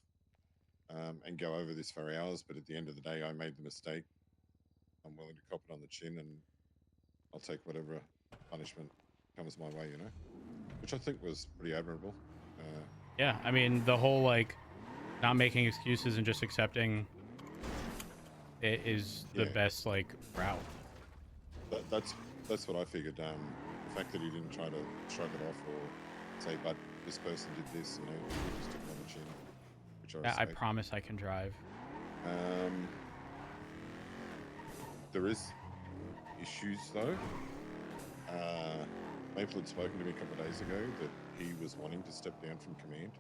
and go over this for hours. But at the end of the day, I made the mistake. I'm willing to cop it on the chin, and I'll take whatever punishment comes my way, you know? Which I think was pretty admirable. Yeah, I mean, the whole, like, not making excuses and just accepting it is the best, like, route. That's what I figured. The fact that he didn't try to shrug it off or say, but this person did this, you know, he just took it on the chin, which I respect. I promise I can drive. There is issues, though. Maple had spoken to me a couple of days ago that he was wanting to step down from command,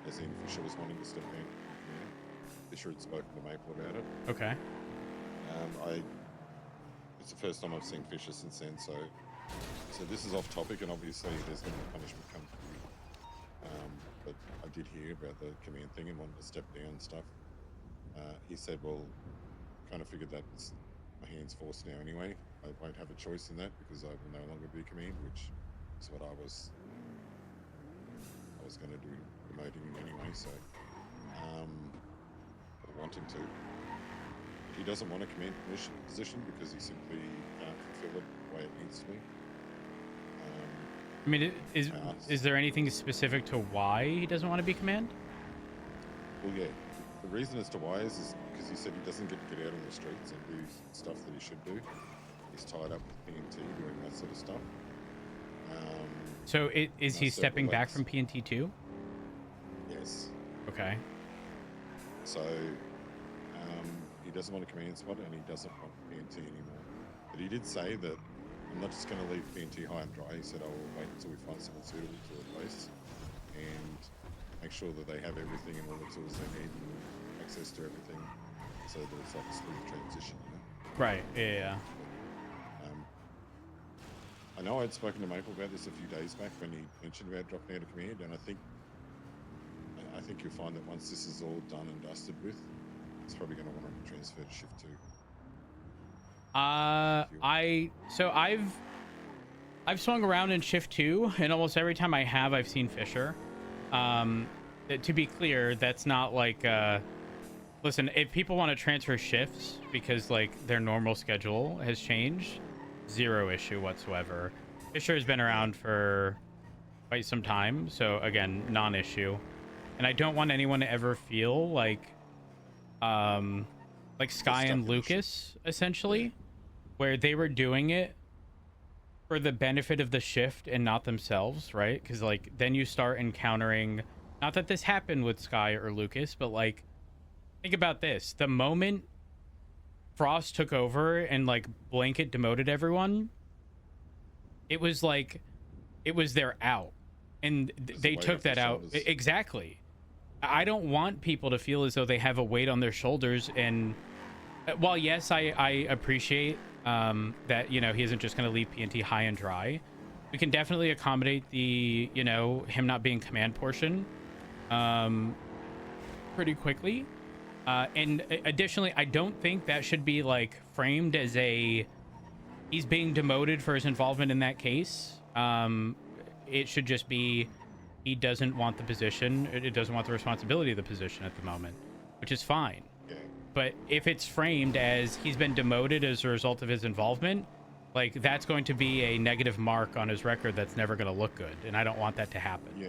as in Fisher was wanting to step down from command. Fisher had spoken to Maple about it. Okay. It's the first time I've seen Fisher since then, so this is off topic, and obviously there's going to be punishment come through. But I did hear about the command thing and wanted to step down and stuff. He said, well, kind of figured that my hand's forced now anyway. I won't have a choice in that because I will no longer be command, which is what I was going to do, promoting him anyway, so I want him to. He doesn't want a command position because he simply can't fulfill it the way it needs to be. I mean, is there anything specific to why he doesn't want to be command? Well, yeah. The reason as to why is because he said he doesn't get to get out on the streets and do stuff that he should do. He's tied up with PNT doing that sort of stuff. So is he stepping back from PNT too? Yes. Okay. So he doesn't want a command spot and he doesn't want PNT anymore. But he did say that I'm not just going to leave PNT high and dry. He said I will wait until we find someone suitable to replace and make sure that they have everything and all the tools they need and access to everything so that it's like a smooth transition, you know? Right, yeah. I know I'd spoken to Maple about this a few days back when he mentioned about dropping out of command, and I think you'll find that once this is all done and dusted with, he's probably going to want to transfer to shift 2. I've swung around in shift 2, and almost every time I have, I've seen Fisher. To be clear, that's not like listen, if people want to transfer shifts because like their normal schedule has changed, zero issue whatsoever. Fisher has been around for quite some time, so again, non-issue. And I don't want anyone to ever feel like Sky and Lucas, essentially, where they were doing it for the benefit of the shift and not themselves, right? Because like then you start encountering, not that this happened with Sky or Lucas, but like think about this: the moment Frost took over and like blanket demoted everyone, it was like it was their out, and they took that out. Exactly. I don't want people to feel as though they have a weight on their shoulders. And while yes, I appreciate that, you know, he isn't just going to leave PNT high and dry, we can definitely accommodate the, you know, him not being command portion pretty quickly. And additionally, I don't think that should be like framed as he's being demoted for his involvement in that case. It should just be he doesn't want the position. It doesn't want the responsibility of the position at the moment, which is fine. Yeah. But if it's framed as he's been demoted as a result of his involvement, like, that's going to be a negative mark on his record that's never going to look good, and I don't want that to happen. Yeah.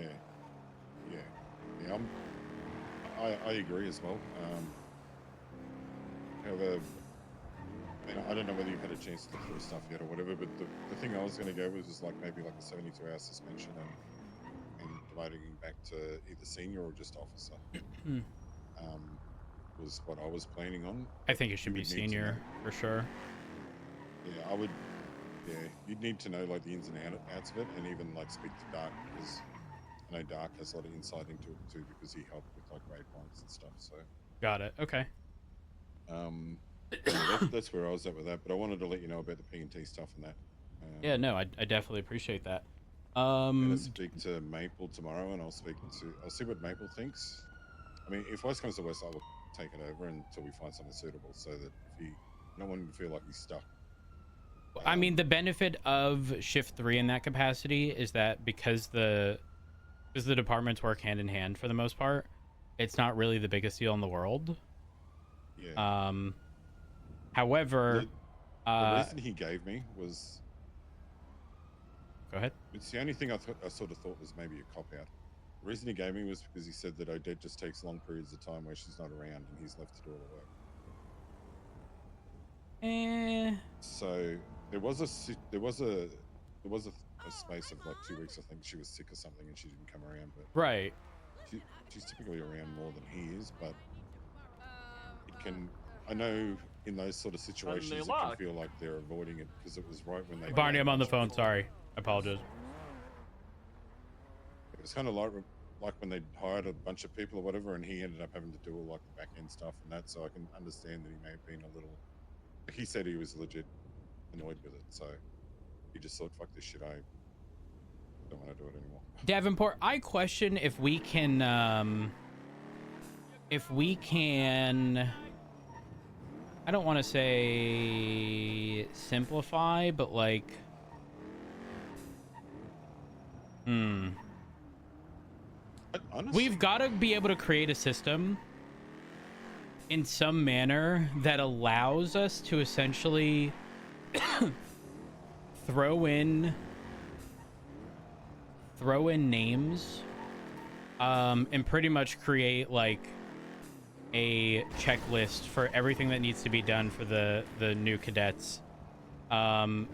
I agree as well. However, I don't know whether you've had a chance to look through stuff yet or whatever, but the thing I was going to go with was like maybe like a 72-hour suspension and promoting him back to either senior or just officer. Was what I was planning on. I think it should be senior for sure. Yeah, I would. Yeah, you'd need to know like the ins and outs of it, and even like speak to Dark, because I know Dark has a lot of insight into it too, because he helped with like grade points and stuff. So got it. Okay. That's where I was at with that, but I wanted to let you know about the P&T stuff and that. Yeah, no, I definitely appreciate that. I'm gonna speak to Maple tomorrow, and I'll see what Maple thinks. I mean, if worst comes to worst, I will take it over until we find something suitable, so that if no one would feel like he's stuck. I mean, the benefit of Shift 3 in that capacity is that because the departments work hand in hand for the most part, it's not really the biggest deal in the world. Yeah. However, the reason he gave me was. Go ahead. It's the only thing I sort of thought was maybe a cop out. The reason he gave me was because he said that Odette just takes long periods of time where she's not around and he's left to do all the work. So there was a space of like 2 weeks. I think she was sick or something and she didn't come around. But right. She's typically around more than he is, but it can. I know in those sort of situations it can feel like they're avoiding it because it was right when they. Barney, I'm on the phone. Sorry, I apologize. It was kind of like when they hired a bunch of people or whatever, and he ended up having to do all like the back end stuff and that. So I can understand that he may have been a little. He said he was legit annoyed with it, so he just thought, "Fuck this shit, I don't want to do it anymore." Davenport, I question if we can. I don't want to say simplify, but like. Honestly, we've got to be able to create a system in some manner that allows us to essentially throw in names and pretty much create like a checklist for everything that needs to be done for the new cadets, and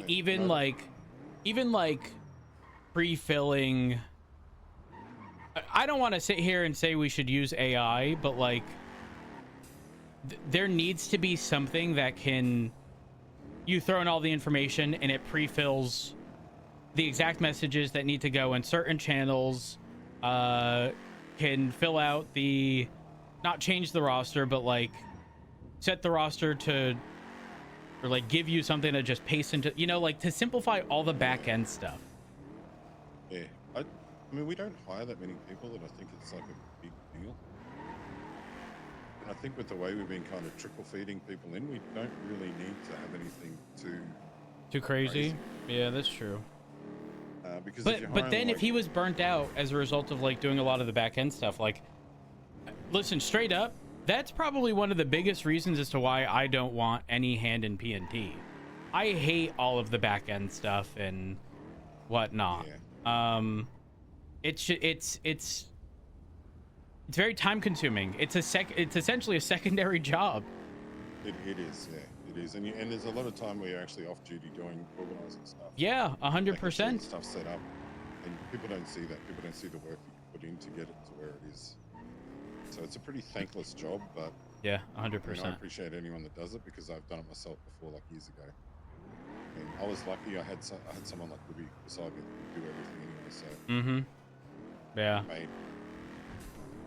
even like pre-filling. I don't want to sit here and say we should use AI, but like there needs to be something that can you throw in all the information and it pre-fills the exact messages that need to go in certain channels, can fill out the not change the roster, but like set the roster to, or like give you something to just paste into, like to simplify all the back end stuff. Yeah, I mean, we don't hire that many people that I think it's like a big deal. And I think with the way we've been kind of trickle feeding people in, we don't really need to have anything too crazy. Yeah, that's true. Because but then if he was burnt out as a result of like doing a lot of the back end stuff, like, listen, straight up, that's probably one of the biggest reasons as to why I don't want any hand in P&T. I hate all of the back end stuff and whatnot. Yeah. It's very time consuming. It's essentially a secondary job. It is, yeah. It is, and there's a lot of time where you're actually off duty doing organizing stuff. Yeah, 100%. Stuff set up, and people don't see that. People don't see the work you put in to get it to where it is. So it's a pretty thankless job, but yeah, 100%. I appreciate anyone that does it because I've done it myself before, like years ago. And I was lucky. I had someone like Ruby beside me that could do everything anyway. So. Yeah.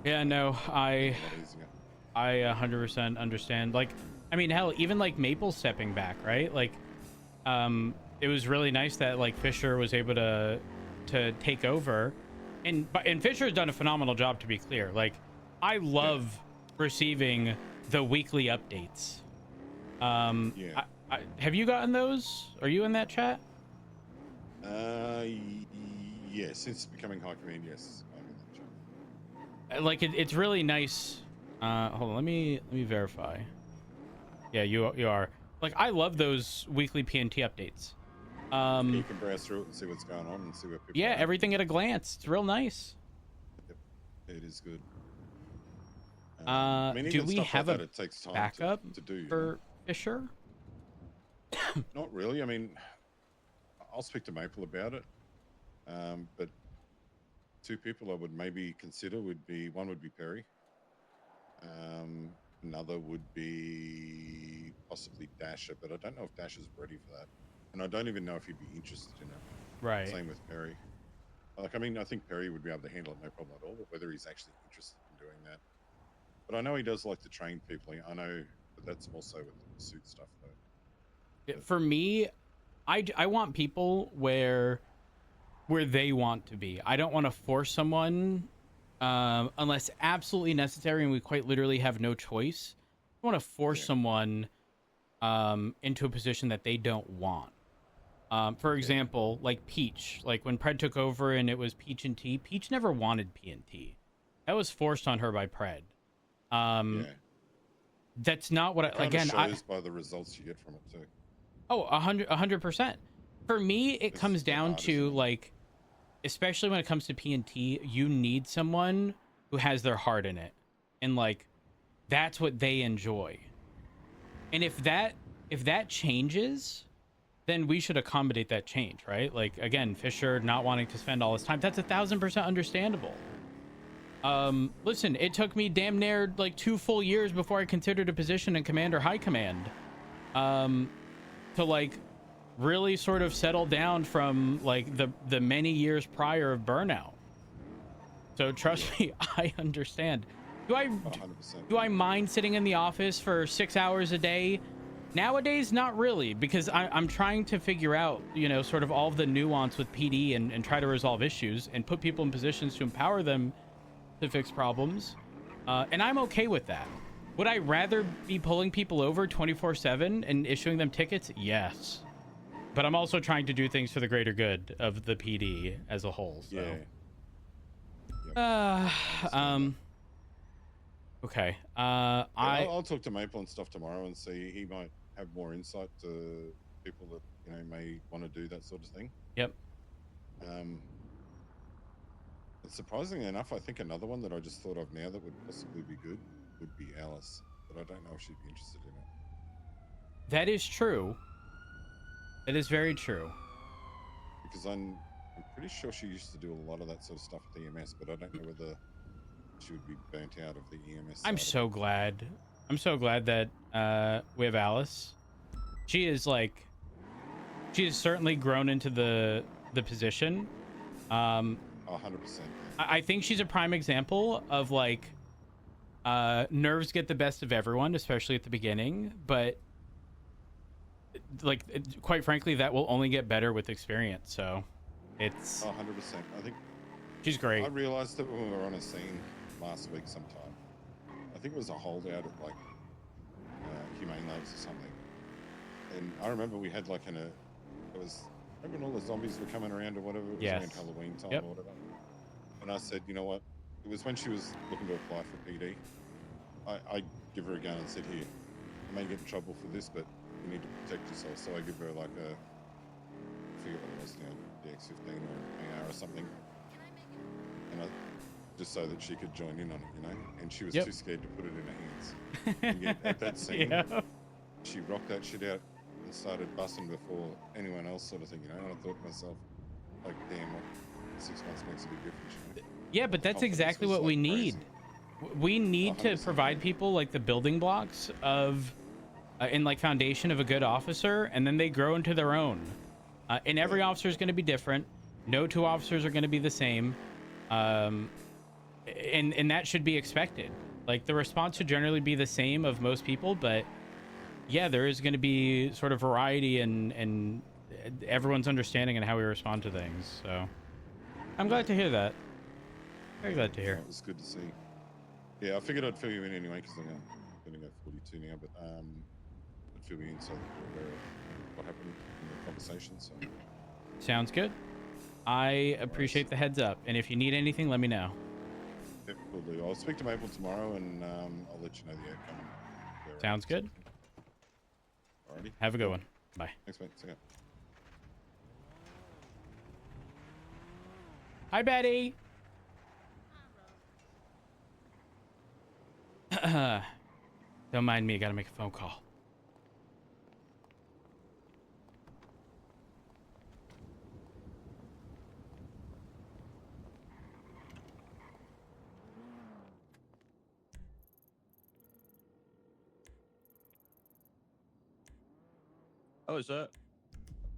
Yeah. No, I 100% understand. Like, I mean, hell, even like Maple stepping back, right? Like, it was really nice that like Fisher was able to take over, and Fisher has done a phenomenal job, to be clear. Like, I love receiving the weekly updates. Have you gotten those? Are you in that chat? Yeah, since becoming high command, yes. I'm in that job. Like it's really nice. Hold on, let me verify. Yeah, you are. Like, I love those weekly PNT updates. You can browse through it and see what's going on and see where people. Yeah, are. everything at a glance. It's real nice. Yep, it is good. Do we have like a it takes time backup to do for Fisher? Not really. I mean, I'll speak to Maple about it. But two people I would maybe consider would be one would be Perry. Another would be possibly Dasher, but I don't know if Dasher's ready for that, and I don't even know if he'd be interested in it. Right. Same with Perry. Like, I mean, I think Perry would be able to handle it no problem at all, but whether he's actually interested in doing that. But I know he does like to train people. I know, but that's more so with the pursuit stuff, though. For me, I want people where they want to be. I don't want to force someone unless absolutely necessary and we quite literally have no choice. I want to force someone into a position that they don't want. For example, like Peach. Like when Pred took over and it was Peach and T, Peach never wanted PNT. That was forced on her by Pred. That's not what I shows by the results you get from it too. Oh, 100%. For me, it comes down to like, especially when it comes to PNT, you need someone who has their heart in it, and like, that's what they enjoy. And if that changes, then we should accommodate that change, right? Like, again, Fisher not wanting to spend all his time, that's 1000% understandable. Listen, it took me damn near like 2 full years before I considered a position in command or high command, to like really sort of settle down from like the many years prior of burnout. So trust me, I understand. Do I mind sitting in the office for 6 hours a day? Nowadays, not really, because I'm trying to figure out, you know, sort of all of the nuance with PD and try to resolve issues and put people in positions to empower them to fix problems. And I'm okay with that. Would I rather be pulling people over 24/7 and issuing them tickets? Yes. But I'm also trying to do things for the greater good of the PD as a whole. So. Yeah. Okay. I'll talk to Maple and stuff tomorrow and see. He might have more insight to people that, you know, may want to do that sort of thing. Yep. And surprisingly enough, I think another one that I just thought of now that would possibly be good would be Alice, but I don't know if she'd be interested in it. That is true. It is very true. Because I'm pretty sure she used to do a lot of that sort of stuff at the EMS, but I don't know whether she would be burnt out of the EMS. I'm so glad. I'm so glad that we have Alice. She is certainly grown into the position. 100%. I think she's a prime example of like nerves get the best of everyone, especially at the beginning, but like quite frankly that will only get better with experience. So it's 100%. I think she's great. I realized that when we were on a scene last week sometime, I think it was a holdout at like Humane Labs or something, and I remember we had like remember when all the zombies were coming around or whatever, it was around Halloween time or whatever, and I said, you know what, it was when she was looking to apply for PD, I give her a gun and said, here, you may get in trouble for this, but you need to protect yourself. So I give her like I forget what it was now, DX-15 or AR or something, and just so that she could join in on it, you know, and she was too scared to put it in her hands. And yet at that scene, she rocked that shit out and started busting before anyone else, sort of thing, you know. And I thought to myself, like, damn, 6 months makes a big difference, you know? Yeah, but that's exactly what we need. We need to provide people like the building blocks of in like foundation of a good officer, and then they grow into their own. And every officer is going to be different. No two officers are going to be the same. And that should be expected. Like, the response should generally be the same of most people, but yeah, there is going to be sort of variety and everyone's understanding and how we respond to things. So I'm glad to hear that. Very glad to hear. It was good to see. Yeah, I figured I'd fill you in anyway because I'm going to go 42 now, but I'd fill you in so that you're aware of what happened in the conversation. So sounds good. I appreciate the heads up, and if you need anything, let me know. Yep, will do. I'll speak to Maple tomorrow, and I'll let you know the outcome. Sounds good. Alrighty. Have a good one. Bye. Thanks, mate. See ya. Hi, Betty. Don't mind me. I gotta make a phone call. Hello, sir.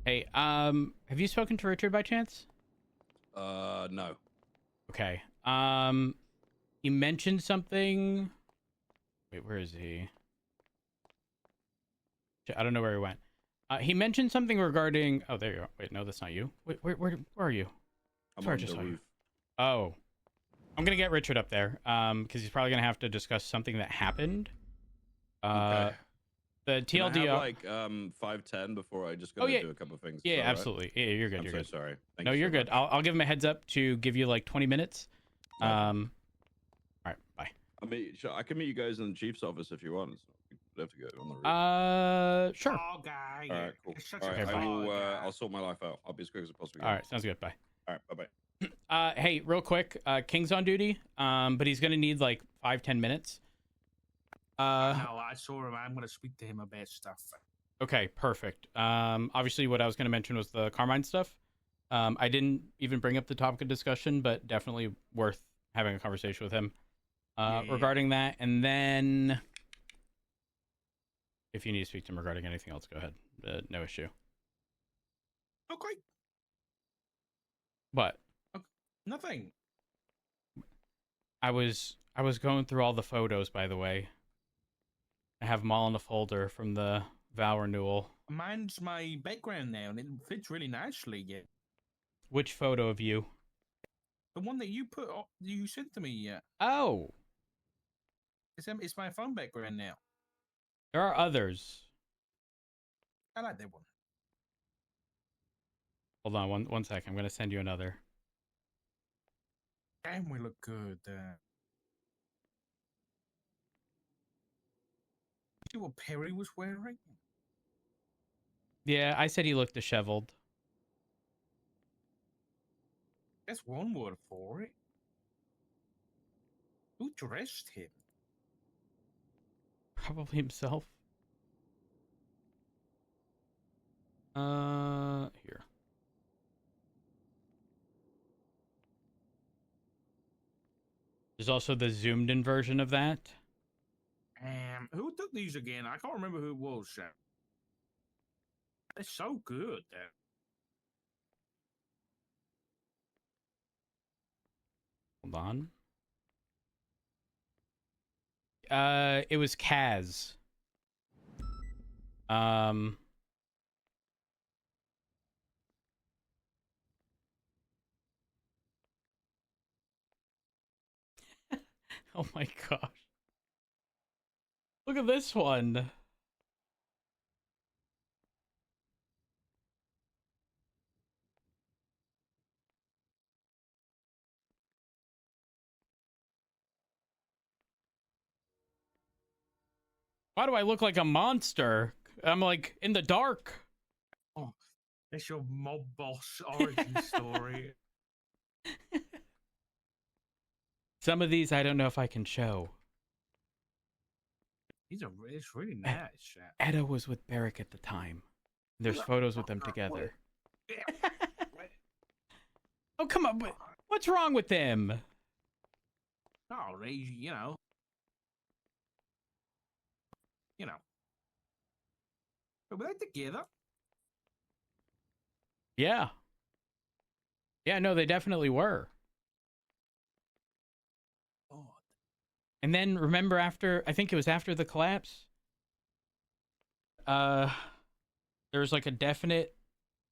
Hey, have you spoken to Richard by chance? No. Okay. He mentioned something. Wait, where is he? I don't know where he went. He mentioned something regarding. Oh, there you are. Wait, no, that's not you. Wait, where are you? I'm Sorry, on I just the saw you. roof. Oh, I'm gonna get Richard up there. Because he's probably gonna have to discuss something that happened. Okay. The Can I TLDR. have, like 5:10 before I just gotta do a couple of things? Is Yeah, that all right? absolutely. Yeah, you're good. I'm You're so good. sorry. Thank No, you so you're good. much. I'll give him a heads up to give you like 20 minutes. All right, bye. I can meet you guys in the chief's office if you want. We'd have to go on the roof. Sure. Oh, guy. All right, cool. You're such All a right, fun I will. guy. I'll sort my life out. I'll be as quick as I possibly can. All right, sounds good. Bye. All right, bye. Hey, real quick, King's on duty, but he's gonna need like 5-10 minutes. No, I saw him. I'm gonna speak to him about stuff. Okay, perfect. Obviously, what I was gonna mention was the Carmine stuff. I didn't even bring up the topic of discussion, but definitely worth having a conversation with him regarding that. And then, if you need to speak to him regarding anything else, go ahead. No issue. Okay. What? Nothing. I was going through all the photos, by the way. I have them all in a folder from the vow renewal. Mine's my background now, and it fits really nicely. Yeah. Which photo of you? The one that you you sent to me. Yeah. Oh. It's my phone background now. There are others. I like that one. Hold on one second. I'm going to send you another. Damn, we look good. See what Perry was wearing? Yeah, I said he looked disheveled. That's one word for it. Who dressed him? Probably himself. Here. There's also the zoomed in version of that. Who took these again? I can't remember who it was. They're so good. Hold on. It was Kaz. Oh my gosh. Look at this one. Why do I look like a monster? I'm like in the dark. Oh, that's your mob boss origin story. Some of these I don't know if I can show. It's really nice. Etta was with Barrick at the time. There's photos with them together. Oh, come on. What's wrong with them? Oh, you know. But we're together. Yeah. Yeah, no, they definitely were. And then remember I think it was after the collapse, there was like a definite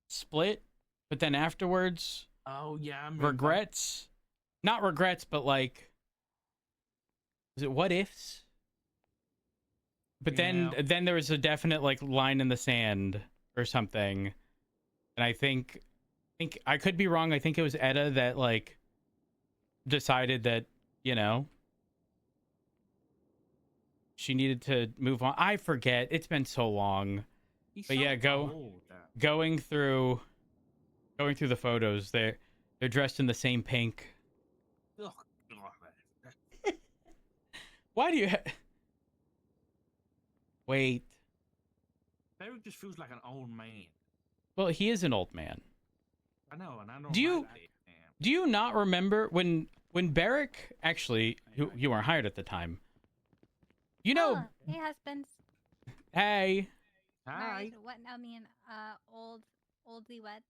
split, but then afterwards, oh yeah, I remember. regrets, not regrets, but like, was it what ifs? But then there was a definite like line in the sand or something, and I think think I could be wrong. I think it was Etta that like decided that, you know, she needed to move on. I forget. It's been so long. But yeah, going through the photos, they're dressed in the same pink. Ugh. Why do you wait? Barry just feels like an old man. Well, he is an old man. I know, and I don't. Do you not remember when Barrick actually you weren't hired at the time? You know. Oh, hey, husbands. Hey. Married, what now? Me and oldly weds.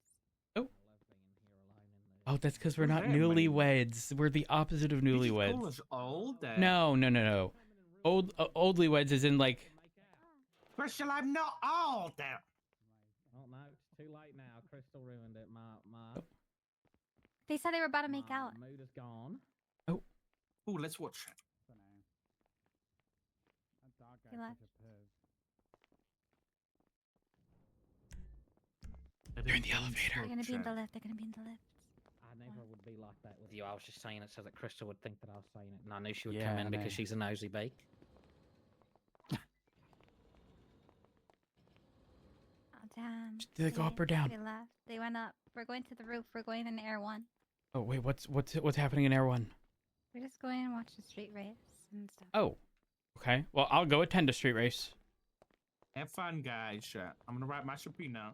Oh, that's because we're not newlyweds. We're the opposite of newlyweds. Call us old, Dad. No. Oldlyweds is in like. Crystal, I'm not old. Dad. Oh no, it's too late now. Crystal ruined it. My They said they were about to make out. mood is gone. Oh, let's watch it. He left. They're in the elevator. They're gonna be in the lift. I never would be like that with you. I was just saying it so that Crystal would think that I was saying it, and I knew she would come in because she's a nosy bee. Oh damn. Did they go up or down? They left. They went up. We're going to the roof. We're going in Air 1. Oh wait, what's happening in Air 1? We're just going and watch the street race and stuff. Oh, okay. Well, I'll go attend a street race. Have fun, guys. I'm gonna write my subpoena.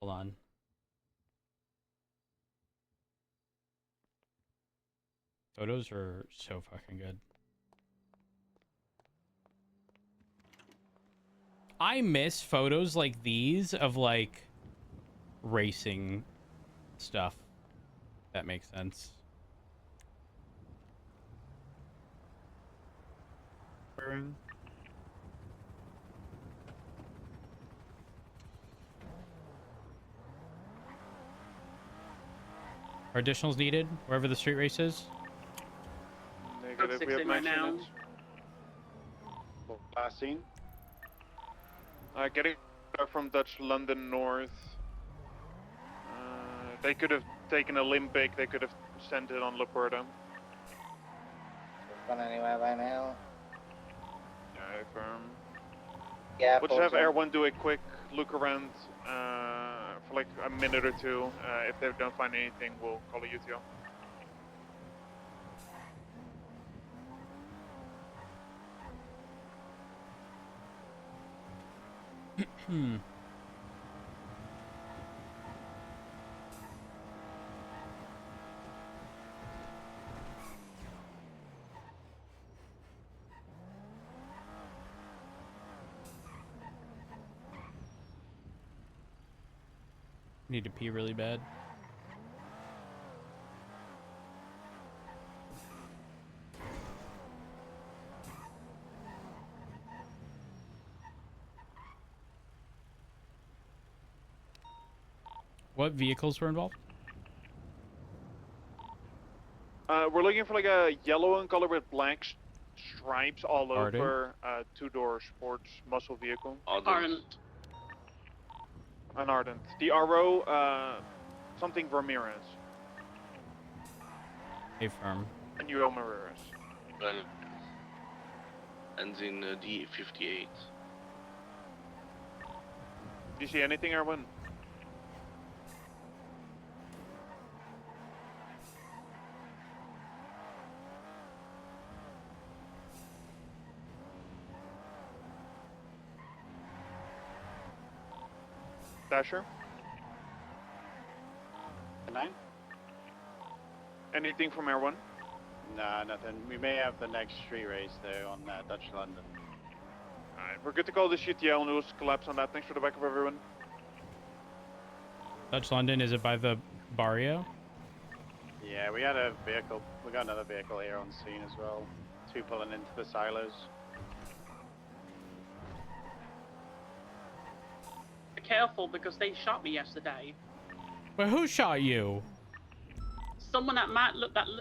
Hold on. Photos are so fucking good. I miss photos like these of like racing stuff. If that makes sense. Are additionals needed wherever the street race is? Negative. We have 9 units. Last scene. Getting from Dutch London North. They could have taken Olympic. They could have sent it on Laporta. Gone anywhere by now? Yeah, firm. Yeah. We'll just have Air 1 do a quick look around for like a minute or two. If they don't find anything, we'll call a UTO. Need to pee really bad. What vehicles were involved? We're looking for like a yellow in color with black stripes all Ardent. over. 2-door sports muscle vehicle. Ardent. An Ardent. The RO, something Ramirez. A firm. And you Ramirez. Ends in D58. Do you see anything, Erwin? Dasher? 9? Anything from Air 1? Nah, nothing. We may have the next street race though on Dutch London. Alright, we're good to call the CTL and we'll collapse on that. Thanks for the backup, everyone. Dutch London, is it by the barrio? Yeah, we had a vehicle. We got another vehicle here on scene as well. 2 pulling into the silos. Be careful because they shot me yesterday. But who shot you? Someone that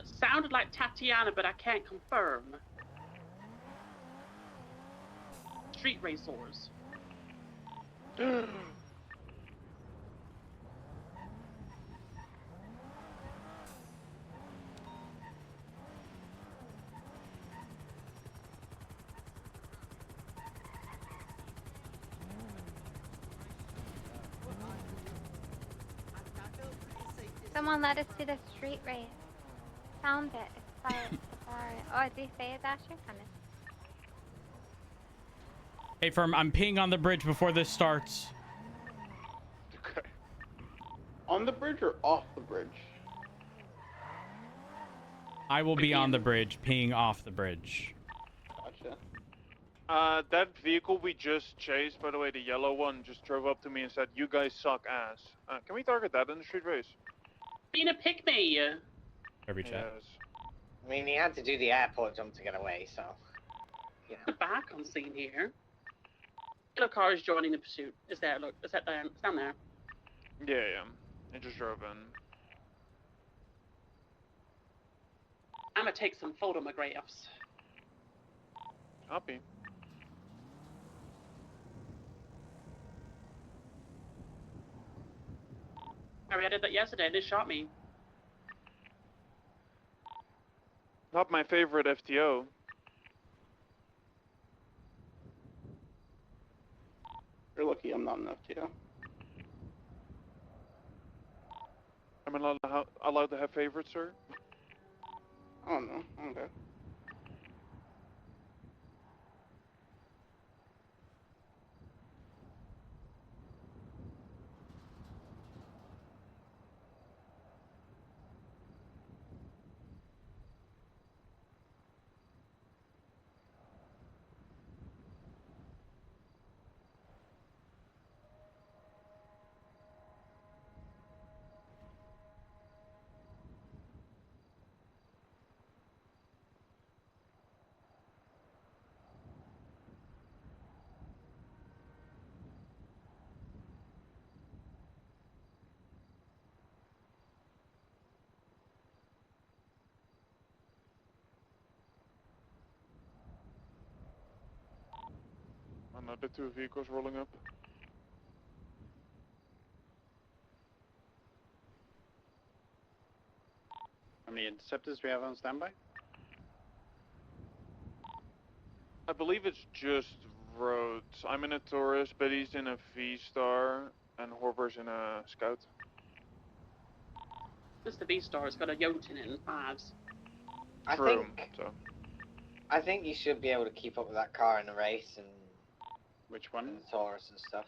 sounded like Tatiana, but I can't confirm. Street racers. Someone let us do the street race. Found it. It's by Safari. Oh, did he say it, Dasher? I missed. Hey, Firm, I'm peeing on the bridge before this starts. Okay. On the bridge or off the bridge? I will be on the bridge, peeing off the bridge. Gotcha. That vehicle we just chased, by the way, the yellow one, just drove up to me and said, "You guys suck ass." Can we target that in the street race? Being a pick me. Every chat. Yes. I mean, he had to do the airport jump to get away, so. Yeah. Back on scene here. Yellow car is joining the pursuit. Is there? Look, is that down? It's down there. Yeah. It just drove in. I'm gonna take some photographs. Copy. I did that yesterday. They shot me. Not my favorite FTO. You're lucky I'm not an FTO. I'm allowed to have favorites, sir? I don't know. I don't care. Another two vehicles rolling up. How many interceptors do we have on standby? I believe it's just Rhodes. I'm in a Taurus, but he's in a V-Star, and Horber's in a Scout. Mr. V-Star has got a yacht in it and fives. I True, think. so. I think you should be able to keep up with that car in the race and. Which one? And the Taurus and stuff.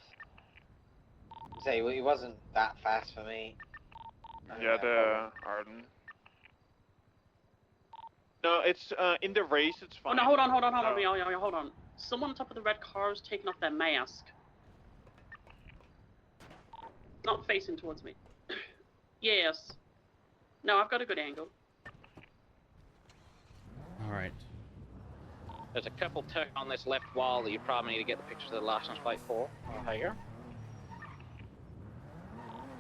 Say, he wasn't that fast for me. Yeah, the Arden. No, it's in the race. It's fine. Oh no! Hold on! Hold on! Someone on top of the red car is taking off their mask. Not facing towards me. Yes. No, I've got a good angle. All right. There's a couple tucked on this left wall that you probably need to get the pictures of the license plate for. Here.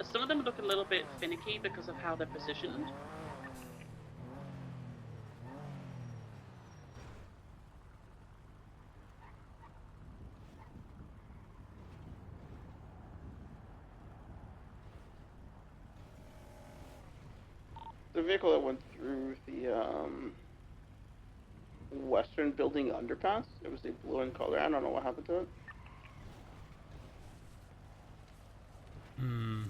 Some of them look a little bit finicky because of how they're positioned. The vehicle that went through the western building underpass, it was the blue in color. I don't know what happened to it. Hmm.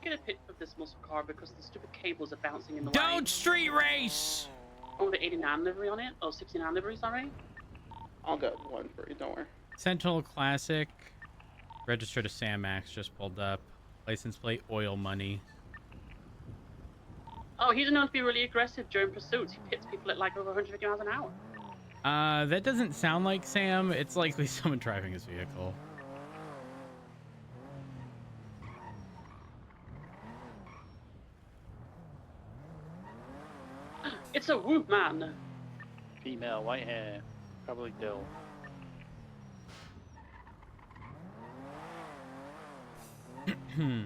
Get a pic of this muscle car because the stupid cables are bouncing in the way. Don't street race! Oh, the 89 livery on it? Oh, 69 livery, sorry. I'll get one for you, don't worry. Sentinel Classic. Registered to Sam Max just pulled up. License plate, oil money. Oh, he's known to be really aggressive during pursuits. He pits people at like over 150 miles an hour. That doesn't sound like Sam. It's likely someone driving his vehicle. It's a whoop man. Female, white hair, probably Dill. Hmm.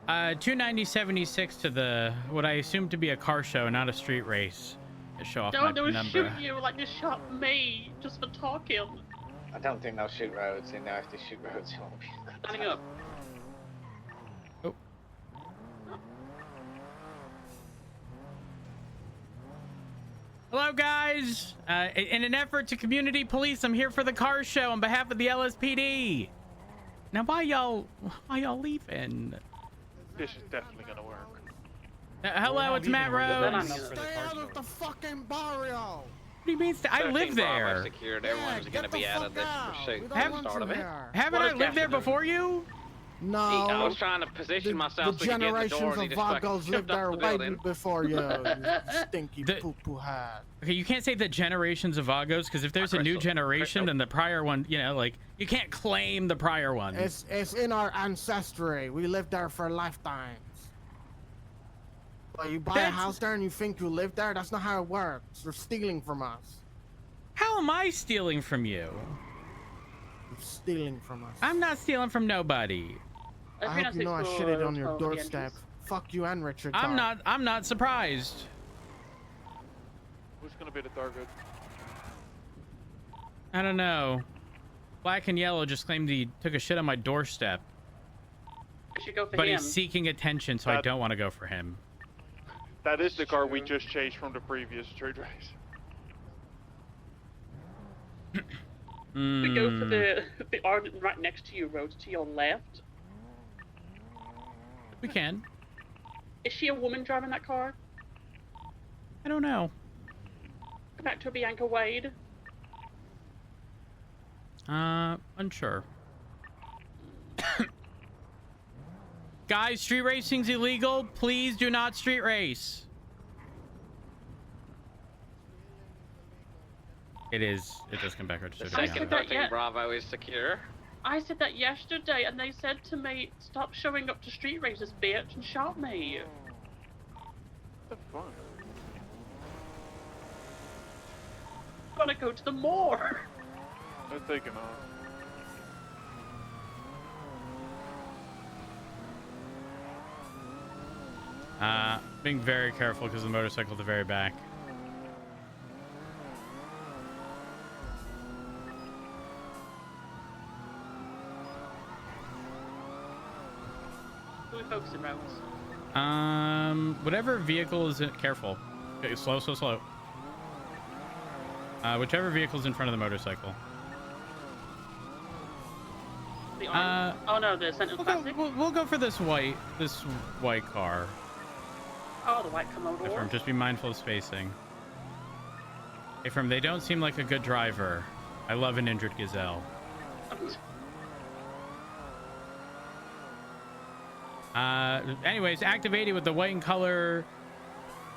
$290.76 to the what I assume to be a car show, not a street race. Show off No, my they will number. shoot you like they shot me just for talking. I don't think they'll shoot roads. They know if they shoot roads, it won't be a good Standing up. Oh. Hello, guys. In an effort to community police, I'm here for the car show on behalf of the LSPD. Now, why y'all leaving? This is definitely gonna work. Hello, it's Matt Rhodes. Stay out of the fucking barrio. What do you mean? I live there. Secured. Everyone's going to be out of this pursuit from the start of it. Haven't I lived there before you? No. I was trying to position myself The so we could get in the generations door of and he just fucking Vagos shoved lived up there the way building. before you, stinky poo-poo hat. Okay, you can't say the generations of Vagos, because if there's a new generation, then the prior one, you know, like, you can't claim the prior one. It's in our ancestry. We lived there for lifetimes. But you buy a house there and you think you live there? That's not how it works. You're stealing from us. How am I stealing from you? You're stealing from us. I'm not stealing from nobody. I hope you know I shitted on your doorstep. Fuck you and Richard. I'm not surprised. Who's gonna be the target? I don't know. Black and yellow just claimed he took a shit on my doorstep. You should go for But him. he's seeking attention, so I don't want to go for him. That is the car we just chased from the previous street race. We go for the ardent right next to you, Rhodes, to your left. We can. Is she a woman driving that car? I don't know. Go back to Bianca Wade. Unsure. Guys, street racing's illegal. Please do not street race. It is. It does come back registered. Second 13 Bravo is secure. I said that yesterday, and they said to me, "Stop showing up to street races, bitch," and shot me. What the fuck? I wanna go to the moor. They're taking off. Being very careful because the motorcycle at the very back. Who are we focusing, Rhodes? Whatever vehicle is careful. Okay, slow. Whichever vehicle's in front of the motorcycle. The orange? Oh no, the Sentinel Classic. We'll go for this white car. Oh, the white Commodore. Ephraim, just be mindful of spacing. Ephraim, they don't seem like a good driver. I love an injured gazelle. Anyways, activated with the white in color.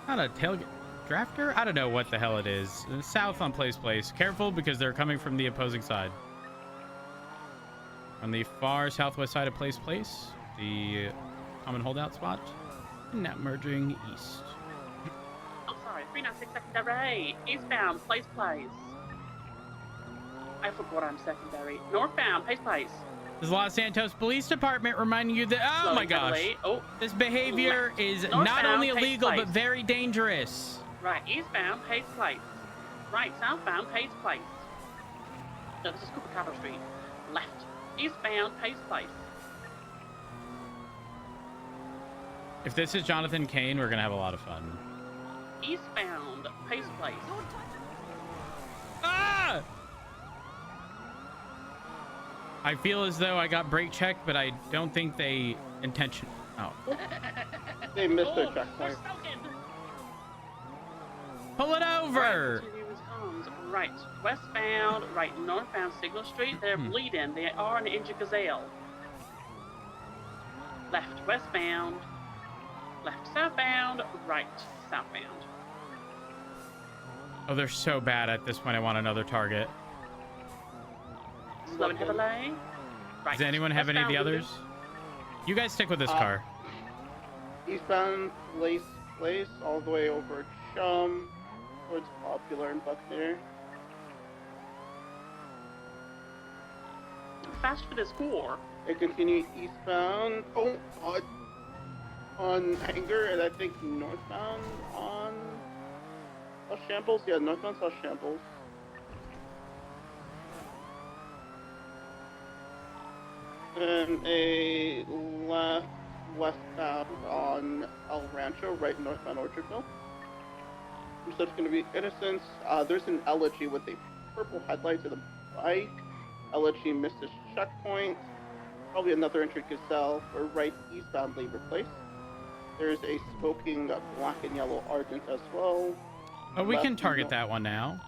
Not a tailgate drafter? I don't know what the hell it is. South on Place. Careful because they're coming from the opposing side. On the far southwest side of Place, the common holdout spot. And now merging east. Oh, sorry. 396 secondary. Eastbound, Place. I forgot I'm secondary. Northbound, Place. This is Los Santos Police Department reminding you that, oh my gosh, this behavior is not only illegal but very dangerous. Right, eastbound, Pace Place. Right, southbound, Pace Place. No, this is Cooper Cattle Street. Left, eastbound, Pace Place. If this is Jonathan Kane, we're gonna have a lot of fun. Eastbound, Pace Place. Ah! I feel as though I got brake checked, but I don't think they Oh. They missed their checkpoint. Pull it over! Right, westbound, right, northbound, Signal Street. They're bleeding. They are an injured gazelle. Left, westbound. Left, southbound. Right, southbound. Oh, they're so bad at this point. I want another target. Slow and heavily. Right. Does anyone have any of the others? You guys stick with this car. Eastbound Place, all the way over Chum, towards Popular and Buckner. Fast for the score. They continue eastbound. Oh, on Hanger, and I think northbound on South Shambles? Yeah, northbound South Shambles. And a left westbound on El Rancho, right northbound Orchardville. So it's going to be Innocence. There's an Elegy with a purple headlight to the bike. Elegy missed his checkpoint. Probably another entry Gazelle for right eastbound Labor Place. There's a smoking black and yellow Argent as well. Oh, we can target that one now.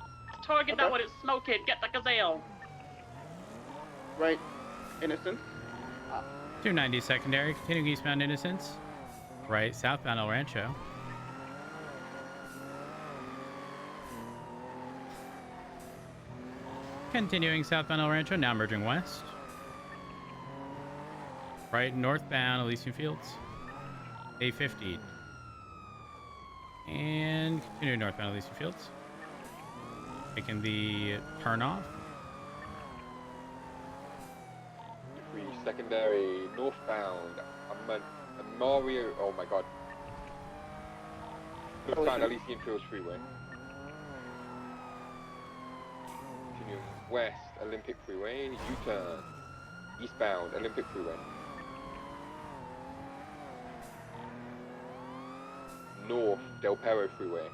Target that one, it's smoking. Get the Gazelle. Right, Innocence. 290 secondary, continuing eastbound Innocence. Right, southbound El Rancho. Continuing southbound El Rancho, now merging west. Right, northbound Elysian Fields. A50. And continuing northbound Elysian Fields. Making the turn off. Secondary, northbound, Mario, oh my god. Northbound Elysian Fields Freeway. Continuing west, Olympic Freeway, U-turn. Eastbound, Olympic Freeway. North, Del Perro Freeway,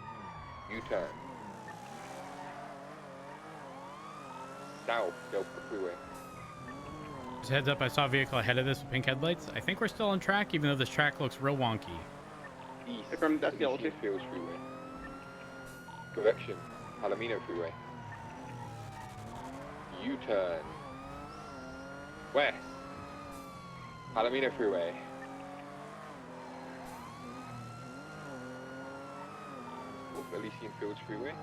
U-turn. South, Del Perro Freeway. Just heads up, I saw a vehicle ahead of this with pink headlights. I think we're still on track, even though this track looks real wonky. East, from that's the Elysian Fields Freeway. Correction, Palomino Freeway. U-turn. West, Palomino Freeway. North Elysian Fields Freeway.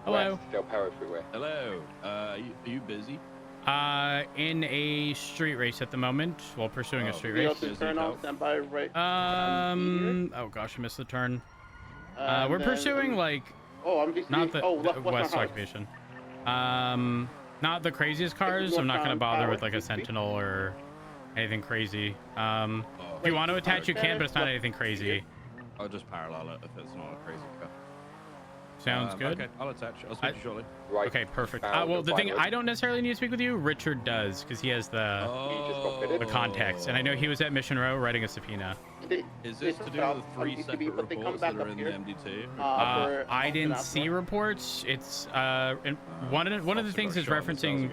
Hello. West Del Perro Freeway. Hello. Are you busy? In a street race at the moment, while pursuing a street race. Turn off, stand by right. Oh gosh, I missed the turn. We're pursuing like. Oh, I'm just not the left west occupation. Not the craziest cars. I'm not gonna bother with like a Sentinel or anything crazy. If you want to attach, you can, but it's not anything crazy. I'll just parallel it if it's not a crazy car. Sounds good. Okay, I'll attach. I'll speak to you shortly. Okay, perfect. Well, the thing, I don't necessarily need to speak with you. Richard does, because he has the context. And I know he was at Mission Row writing a subpoena. Is this to do with the 3 separate reports that are in the MD2? I didn't see reports. It's and one of the things is referencing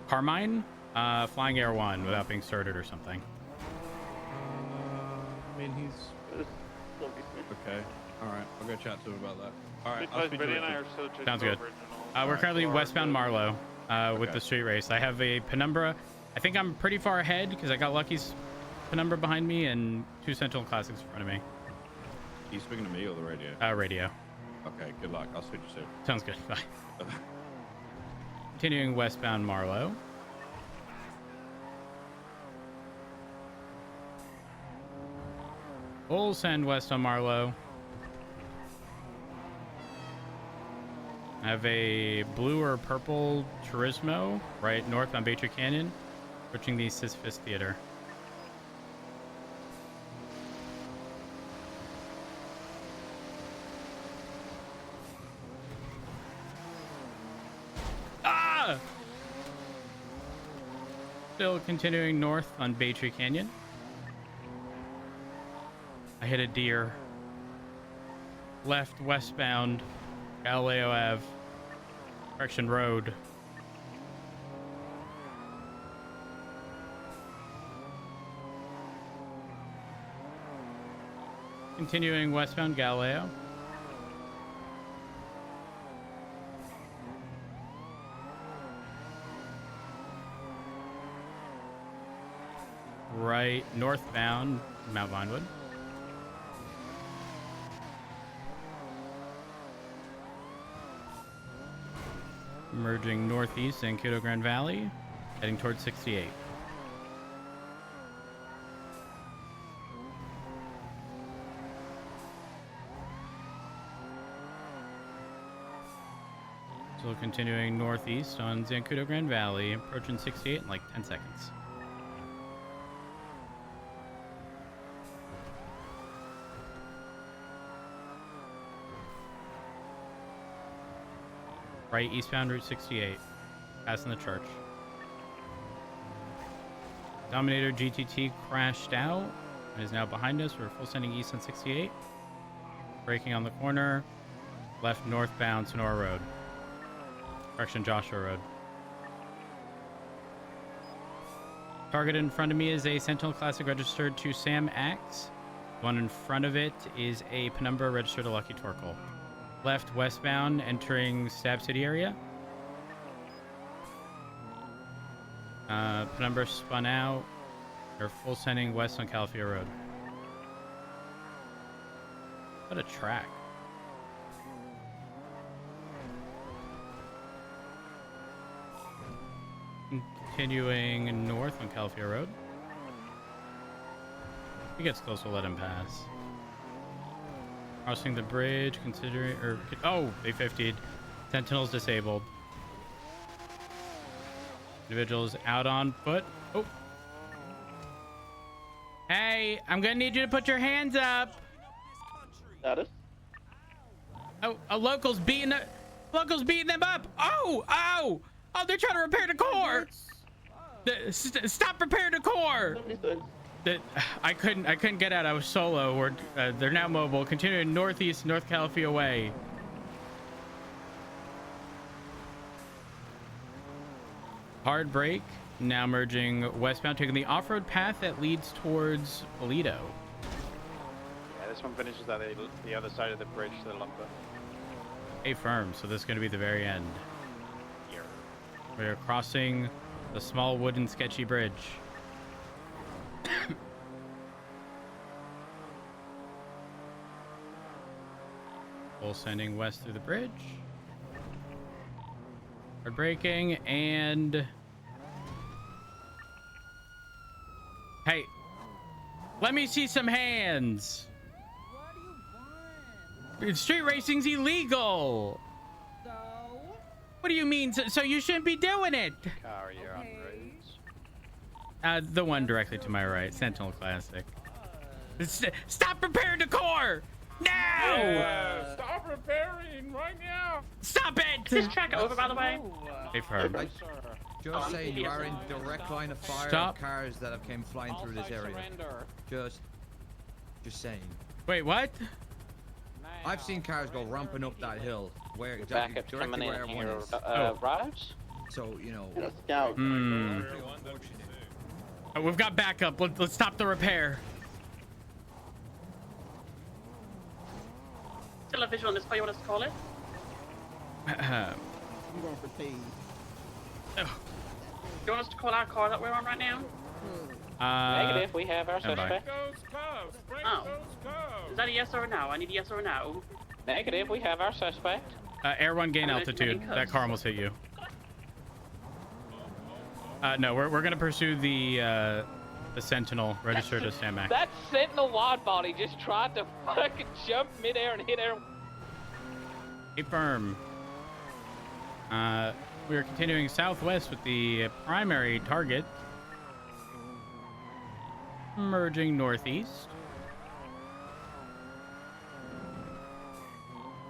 Carmine flying Air 1 without being started or something. I mean, he's okay. All right, I'll go chat to him about that. All right, I'll speak to Richard. Sounds good. We're currently westbound Marlow with the street race. I have a Penumbra. I think I'm pretty far ahead because I got Lucky's Penumbra behind me and 2 Sentinel Classics in front of me. Are you speaking to me or the radio? Radio. Okay, good luck. I'll speak to you soon. Sounds good. Bye. Continuing westbound Marlow. We'll send west on Marlow. I have a blue or purple Turismo right north on Baytree Canyon, approaching the Sisyphus Theater. Ah! Still continuing north on Baytree Canyon. I hit a deer. Left westbound, Galileo Ave, Correction Road. Continuing westbound Galileo. Right northbound Mount Vinewood. Merging northeast in Kyoto Grand Valley, heading towards 68. So continuing northeast on Zancudo Grand Valley, approaching 68 in like 10 seconds. Right, eastbound Route 68. Passing the church. Dominator GTT crashed out and is now behind us. We're full sending east on 68. Braking on the corner. Left northbound Sonora Road. Correction, Joshua Road. Target in front of me is a Sentinel Classic registered to Sam Axe. The one in front of it is a Penumbra registered to Lucky Torkel. Left westbound entering Stab City area. Penumbra spun out. They're full sending west on Calafia Road. What a track. Continuing north on Calafia Road. If he gets close, we'll let him pass. Crossing the bridge, considering... Oh, they 50'd. Sentinel's disabled. Individuals out on foot. Oh. Hey, I'm gonna need you to put your hands up. Status? Oh, a local's beating them up. Oh, oh, oh, they're trying to repair the core. Stop repairing the core. I couldn't get out. I was solo. They're now mobile. Continuing northeast, North Calafia way. Hard break. Now merging westbound, taking the off-road path that leads towards Polito. Yeah, this one finishes at the other side of the bridge to the lumber. A firm. So this is going to be the very end. Yeah. We are crossing the small wooden sketchy bridge. Full sending west through the bridge. Hard braking and... Hey, let me see some hands. Street racing's illegal. So? What do you mean? So you shouldn't be doing it. Car, you're on roads. The one directly to my right, Sentinel Classic. Stop repairing the core! No! Stop repairing right now! Stop it! Is this track over, by the way? Hey, firm. Just saying, you are in direct line of fire Stop. of cars that have came flying through this area. Just saying. Wait, what? I've seen cars go ramping up that hill. Where Back exactly, up directly coming where in everyone here. is. Routes? So, you know. Scout. Oh, we've got backup. Let's stop the repair. Still a visual on this car, you want us to call it? I'm going for T. Do you want us to call our car that we're on right now? Negative, we have our suspect. Oh. Is that a yes or a no? I need a yes or a no. Negative, we have our suspect. Air 1 gain I'm altitude. gonna That car almost hit you. No, we're gonna pursue the Sentinel registered to Sam Mac. That Sentinel wide body just tried to fucking jump midair and hit air. A firm. We are continuing southwest with the primary target. Merging northeast.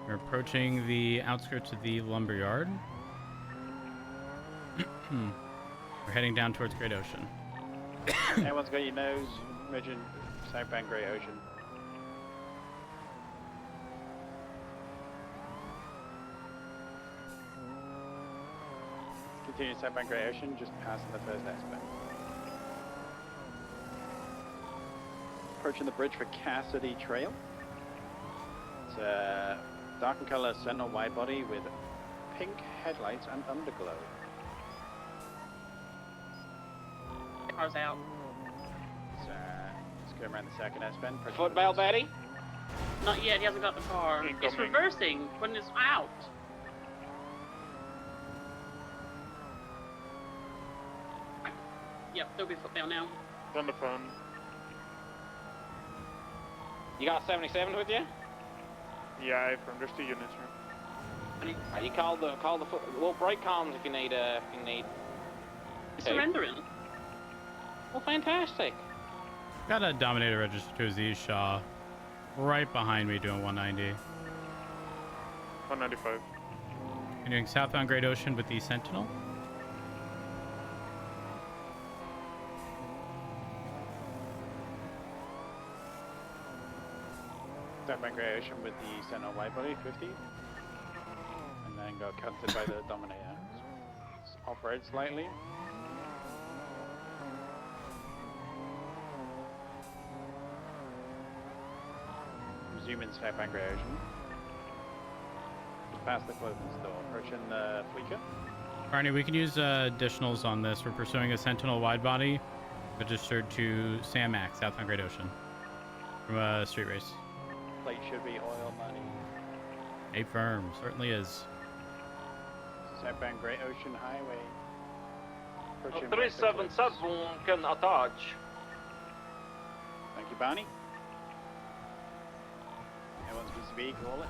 We're approaching the outskirts of the lumberyard. We're heading down towards Great Ocean. Everyone's got your nose, merging southbound Great Ocean. Continue southbound Great Ocean, just passing the first aspect. Approaching the bridge for Cassidy Trail. It's a dark in color Sentinel wide body with pink headlights and underglow. Car's out. Let's go around the second S-bend. Football Betty? Not yet, he hasn't got the car. It's reversing when it's out. Yep, there'll be football now. It's on the phone. You got 77 with you? Yeah, I affirm. There's 2 units here. You call the foot. We'll break comms if you need. Surrendering. Well, fantastic. Got a Dominator registered to Z Shaw right behind me doing 190. 195. Continuing southbound Great Ocean with the Sentinel. Southbound Great Ocean with the Sentinel wide body, 50. And then got counted by the Dominator. Off-road slightly. Resuming southbound Great Ocean. Just past the clothing store. Approaching the Fleeker. Barney, we can use additionals on this. We're pursuing a Sentinel wide body registered to Sam Max, southbound Great Ocean, from a street race. Plate should be oil money. A firm, certainly is. Southbound Great Ocean Highway. Approaching 377 can attach. Thank you, Barney. Everyone's BCB, call it.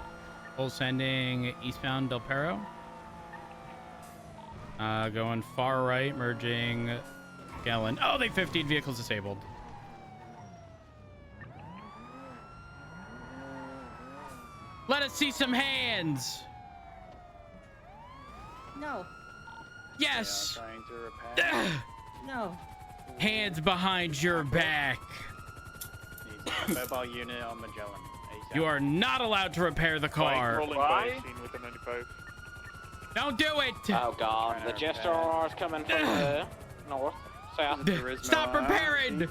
Full sending eastbound Del Perro. Going far right, merging Gallon. Oh, they 15 vehicles disabled. Let us see some hands. No. They Yes. are trying to repair. No. Hands behind your back. Needs a mobile unit on Magellan. ASAP. You are not allowed to repair the car. Rolling by scene with the 95. Don't do it. Oh god, the Jester RR is coming from the north, south. Stop repairing. Let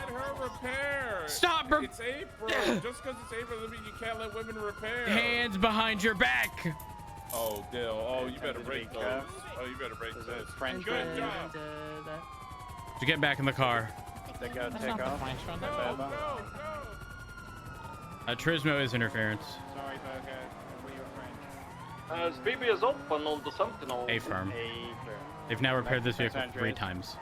her repair. Stop. It's April. Just because it's April doesn't mean you can't let women repair. Hands behind your back. Oh, Dill. Oh, you better break those. Oh, you better break those. French Good one. job. To get back in the car. They go That's take not the off. French one. Go, go. Turismo is interference. Sorry, Virgo. We were French. SPB is open on the Sentinel. A firm. A firm. They've now repaired this Los vehicle 3 Angeles. times.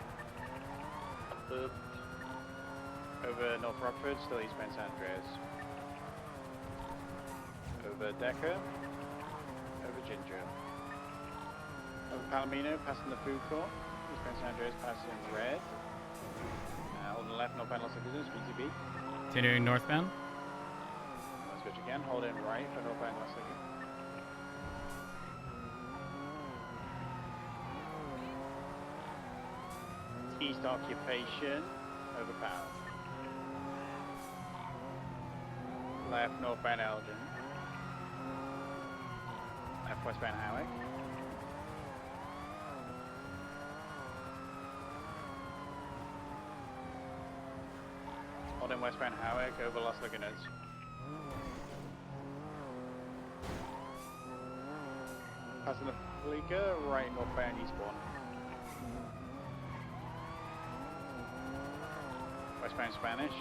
Over North Rockford, still eastbound San Andreas. Over Decker. Over Ginger. Over Palomino, passing the food court. Eastbound San Andreas, passing red. On the left, northbound Los Angeles, BTB. Continuing northbound. Let's switch again. Hold in right for northbound Los Angeles. East occupation, overpowered. Left northbound Elgin. Left westbound Howick. Hold in westbound Howick over Los Lagunas. Passing the Fleeker, right northbound Eastbourne. Westbound Spanish.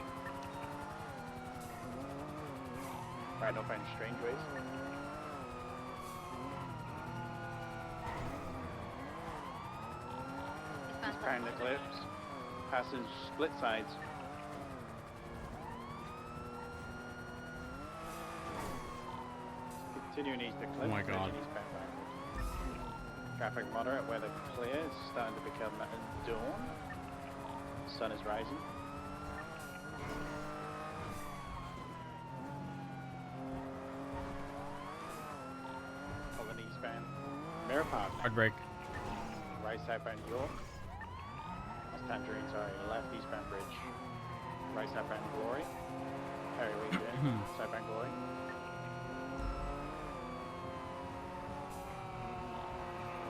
Right northbound Strangeways. Eastbound Eclipse. Passing split sides. Continuing east Eclipse. Oh my god. Eastbound backwards. Traffic moderate, weather clear. It's starting to become dawn. Sun is rising. Holland eastbound. Mirror Park. Hard break. Right southbound York. That's Tangerine, sorry. Left eastbound Bridge. Right southbound Glory. Perry Legion. Southbound Glory.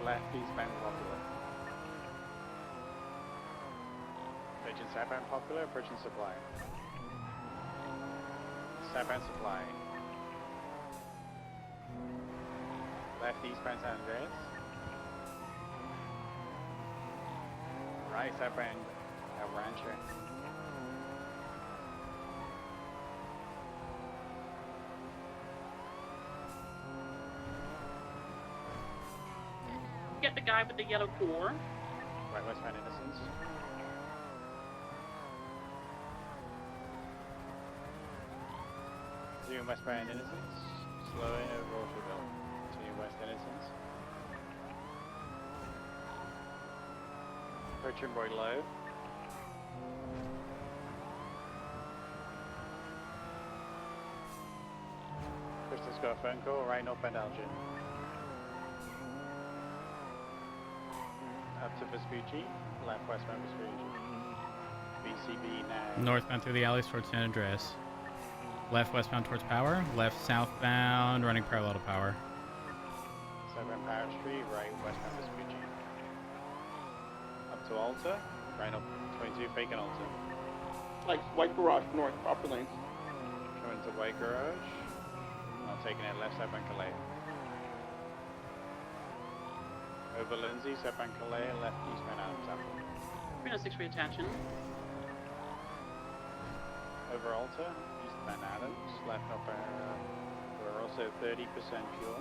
Left eastbound Popular. Approaching southbound Popular, approaching Supply. Southbound Supply. Left eastbound San Andreas. Right southbound El Rancho. Get the guy with the yellow core. Right westbound Innocence. Zoom westbound Innocence. Slow in over Orchardville. Continue west Innocence. Approaching Roy Low. Crystal's got a phone call, right northbound Elgin. Up to Vespucci. Left westbound Vespucci. VCB now. Northbound through the alleys towards San Andreas. Left westbound towards Power. Left southbound running parallel to Power. Southbound Power Street, right westbound Vespucci. Up to Alta. Right up 22, fake and Alta. Like White Garage North, proper lanes. Coming to White Garage. Not taking it left southbound Calais. Over Lindsay, southbound Calais, left eastbound Adams Apple. 306 reattaching. Over Alta, eastbound Adams, left northbound. We're also 30% fuel.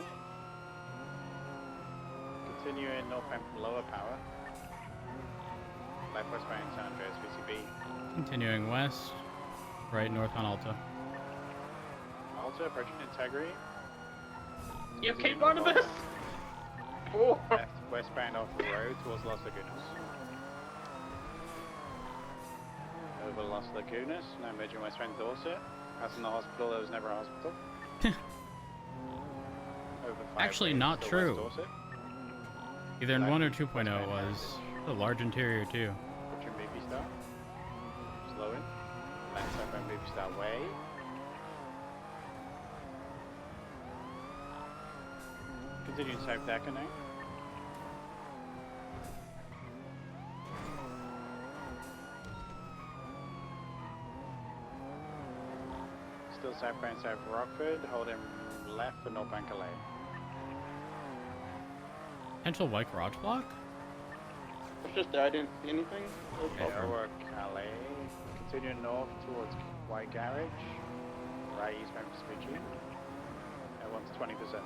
Continuing northbound lower Power. Left westbound San Andreas VCB. Continuing west. Right northbound Alta. Alta approaching Integrity. You okay, Barnabas? Oh. Left westbound off the road towards Los Lagunas. Over Los Lagunas, now merging westbound Dorset. Passing the hospital, there was never a hospital. Over Actually, not true. Either in 1 or 2.0 it was. A large interior too. Approaching Baby Star. Slowing. Left southbound Baby Star Way. Continuing south Decker now. Still southbound South Rockford, holding left for northbound Calais. Potential white garage block? It's just that I didn't see anything. Over Calais. Continuing north towards White Garage. Right eastbound Vespucci. At 1 to 20%.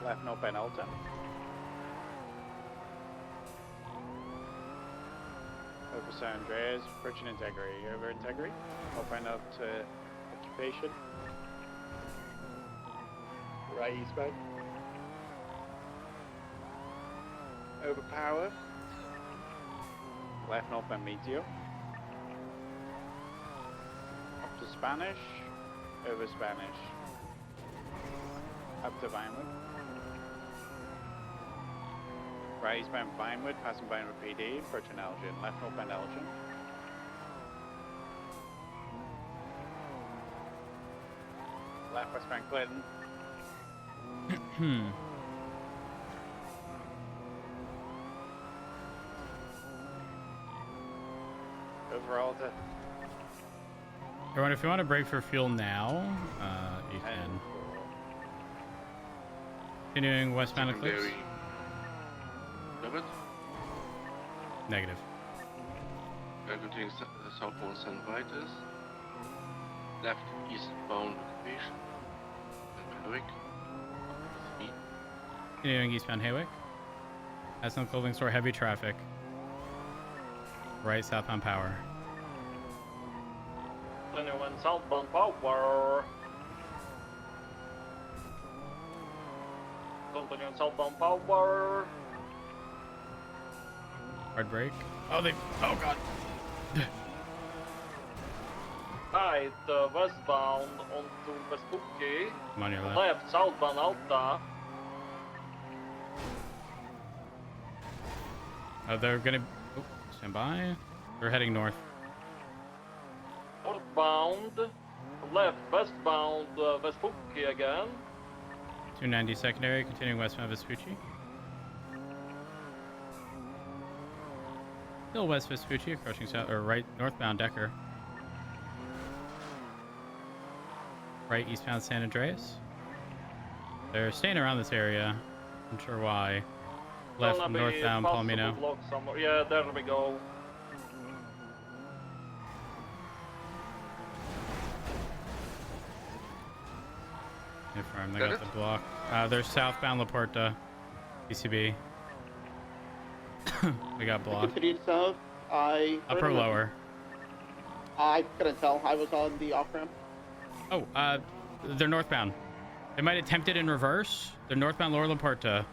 Left northbound Alta. Over San Andreas, approaching Integrity. Over Integrity. Northbound up to Occupation. Right eastbound. Over Power. Left northbound Meteor. Up to Spanish. Over Spanish. Up to Vinewood. Right eastbound Vinewood, passing Vinewood PD, approaching Elgin. Left northbound Elgin. Left westbound Clinton. Over Alta. Everyone, if you want to break for fuel now, you can. Continuing westbound Eclipse. Negative. Continuing southbound St. Vitus. Left eastbound Occupation. Hawick. Continuing eastbound Haywick. That's no clothing store, heavy traffic. Right southbound Power. Anyone southbound Power. Continuing southbound Power. Hard break. Oh, oh god. Right, westbound onto Vespucci. I'm on your left. Left southbound Alta. They're gonna stand by. They're heading north. Northbound. Left westbound Vespucci again. 290 secondary, continuing westbound Vespucci. Still west Vespucci, approaching south or right northbound Decker. Right eastbound San Andreas. They're staying around this area. I'm sure why. Left northbound Palomino. Yeah, there we go. Confirm, they got the block. They're southbound La Puerta, BCB. We got blocked. Continued south. Upper, lower. I couldn't tell. I was on the off ramp. Oh, they're northbound. They might attempt it in reverse. They're northbound Lower La Puerta.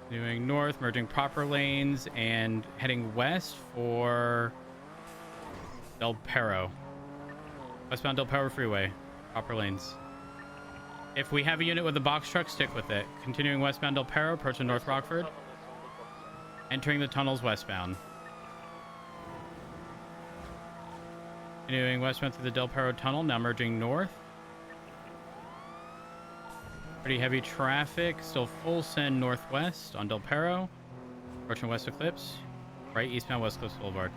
Doing north, merging proper lanes, and heading west for Del Perro. Westbound Del Perro Freeway. Proper lanes. If we have a unit with a box truck, stick with it. Continuing westbound Del Perro, approaching North Rockford. Entering the tunnels westbound. Continuing westbound through the Del Perro tunnel, now merging north. Pretty heavy traffic, still full send northwest on Del Perro. Approaching West Eclipse. Right eastbound West Eclipse Boulevard.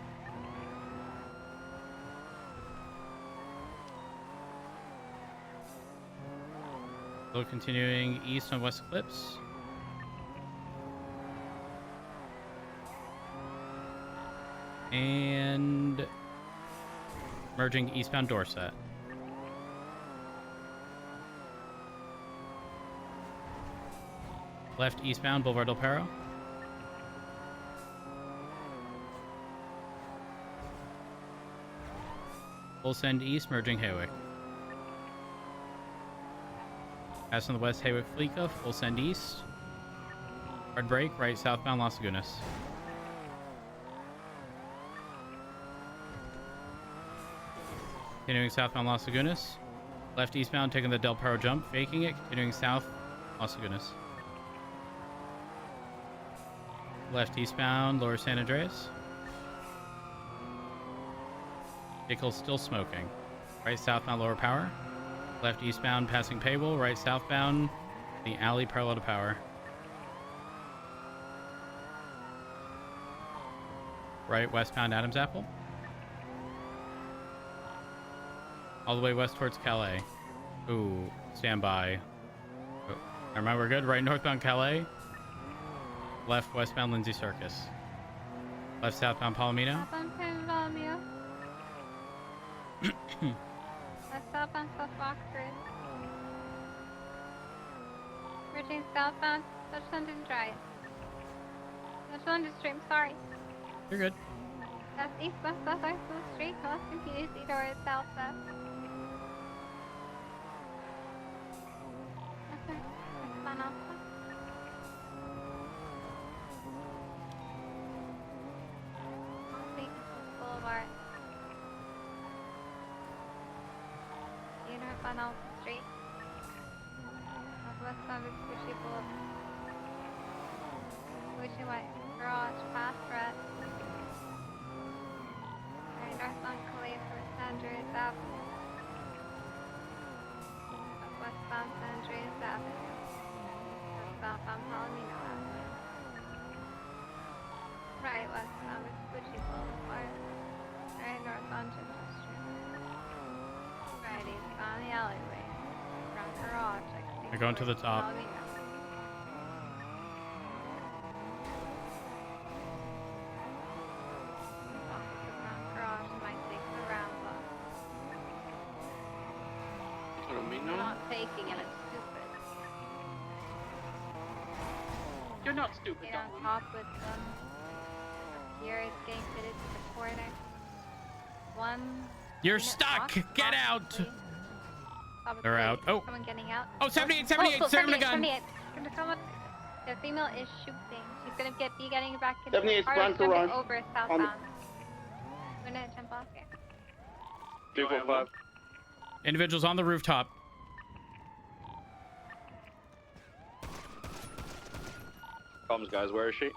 Still continuing east on West Eclipse. And merging eastbound Dorset. Left eastbound Boulevard Del Perro. Full send east, merging Haywick. Passing the west Haywick Fleeca, full send east. Hard break, right southbound Las Lagunas. Continuing southbound Las Lagunas. Left eastbound, taking the Del Perro jump, faking it, continuing south Las Lagunas. Left eastbound, Lower San Andreas. Vehicle still smoking. Right southbound, Lower Power. Left eastbound, passing Paywell. Right southbound, the alley parallel to Power. Right westbound, Adams Apple. All the way west towards Calais. Ooh, stand by. Oh, never mind, we're good. Right northbound Calais. Left westbound Lindsay Circus. Left southbound Palomino. Southbound Palomino. Left southbound South Rockford. Merging southbound Dutch London Drive. Dutch London Street, I'm sorry. You're good. That's eastbound South Arsenal Street, crossing PUC towards southwest. Okay, westbound Alpha. Boulevard. Northbound Alpha Street. Northwestbound Vespucci Boulevard. Vespucci White Garage, past Red. Right, northbound Calais for San Andreas Avenue. Westbound San Andreas Avenue. Southbound Palomino Avenue. Right, westbound Vespucci Boulevard. Right, northbound Ginger Street. Right, eastbound the alleyway. Front garage. We're going to the top. Palomino. Palomino? I'm not taking it, I'm stupid. You're not stupid, Get on top with them. Here it's getting fitted to the corner. One. You're stuck! Get out! Stop They're out. Oh. Someone getting out. Oh, 78, 78, send him a gun. 78. Gonna come up. The female is shooting. She's gonna be getting back in 78 the car. front She's gonna garage. be over southbound. I'm gonna jump off here. 245. Individuals on the rooftop. Comms, guys, where is she?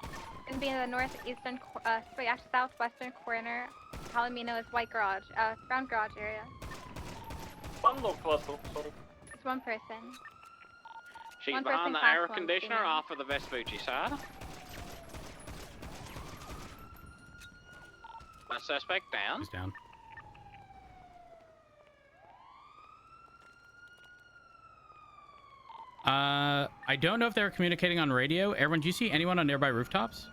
Gonna be in the northeastern, actually southwestern corner. Palomino is white garage, brown garage area. One low cluster, sorry. It's one person. She's One behind person the class air one, conditioner female. off of the Vespucci side. My suspect down. He's down. I don't know if they're communicating on radio. Everyone, do you see anyone on nearby rooftops?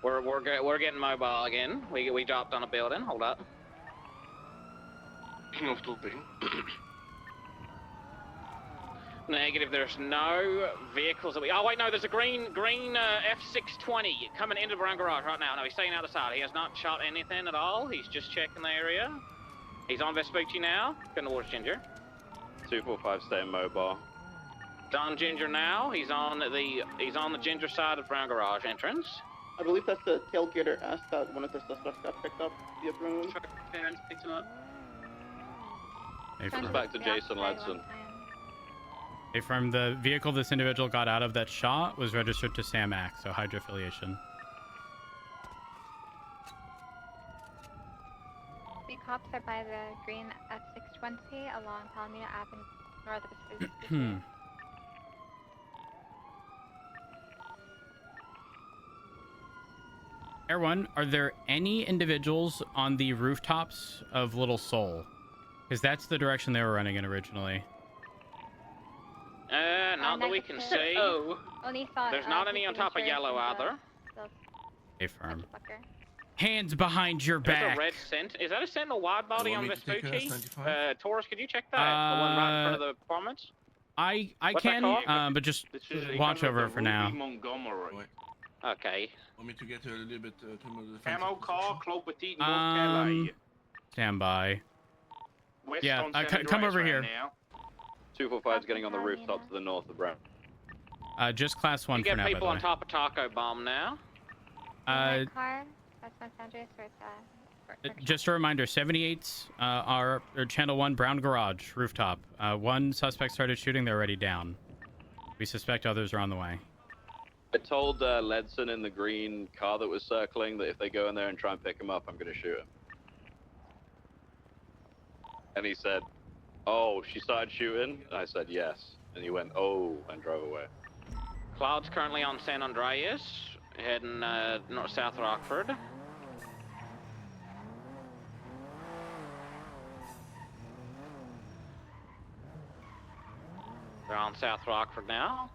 We're getting mobile again. We dropped on a building. Hold up. King of Topping. Negative. There's no vehicles that we. Oh wait, no. There's a green F620 coming into the brown garage right now. No, he's staying out the side. He has not shot anything at all. He's just checking the area. He's on Vespucci now. Going towards Ginger. 245, staying mobile. On Ginger now. He's on the Ginger side of brown garage entrance. I believe that's the tailgater asked that one of the suspects got picked up the adrenaline. Parents picked him up. Hey, Back to Jason Ladson. From the vehicle this individual got out of that shot was registered to SAMAC, so Hydra affiliation. The cops are by the green F620 along Palomino Avenue, north of Vespucci. Air 1, are there any individuals on the rooftops of Little Seoul? Because that's the direction they were running in originally. Not that we can see. Only saw, There's not any on top of yellow either. Stay firm. Hands behind your There's back. a red cent. Is that a sentinel wide body You on want me to take Vespucci? 95? Taurus, could you check that? The one right in front of the performance? I What's that can, called? but just watch over it for now. Montgomery. Okay. Want me to get a little bit to the Camo car, Cloak Petit, North Carolina. Stand by. West Yeah, on San come Andreas over right here. now. 245 is getting on the rooftop to the north of Brown. Just class 1 You for get now, by people the on way. top of Taco Bomb now. Car, that's San Andreas, or it's Just a reminder, 78s are Channel 1 Brown Garage, rooftop. One suspect started shooting, they're already down. We suspect others are on the way. I told Ledson in the green car that was circling that if they go in there and try and pick him up, I'm going to shoot him. And he said, "Oh, she started shooting?" And I said, "Yes." And he went, "Oh," and drove away. Cloud's currently on San Andreas, heading north-south Rockford. They're on South Rockford now.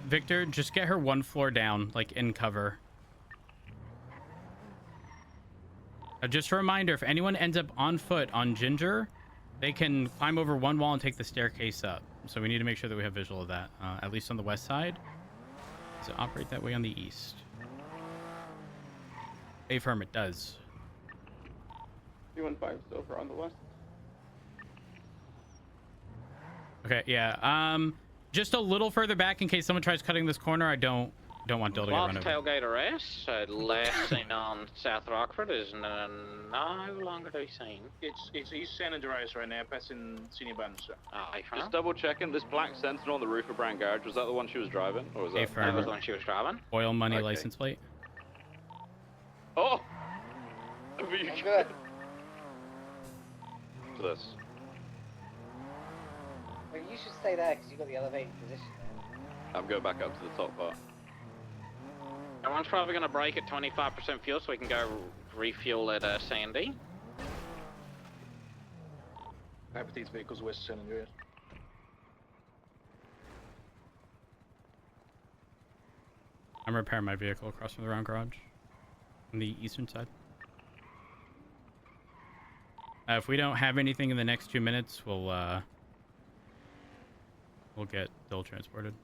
Victor, just get her 1 floor down, like in cover. Just a reminder, if anyone ends up on foot on Ginger, they can climb over one wall and take the staircase up. So we need to make sure that we have visual of that, at least on the west side. Does it operate that way on the east? Affirm, it does. 315 Silver on the west. Okay, yeah. Just a little further back in case someone tries cutting this corner. I don't want Dill to get run Cloud's over. tailgate arrest. Last seen on South Rockford is no longer to be seen. It's East San Andreas right now, passing Senior Band, sir. Just double checking, this black Sentinel on the roof of Brown Garage, was that the one she was driving? Or was that? Affirm. That was the one she was driving. Oil money Okay. license plate. Oh! Good. This. Well, you should stay there because you've got the elevated position there. I'm going back up to the top part. Everyone's probably going to break at 25% fuel so we can go refuel at Sandy. Appetite's vehicles west San Andreas. I'm repairing my vehicle across from the round garage on the eastern side. If we don't have anything in the next 2 minutes, we'll get Dill transported,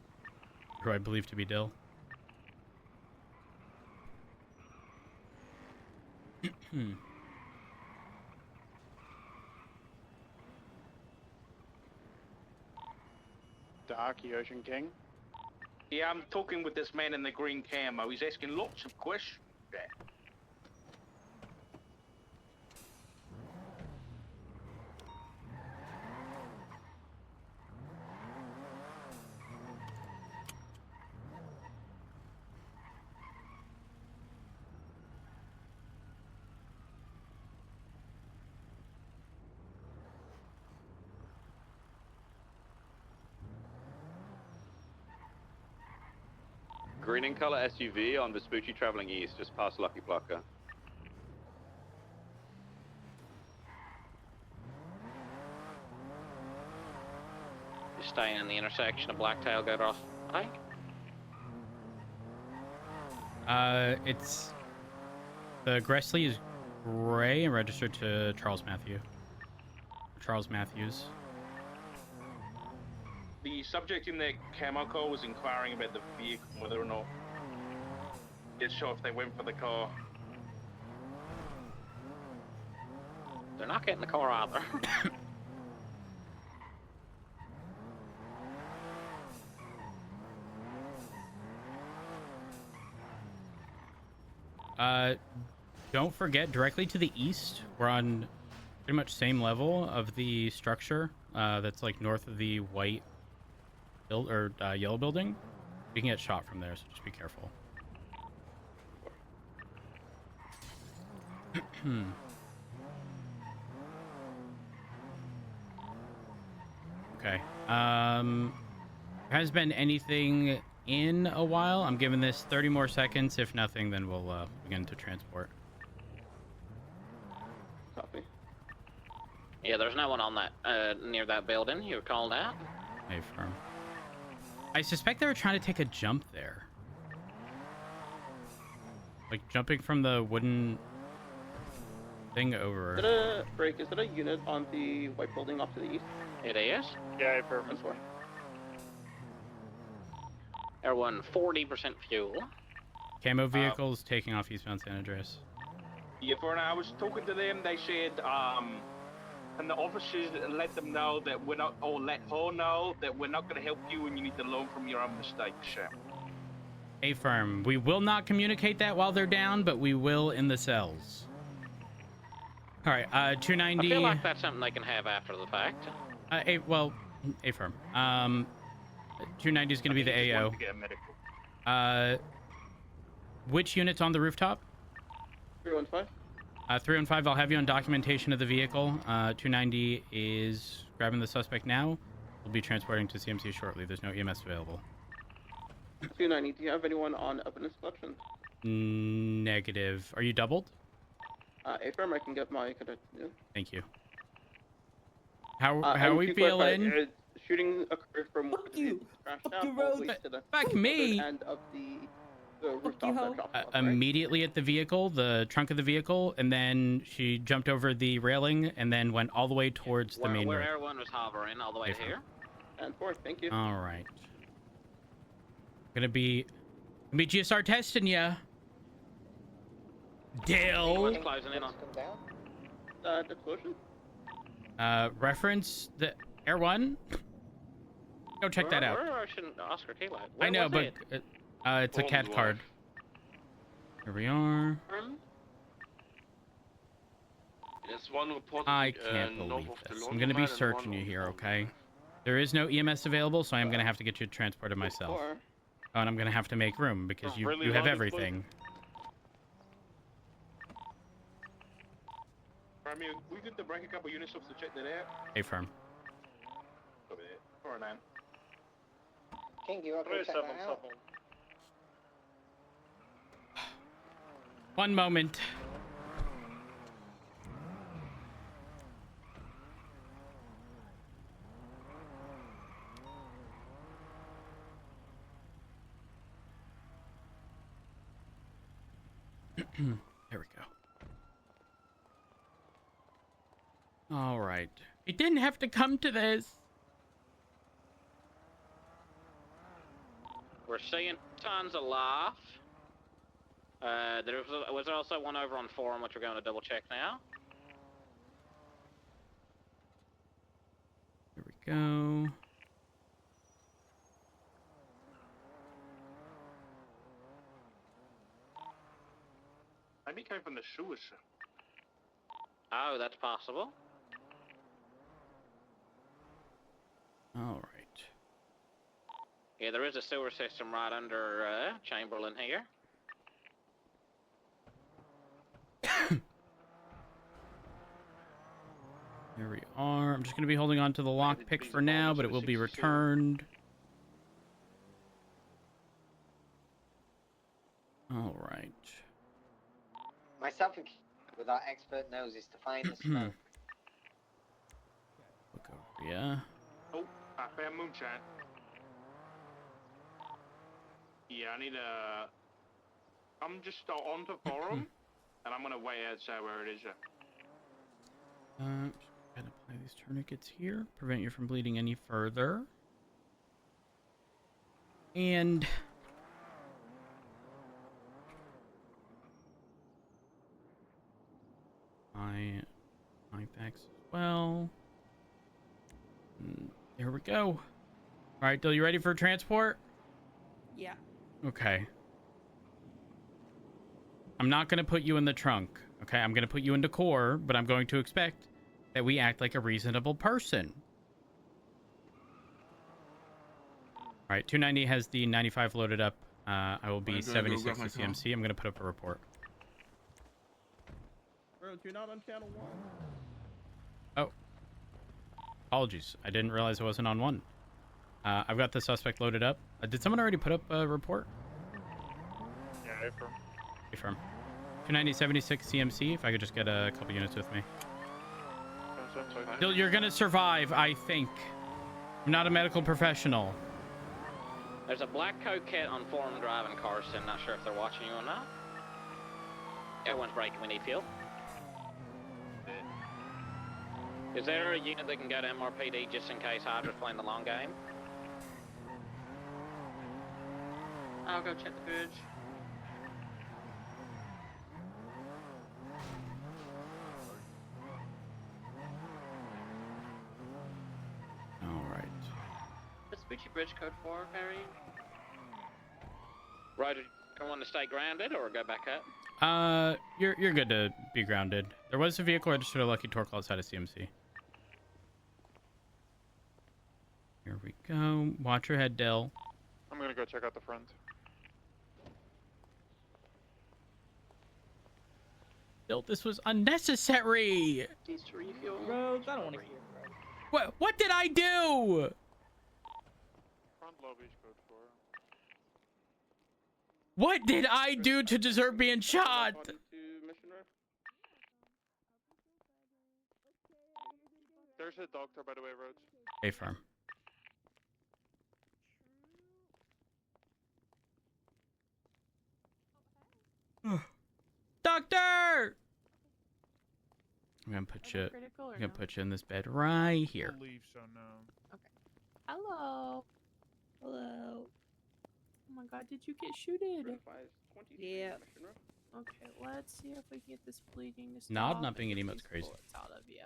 who I believe to be Dill. Darky Ocean King. Yeah, I'm talking with this man in the green camo. He's asking lots of questions. Green in color SUV on Vespucci traveling east, just past Lucky Plucker. Just staying in the intersection of Black Tailgate off. It's the Gressley is gray and registered to Charles Matthews. The subject in their camo car was inquiring about the vehicle, whether or not it's sure if they went for the car. They're not getting the car either. Don't forget, directly to the east, we're on pretty much same level of the structure. That's like north of the white yellow building. You can get shot from there, so just be careful. Okay. Has been anything in a while. I'm giving this 30 more seconds. If nothing, then we'll begin to transport. Copy. Yeah, there's no one on that near that building you were called out. Hey, firm. I suspect they were trying to take a jump there. Like jumping from the wooden thing over. Is it a break? Is it a unit on the white building off to the east? It is. Yeah, perfect. Everyone, 40% fuel. Camo vehicles taking off eastbound San Andreas. Yeah, when I was talking to them, they said, and the officers let them know that we're not, or let her know that we're not going to help you and you need to learn from your own mistakes. A firm. We will not communicate that while they're down, but we will in the cells. All right, 290. I feel like that's something they can have after the fact. A firm. 290 is going to be the AO. Which unit's on the rooftop? 315. 315, I'll have you on documentation of the vehicle. 290 is grabbing the suspect now. We'll be transporting to CMC shortly. There's no EMS available. 290, do you have anyone on evidence collection? Negative. Are you doubled? A-firm, I can get my cadet. Yeah. Thank you. How are we feeling? Shooting occurred from where the crashed out all the way to the end of the rooftop. Immediately at the vehicle, the trunk of the vehicle, and then she jumped over the railing and then went all the way towards the main where road. everyone was hovering, all the way to here. And forth, thank you. All right. Gonna be GSR testing ya. Dale. Closing in on. Explosion? Reference the Air 1. Go check that out. Where shouldn't Oscar Kilo? I know, but it's a cat card. Here we are. There's one report. I can't believe this. I'm gonna be searching you here, okay? There is no EMS available, so I'm gonna have to get you transported myself. Oh, and I'm gonna have to make room because you have everything. I mean, we could break a couple units off to check that out. A firm. Over there. 409. King, you okay? Check that out? One moment. There we go. All right. It didn't have to come to this. We're seeing tons of life. There was also one over on Forum, which we're going to double check now. Here we go. Maybe it came from the sewers. Oh, that's possible. All right. Yeah, there is a sewer system right under Chamberlain here. Here we are. I'm just going to be holding on to the lockpick for now, but it will be returned. All right. Myself and with our expert nose is to find the smoke. Look over, yeah. Oh, I found moonshine. Yeah, I need a... I'm just on to Forum, and I'm gonna wait outside where it is. Just gonna apply these tourniquets here, prevent you from bleeding any further. And... my packs as well. There we go. All right, Dill, you ready for transport? Yeah. Okay. I'm not going to put you in the trunk. Okay, I'm going to put you into core, but I'm going to expect that we act like a reasonable person. All right, 290 has the 95 loaded up. I will be 76 to CMC. I'm going to put up a report. Bro, you're not on channel 1. Oh. Apologies. I didn't realize I wasn't on 1. I've got the suspect loaded up. Did someone already put up a report? Yeah, affirm. Affirm. 290, 76 CMC, if I could just get a couple units with me. You're going to survive, I think. I'm not a medical professional. There's a black coquette on Forum Drive in Carson. Not sure if they're watching you or not. Everyone's breaking. We need fuel. Is there a unit that can go to MRPD just in case Hydra's playing the long game? I'll go check the bridge. Alright. The Spoochie Bridge code 4, Barry. Roger, do you want to stay grounded or go back up? You're good to be grounded. There was a vehicle registered at Lucky Torque outside of CMC. Here we go. Watch your head, Dill. I'm gonna go check out the front. Dill, this was unnecessary! Bro, I don't want to hear, What did I do? Front lobby code 4. What did I do to deserve being shot? There's a doctor, by the way, Roach. A firm. Doctor! I'm gonna put you. I'm gonna put you in this bed right here. I believe so, no. Okay. Hello. Hello. Oh my God! Did you get shooted? Yeah. Okay. Let's see if we can get this bleeding to stop. Nod not being an emote's crazy. Bullets out of you.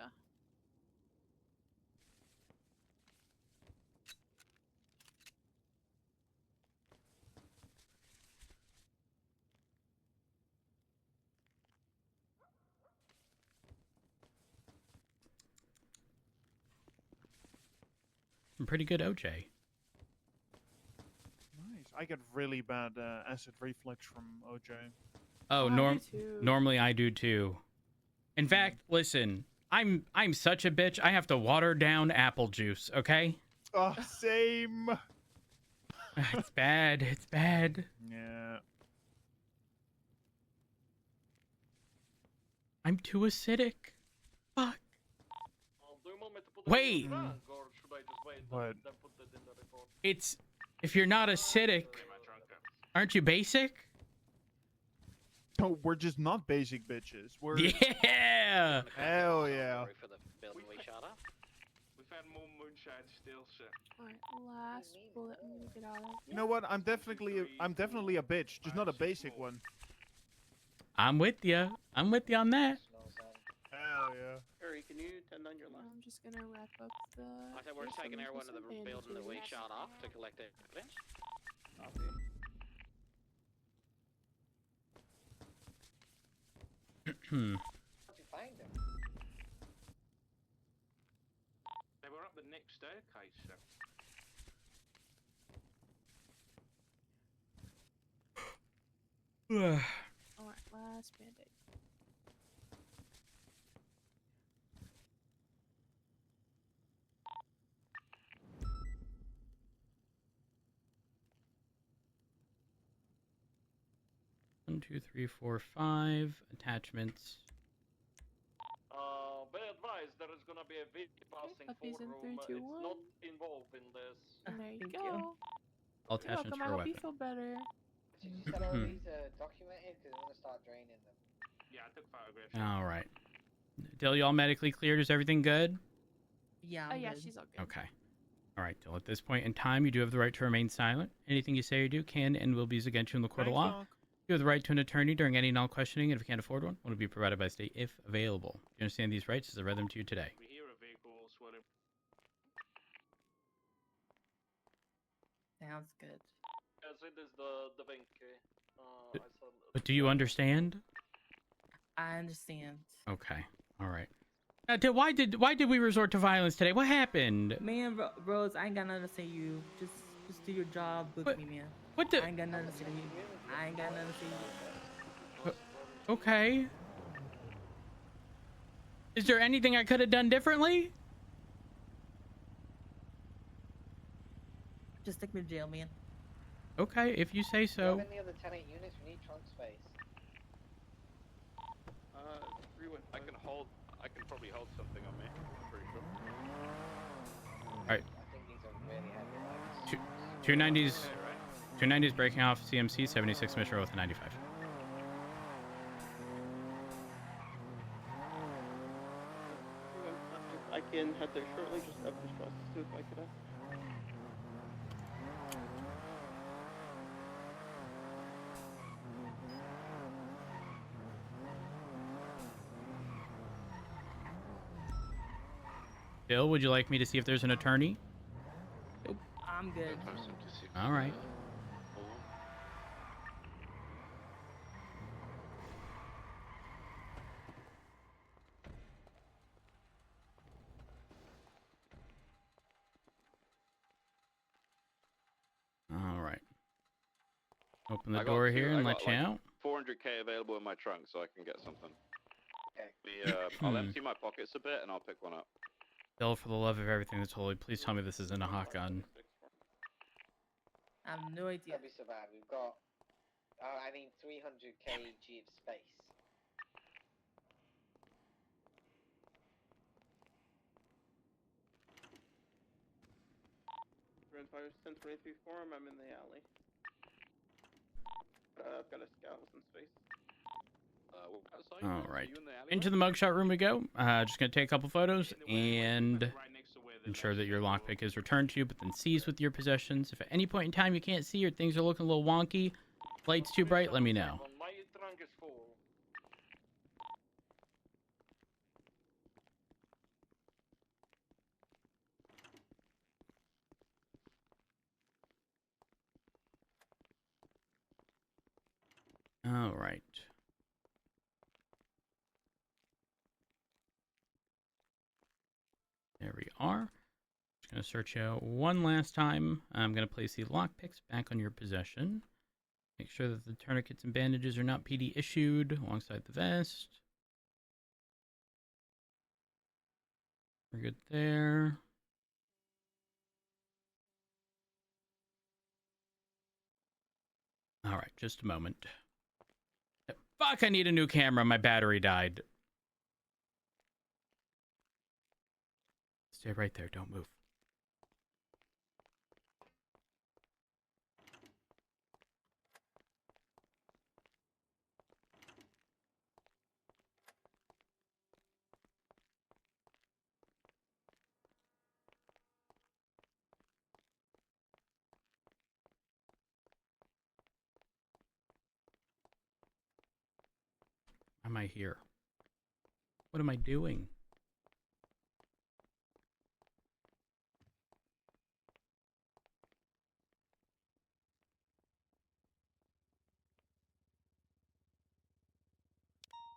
I'm pretty good OJ. Nice. I get really bad acid reflux from OJ. Oh, normally I do too. In fact, listen, I'm such a bitch. I have to water down apple juice. Okay. Oh, same. It's bad. It's bad. Yeah. I'm too acidic. Fuck. Wait. What? It's if you're not acidic, aren't you basic? No, we're just not basic bitches. We're yeah. Hell yeah. We've had more moonshine still, sir. Alright, last bullet I'm gonna get out of You know what? I'm definitely a bitch, just not a basic one. I'm with you. I'm with you on that. Hell yeah. Harry, can you tend on your left? I'm just gonna wrap up the. I said we're taking everyone to the building that we shot off to collect evidence. How'd you find him? They were up the next staircase, sir. Alright, last band-aid. One, 2, 3, 4, 5 attachments. Be advised, there is gonna be a vehicle passing Puppies in forum. 3, 2, It's 1. not involved in this. And there you Thank go. you. All You're attachments welcome. I for a hope you weapon. feel better. Did you just get all these documented? Because I'm going to start draining them. Yeah, I took photographs. All right. Dill, you all medically cleared? Is everything good? Yeah. Oh yeah, she's all good. Okay. All right, Dill. At this point in time, you do have the right to remain silent. Anything you say or do can and will be used against you in the court of law. Doc. You have the right to an attorney during any and all questioning, and if you can't afford one will be provided by state if available. Do you understand these rights as I read them to you today? We hear a vehicle sweating. Sounds good. Yes, it is the Vinky. But do you understand? I understand. Okay. All right. Why did we resort to violence today? What happened? Man, Rose, I ain't got nothing to say to you. Just do your job. Book me, man. What the? I ain't got nothing to say to you. I ain't got nothing to say to you. Okay. Is there anything I could have done differently? Just take me to jail, man. Okay, if you say Do you so. have any other 10-8 units? We need trunk space. I can probably hold something on me. I'm pretty sure. Alright. I think these are really heavy. 290s breaking off CMC 76 Mission Road with a 95. I can head there shortly, just up this process too if I could. Bill, would you like me to see if there's an attorney? Nope, I'm good. All right. All right. Open the I got door two- here I and got, let you like, out. 400k available in my trunk, so I can get something. Okay. I'll empty my pockets a bit, and I'll pick one up. Bill, for the love of everything that's holy, please tell me this isn't a hot gun. I have no idea. That'd be so bad. We've got, I need 300 kg of space. Grandfather 1023 Forum, I'm in the alley. I've got a scout with some space. All right. Into the mugshot room we go. Just going to take a couple photos and ensure that your lockpick is returned to you, but then seized with your possessions. If at any point in time you can't see or things are looking a little wonky, light's too bright, let me know. My trunk is full. All right. There we are. Just going to search out one last time. I'm going to place the lockpicks back on your possession. Make sure that the tourniquets and bandages are not PD issued alongside the vest. We're good there. All right, just a moment. Fuck, I need a new camera. My battery died. Stay right there. Don't move. Why am I here? What am I doing?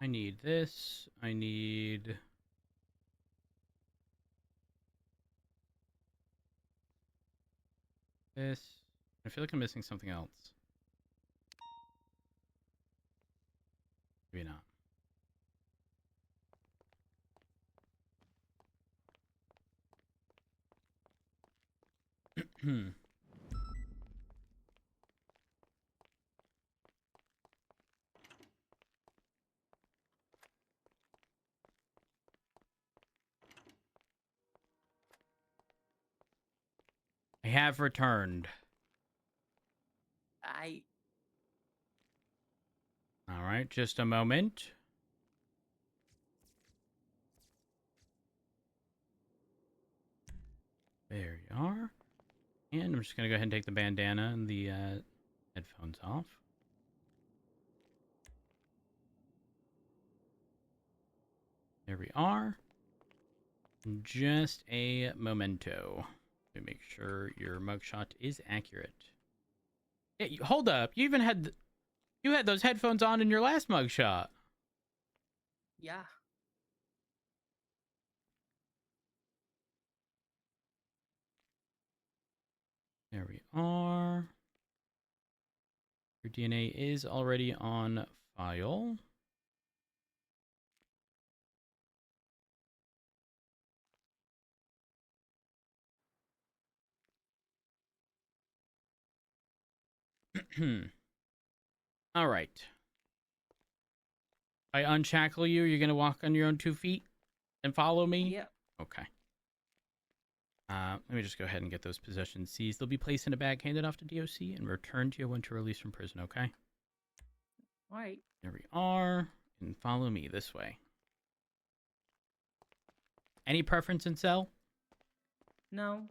I need this. I need... this. I feel like I'm missing something else. Maybe not. I have returned. All right, just a moment. There you are. And I'm just going to go ahead and take the bandana and the headphones off. There we are. Just a memento to make sure your mugshot is accurate. Yeah, hold up. You even had... You had those headphones on in your last mugshot. Yeah. There we are. Your DNA is already on file. All right. I unshackle you. You're gonna walk on your own 2 feet and follow me. Yep. Okay. Let me just go ahead and get those possessions seized. They'll be placed in a bag, handed off to DOC, and returned to you when to release from prison. Okay. All right. There we are. And follow me this way. Any preference in cell? No.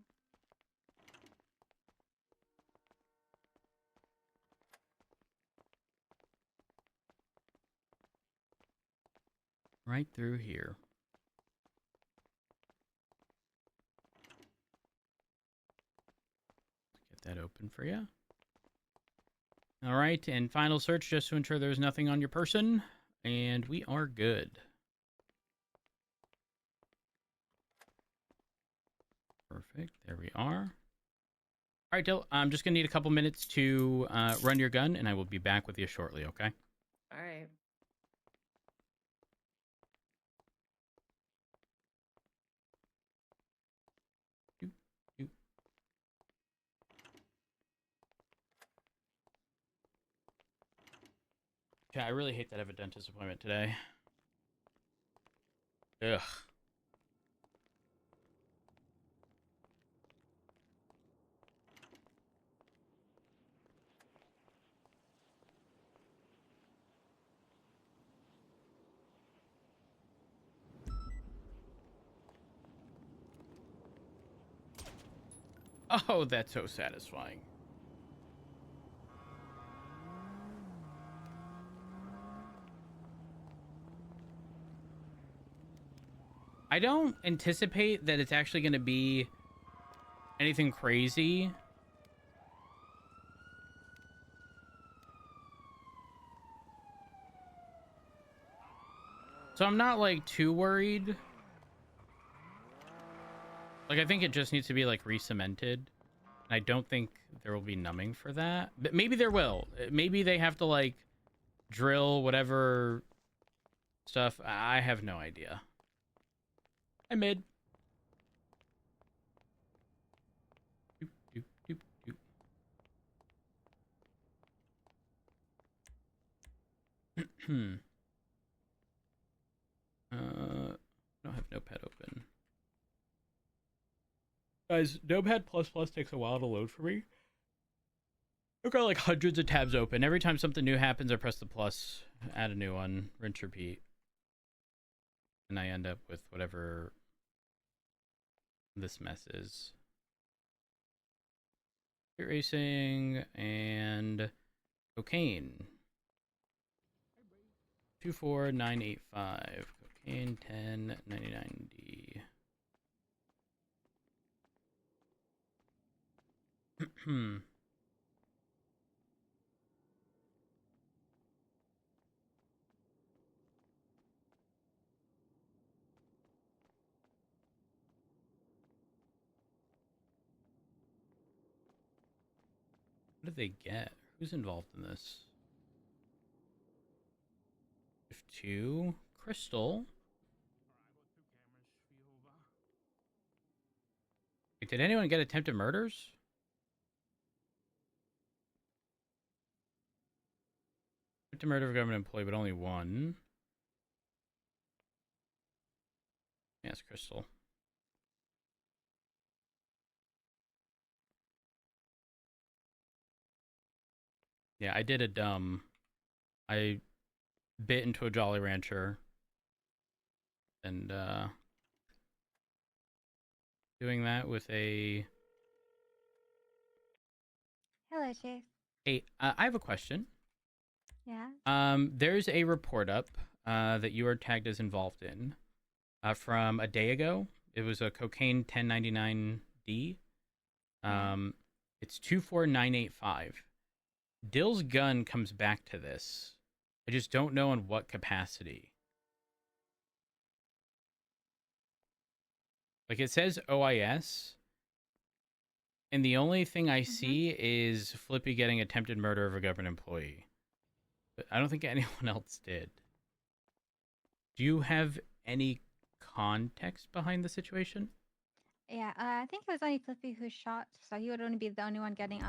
Right through here. Get that open for you. All right, and final search just to ensure there's nothing on your person, and we are good. Perfect. There we are. All right, Dill, I'm just gonna need a couple minutes to run your gun, and I will be back with you shortly. Okay. All right. Yeah, I really hate that I have a dentist appointment today. Ugh. Oh, that's so satisfying. I don't anticipate that it's actually going to be anything crazy. So I'm not like too worried. Like, I think it just needs to be like re-cemented. And I don't think there will be numbing for that. But maybe there will. Maybe they have to like drill whatever stuff. I have no idea. Hi, mid. Doop, doop, doop, doop. I don't have Notepad open. Guys, Notepad++ takes a while to load for me. I've got like hundreds of tabs open. Every time something new happens, I press the plus, add a new one, rinse, repeat. And I end up with whatever this mess is. Street racing and cocaine. 24985. Cocaine 1099D. What did they get? Who's involved in this? 2 Crystal. Wait, did anyone get attempted murders? Attempted murder of a government employee, but only one. Yes, Crystal. Yeah, I did a dumb. I bit into a Jolly Rancher. And, doing that with a... Hello, Chase. Hey, I have a question. Yeah? There's a report up that you are tagged as involved in from a day ago. It was a cocaine 1099D. It's 24985. Dill's gun comes back to this. I just don't know in what capacity. Like, it says OIS, and the only thing I see is Flippy getting attempted murder of a government employee. But I don't think anyone else did. Do you have any context behind the situation? Yeah, I think it was only Flippy who shot, so he would only be the only one getting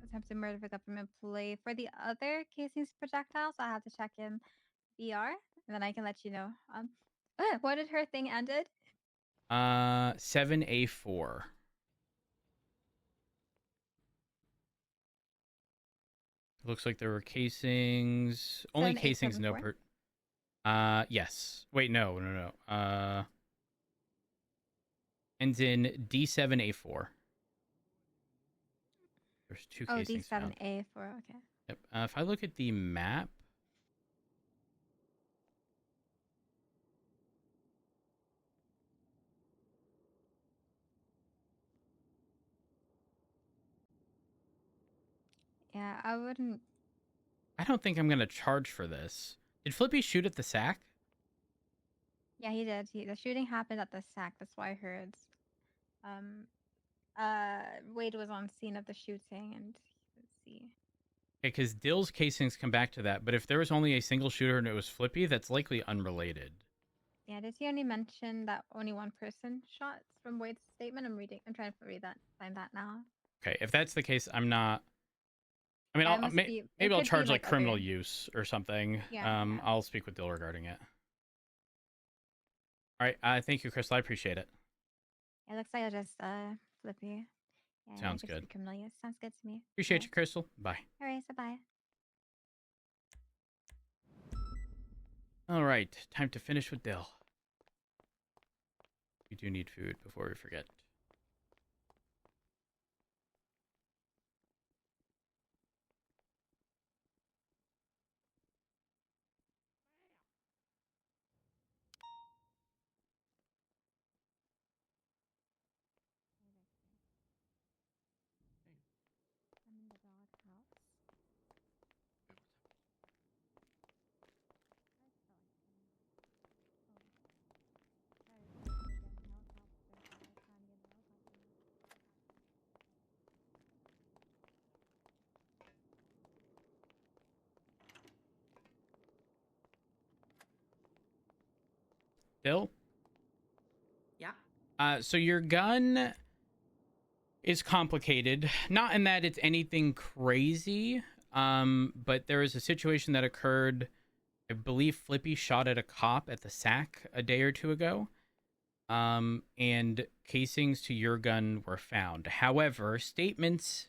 attempted murder of a government employee. For the other casings projectiles, I have to check in BR, and then I can let you know. What did her thing ended? 7A4. Looks like there were casings. Only casings, no 7874? yes. Wait, no. Ends in D7A4. There's two casings found. D7A4, okay. Yep. If I look at the map, Yeah, I wouldn't. I don't think I'm going to charge for this. Did Flippy shoot at the sack? Yeah, he did. The shooting happened at the sack. That's why I heard. Wade was on scene of the shooting, and let's see. Okay, because Dill's casings come back to that, but if there was only a single shooter and it was Flippy, that's likely unrelated. Yeah, did he only mention that only one person shot from Wade's statement? I'm trying to find that now. Okay, if that's the case, I'm not. I mean, maybe I'll charge like criminal use or something. Yeah, I'll speak with Dill regarding it. All right, thank you, Crystal. I appreciate it. It looks like I just Flippy. Yeah, Sounds good. Criminal use. Sounds good to me. Appreciate you, Crystal. Bye. All right, so bye. All right, time to finish with Dill. We do need food before we forget. I'm in the doghouse. Dill? Yeah. So your gun is complicated. Not in that it's anything crazy, but there is a situation that occurred. I believe Flippy shot at a cop at the sack a day or two ago. And casings to your gun were found. However, statements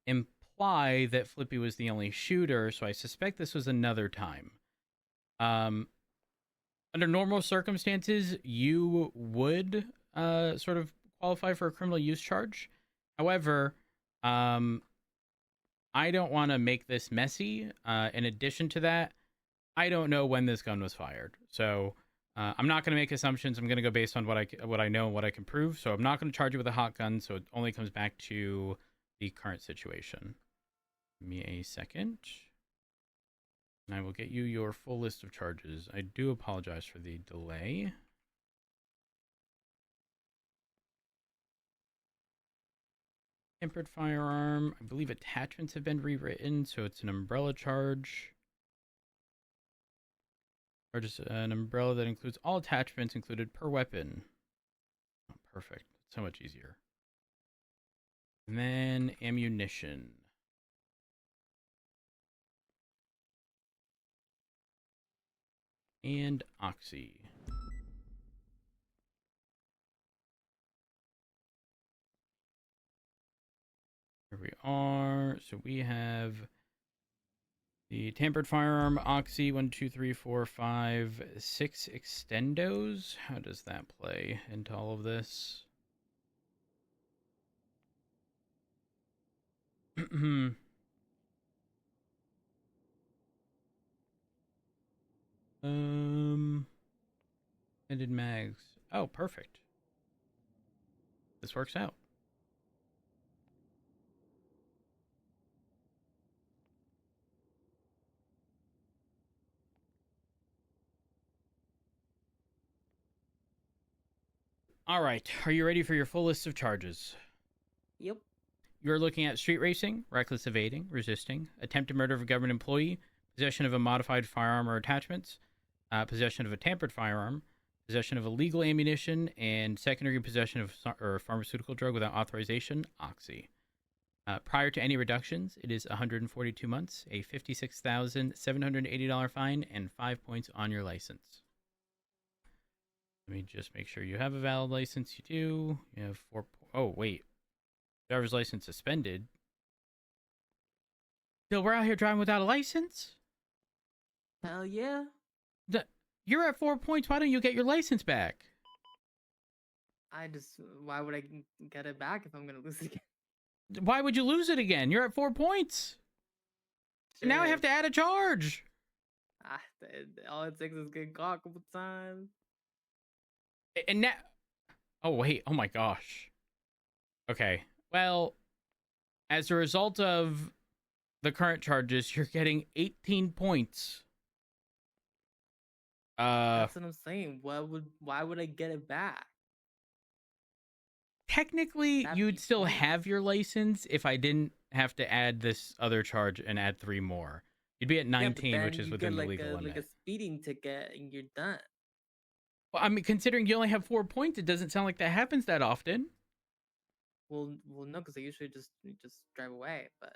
imply that Flippy was the only shooter, so I suspect this was another time. Under normal circumstances, you would sort of qualify for a criminal use charge. However, I don't want to make this messy. In addition to that, I don't know when this gun was fired. So I'm not going to make assumptions. I'm going to go based on what I know and what I can prove. So I'm not going to charge you with a hot gun. So it only comes back to the current situation. Give me a second. And I will get you your full list of charges. I do apologize for the delay. Tempered firearm. I believe attachments have been rewritten, so it's an umbrella charge. Or just an umbrella that includes all attachments included per weapon. Oh, perfect. So much easier. And then ammunition. And oxy. Here we are. So we have the tampered firearm, oxy, 1, 2, 3, 4, 5, 6 extendos. How does that play into all of this? Ended mags. Oh, perfect. This works out. All right. Are you ready for your full list of charges? Yep. You're looking at street racing, reckless evading, resisting, attempted murder of a government employee, possession of a modified firearm or attachments, possession of a tampered firearm, possession of illegal ammunition, and secondary possession of or pharmaceutical drug without authorization, oxy. Prior to any reductions, it is 142 months, a $56,780 fine, and 5 points on your license. Let me just make sure you have a valid license. You do. You have 4. Oh, wait. Driver's license suspended. Still, we're out here driving without a license? Hell yeah. You're at 4 points. Why don't you get your license back? Why would I get it back if I'm going to lose it again? Why would you lose it again? You're at 4 points. Shit. Now I have to add a charge. All it takes is getting caught a couple times. And now... Oh, wait. Oh, my gosh. Okay. Well, as a result of the current charges, you're getting 18 points. That's what I'm saying. Why would I get it back? Technically, you'd still have your license if I didn't have to add this other charge and add 3 more. You'd be at 19, which is within the legal limit. Like a speeding ticket, and you're done. Well, I mean, considering you only have 4 points, it doesn't sound like that happens that often. Well, no, because I usually just drive away. But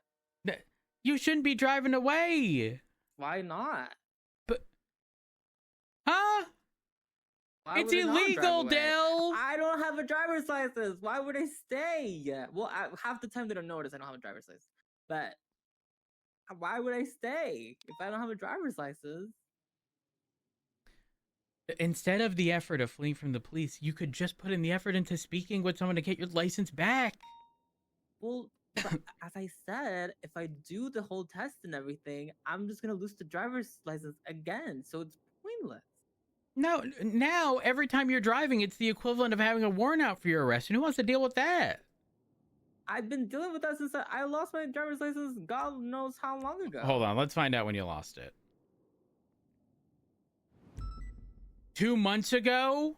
you shouldn't be driving away. Why not? Huh? Why it's would I not drive illegal, away? Dell. I don't have a driver's license. Why would I stay? Well, half the time they don't notice I don't have a driver's license. But why would I stay if I don't have a driver's license? Instead of the effort of fleeing from the police, you could just put in the effort into speaking with someone to get your license back. Well, as I said, if I do the whole test and everything, I'm just going to lose the driver's license again. So it's pointless. No, now every time you're driving, it's the equivalent of having a warrant out for your arrest. And who wants to deal with that? I've been dealing with that since I lost my driver's license God knows how long ago. Hold on, let's find out when you lost it. 2 months ago?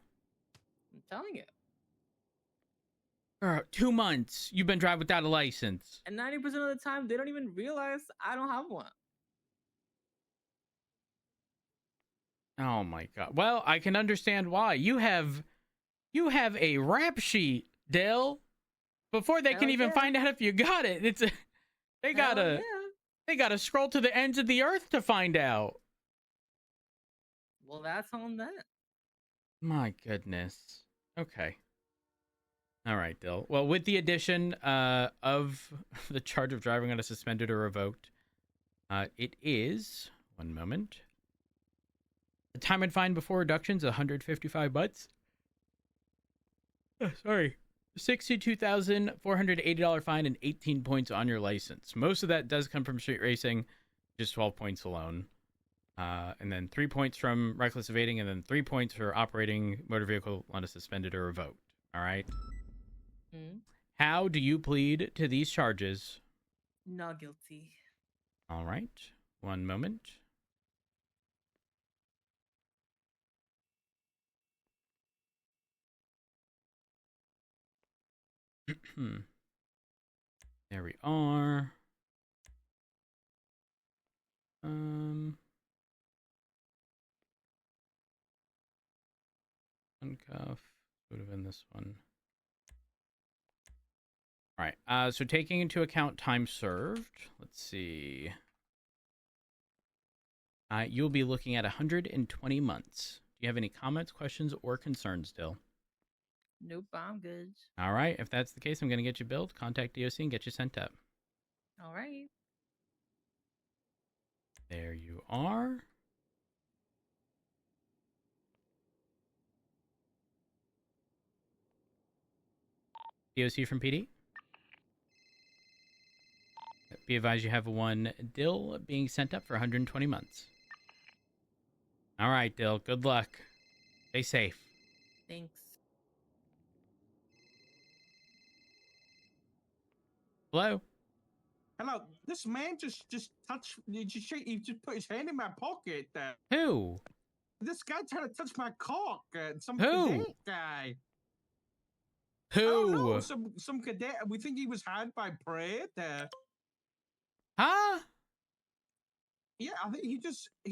I'm telling you. 2 months. You've been driving without a license. And 90% of the time, they don't even realize I don't have one. Oh my god. Well, I can understand why. You have a rap sheet, Dale. Before they can even find out if you got it. They gotta scroll to the ends of the earth to find out. Well, that's on that. My goodness. Okay. All right, Dill. Well, with the addition of the charge of driving on a suspended or revoked, it is 1 moment. The time and fine before reductions, 155 bucks. Sorry. $62,480 fine and 18 points on your license. Most of that does come from street racing, just 12 points alone. And then 3 points from reckless evading, and then 3 points for operating motor vehicle on a suspended or revoked. All right? How do you plead to these charges? Not guilty. All right. 1 moment. There we are. Uncuff would have been this one. All right. So taking into account time served, let's see. You'll be looking at 120 months. Do you have any comments, questions, or concerns, Dill? Nope, I'm good. All right. If that's the case, I'm going to get you billed. Contact DOC and get you sent up. All right. There you are. DOC from PD. Be advised you have 1 Dill being sent up for 120 months. All right, Dill. Good luck. Stay safe. Thanks. Hello? Hello, this man just touched. He just put his hand in my pocket. Who? This guy tried to touch my cock. Some Who? cadet guy. Who? No, some cadet. We think he was hired by Prey. Huh? Yeah, I think he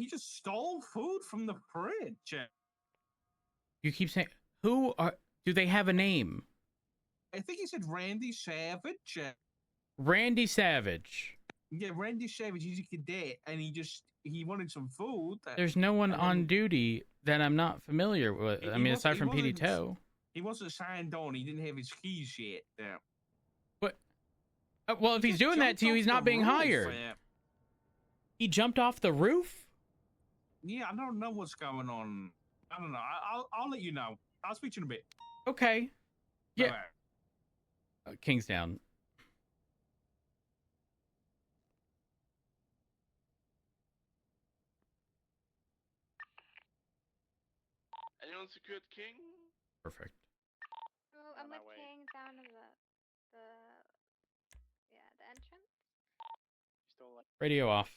just stole food from the fridge. You keep saying who are? Do they have a name? I think he said Randy Savage. Randy Savage. Yeah, Randy Savage. He's a cadet, and he wanted some food. There's no one on duty that I'm not familiar with. I mean, aside from PD Toe. He wasn't signed on. He didn't have his keys yet. But well, if he's doing that to you, he's not being hired. He jumped off the roof? Yeah, I don't know what's going on. I don't know. I'll let you know. I'll speak to you in a bit. Okay. Yeah. Bye-bye. Kingsdown. Anyone secured King? Perfect. Oh, I'm with King down in the entrance. Radio off.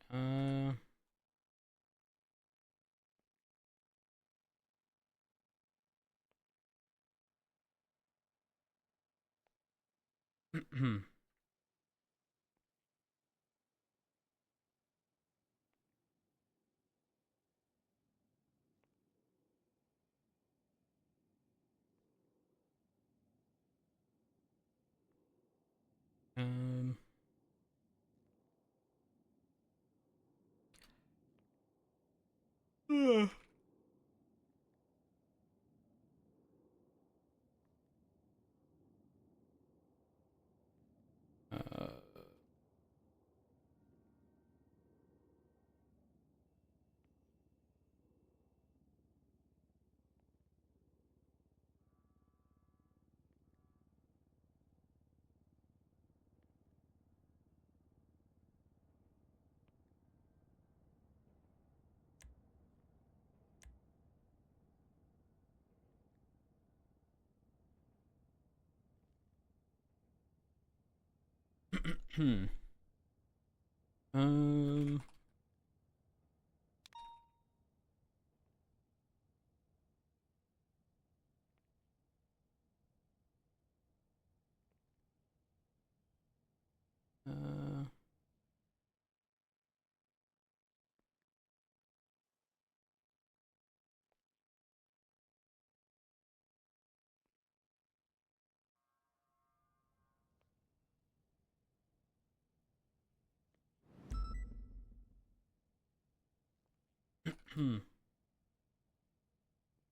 um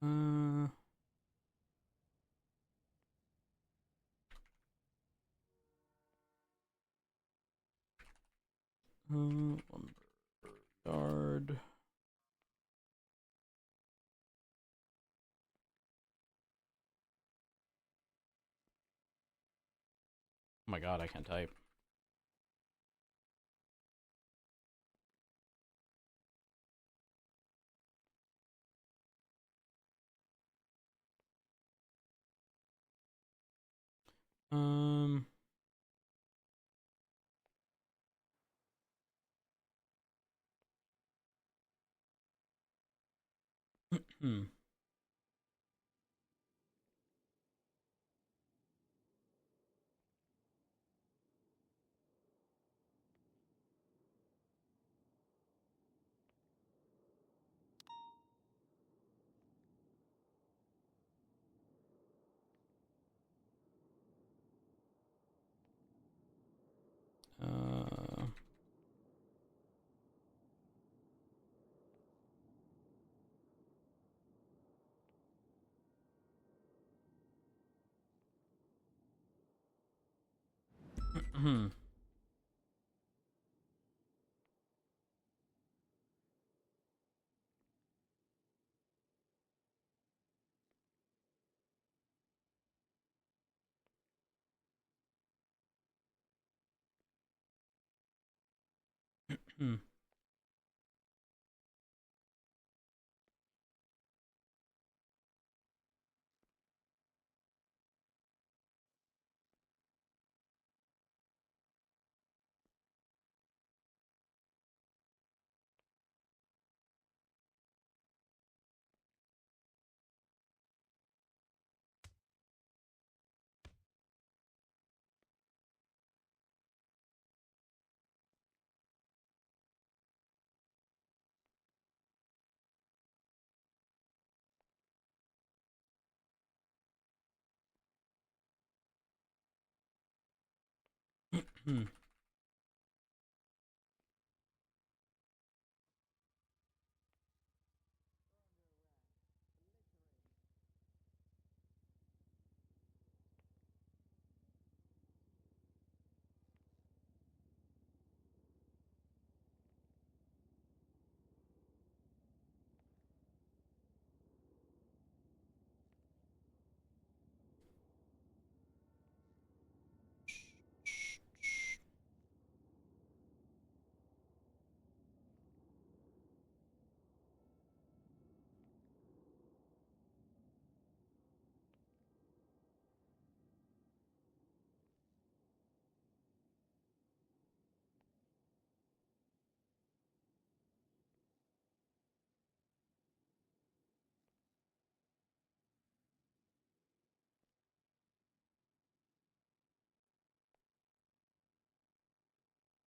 um uh lumber yard. Oh my god, I can't type. Um uh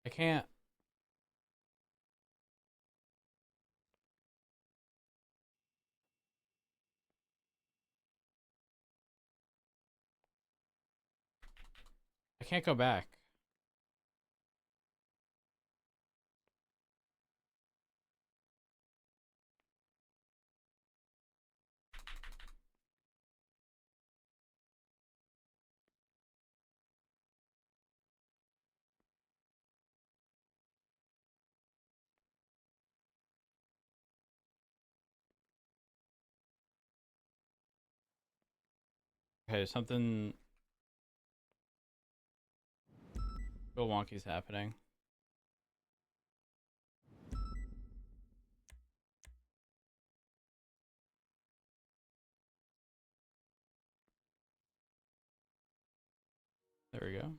I can't. I can't go back. Okay, something real wonky's happening. There we go.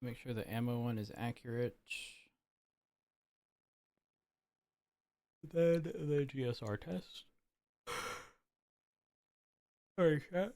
Make sure the ammo one is accurate. Then the GSR test. Sorry, chat.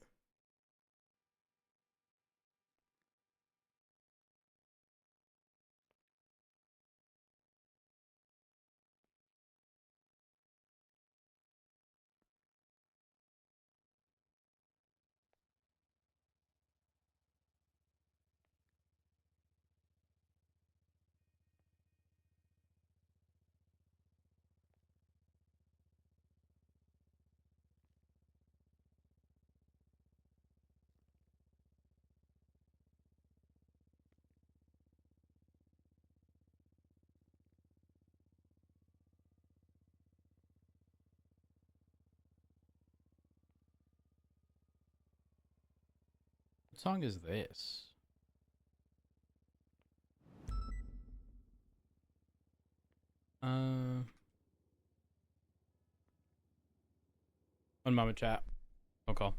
What song is this? One moment, chat. Phone call.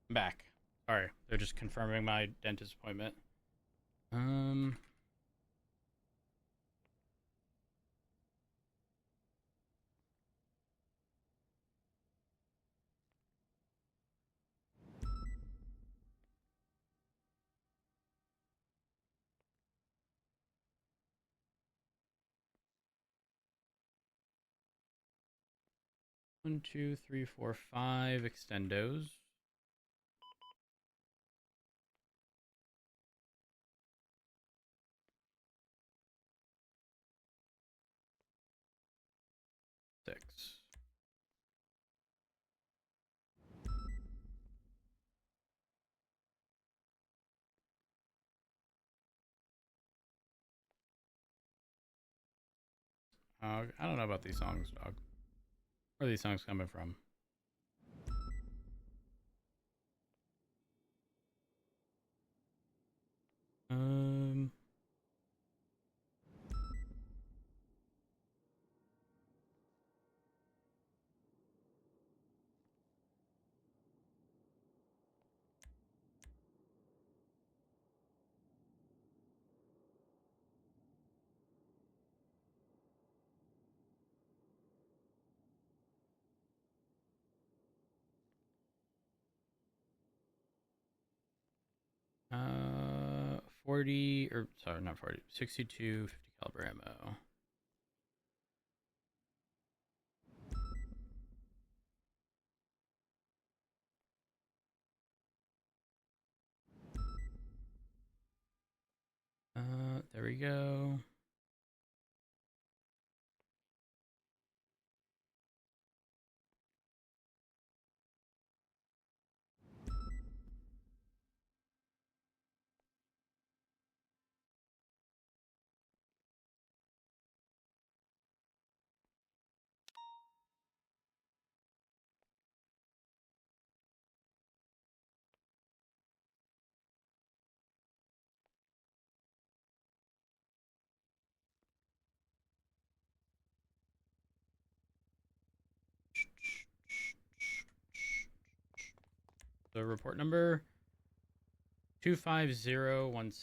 I'm back. Sorry, they're just confirming my dentist appointment. Um. One, two, three, four, five extendos. Six. I don't know about these songs, dog. Where are these songs coming from? Um. Uh, 40 or sorry, not 40, 62 50 caliber ammo. There we go. So report number 25016.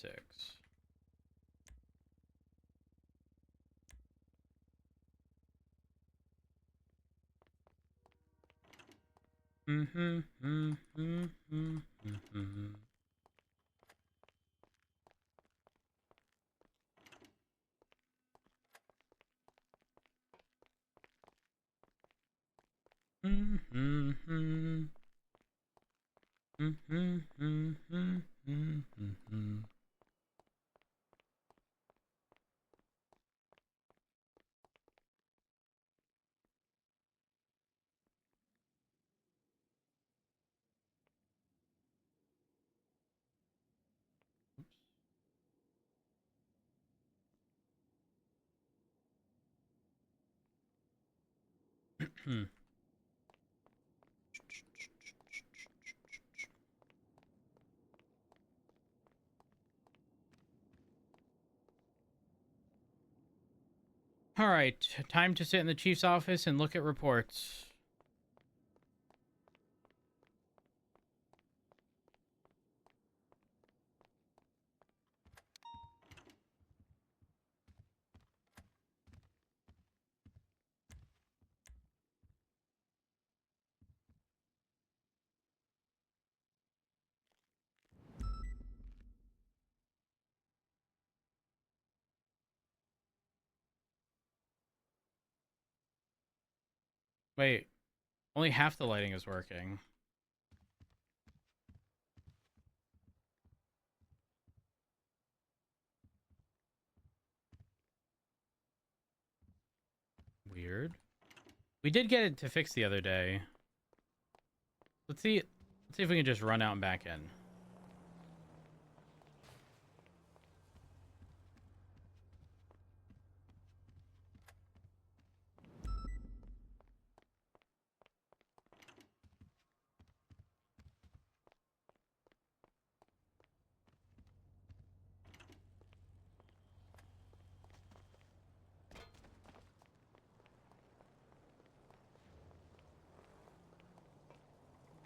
All right, time to sit in the chief's office and look at reports. Wait, only half the lighting is working. Weird. We did get it to fix the other day. Let's see if we can just run out and back in.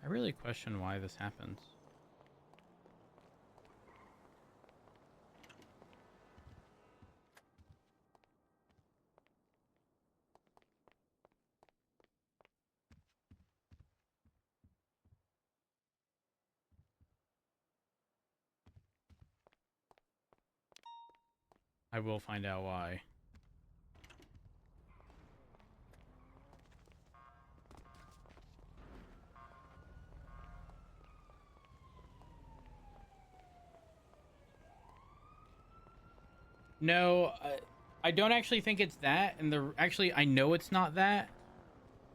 I really question why this happens. I will find out why. No, I don't actually think it's that, and actually I know it's not that,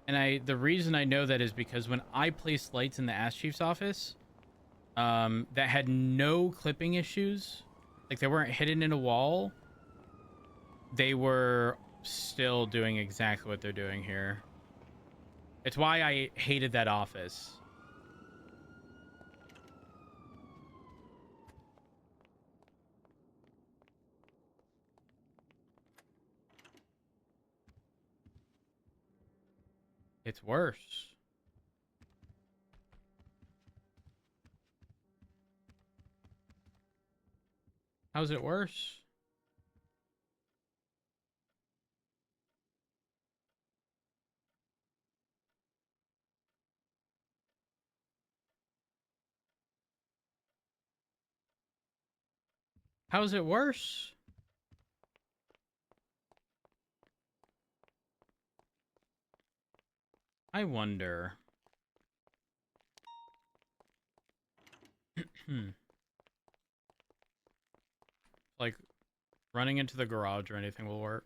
and the reason I know that is because when I placed lights in the Ass Chief's office, that had no clipping issues, like they weren't hidden in a wall, they were still doing exactly what they're doing here. It's why I hated that office. It's worse. How's it worse? How's it worse? I wonder. Like, running into the garage or anything will work.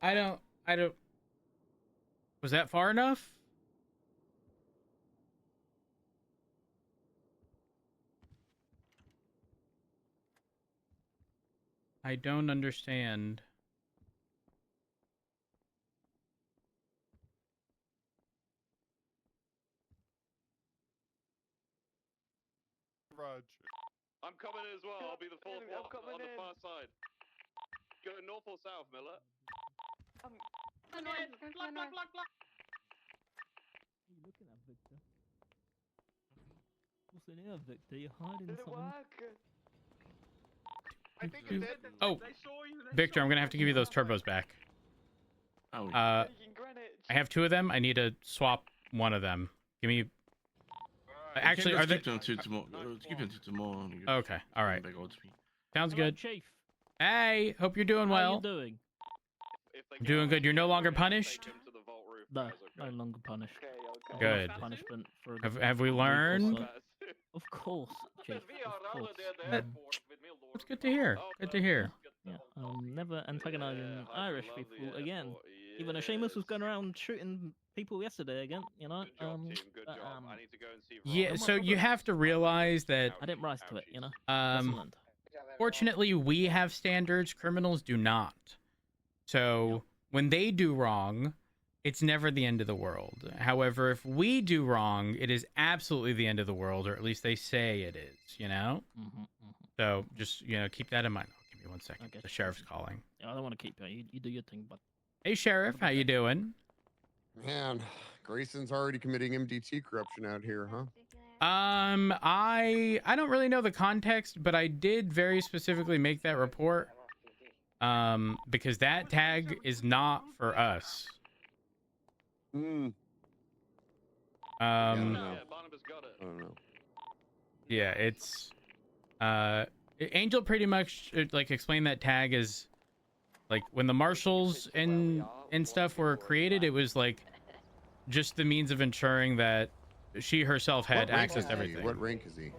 I don't... Was that far enough? I don't understand. I'm coming in as well. I'll be the fourth one on the far side. Go north or south, Miller? Block. What are you looking at, Victor? What's in here, Victor? You're hiding something. I think it did. Oh, Victor, I'm gonna have to give you those turbos back. Oh. I have 2 of them. I need to swap one of them. Give me. Actually, are they? Keep them to tomorrow. Keep them to tomorrow. Okay. All right. Sounds Hello, good. Chief. Hey, hope you're doing well. How you doing? I'm doing good. You're no longer punished. No, no longer punished. Good. Punishment for Have we learned? Of course, Chief. Of course. That's good to hear. Good to hear. Yeah, never antagonizing Irish people again. Even though Seamus was going around shooting people yesterday again, you know. Good job, team. Good job. I need to go and see. Yeah. So you have to realize that. I didn't rise to it, you know. Fortunately, we have standards. Criminals do not. So when they do wrong, it's never the end of the world. However, if we do wrong, it is absolutely the end of the world, or at least they say it is, you know? So just, keep that in mind. Give me 1 second. The sheriff's calling. Yeah, I don't want to keep you. You do your thing, but... Hey, Sheriff. How you doing? Man, Grayson's already committing MDT corruption out here, huh? I don't really know the context, but I did very specifically make that report. Because that tag is not for us. Yeah, Barnabas got it. I don't know. Yeah, it's Angel pretty much explained that tag as like when the marshals and stuff were created, it was like just the means of ensuring that she herself had What rank access is to he? everything. What rank is he?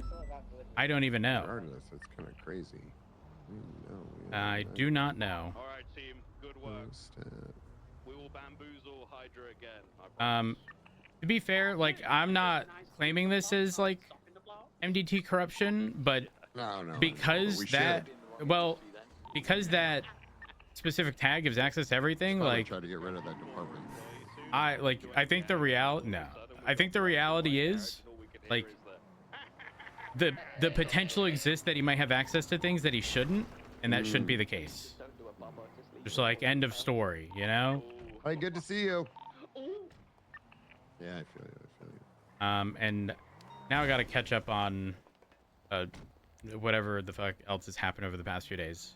I don't even know. Regardless, that's kind of crazy. I do not know. All right, team. Good work. We will bamboozle Hydra again. To be fair, like I'm not claiming this as like MDT corruption, but because that specific tag gives access to everything, like try to get rid of that department. I think the reality is like the potential exists that he might have access to things that he shouldn't, and that shouldn't be the case. Just like end of story, you know? Hi, good to see you. Yeah, I feel you. And now I gotta catch up on whatever the fuck else has happened over the past few days.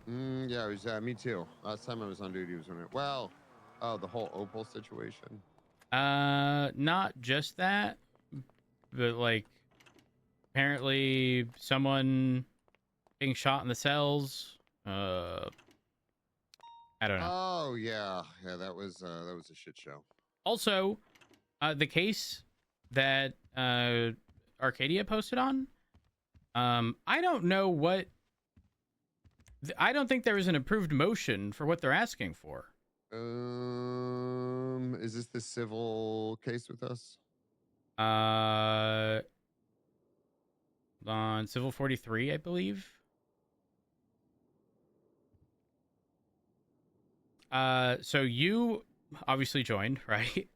Yeah, it was me too. Last time I was on duty was when the whole Opal situation. Not just that, but like apparently someone being shot in the cells. I don't know. Oh yeah, that was a shit show. Also, the case that Arcadia posted on, I don't know what. I don't think there is an approved motion for what they're asking for. Is this the civil case with us? On Civil 43, I believe. So you obviously joined, right?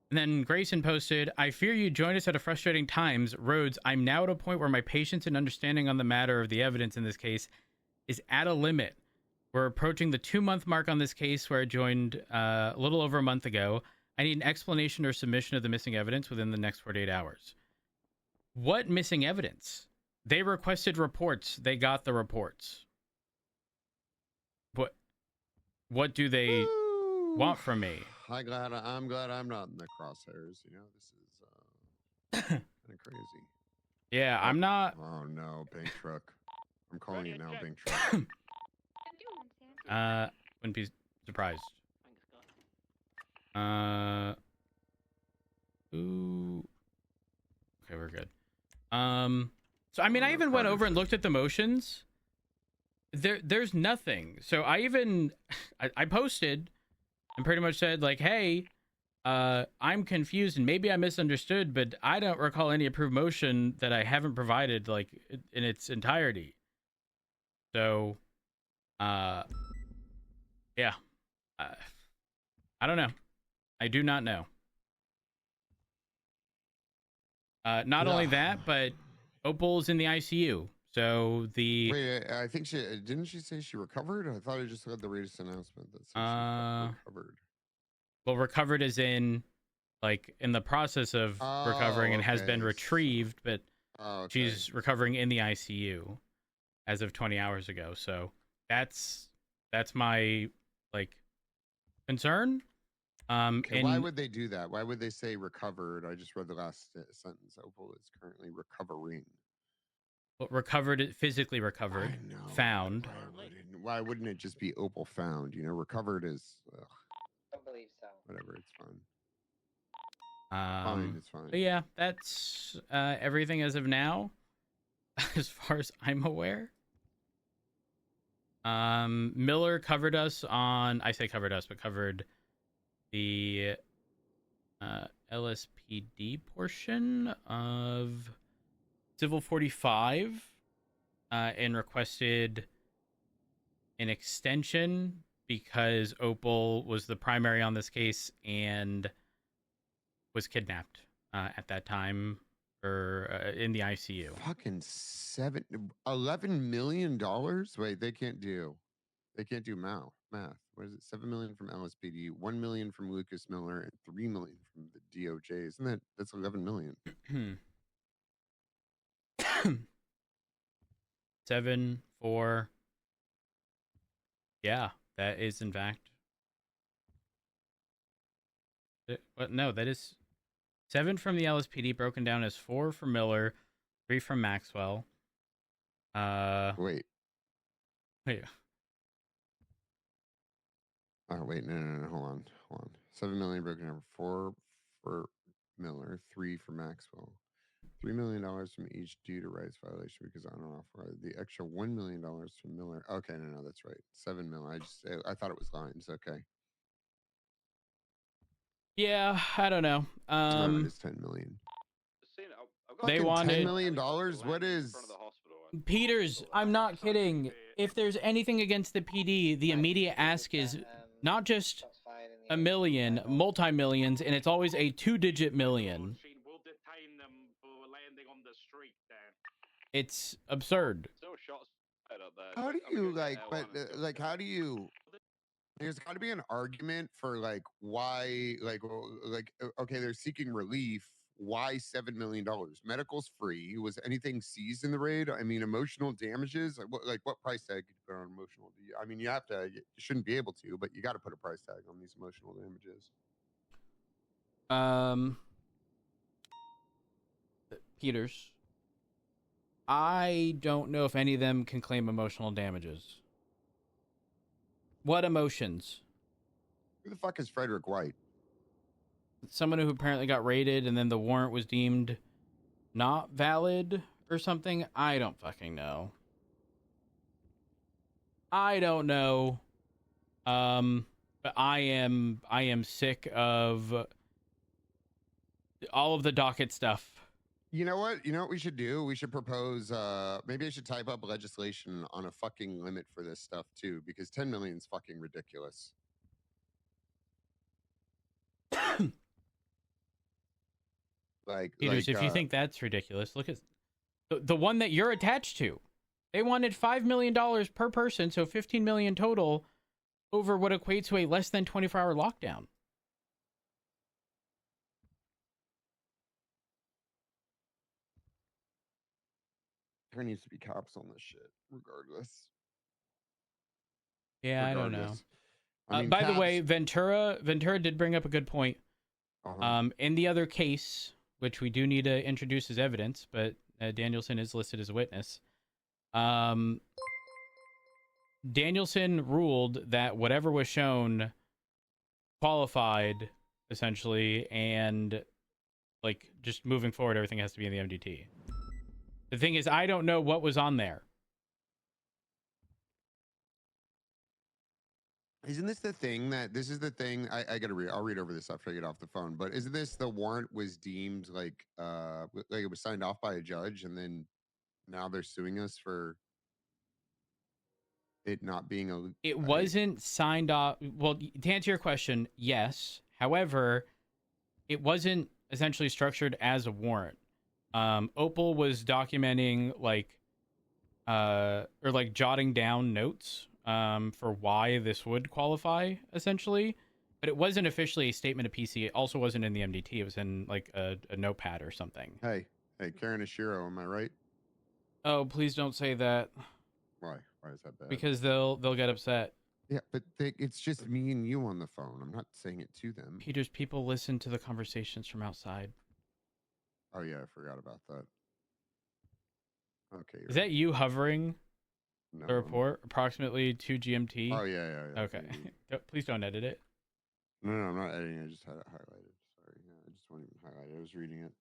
And then Grayson posted, I fear you joined us at a frustrating times. Rhodes, I'm now at a point where my patience and understanding on the matter of the evidence in this case is at a limit. We're approaching the 2-month mark on this case where I joined a little over a month ago. I need an explanation or submission of the missing evidence within the next 48 hours. What missing evidence? They requested reports. They got the reports. What do they want from me? I'm glad I'm not in the crosshairs. You know, this is kind of crazy. Yeah, I'm not. Oh no, bank truck. I'm calling it now, bank truck. Wouldn't be surprised. Ooh. Okay, we're good. So I mean, I even went over and looked at the motions. There's nothing. So I posted and pretty much said like, hey, I'm confused and maybe I misunderstood, but I don't recall any approved motion that I haven't provided like in its entirety. So, yeah, I don't know. I do not know. Not only that, but Opal's in the ICU. So wait, I think didn't she say she recovered? I thought I just heard the latest announcement that said she recovered. Well, recovered as in like in the process of recovering and has been retrieved, but she's recovering in the ICU as of 20 hours ago. So that's my like concern. Why would they do that? Why would they say recovered? I just read the last sentence. Opal is currently recovering. Well, recovered, physically recovered, found. Why wouldn't it just be Opal found? You know, recovered is. I don't believe so. Whatever, it's fine. It's fine. But yeah, that's everything as of now, as far as I'm aware. Miller covered us on. I say covered us, but covered the LSPD portion of Civil 45 and requested an extension because Opal was the primary on this case and was kidnapped at that time or in the ICU. Fucking $11 million? Wait, they can't do math. What is it? 7 million from LSPD, 1 million from Lucas Miller, and 3 million from the DOJ. Isn't that's 11 million? 7, 4. Yeah, that is in fact. But no, that is 7 from the LSPD, broken down as 4 from Miller, 3 from Maxwell. Wait. Oh wait, no. Hold on. 7 million broken down, 4 for Miller, 3 for Maxwell. $3 million from each due to rights violation because unauthorized. The extra $1 million from Miller. Okay, no, that's right. 7 mil. I thought it was lines. Okay. Yeah, I don't know. It is 10 million. They Fucking wanted $10 million. What is? Peters, I'm not kidding. If there's anything against the PD, the immediate ask is not just a million, multi-millions, and it's always a 2-digit million. It's absurd. How do you how do you? There's got to be an argument for why okay, they're seeking relief. Why $7 million? Medical's free. Was anything seized in the raid? I mean, emotional damages. What price tag could you put on emotional? I mean, you have to. You shouldn't be able to, but you got to put a price tag on these emotional damages. Peters, I don't know if any of them can claim emotional damages. What emotions? Who the fuck is Frederick White? Someone who apparently got raided and then the warrant was deemed not valid or something. I don't fucking know. I don't know. But I am sick of all of the docket stuff. You know what? You know what we should do? We should propose, maybe I should type up legislation on a fucking limit for this stuff too, because 10 million is fucking ridiculous. Peters, if you think that's ridiculous, look at the one that you're attached to. They wanted $5 million per person, so 15 million total over what equates to a less than 24-hour lockdown. There needs to be cops on this shit, regardless. Yeah, I don't know. I mean, by the way, Ventura did bring up a good point. In the other case, which we do need to introduce as evidence, but Danielson is listed as a witness. Danielson ruled that whatever was shown qualified, essentially, and just moving forward, everything has to be in the MDT. The thing is, I don't know what was on there. Isn't this the thing this is the thing I gotta read? I'll read over this after I get off the phone. But isn't this the warrant was deemed like it was signed off by a judge, and then now they're suing us for it not being a. It wasn't signed off. Well, to answer your question, yes. However, it wasn't essentially structured as a warrant. Opal was documenting jotting down notes for why this would qualify, essentially, but it wasn't officially a statement of PC. It also wasn't in the MDT. It was in a notepad or something. Hey, Karen Ashiro, am I right? Oh, please don't say that. Why is that bad? Because they'll get upset. Yeah, but it's just me and you on the phone. I'm not saying it to them. Peters, people listen to the conversations from outside. Oh yeah, I forgot about that. Okay. Is that you hovering the report? Approximately 2 GMT? Oh, yeah. Okay. Please don't edit it. No, I'm not editing it. I just had it highlighted. Sorry. Yeah, I just wasn't even highlighted. I was reading it.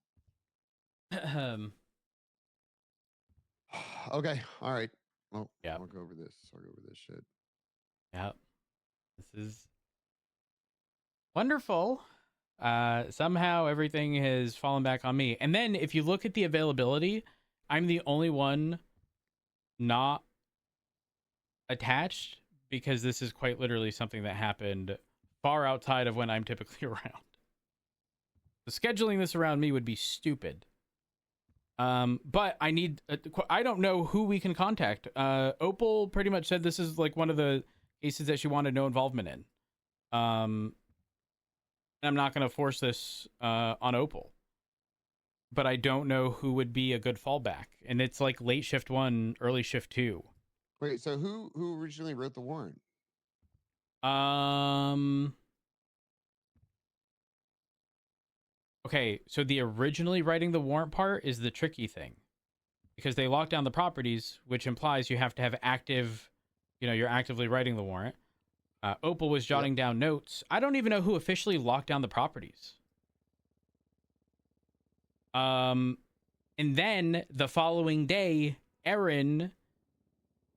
Okay. All right. Well, yeah. I'll go over this. Shit. Yeah. This is wonderful. Somehow everything has fallen back on me. And then if you look at the availability, I'm the only one not attached because this is quite literally something that happened far outside of when I'm typically around. So scheduling this around me would be stupid. But I don't know who we can contact. Opal pretty much said this is one of the cases that she wanted no involvement in. I'm not going to force this on Opal. But I don't know who would be a good fallback. And it's late shift 1, early shift 2. Wait, so who originally wrote the warrant? Okay, so the originally writing the warrant part is the tricky thing. Because they lock down the properties, which implies you have to have active, you're actively writing the warrant. Opal was jotting down notes. I don't even know who officially locked down the properties. And then the following day, Aaron,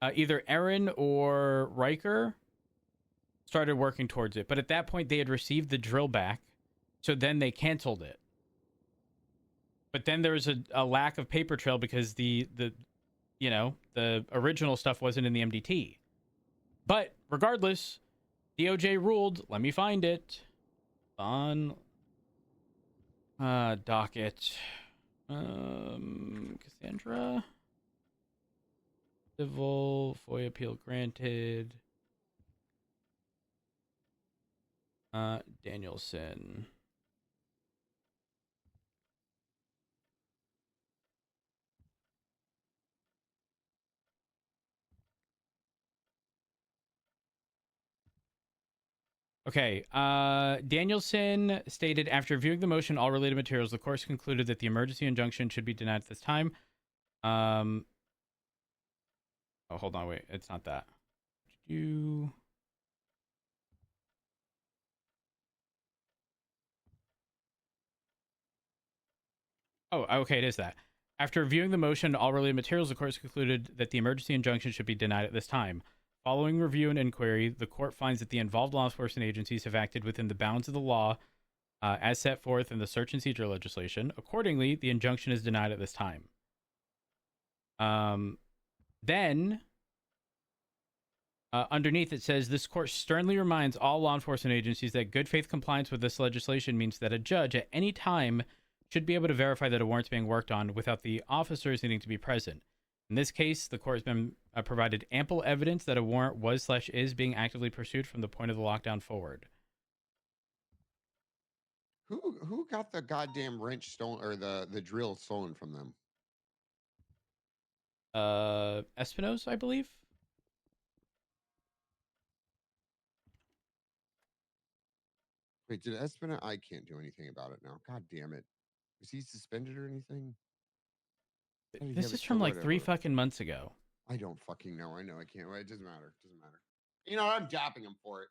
either Aaron or Riker, started working towards it. But at that point, they had received the drill back, so then they canceled it. But then there was a lack of paper trail because the original stuff wasn't in the MDT. But regardless, DOJ ruled. Let me find it on docket. Cassandra. Civil FOIA appeal granted. Danielson. Okay, Danielson stated, after reviewing the motion, all related materials, the court concluded that the emergency injunction should be denied at this time. Oh, hold on, wait, it's not that. Oh, okay, it is that. After reviewing the motion, all related materials, the court concluded that the emergency injunction should be denied at this time. Following review and inquiry, the court finds that the involved law enforcement agencies have acted within the bounds of the law as set forth in the search and seizure legislation. Accordingly, the injunction is denied at this time. Then, underneath it says, this court sternly reminds all law enforcement agencies that good faith compliance with this legislation means that a judge at any time should be able to verify that a warrant's being worked on without the officers needing to be present. In this case, the court has been provided ample evidence that a warrant was/is being actively pursued from the point of the lockdown forward. Who got the goddamn wrench stolen, or the drill stolen from them? Espinosa, I believe. Wait, did Espinosa? I can't do anything about it now. God damn it! Was he suspended or anything? This is from like 3 fucking months ago. I don't fucking know. I know. I can't. It doesn't matter. It doesn't matter. You know, I'm dapping him for it.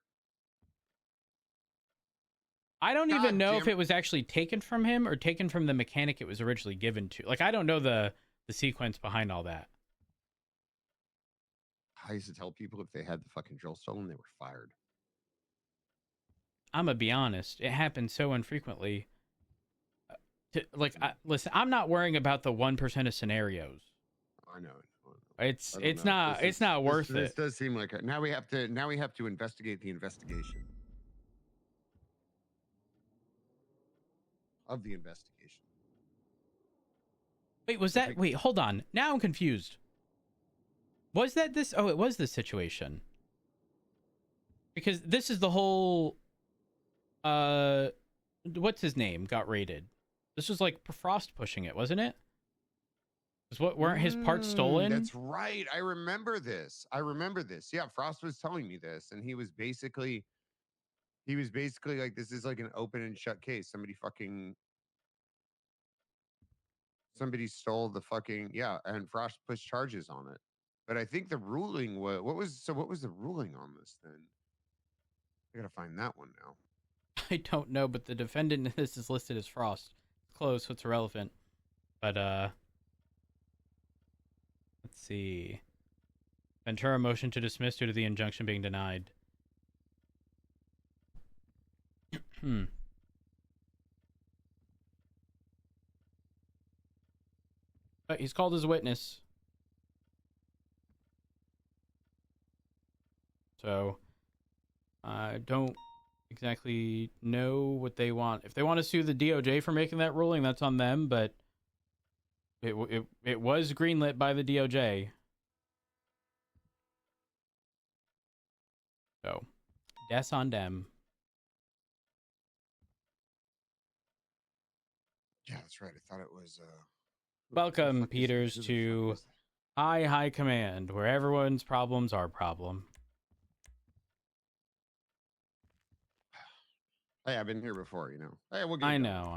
I don't even know if it was actually taken from him or taken from the mechanic it was originally given to. Like, I don't know the sequence behind all that. I used to tell people if they had the fucking drill stolen, they were fired. I'm gonna be honest. It happens so infrequently. Listen, I'm not worrying about the 1% of scenarios. I know. It's not worth it. This does seem like it. Now we have to investigate the investigation of the investigation. Wait, hold on. Now I'm confused. Was that this? Oh, it was this situation. Because this is the whole what's his name got raided. This was like Frost pushing it, wasn't it? Weren't his parts stolen? That's right. I remember this. Yeah, Frost was telling me this, and he was basically like, this is like an open and shut case. Somebody stole the fucking, yeah, and Frost pushed charges on it. But I think the ruling was what was the ruling on this then? I gotta find that one now. I don't know, but the defendant in this is listed as Frost. Close, so it's irrelevant. But let's see. Ventura motion to dismiss due to the injunction being denied. But he's called as a witness. So I don't exactly know what they want. If they want to sue the DOJ for making that ruling, that's on them, but it was greenlit by the DOJ. So, that's on them. Yeah, that's right. I thought it was Welcome, Peters, to High Command, where everyone's problems are problem. Hey, I've been here before, you know. Hey, I know.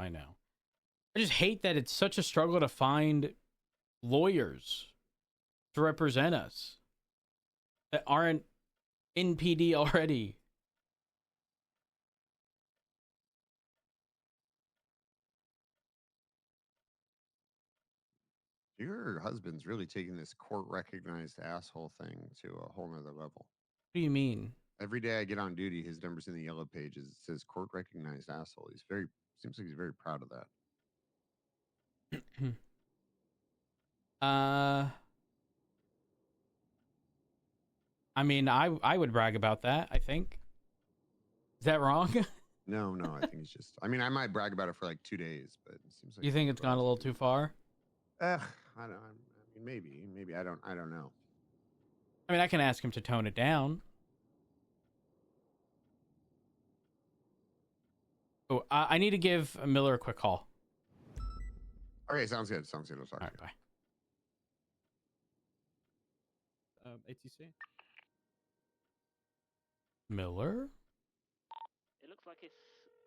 I just hate that it's such a struggle to find lawyers to represent us that aren't in PD already. Your husband's really taking this court-recognized asshole thing to a whole nother level. What do you mean? Every day I get on duty, his number's in the yellow pages. It says court-recognized asshole. Seems like he's very proud of that. I mean, I would brag about that, I think. Is that wrong? No, I think it's just. I mean, I might brag about it for like 2 days, but it seems like. You think it's gone a little too far? I don't. I mean, maybe I don't know. I mean, I can ask him to tone it down. Oh, I need to give Miller a quick call. Okay, sounds good. I'll talk All right, bye. ATC. Miller? It looks like it's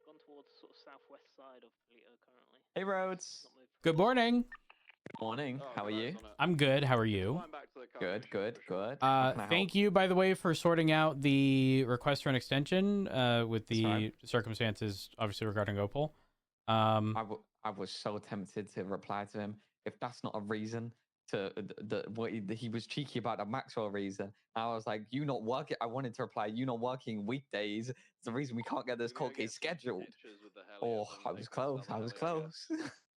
gone towards sort of southwest side of Toledo currently. Hey, Rhodes. Good morning. Good morning. How are you? I'm good. How are you? Good. Thank you, by the way, for sorting out the request for an extension with the right. circumstances, obviously, regarding Opal. I was so tempted to reply to him. If that's not a reason to what he was cheeky about a Maxwell reason. I was like, you not working. I wanted to reply, you not working weekdays. It's the reason we can't get this court case scheduled. Oh, I was close.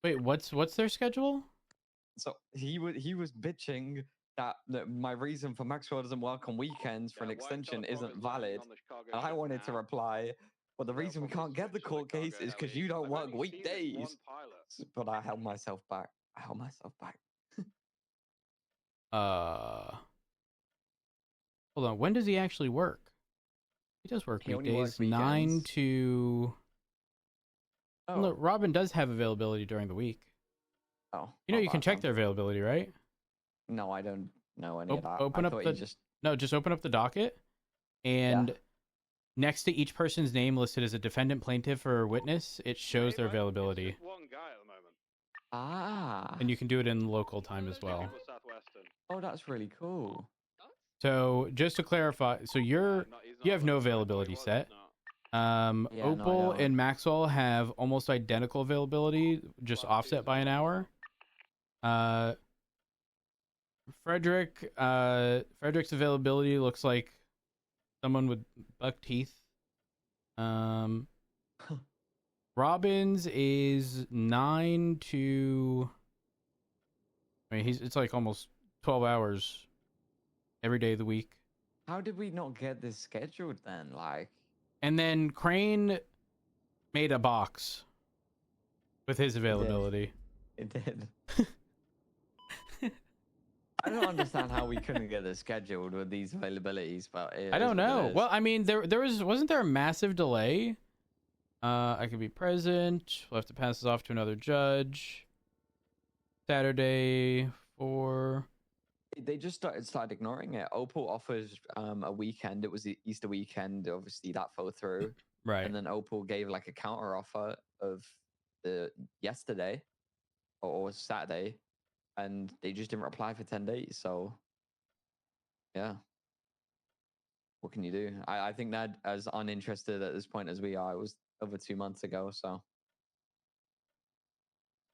Wait, what's their schedule? So he was bitching that my reason for Maxwell doesn't work on weekends for an extension isn't valid. And I wanted to reply, well, the reason we can't get the court case is because you don't work weekdays. But I held myself back. Hold on. When does he actually work? He does work He only weekdays, works 9 weekends. to. Oh. Look, Robin does have availability during the week. Oh. You know, you can check their availability, right? No, I don't know any of that. Open I up thought the you just just open up the docket, and next to each person's name listed as a defendant, plaintiff, or witness, it shows their availability. One guy at the moment. Ah. And you can do it in local time as well. Oh, that's really cool. So just to clarify, so you have no availability set. no, I Opal don't. and Maxwell have almost identical availability, just offset by an hour. Frederick's availability looks like someone with buck teeth. Robin's is 9 to. I mean, it's like almost 12 hours every day of the week. How did we not get this scheduled then? Like, And then Crane made a box with his availability. it did. I don't understand how we couldn't get this scheduled with these availabilities, but I don't know. Well, I mean, wasn't there a massive delay? I could be present. We'll have to pass this off to another judge. Saturday for. They just started ignoring it. Opal offers a weekend. It was the Easter weekend. Obviously, that fell through. Right. And then Opal gave like a counter offer of the yesterday or Saturday, and they just didn't reply for 10 days. So, yeah. What can you do? I think that as uninterested at this point as we are, it was over 2 months ago. So,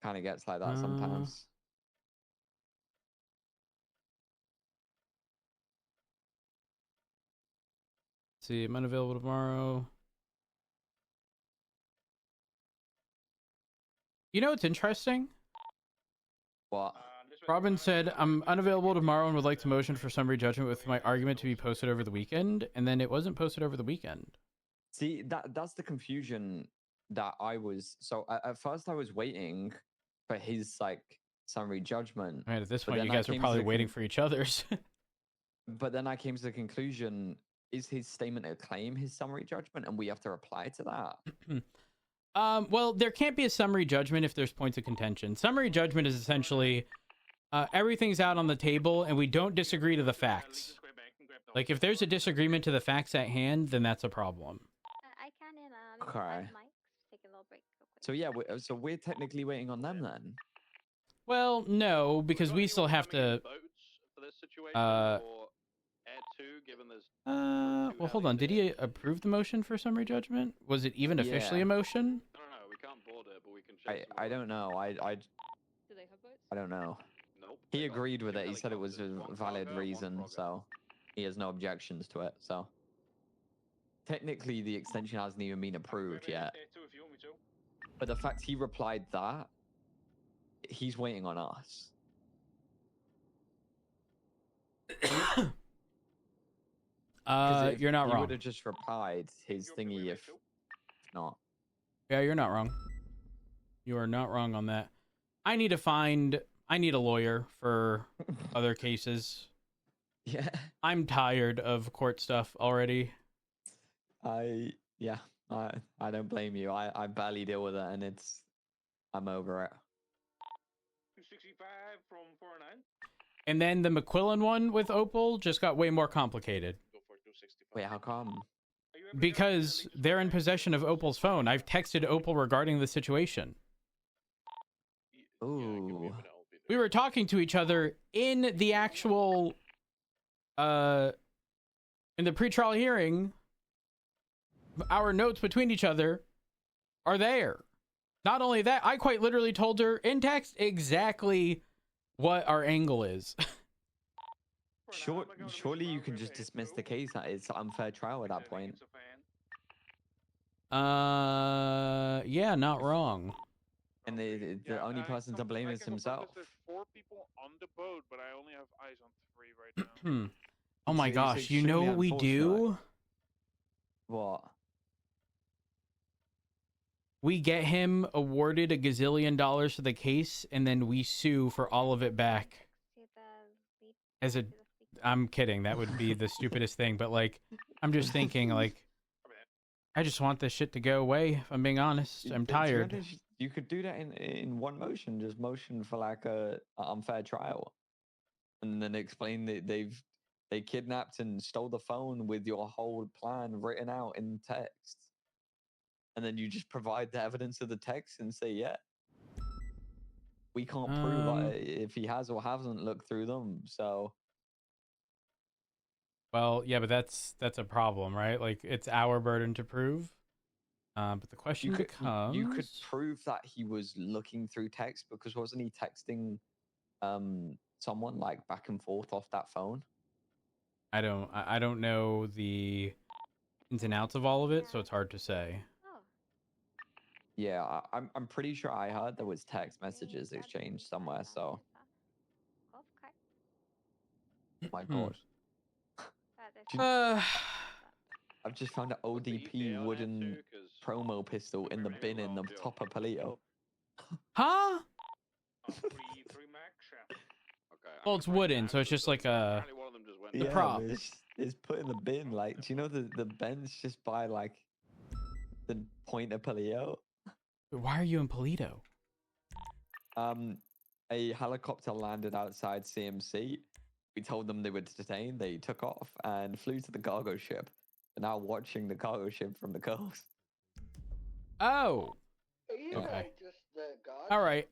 kind of gets like that sometimes. Let's see, I'm unavailable tomorrow. You know what's interesting? What? Robin said, I'm unavailable tomorrow and would like to motion for summary judgment with my argument to be posted over the weekend. And then it wasn't posted over the weekend. See, that's the confusion that I was. So at first I was waiting for his like summary judgment. I mean, at this but point, then you I guys are came to probably the waiting for each other's. But then I came to the conclusion: is his statement a claim his summary judgment, and we have to reply to that? Well, there can't be a summary judgment if there's points of contention. Summary judgment is essentially everything's out on the table and we don't disagree to the facts. Like if there's a disagreement to the facts at hand, then that's a problem. I can Okay. take a little break real quick. So yeah, so we're technically waiting on them then. Well, no, because we still have to. For this situation, or Air 2, given there's Well, hold on. Did he approve the motion for summary judgment? Was it even officially Yeah. a motion? I don't know, we can't board it, but we can check. I don't know. I Do they have votes? don't know. Nope. He agreed with it. He said it was a valid reason, so he has no objections to it. So technically, the extension hasn't even been approved yet. But the fact he replied that, he's waiting on us. You're not he wrong. would have just replied his thingy if not. Yeah, you're not wrong. You are not wrong on that. I need a lawyer for other cases. Yeah. I'm tired of court stuff already. I don't blame you. I barely deal with it, and I'm over it. 265 from 409. And then the McQuillan one with Opal just got way more complicated. Wait, how come? Because they're in possession of Opal's phone. I've texted Opal regarding the situation. Ooh. We were talking to each other in the actual in the pretrial hearing. Our notes between each other are there. Not only that, I quite literally told her in text exactly what our angle is. Surely you can just dismiss the case. That it's unfair trial at that point. Yeah, not wrong. And the only person to blame is himself. There's 4 people on the boat, but I only have eyes on 3 right now. Oh my gosh, you know what we do? What? We get him awarded $1 gazillion for the case, and then we sue for all of it back. I'm kidding. That would be the stupidest thing. But like, I'm just thinking, like, I just want this shit to go away. If I'm being honest, I'm tired. You could do that in one motion. Just motion for like a unfair trial, and then explain that they kidnapped and stole the phone with your whole plan written out in text. And then you just provide the evidence of the text and say, yeah. We can't prove if he has or hasn't looked through them, so... Well, yeah, but that's a problem, right? Like, it's our burden to prove. But the question becomes... You could prove that he was looking through text, because wasn't he texting someone, like, back and forth off that phone? I don't know the ins and outs of all of it, so it's hard to say. Yeah, I'm pretty sure I heard there was text messages exchanged somewhere, so... Oh my god. I've just found an ODP wooden promo pistol in the bin in the top of Palito. Huh? Well, it's wooden, so it's just like a prop. It's put in the bin, like, do you know the bench just by, like, the point of Palito? Why are you in Polito? A helicopter landed outside CMC. We told them they were detained. They took off and flew to the cargo ship. They're now watching the cargo ship from the coast. Oh. Okay. All right.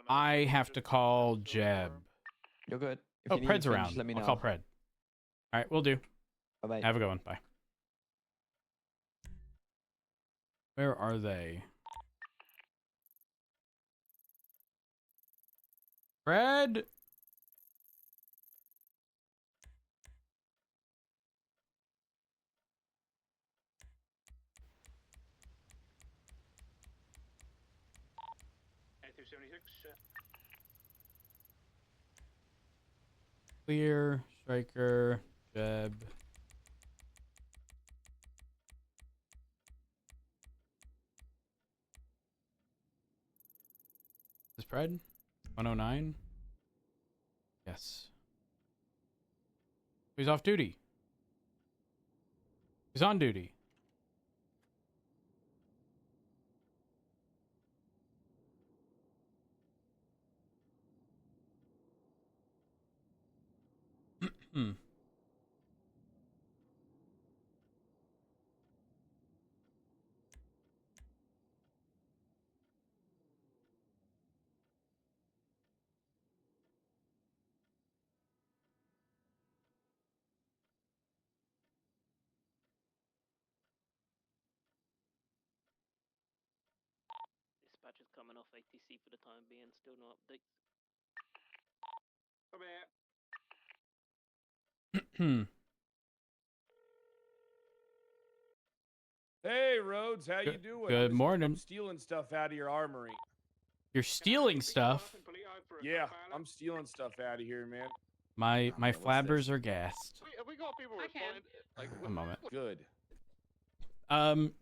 I have to call Jeb. You're good. Oh, Pred's around. Let me know. I'll call Pred. All right, we'll do. Bye-bye. Have a good one. Bye. Where are they? Fred? Clear, Striker, Jeb. Is Fred? 109? Yes. He's off duty. He's on duty. Hmm. coming off ATC for the time being. Still no updates. Come here. Hey, Rhodes, how you doing? Good morning. I'm stealing stuff out of your armory. You're stealing stuff. Yeah, I'm stealing stuff out of here, man. My flabbers are gassed. We got people responding. Like, A moment. Good.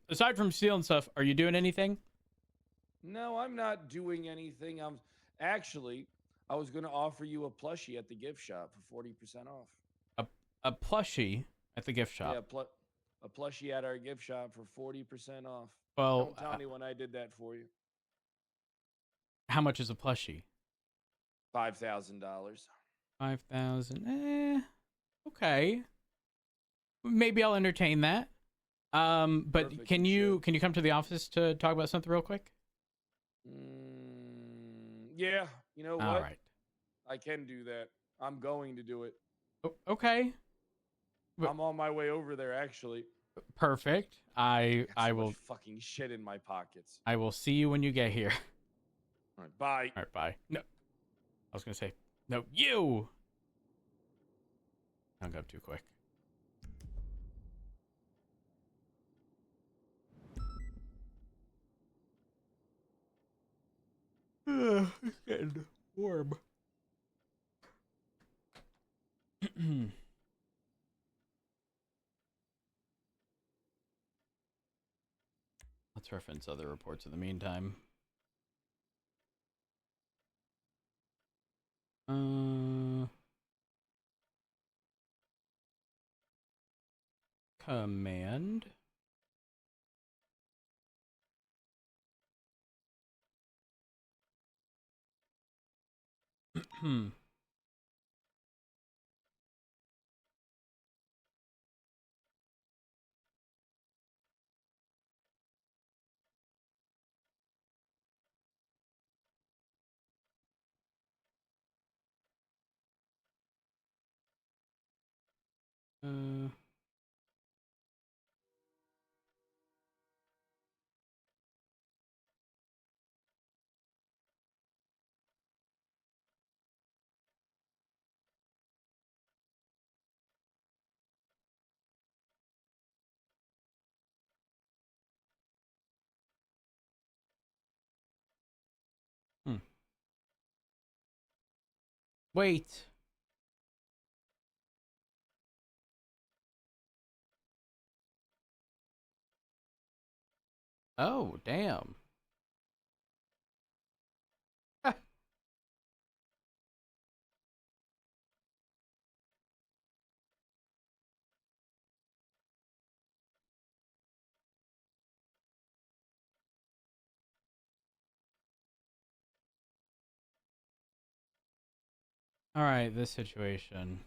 Aside from stealing stuff, are you doing anything? No, I'm not doing anything. I was going to offer you a plushie at the gift shop for 40% off. A plushie at the gift shop. Yeah, a plushie at our gift shop for 40% off. Well, don't tell anyone I did that for you. How much is a plushie? $5,000. 5,000. Okay. Maybe I'll entertain that. But Perfect, can you come to the office to talk about something real quick? Yeah, you know what? All right. I can do that. I'm going to do it. Okay. I'm on my way over there, actually. Perfect. I So will much fucking shit in my pockets. I will see you when you get here. All right, bye. All right, bye. No. I was going to say, no, you. Hung up too quick. It's getting warm. Let's reference other reports in the meantime. Command. Wait. Oh, damn. All right, this situation.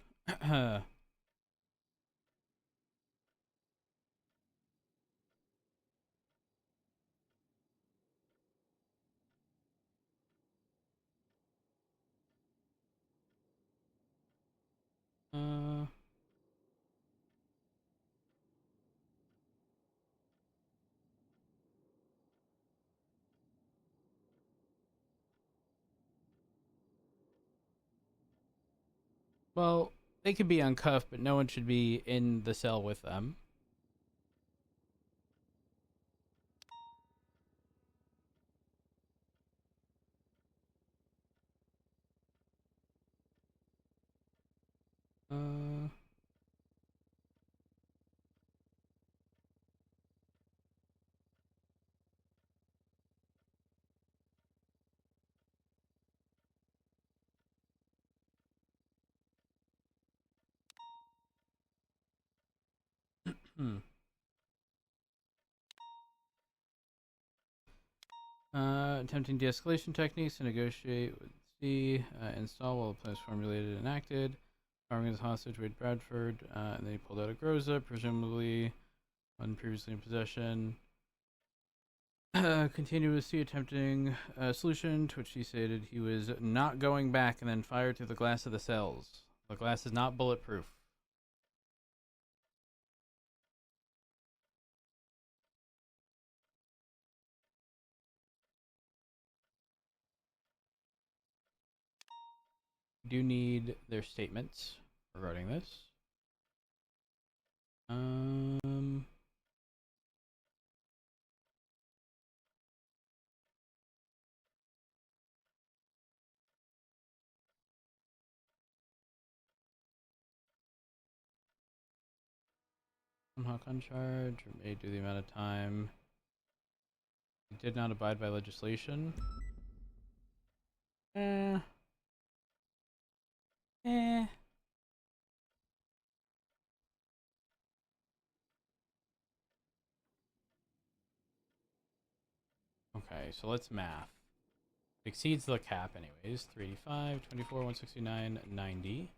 Well, they could be uncuffed, but no one should be in the cell with them. Attempting de-escalation techniques to negotiate with C. Install while the plan is formulated and acted. Arming his hostage, Wade Bradford. And then he pulled out a Groza, presumably one previously in possession. Continue with C attempting a solution, to which he stated he was not going back, and then fired through the glass of the cells. The glass is not bulletproof. do need their statements regarding this. Somehow uncharged or may do the amount of time. He did not abide by legislation. Okay, so let's math. It exceeds the cap anyways. 385, 24, 169, 90.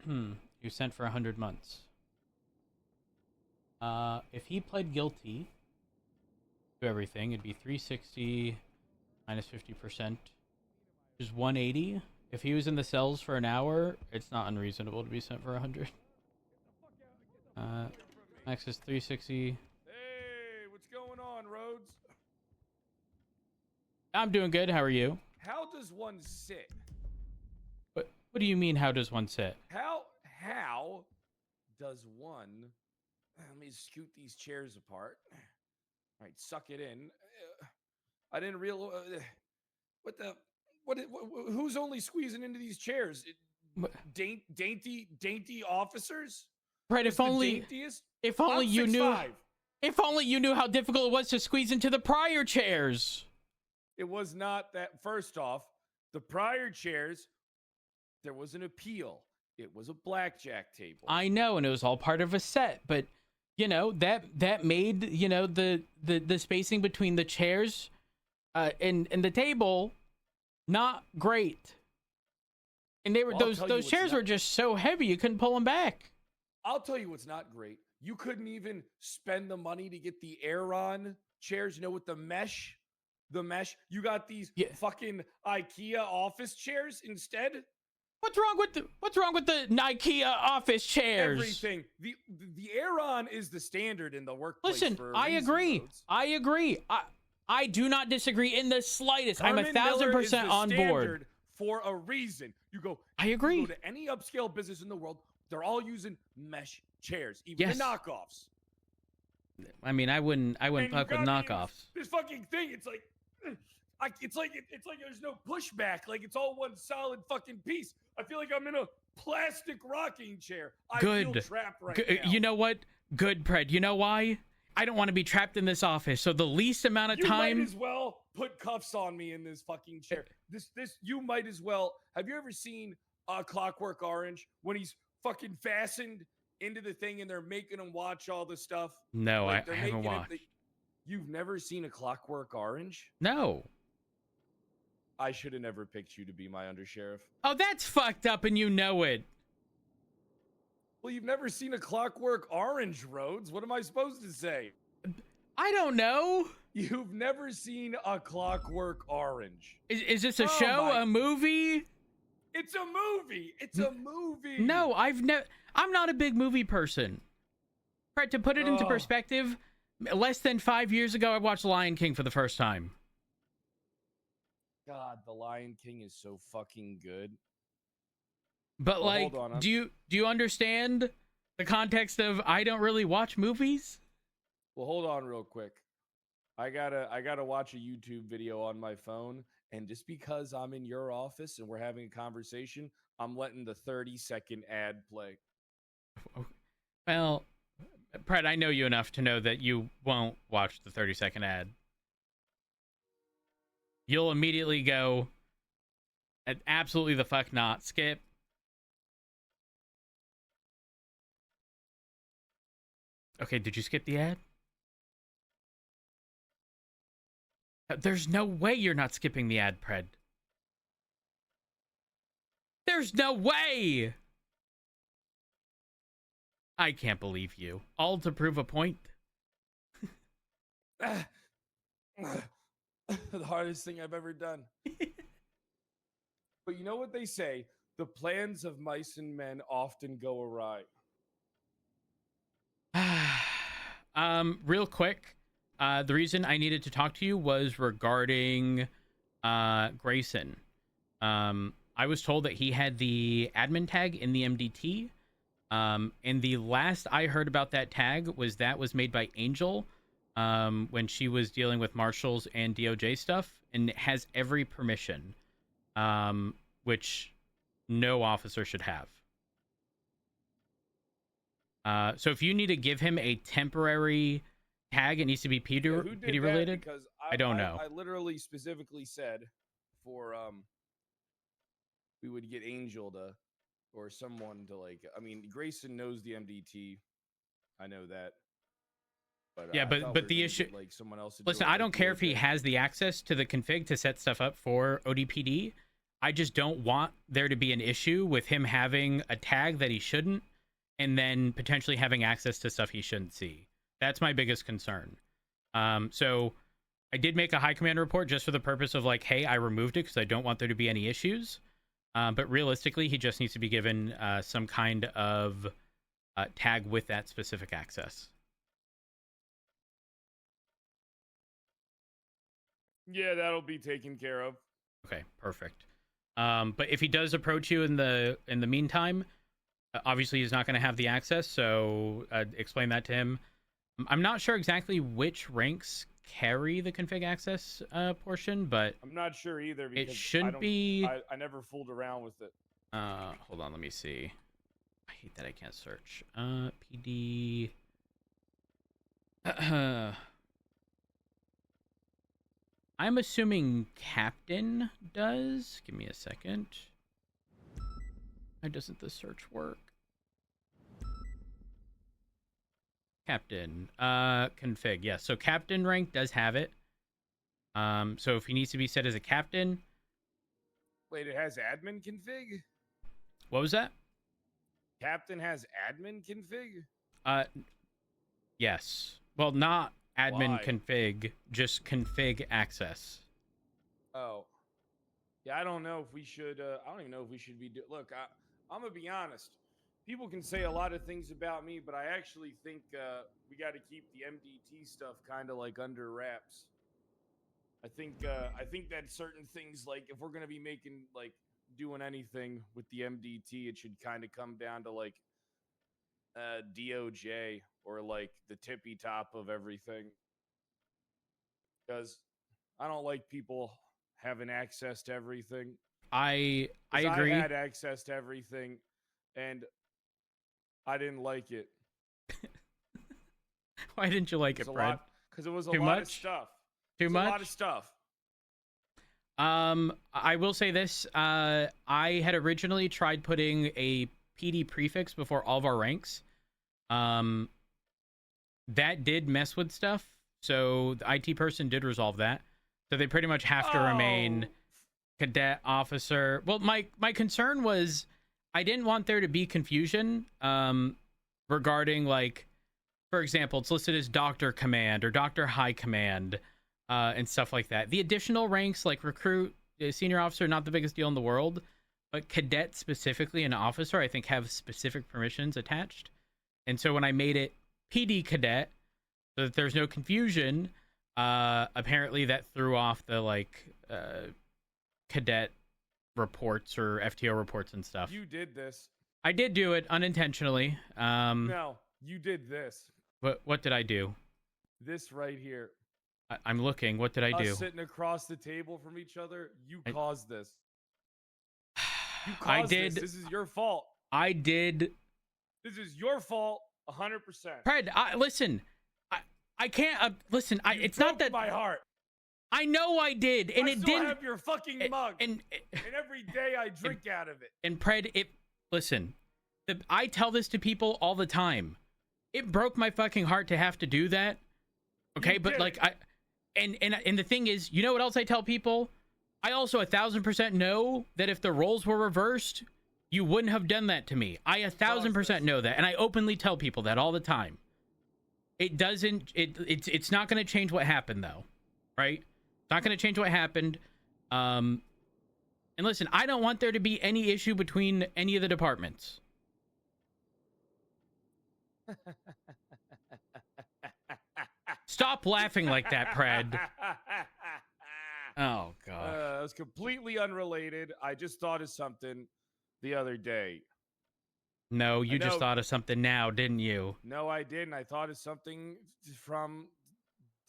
You sent for 100 months. If he pled guilty to everything, it'd be 360 minus 50%, which is 180. If he was in the cells for an hour, it's not unreasonable to be sent for 100. Max is 360. Hey, what's going on, Rhodes? I'm doing good. How are you? How does one sit? What do you mean, how does one sit? How does one... Let me scoot these chairs apart. All right, suck it in. I didn't realize... who's only squeezing into these chairs? Dainty officers? Right, if only you knew... 6'5". If only you knew how difficult it was to squeeze into the prior chairs. It was not that. First off, the prior chairs, there was an appeal. It was a blackjack table. I know, and it was all part of a set, but you know that made the spacing between the chairs and the table not great. And they were those chairs were just so heavy you couldn't pull them back. I'll tell you what's not great. You couldn't even spend the money to get the Aeron chairs, with the mesh. You got these fucking IKEA office chairs instead. What's wrong with the IKEA office chairs? Everything. The Aeron is the standard in the workplace. Listen, I agree. I do not disagree in the slightest. I'm 1,000% on board. For a reason. You go. I agree. You go to any upscale business in the world, they're all using mesh chairs, even the knockoffs. I mean, I wouldn't fuck with knockoffs. This fucking thing, it's like there's no pushback. Like it's all one solid fucking piece. I feel like I'm in a plastic rocking chair. I feel trapped right now. You know what? Good, Pred. You know why? I don't want to be trapped in this office. So the least amount of time. You might as well put cuffs on me in this fucking chair. You might as well. Have you ever seen Clockwork Orange when he's fucking fastened into the thing and they're making him watch all the stuff? No, I haven't watched. You've never seen A Clockwork Orange? No. I should have never picked you to be my undersheriff. Oh, that's fucked up and you know it. Well, you've never seen A Clockwork Orange, Rhodes. What am I supposed to say? I don't know. You've never seen A Clockwork Orange. Is this a show? A movie? It's a movie. It's a movie. No, I'm not a big movie person. Right, to put it into perspective, less than 5 years ago, I watched Lion King for the first time. God, The Lion King is so fucking good. But like, do you understand the context of I don't really watch movies? Well, hold on real quick. I gotta watch a YouTube video on my phone, and just because I'm in your office and we're having a conversation, I'm letting the 30-second ad play. Well, Pred, I know you enough to know that you won't watch the 30-second ad. You'll immediately go, absolutely the fuck not, skip. Okay, did you skip the ad? There's no way you're not skipping the ad, Pred. There's no way! I can't believe you. All to prove a point. The hardest thing I've ever done. But you know what they say? The plans of mice and men often go awry. Real quick, the reason I needed to talk to you was regarding Grayson. I was told that he had the admin tag in the MDT. And the last I heard about that tag was made by Angel when she was dealing with marshals and DOJ stuff, and it has every permission, which no officer should have. So if you need to give him a temporary tag, it needs to be PD related. Because I don't know. I literally specifically said for we would get Angel to or someone to like. I mean, Grayson knows the MDT. I know that. But, yeah, I thought we but were the gonna issue. get, like someone else to do Listen, it, I like don't care if he DOJ. has the access to the config to set stuff up for ODPD. I just don't want there to be an issue with him having a tag that he shouldn't, and then potentially having access to stuff he shouldn't see. That's my biggest concern. So I did make a high command report just for the purpose of like, hey, I removed it because I don't want there to be any issues. But realistically, he just needs to be given some kind of tag with that specific access. Yeah, that'll be taken care of. Okay, perfect. But if he does approach you in the meantime, obviously he's not going to have the access. So explain that to him. I'm not sure exactly which ranks carry the config access portion, but I'm not sure either. Because it shouldn't be. I never fooled around with it. Hold on, let me see. I hate that I can't search. PD. I'm assuming Captain does. Give me a second. Why doesn't the search work? Captain. Config. Yeah, so Captain rank does have it. So if he needs to be set as a Captain. Wait, it has admin config? What was that? Captain has admin config? Yes. Well, not admin Why? config, just config access. Oh. Yeah, I don't know if we should, I don't even know if we should be, look, I'm gonna be honest. People can say a lot of things about me, but I actually think we got to keep the MDT stuff kind of like under wraps. I think that certain things, like if we're gonna be making like doing anything with the MDT, it should kind of come down to like DOJ or like the tippy top of everything. Because I don't like people having access to everything. I agree. I had access to everything, and I didn't like it. Why didn't you like it, Fred? Because it was a Too lot much? of stuff. Too much? A lot of stuff. I will say this. I had originally tried putting a PD prefix before all of our ranks. That did mess with stuff. So the IT person did resolve that. So they pretty much have to remain cadet officer. Well, my concern was I didn't want there to be confusion regarding, like, for example, it's listed as Doctor Command or Doctor High Command and stuff like that. The additional ranks like recruit, senior officer, not the biggest deal in the world, but cadet specifically and officer, I think have specific permissions attached. And so when I made it PD cadet, so that there's no confusion, apparently that threw off the like cadet reports or FTO reports and stuff. You did this. I did do it unintentionally. No, you did this. What did I do? This right here. I'm looking. What did I do? Us sitting across the table from each other. You caused this. You caused I did. This is your fault. I did. This is your fault, 100%. Fred, listen. I can't listen. It's not that my heart. I know I did, and it didn't. I have your fucking mug, and every day I drink out of it. And Fred, listen. I tell this to people all the time. It broke my fucking heart to have to do that. Okay, but like and the thing is, you know what else I tell people? I also 1,000% know that if the roles were reversed, you wouldn't have done that to me. I 1,000% know that, and I openly tell people that all the time. It doesn't. It's not going to change what happened, though, right? It's not going to change what happened. And listen, I don't want there to be any issue between any of the departments. Stop laughing like that, Pred. Oh god. It was completely unrelated. I just thought of something the other day. No, you just know- thought of something now, didn't you? No, I didn't. I thought of something from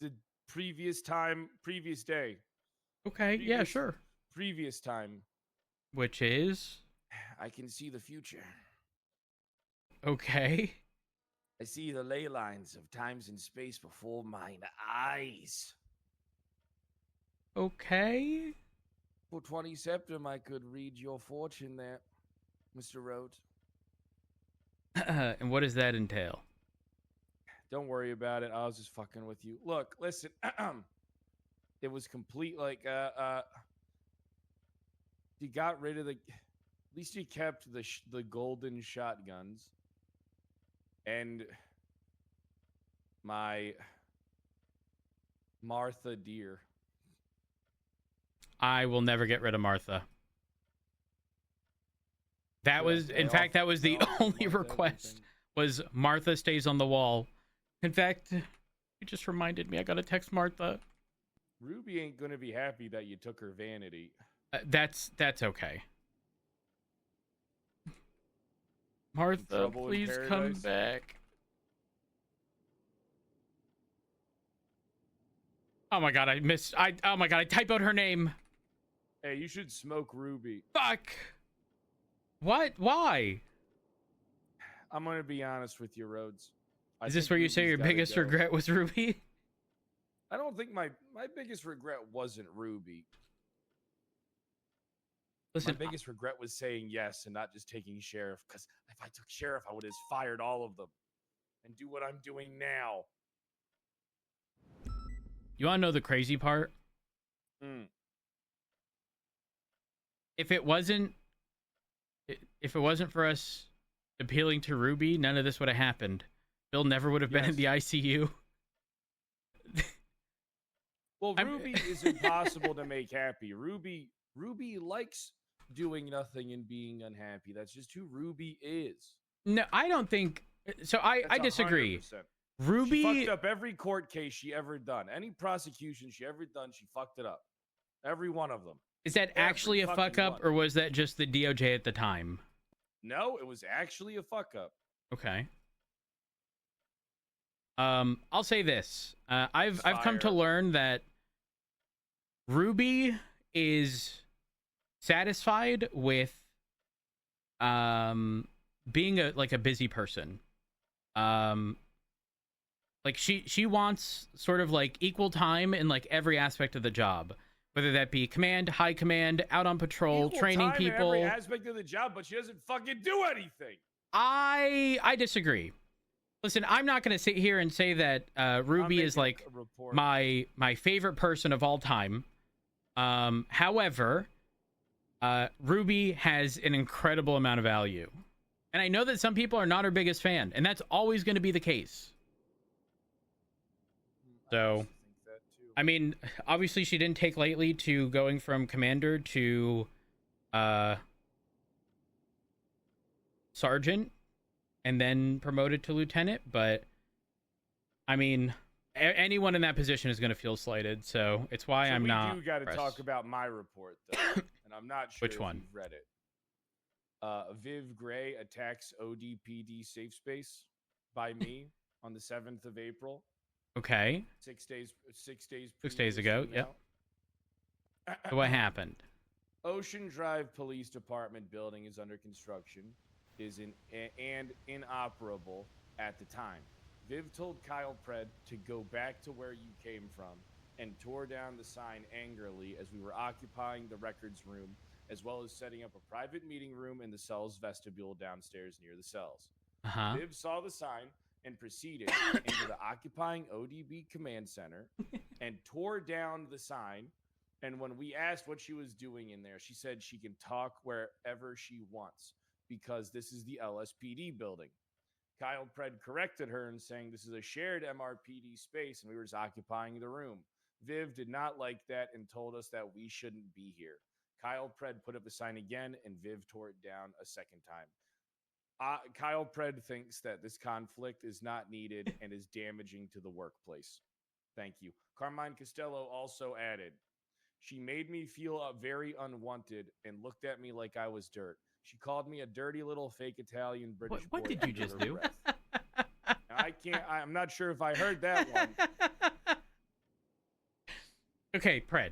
the previous day. Okay, yeah, sure. Previous time. Which is? I can see the future. Okay. I see the ley lines of times and space before mine eyes. Okay. For 20 septum, I could read your fortune there, Mr. Rhodes. And what does that entail? Don't worry about it. I was just fucking with you. Look, listen. It was complete, like, you got rid of the... At least you kept the golden shotguns. And my Martha deer. I will never get rid of Martha. That was, in fact, that was the only request, was Martha stays on the wall. In fact, you just reminded me, I gotta text Martha. Ruby ain't gonna be happy that you took her vanity. That's okay. Martha, please come back. Oh my god, oh my god, I typoed her name. Hey, you should smoke Ruby. Fuck. What? Why? I'm gonna be honest with you, Rhodes. Is this where you say your biggest regret was Ruby? I don't think my biggest regret wasn't Ruby. Listen, my biggest regret was saying yes and not just taking Sheriff, because if I took Sheriff, I would have fired all of them and do what I'm doing now. You want to know the crazy part? If it wasn't for us appealing to Ruby, none of this would have happened. Bill never would have been in the ICU. Well, Ruby is impossible to make happy. Ruby likes doing nothing and being unhappy. That's just who Ruby is. No, I don't think so. I disagree. 100%. Ruby She fucked up every court case she ever done. Any prosecution she ever done, she fucked it up. Every one of them. Is that actually a fuck up, or was that just the DOJ at the time? No, it was actually a fuck up. Okay. I'll say this. I've come to learn that Ruby is satisfied with being a busy person. Like she wants sort of like equal time in like every aspect of the job, whether that be command, high command, out on patrol, Equal training time people. in every aspect of the job, but she doesn't fucking do anything. I disagree. Listen, I'm not going to sit here and say that Ruby is like my favorite person of all time. However, Ruby has an incredible amount of value. And I know that some people are not her biggest fan, and that's always going to be the case. So, I mean, obviously she didn't take lightly to going from commander to sergeant and then promoted to lieutenant, but I mean, anyone in that position is going to feel slighted, so it's why I'm not. We do got to impressed. talk about my report, though, and I'm not sure Which if one? you've read it. Viv Gray attacks ODPD safe space by me on the 7th of April. Okay. 6 days. 6 days ago. Yep. So what happened? Ocean Drive Police Department building is under construction, and inoperable at the time. Viv told Kyle Pred to go back to where you came from and tore down the sign angrily as we were occupying the records room, as well as setting up a private meeting room in the cell's vestibule downstairs near the cells. Viv saw the sign and proceeded into the occupying ODB command center and tore down the sign. And when we asked what she was doing in there, she said she can talk wherever she wants because this is the LSPD building. Kyle Pred corrected her and saying this is a shared MRPD space and we were just occupying the room. Viv did not like that and told us that we shouldn't be here. Kyle Pred put up the sign again and Viv tore it down a second time. Kyle Pred thinks that this conflict is not needed and is damaging to the workplace. Thank you. Carmine Costello also added, She made me feel very unwanted and looked at me like I was dirt. She called me a dirty little fake Italian British What boy did you under just her do? breath. I'm not sure if I heard that one. Okay, Pred.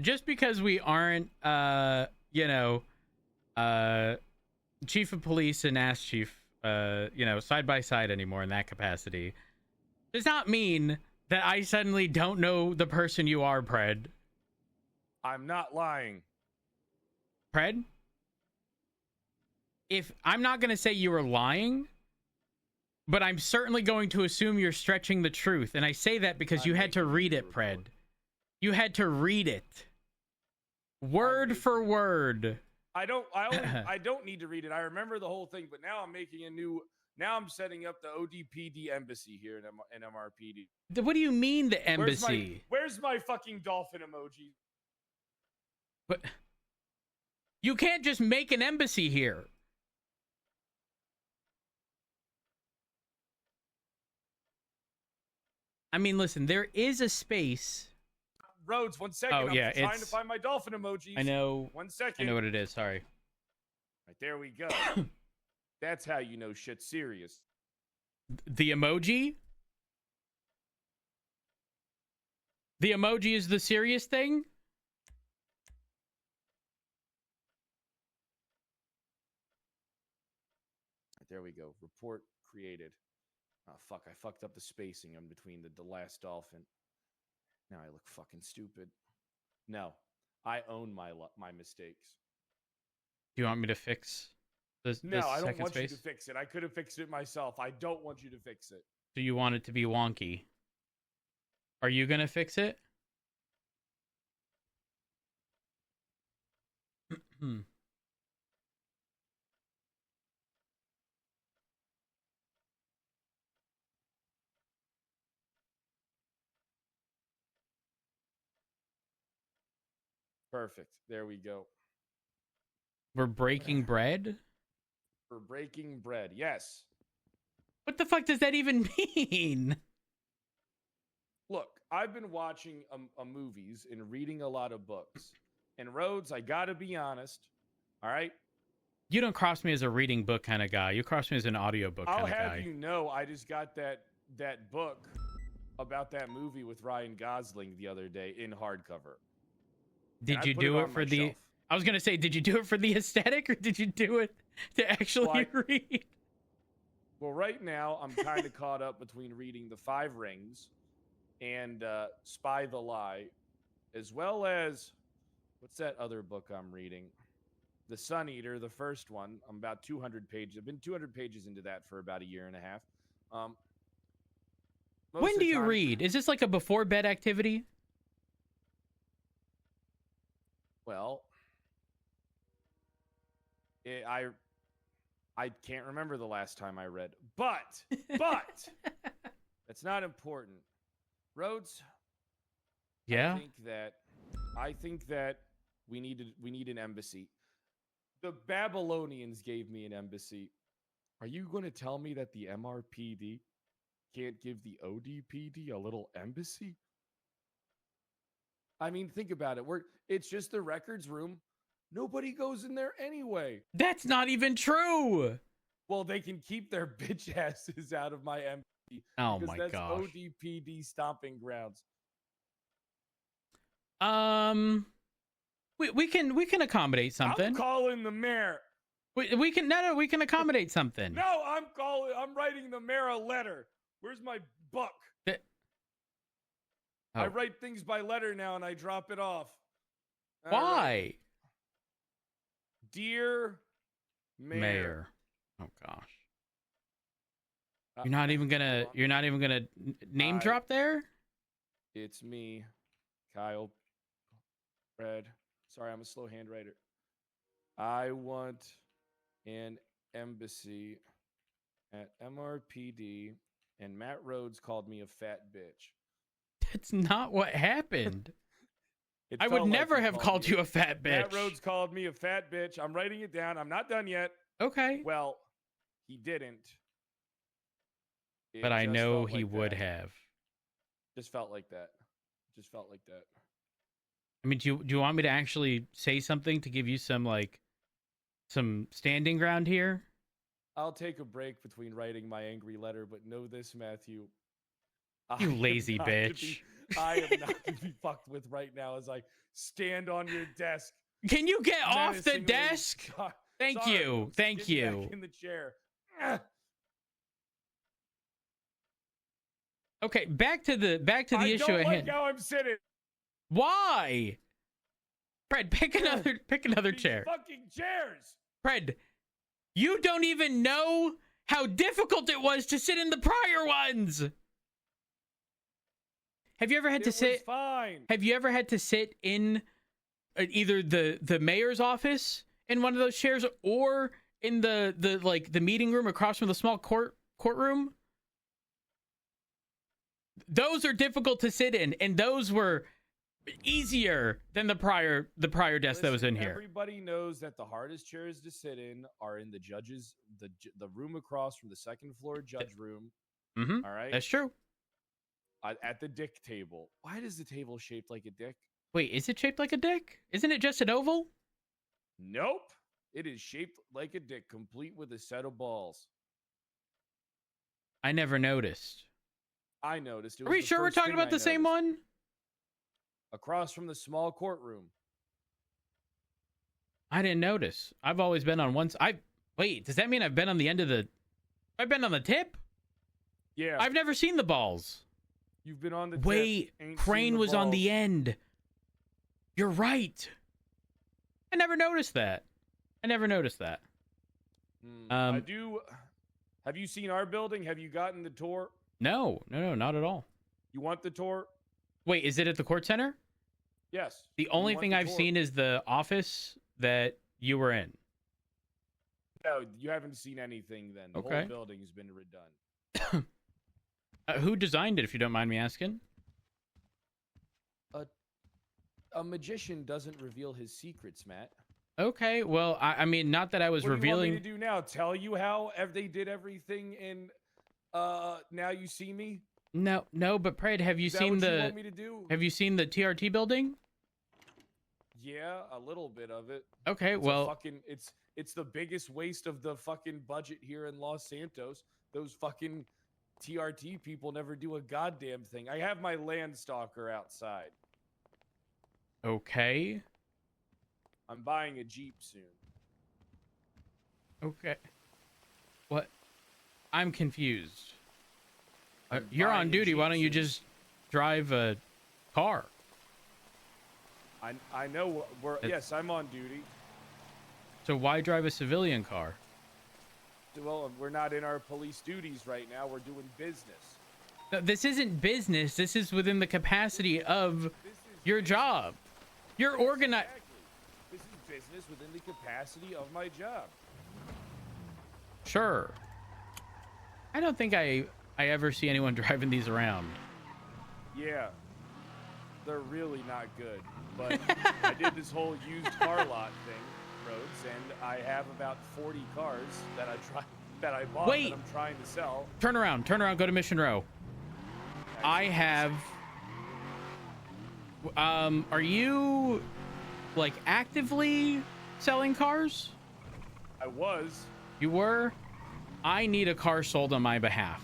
Just because we aren't, chief of police and ass chief, side by side anymore in that capacity, does not mean that I suddenly don't know the person you are, Pred. I'm not lying. Pred? If I'm not going to say you were lying, but I'm certainly going to assume you're stretching the truth. And I say that because you had to read it, Pred. You had to read it. Word for word. I don't need to read it. I remember the whole thing, but now I'm setting up the ODPD embassy here in MRPD. What do you mean the embassy? Where's my fucking dolphin emoji? But you can't just make an embassy here. I mean, listen, there is a space. Rhodes, 1 second. Oh, yeah, I'm trying to find my dolphin emojis. I know. 1 second. I know what it is. Sorry. Right, there we go. That's how you know shit's serious. The emoji? The emoji is the serious thing? There we go. Report created. Oh, fuck. I fucked up the spacing in between the last dolphin. Now I look fucking stupid. No. I own my mistakes. Do you want me to fix this? No, I don't want space? you to fix it. I could have fixed it myself. I don't want you to fix it. Do you want it to be wonky? Are you going to fix it? Perfect. There we go. We're breaking bread? For breaking bread. Yes. What the fuck does that even mean? Look, I've been watching movies and reading a lot of books. And Rhodes, I gotta be honest. All right? You don't cross me as a reading book kind of guy. You cross me as an audiobook kind of guy. I'll have you know, I just got that book about that movie with Ryan Gosling the other day in hardcover. Did you do it for the... I was going to say, did you do it for the aesthetic or did you do it to actually read? Well, right now, I'm kind of caught up between reading The Five Rings and Spy the Lie, as well as... What's that other book I'm reading? The Sun Eater, the first one. I'm about 200 pages. I've been 200 pages into that for about a year and a half. When do you read? Is this like a before bed activity? Well, I can't remember the last time I read, but that's not important. Rhodes, yeah. I think that we need an embassy. The Babylonians gave me an embassy. Are you going to tell me that the MRPD can't give the ODPD a little embassy? I mean, think about it. It's just the records room. Nobody goes in there anyway. That's not even true. Well, they can keep their bitch asses out of my embassy. Oh my gosh. That's ODPD stomping grounds. We can accommodate something. I'm calling the mayor. We can accommodate something. No, I'm writing the mayor a letter. Where's my book? I write things by letter now and I drop it off. Why? Dear Mayor. Oh gosh. You're not even gonna name drop there? It's me, Kyle. Fred. Sorry, I'm a slow handwriter. I want an embassy at MRPD, and Matt Rhodes called me a fat bitch. That's not what happened. I would never have called you a fat bitch. Matt Rhodes called me a fat bitch. I'm writing it down. I'm not done yet. Okay. Well, he didn't. But I know he would have. Just felt like that. Just felt like that. I mean, do you want me to actually say something to give you some standing ground here? I'll take a break between writing my angry letter, but know this, Matthew. You lazy bitch. I am not to be fucked with right now as I stand on your desk. Can you get off the menacingly. desk? Thank Sorry, you. I'm Thank sitting you. Back in the chair. Okay, back to the issue I at don't like hand. how I'm sitting. Why? Fred, pick another chair. Fucking chairs. Fred, you don't even know how difficult it was to sit in the prior ones. Have you ever had to sit? Fine. Have you ever had to sit in either the mayor's office in one of those chairs, or in the meeting room across from the small courtroom? Those are difficult to sit in, and those were easier than the prior desk that was in here. Everybody knows that the hardest chairs to sit in are in the judges, the room across from the second floor judge room. Mm-hmm. All right, that's true. At the dick table. Why is the table shaped like a dick? Wait, is it shaped like a dick? Isn't it just an oval? Nope. It is shaped like a dick, complete with a set of balls. I never noticed. I noticed. Are we sure we're talking about the same one? Across from the small courtroom. I didn't notice. I've always been on one side. Wait, does that mean I've been on the end of the... I've been on the tip? Yeah. I've never seen the balls. You've been on the Wait, tip. Ain't Crane seen the was on the balls. end. You're right. I never noticed that. I do. Have you seen our building? Have you gotten the tour? No, not at all. You want the tour? Wait, is it at the court center? Yes. The only thing I've seen is the office that you were in. No, you haven't seen anything then. The Okay. whole building has been redone. Who designed it, if you don't mind me asking? A magician doesn't reveal his secrets, Matt. Okay, well, I mean, not that I was What revealing... do you want me to do now? Tell you how they did everything in Now You See Me? No, but Pred, have you Is that seen what you the... want me to do? Have you seen the TRT building? Yeah, a little bit of it. Okay, It's well... it's the biggest waste of the fucking budget here in Los Santos. Those fucking TRT people never do a goddamn thing. I have my land stalker outside. Okay. I'm buying a Jeep soon. Okay. What? I'm confused. I'm You're on buying a duty. Jeep Why don't you soon. just drive a car? I know yes, I'm on duty. So why drive a civilian car? Well, we're not in our police duties right now. We're doing business. No, this isn't business. This is within the capacity of your job. You're organized. This is business within the capacity of my job. Sure. I don't think I ever see anyone driving these around. Yeah. They're really not good. But I did this whole used car lot thing, Rhodes, and I have about 40 cars that I bought Wait. that I'm trying to sell. Turn around, go to Mission Row. I have... are you, like, actively selling cars? I was. You were? I need a car sold on my behalf.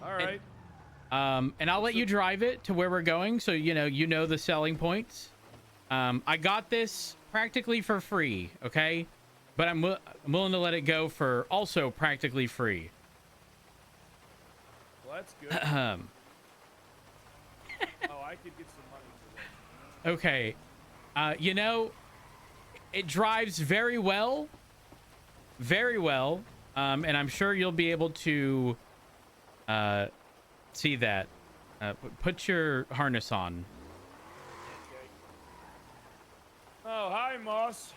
All right. And I'll let you drive it to where we're going, so you know the selling points. I got this practically for free, okay? But I'm willing to let it go for also practically free. Well, that's good. Oh, I could get some money for that. Okay. It drives very well. Very well. And I'm sure you'll be able to see that. Put your harness on. Okay. Oh, hi, Moss.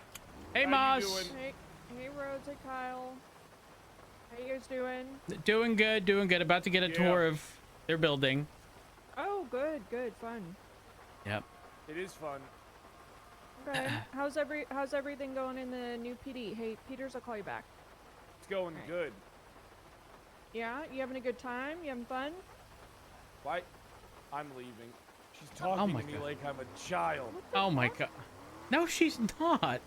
Hey, How Moss. you doing? Hey, Rhodes. Hey, Kyle. How you guys doing? Doing good. About to get a tour of their building. Oh, good. Fun. Yep. It is fun. Okay. How's everything going in the new PD? Hey, Peters, I'll call you back. It's going good. Yeah, you having a good time? You having fun? Why? I'm leaving. She's talking Oh my to me God. like I'm a child. Oh my God. No, she's not.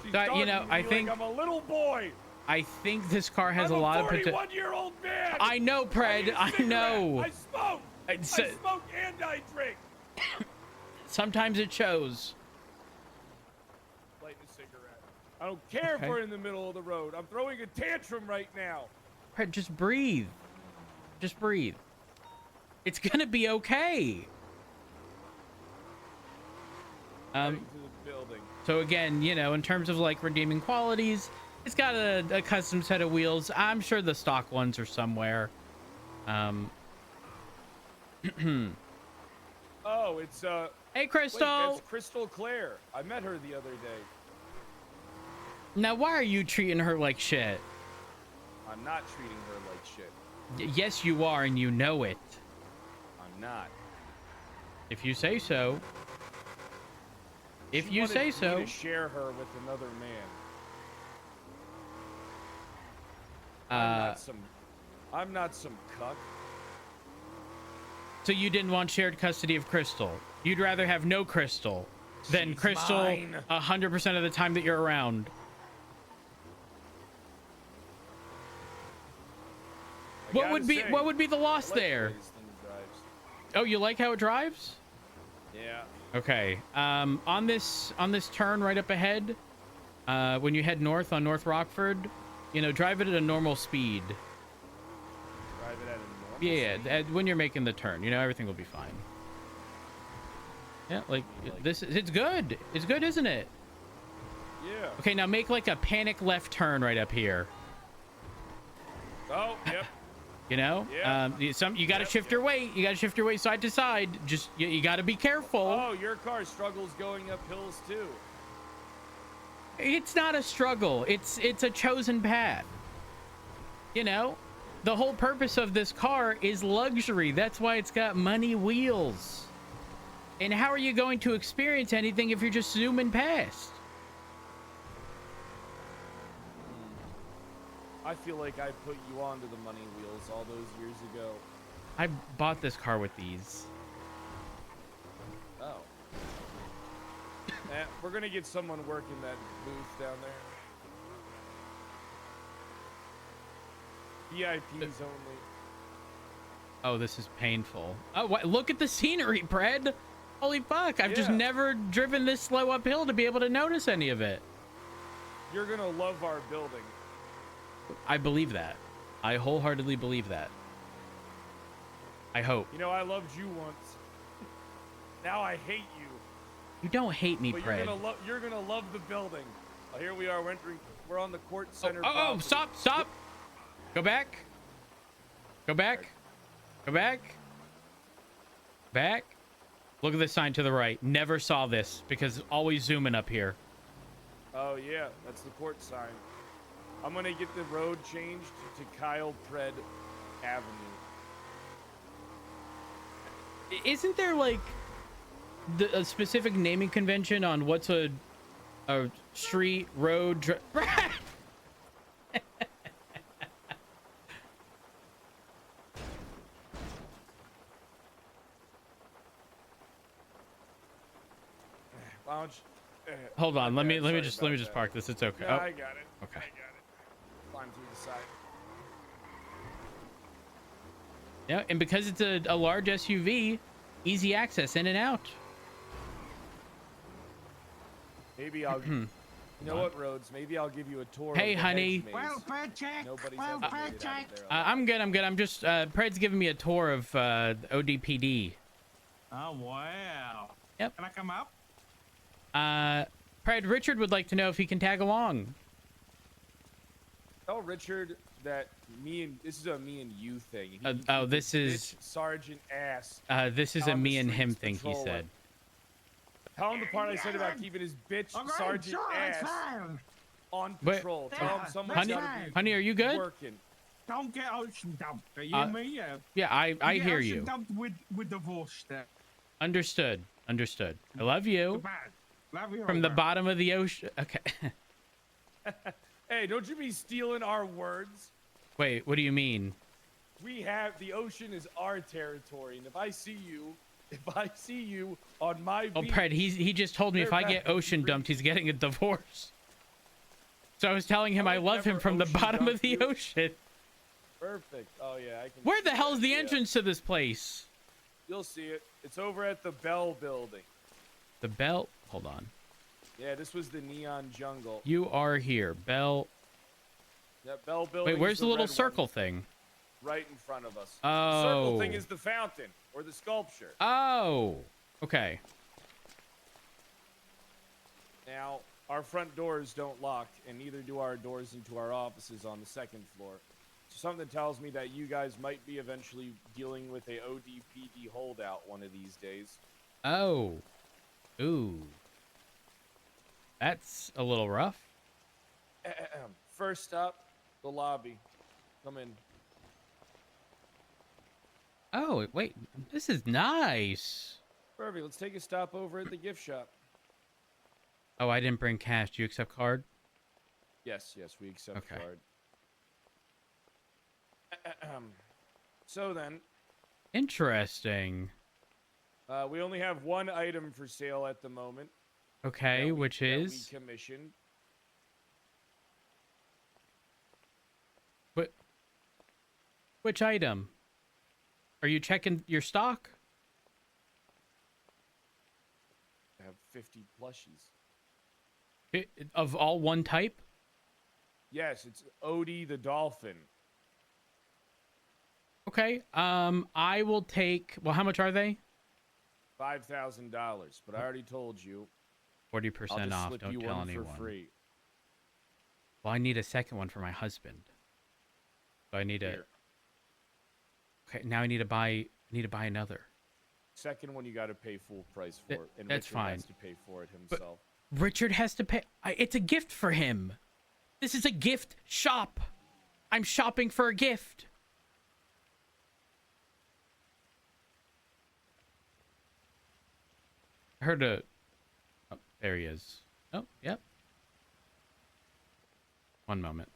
She's God, talking you know, to me I think like I'm a little boy. I think this car has I'm a lot of potential. 41-year-old man. I know, I Pred. need a I cigarette. know. I smoke. I smoke and I drink. Sometimes it shows. Light a cigarette. I don't care if we're in the middle of the road. I'm throwing a tantrum right now. Pred, just breathe. Just breathe. It's gonna be okay. Heading to the building. So again, you know, in terms of like redeeming qualities, it's got a custom set of wheels. I'm sure the stock ones are somewhere. Oh, it's Hey, Crystal. Wait, that's Crystal Claire. I met her the other day. Now, why are you treating her like shit? I'm not treating her like shit. Yes, you are, and you know it. I'm not. If you say so. If She you wanted say me so. to share her with another man. I'm not some cuck. So you didn't want shared custody of Crystal. You'd rather have no Crystal than She's Crystal mine. 100% of the time that you're around. What would be the loss there? Oh, you like how it drives? Yeah. Okay. On this turn right up ahead, when you head north on North Rockford, you know, drive it at a normal speed. Drive it at a normal Yeah, when you're making the turn, you know, everything will be fine. Yeah, like it's good. It's good, isn't it? Yeah. Okay, now make like a panic left turn right up here. Oh, yep. You know, Yeah. You got to shift your weight. You got to shift your weight side to side. Just you got to be careful. Oh, your car struggles going up hills too. It's not a struggle. It's a chosen path. You know, the whole purpose of this car is luxury. That's why it's got money wheels. And how are you going to experience anything if you're just zooming past? I feel like I put you onto the money wheels all those years ago. I bought this car with these. Oh. We're gonna get someone working that booth down there. VIPs only. Oh, this is painful. Oh, what? Look at the scenery, Pred. Holy fuck, I've just Yeah. never driven this slow uphill to be able to notice any of it. You're gonna love our building. I believe that. I wholeheartedly believe that. I hope. You know, I loved you once. Now I hate you. You don't hate me, But Pred. you're gonna love the building. Oh, here we are. We're on the court center. Oh, stop. Go back. Go back. Go back. Back. Look at the sign to the right. Never saw this because always zooming up here. Oh yeah, that's the court sign. I'm gonna get the road changed to Kyle Pred Avenue. Isn't there like a specific naming convention on what's a street, road, Why don't you, Hold on, let me sorry just about that. park this. It's okay. Yeah, Oh, I got it. okay. I got it. Climb through the side. Yeah, and because it's a large SUV, easy access in and out. Maybe I'll. You know what, Rhodes? Maybe I'll give you a tour. Hey, of the honey. hedge maze. Welfare check. Nobody's Welfare ever made it out check. of there. I'm good. I'm just Pred's giving me a tour of ODPD. Oh, wow. Yep. Can I come up? Pred, Richard would like to know if he can tag along. Tell Richard that this is a me and you thing. This is Sergeant Ass. this is on a the me and him streets thing. He patrolling. said. Tell him the part I said about keeping his bitch Sergeant Ass on Wait. patrol. Tell him someone's Honey, gotta be honey, are you good? working. Don't get ocean dumped. Are you me? Yeah, I Get hear ocean you. Dumped with divorce there. Understood. Understood. I love you. Goodbye. Love you. From the bottom of the ocean. Okay. Hey, don't you be stealing our words. Wait, what do you mean? the ocean is our territory, and if I see you on my Oh, beach, Pred, he just told me if I get ocean dumped, he's getting a divorce. So I was telling him I love him from the bottom of the ocean. Perfect. Oh yeah, I can. Where the see hell is that, the yeah. entrance to this place? You'll see it. It's over at the Bell Building. The Bell. Hold on. Yeah, this was the Neon Jungle. You are here, Bell. That Bell Building. Wait, where's is the little red circle one thing? right in front of us. Oh. The circle thing is the fountain or the sculpture. Oh. Okay. Now, our front doors don't lock, and neither do our doors into our offices on the second floor. So something tells me that you guys might be eventually dealing with a ODPD holdout one of these days. Oh. Ooh. That's a little rough. First up, the lobby. Come in. Oh, wait. This is nice. Perfect. Let's take a stop over at the gift shop. Oh, I didn't bring cash. Do you accept card? Yes, we accept Okay. card. So then, Interesting. we only have one item for sale at the moment. Okay, which that is? we commissioned. But which item? Are you checking your stock? I have 50 plushies. Of all one type? Yes, it's Odie the dolphin. Okay. I will take. Well, how much are they? $5,000, but I already told you. 40% off. Slip Don't you tell one anyone. for free. Well, I need a second one for my husband. So I need a. Here. Okay, now I need to buy. I need to buy another. Second one you got to pay full price for, and that's Richard fine. has to pay for it But himself. Richard has to pay. It's a gift for him. This is a gift shop. I'm shopping for a gift. I heard a. Oh, there he is. Oh, yep. One moment.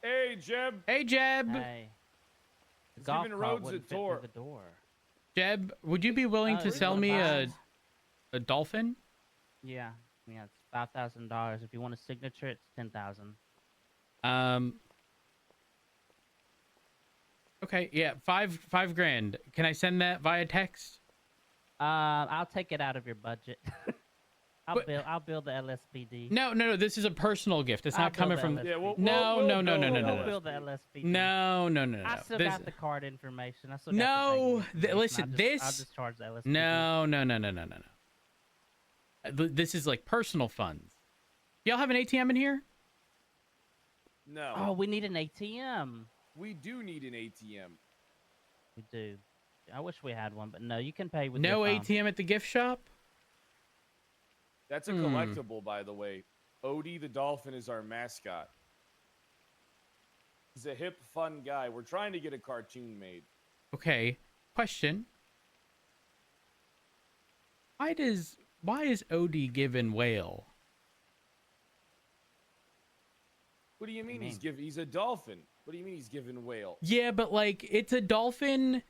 Hey, Jeb. Hey, Jeb. Hey. It's Golf giving cart Rhodes a wouldn't fit tour. through the door. Jeb, would you be willing Oh, to you sell wanna me buy a dolphin? Yeah, it's $5,000. If you want a signature, it's 10,000. Okay, yeah, five grand. Can I send that via text? I'll take it out of your budget. I'll build the LSPD. No. This is a personal gift. It's not coming from. Yeah, No. We'll build the LSPD. No. I still This- got the card information. I still No, got the banking listen, information. I'll this. just charge the LSPD. No. This is like personal funds. Y'all have an ATM in here? No. Oh, we need an ATM. We do need an ATM. We do. I wish we had one, but no, you can pay with No your phone. ATM at the gift shop? That's a collectible, by the way. Odie the dolphin is our mascot. He's a hip, fun guy. We're trying to get a cartoon made. Okay. Question. Why is Odie given whale? What do you mean he's a dolphin? What do you mean he's given whale? Yeah, but like it's a dolphin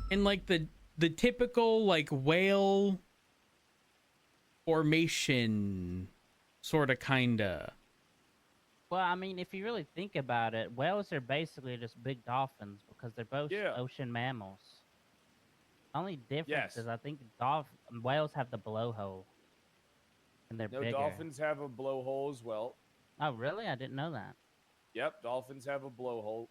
in like the typical like whale formation sort of kinda. Well, I mean, if you really think about it, whales are basically just big dolphins because they're both ocean mammals. Only difference is I think whales have the blowhole, and they're bigger. Dolphins have a blowhole as well. Oh, really? I didn't know that. Yep, dolphins have a blowhole.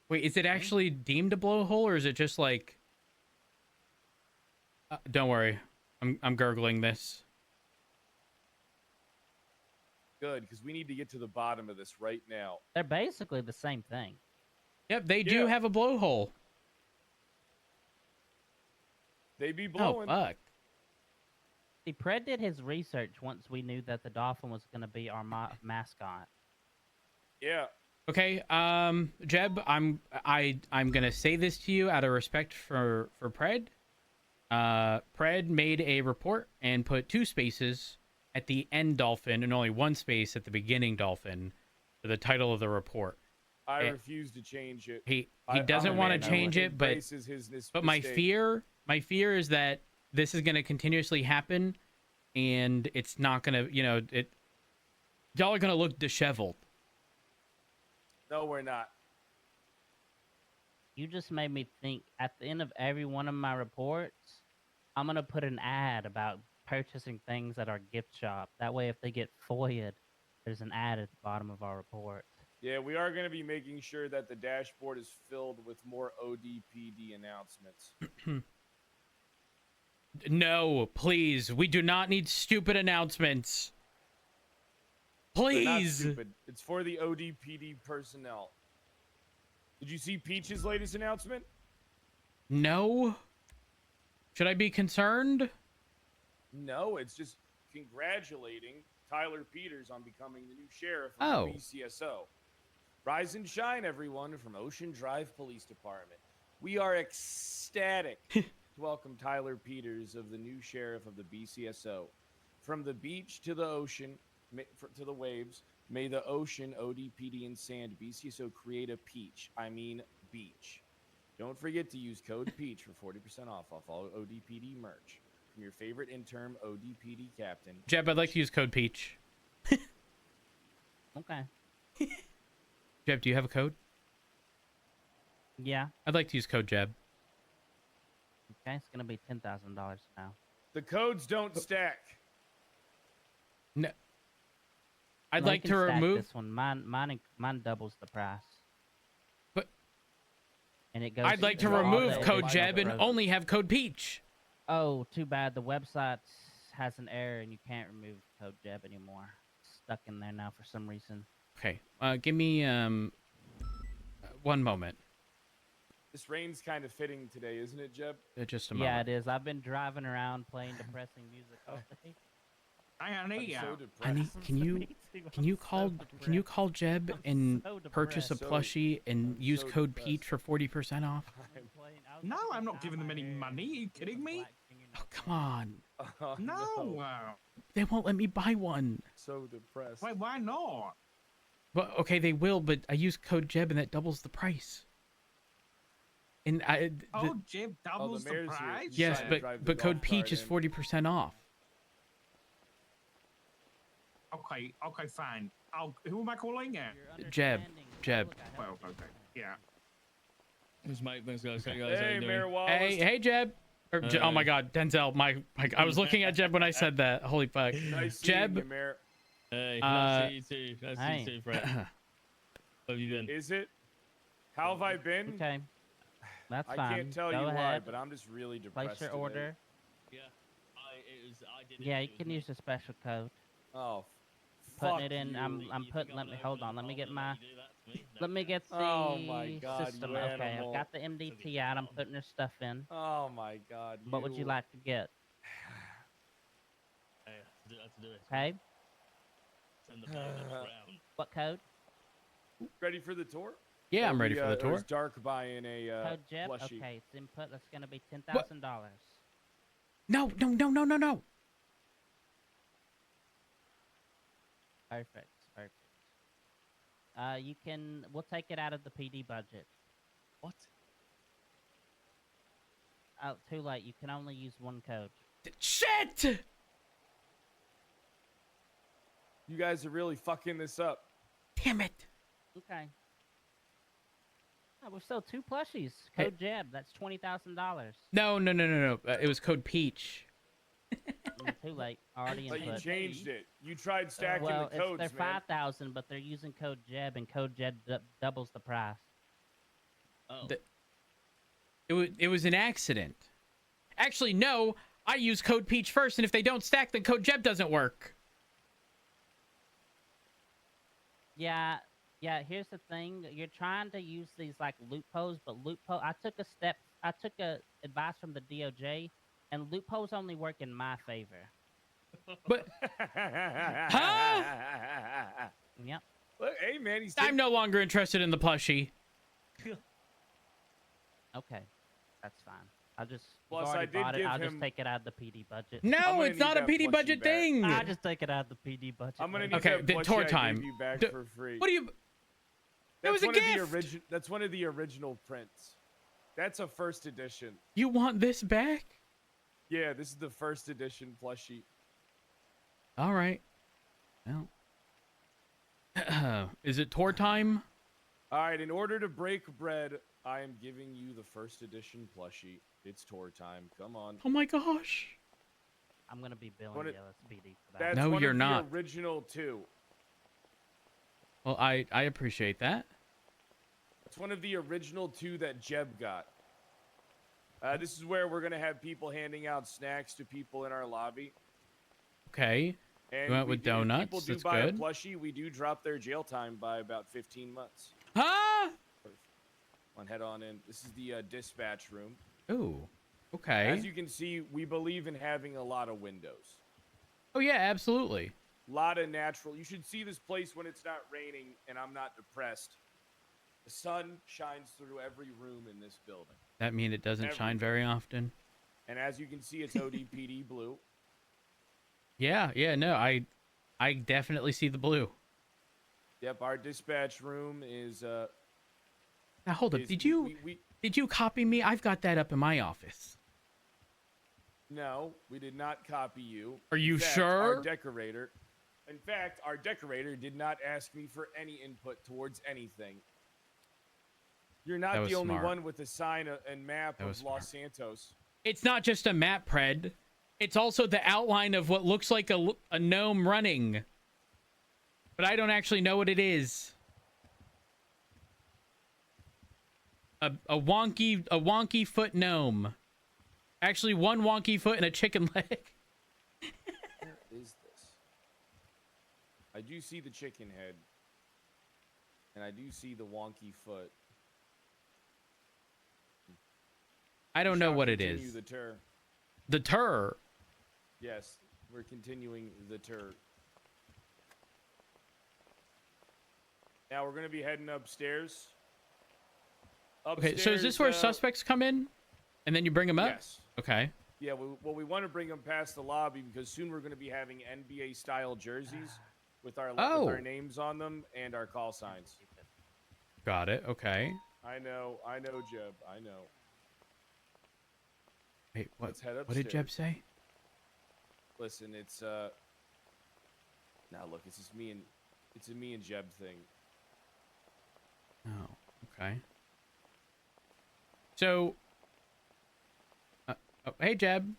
Wait, is it actually deemed a blowhole, or is it just like? Don't worry, I'm gurgling this. Good, because we need to get to the bottom of this right now. They're basically the same thing. Yep, they do have a blowhole. They be blowing. Oh fuck! See, Pred did his research once we knew that the dolphin was going to be our mascot. Yeah. Okay, Jeb, I'm gonna say this to you out of respect for Pred. Pred made a report and put 2 spaces at the end dolphin and only one space at the beginning dolphin for the title of the report. I refuse to change it. He doesn't want to change it, but my fear is that this is going to continuously happen, and it's not going to, y'all are going to look disheveled. No, we're not. You just made me think, at the end of every one of my reports, I'm going to put an ad about purchasing things at our gift shop. That way, if they get FOIA'd, there's an ad at the bottom of our report. Yeah, we are going to be making sure that the dashboard is filled with more ODPD announcements. No, please. We do not need stupid announcements. Please. They're not stupid. It's for the ODPD personnel. Did you see Peach's latest announcement? No. Should I be concerned? No, it's just congratulating Tyler Peters on becoming the new sheriff of the BCSO. Rise and shine, everyone, from Ocean Drive Police Department. We are ecstatic to welcome Tyler Peters of the new sheriff of the BCSO. From the beach to the ocean, to the waves, may the ocean, ODPD, and sand BCSO create a peach. I mean beach. Don't forget to use code PEACH for 40% off all ODPD merch. From your favorite interim ODPD captain. Jeb, I'd like to use code Peach. Okay. Jeb, do you have a code? Yeah. I'd like to use code Jeb. Okay, it's gonna be $10,000 now. The codes don't stack. No. I'd No, like you to can stack remove this one. Mine doubles the price. But and it goes. I'd like to through all remove the code ODPD Jeb and programs. only have code Peach. Oh, too bad. The website has an error and you can't remove code Jeb anymore. It's stuck in there now for some reason. Okay. Give me one moment. This rain's kind of fitting today, isn't it, Jeb? Just a moment. Yeah, it is. I've been driving around playing depressing music all day. I'm so I need, can you call Jeb and purchase a plushie and use code Peach for 40% off? No, I'm not giving them any money. Are you kidding me? Oh, come on. No. They won't let me buy one. So depressed. Wait, why not? Well, okay, they will, but I use code Jeb and that doubles the price. And Jeb doubles the price? Yes, but code Peach is 40% off. Okay, fine. Who am I calling at? Jeb. Well, okay, yeah. This Mike, thanks guys. Hey, Mayor Wallace. Hey, Jeb. Oh my God, Denzel. I was looking at Jeb when I said that. Holy fuck. Nice Jeb. seeing you, Mayor. Hey, nice to see you too. Nice to see you too, Fred. How have you been? Is it? How have I been? Okay. That's I fine. can't tell Go you ahead. why, but I'm just really depressed. Place your today. order. Yeah, I did it. Yeah, you can use the special code. Oh, Putting fuck it in. you. I'm putting. Let me hold on. Let me get my. Let me get the Oh my God, system. you Okay, animal. I've got the MDT out. I'm putting your stuff in. Oh my God. What would you like to get? Hey, let's do it. Okay. Send the payments around. What code? Ready for the tour? Yeah, I'm ready for the Or tour. is Dark buying a Code Jeb. plushie? Okay, it's input. That's gonna be $10,000. No. Perfect. You can. We'll take it out of the PD budget. What? Oh, too late. You can only use one code. Shit! You guys are really fucking this up. Damn it. Okay. Oh, we sold 2 plushies. Code Jeb. That's $20,000. No. It was code Peach. Too late. Already But you input. changed it. You tried stacking Well, the codes, they're man. 5,000, but they're using code Jeb, and code Jeb doubles the price. Oh. It was an accident. Actually, no. I use code Peach first, and if they don't stack, then code Jeb doesn't work. Yeah. Here's the thing: you're trying to use these like loopholes, but I took advice from the DOJ, and loopholes only work in my favor. But huh? Yep. Look, hey man, he's. I'm no longer interested in the plushie. Okay, that's fine. I just Plus, already I did bought it. give I'll him- just take it out of the PD budget. I'm No, gonna it's need not a that PD plushie budget back. thing. I just take it out of the PD budget. I'm gonna need Okay, that the plushie tour I gave time. you back for free. What do you? That was a gift. That's one of the original prints. That's a first edition. You want this back? Yeah, this is the first edition plushie. All right. Well, is it tour time? All right, in order to break bread, I am giving you the first edition plushie. It's tour time. Come on. Oh my gosh. I'm gonna be billing What the it- LSPD for that. That's No, one you're of not. the original two. Well, I appreciate that. It's one of the original two that Jeb got. This is where we're gonna have people handing out snacks to people in our lobby. Okay. And You went with if donuts. People do That's buy good. a plushie. We do drop their jail time by about 15 months. Huh? On head on in. This is the dispatch room. Ooh. Okay. As you can see, we believe in having a lot of windows. Oh yeah, absolutely. A lot of natural. You should see this place when it's not raining and I'm not depressed. The sun shines through every room in this building. That mean it doesn't shine Everywhere. very often. And as you can see, it's ODPD blue. Yeah, no, I definitely see the blue. Yep, our dispatch room is Now hold up. is- Did you we- did you copy me? I've got that up in my office. No, we did not copy you. Are you In fact, sure? In fact, our decorator did not ask me for any input towards anything. You're That not was the only smart. one with a sign and map That of was Los Santos. It's not just a map, Pred. It's also the outline of what looks like a gnome running. But I don't actually know what it is. A wonky foot gnome. Actually, one wonky foot and a chicken leg. Where is this? I do see the chicken head. And I do see the wonky foot. I don't We know shall what it continue is. The tour. The tur. Yes, we're continuing the tour. Now we're going to be heading upstairs. Okay, so is this where suspects come in? And then you bring them up? Yes. Okay. Yeah, we want to bring them past the lobby because soon we're going to be having NBA-style jerseys with our names on them and our call signs. Got it. Okay. I know, Jeb. I know. Wait, what? Let's head What did Jeb upstairs. say? Listen, it's now look, it's just it's a me and Jeb thing. Oh, okay. So, oh, hey Jeb.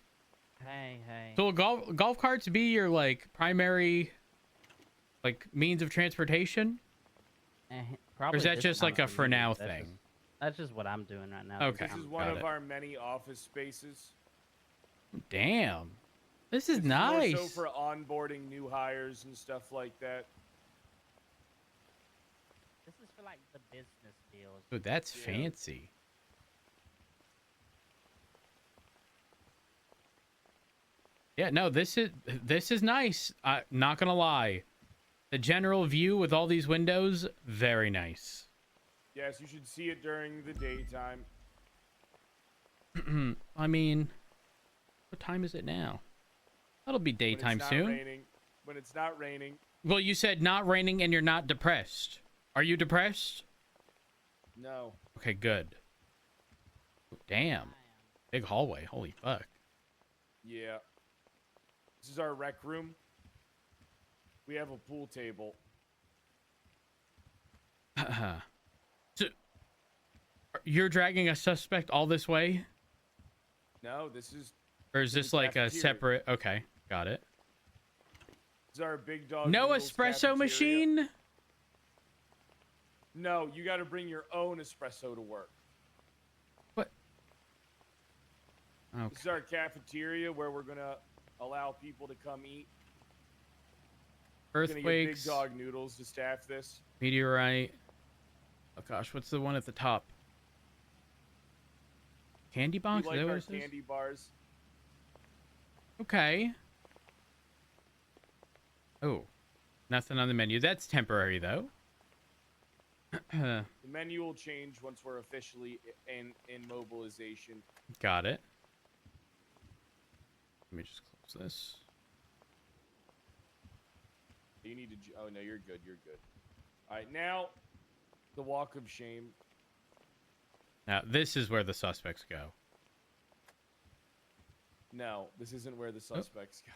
Hey. So will golf carts be your like primary, like means of transportation? Probably Or is that this just like time a for for me. now That's thing? just- That's just what I'm doing right now. Okay. This is one got of it. our many office spaces. Damn, this is It's nice. More so for onboarding new hires and stuff like that. This is for like the business deals. Ooh, that's Yeah. fancy. Yeah, no, this is nice. Not gonna lie, the general view with all these windows, very nice. Yes, you should see it during the daytime. I mean, what time is it now? That'll be daytime soon. When it's not raining. Well, you said not raining and you're not depressed. Are you depressed? No. Okay, good. Damn. Big hallway. Holy fuck. Yeah. This is our rec room. We have a pool table. So, you're dragging a suspect all this way? No, this is. Or is to the this like a cafeteria. separate... Okay, got it. This is our big dog. No noodles espresso cafeteria. machine? No, you got to bring your own espresso to work. What? This Okay. is our cafeteria where we're gonna allow people to come eat. We're gonna get big Earthquakes, dog noodles to staff this. meteorite. Oh gosh, what's the one at the top? Candy We box? like Is that our what it says? candy bars. Okay. Oh, nothing on the menu. That's temporary though. The menu will change once we're officially in mobilization. Got it. Let me just close this. You need to. Oh no, you're good. You're good. All right, now the walk of shame. Now this is where the suspects go. No, this isn't where the suspects go.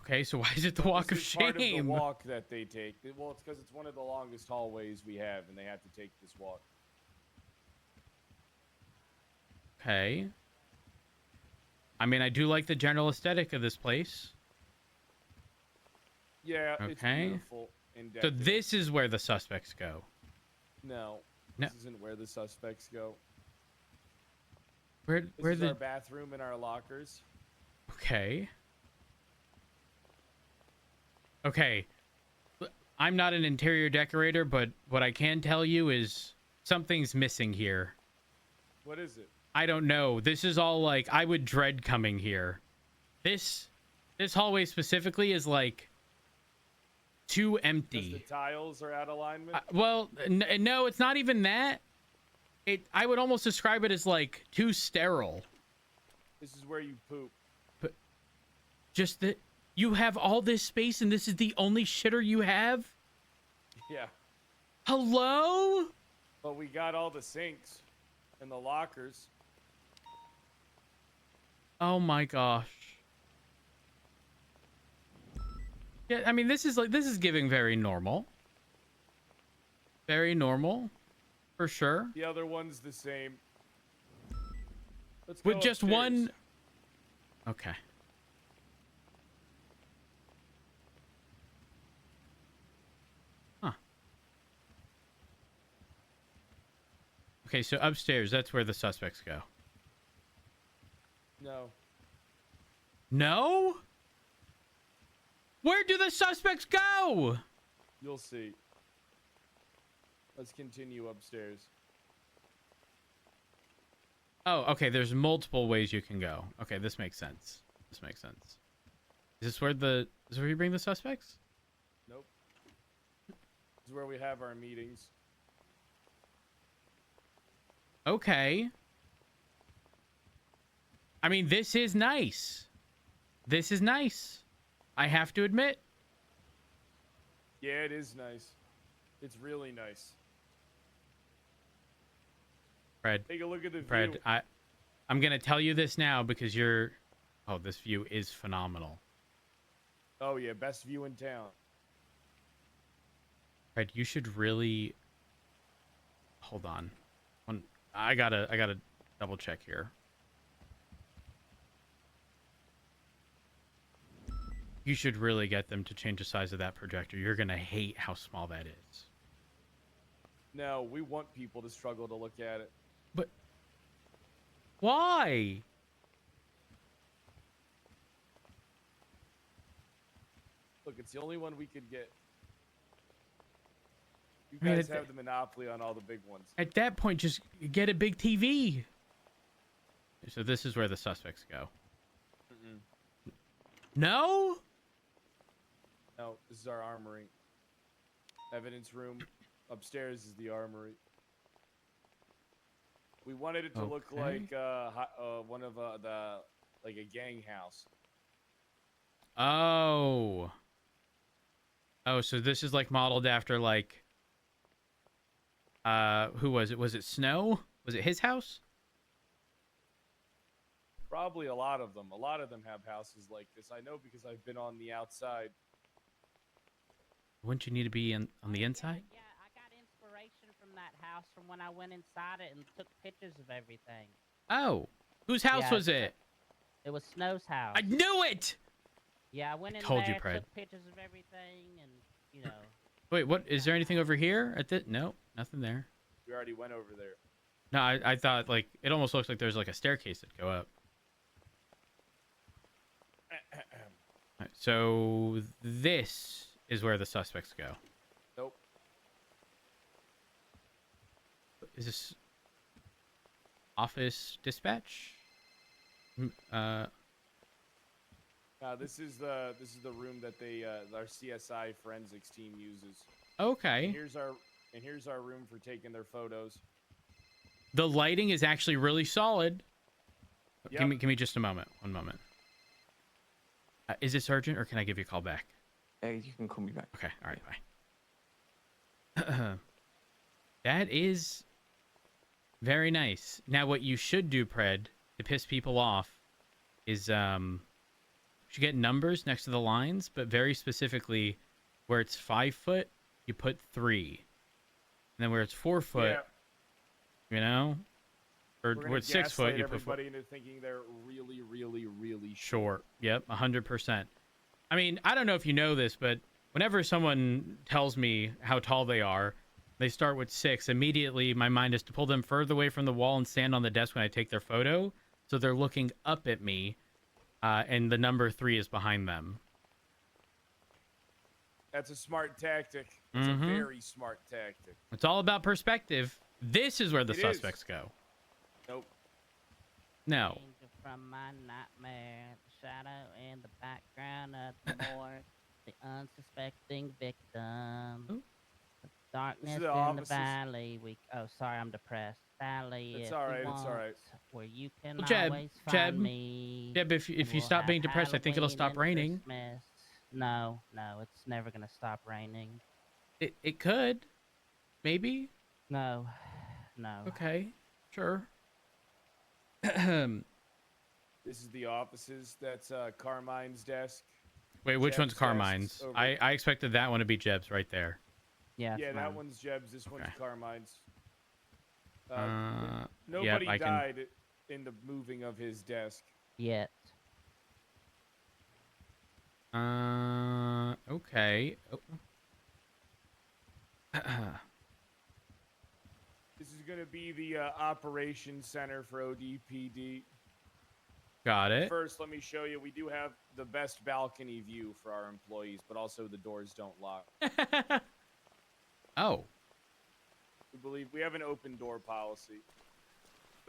Okay, so why is it the walk of This is part of the shame? walk that they take. Well, it's because it's one of the longest hallways we have, and they have to take this walk. Okay. I mean, I do like the general aesthetic of this place. Yeah, it's Okay. beautiful. And So decorative. this is where the suspects go. No, No. this isn't where the suspects go. Where This where is the our bathroom and our lockers. Okay. Okay. I'm not an interior decorator, but what I can tell you is something's missing here. What is it? I don't know. This is all like I would dread coming here. This hallway specifically is like too empty. The tiles are out of alignment. Well, no, it's not even that. I would almost describe it as like too sterile. This is where you poop. But just that you have all this space and this is the only shitter you have? Yeah. Hello? But we got all the sinks and the lockers. Oh my gosh. Yeah, I mean this is giving very normal. Very normal. For sure. The other one's the same. Let's With go just upstairs. one. Okay. Huh. Okay, so upstairs, that's where the suspects go. No. No? Where do the suspects go? You'll see. Let's continue upstairs. Oh, okay, there's multiple ways you can go. Okay, this makes sense. This makes sense. Is this where you bring the suspects? Nope. This is where we have our meetings. Okay. I mean, this is nice. This is nice. I have to admit. Yeah, it is nice. It's really nice. Fred. Take a look at the Fred, view. I'm going to tell you this now because oh, this view is phenomenal. Oh yeah, best view in town. Fred, you should really hold on. I gotta double check here. You should really get them to change the size of that projector. You're gonna hate how small that is. No, we want people to struggle to look at it. But why? Look, it's the only one we could get. You I mean, guys have the monopoly on all the big ones. At that point, just get a big TV. So this is where the suspects go. Mm-mm. No? No, this is our armory. Evidence room. Upstairs is the armory. We wanted it to look Okay. like one of like a gang house. Oh. Oh, so this is like modeled after like who was it? Was it Snow? Was it his house? Probably a lot of them. A lot of them have houses like this. I know because I've been on the outside. Wouldn't you need to be on the inside? Yeah, I got inspiration from that house from when I went inside it and took pictures of everything. Oh. Whose house Yeah, was it? It was Snow's house. I knew it! Yeah, I went in Told you, there, Pred. took pictures of everything, and, you know. Wait, what? Is there anything over here? At the No, nothing there. We already went over there. No, I thought like it almost looks like there's like a staircase that go up. Alright, so this is where the suspects go. Nope. Is this office dispatch? This is the room that they our CSI forensics team uses. Okay. And here's our room for taking their photos. The lighting is actually really solid. Yep. Give me just a moment. One moment. Is this urgent, or can I give you a call back? You can call me back. Okay. All right. Bye. That is very nice. Now, what you should do, Pred, to piss people off, is you should get numbers next to the lines, but very specifically, where it's 5 foot, you put 3, and then where it's 4 foot, you know, or where it's 6 foot, you put 4. Everybody into thinking they're really, really, really short. Yep, 100%. I mean, I don't know if you know this, but whenever someone tells me how tall they are, they start with 6. Immediately, my mind is to pull them further away from the wall and stand on the desk when I take their photo, so they're looking up at me, and the number 3 is behind them. That's a smart tactic. It's a very smart tactic. It's all about perspective. This is where the It suspects is. go. Nope. No. From my nightmare, the shadow in the background of the morgue, the unsuspecting victim. The darkness in the offices. valley. Oh, sorry, I'm depressed. Valley. It's if all you right. It's want, all right. Where you can Well, Jeb, always find me. Jeb, if and you we'll stop have being depressed, I think it'll Halloween stop and raining. Christmas. No, it's never gonna stop raining. It could, maybe. No. Okay, sure. This is the offices. That's Carmine's desk. Wait, which Jeb's one's desk Carmine's? over- I expected that one to be Jeb's right there. Yeah, that one's Jeb's. This one's Carmine's. Yep, Nobody I can- died in the moving of his desk. Yet. Okay. Oh. This is going to be the operations center for ODPD. Got it. First, let me show you. We do have the best balcony view for our employees, but also the doors don't lock. Oh. We believe we have an open door policy.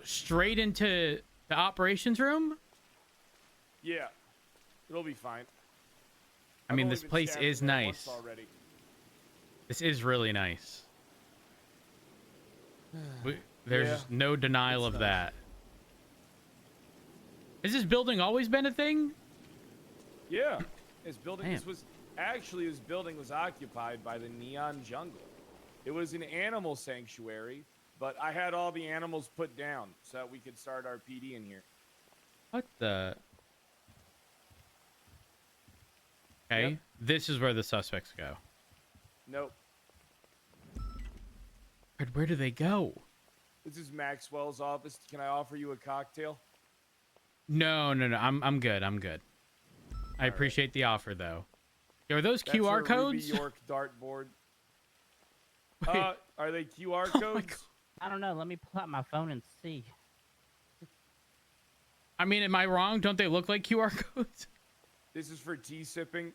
Straight into the operations room? Yeah, it'll be fine. I mean, I've this only been place stabbed is in there once nice. already. This is really nice. There's Yeah, no denial of that. Has this building always been a thing? Yeah, this building. Man. This building was occupied by the Neon Jungle. It was an animal sanctuary, but I had all the animals put down so that we could start our PD in here. What the? Okay, Yep. This is where the suspects go. Nope. Where do they go? This is Maxwell's office. Can I offer you a cocktail? No. I'm good. I appreciate the offer, though. Are those That's QR her codes? Ruby York dartboard. Wait. Are they QR codes? I don't know. Let me pull out my phone and see. I mean, am I wrong? Don't they look like QR codes? This is for tea sipping.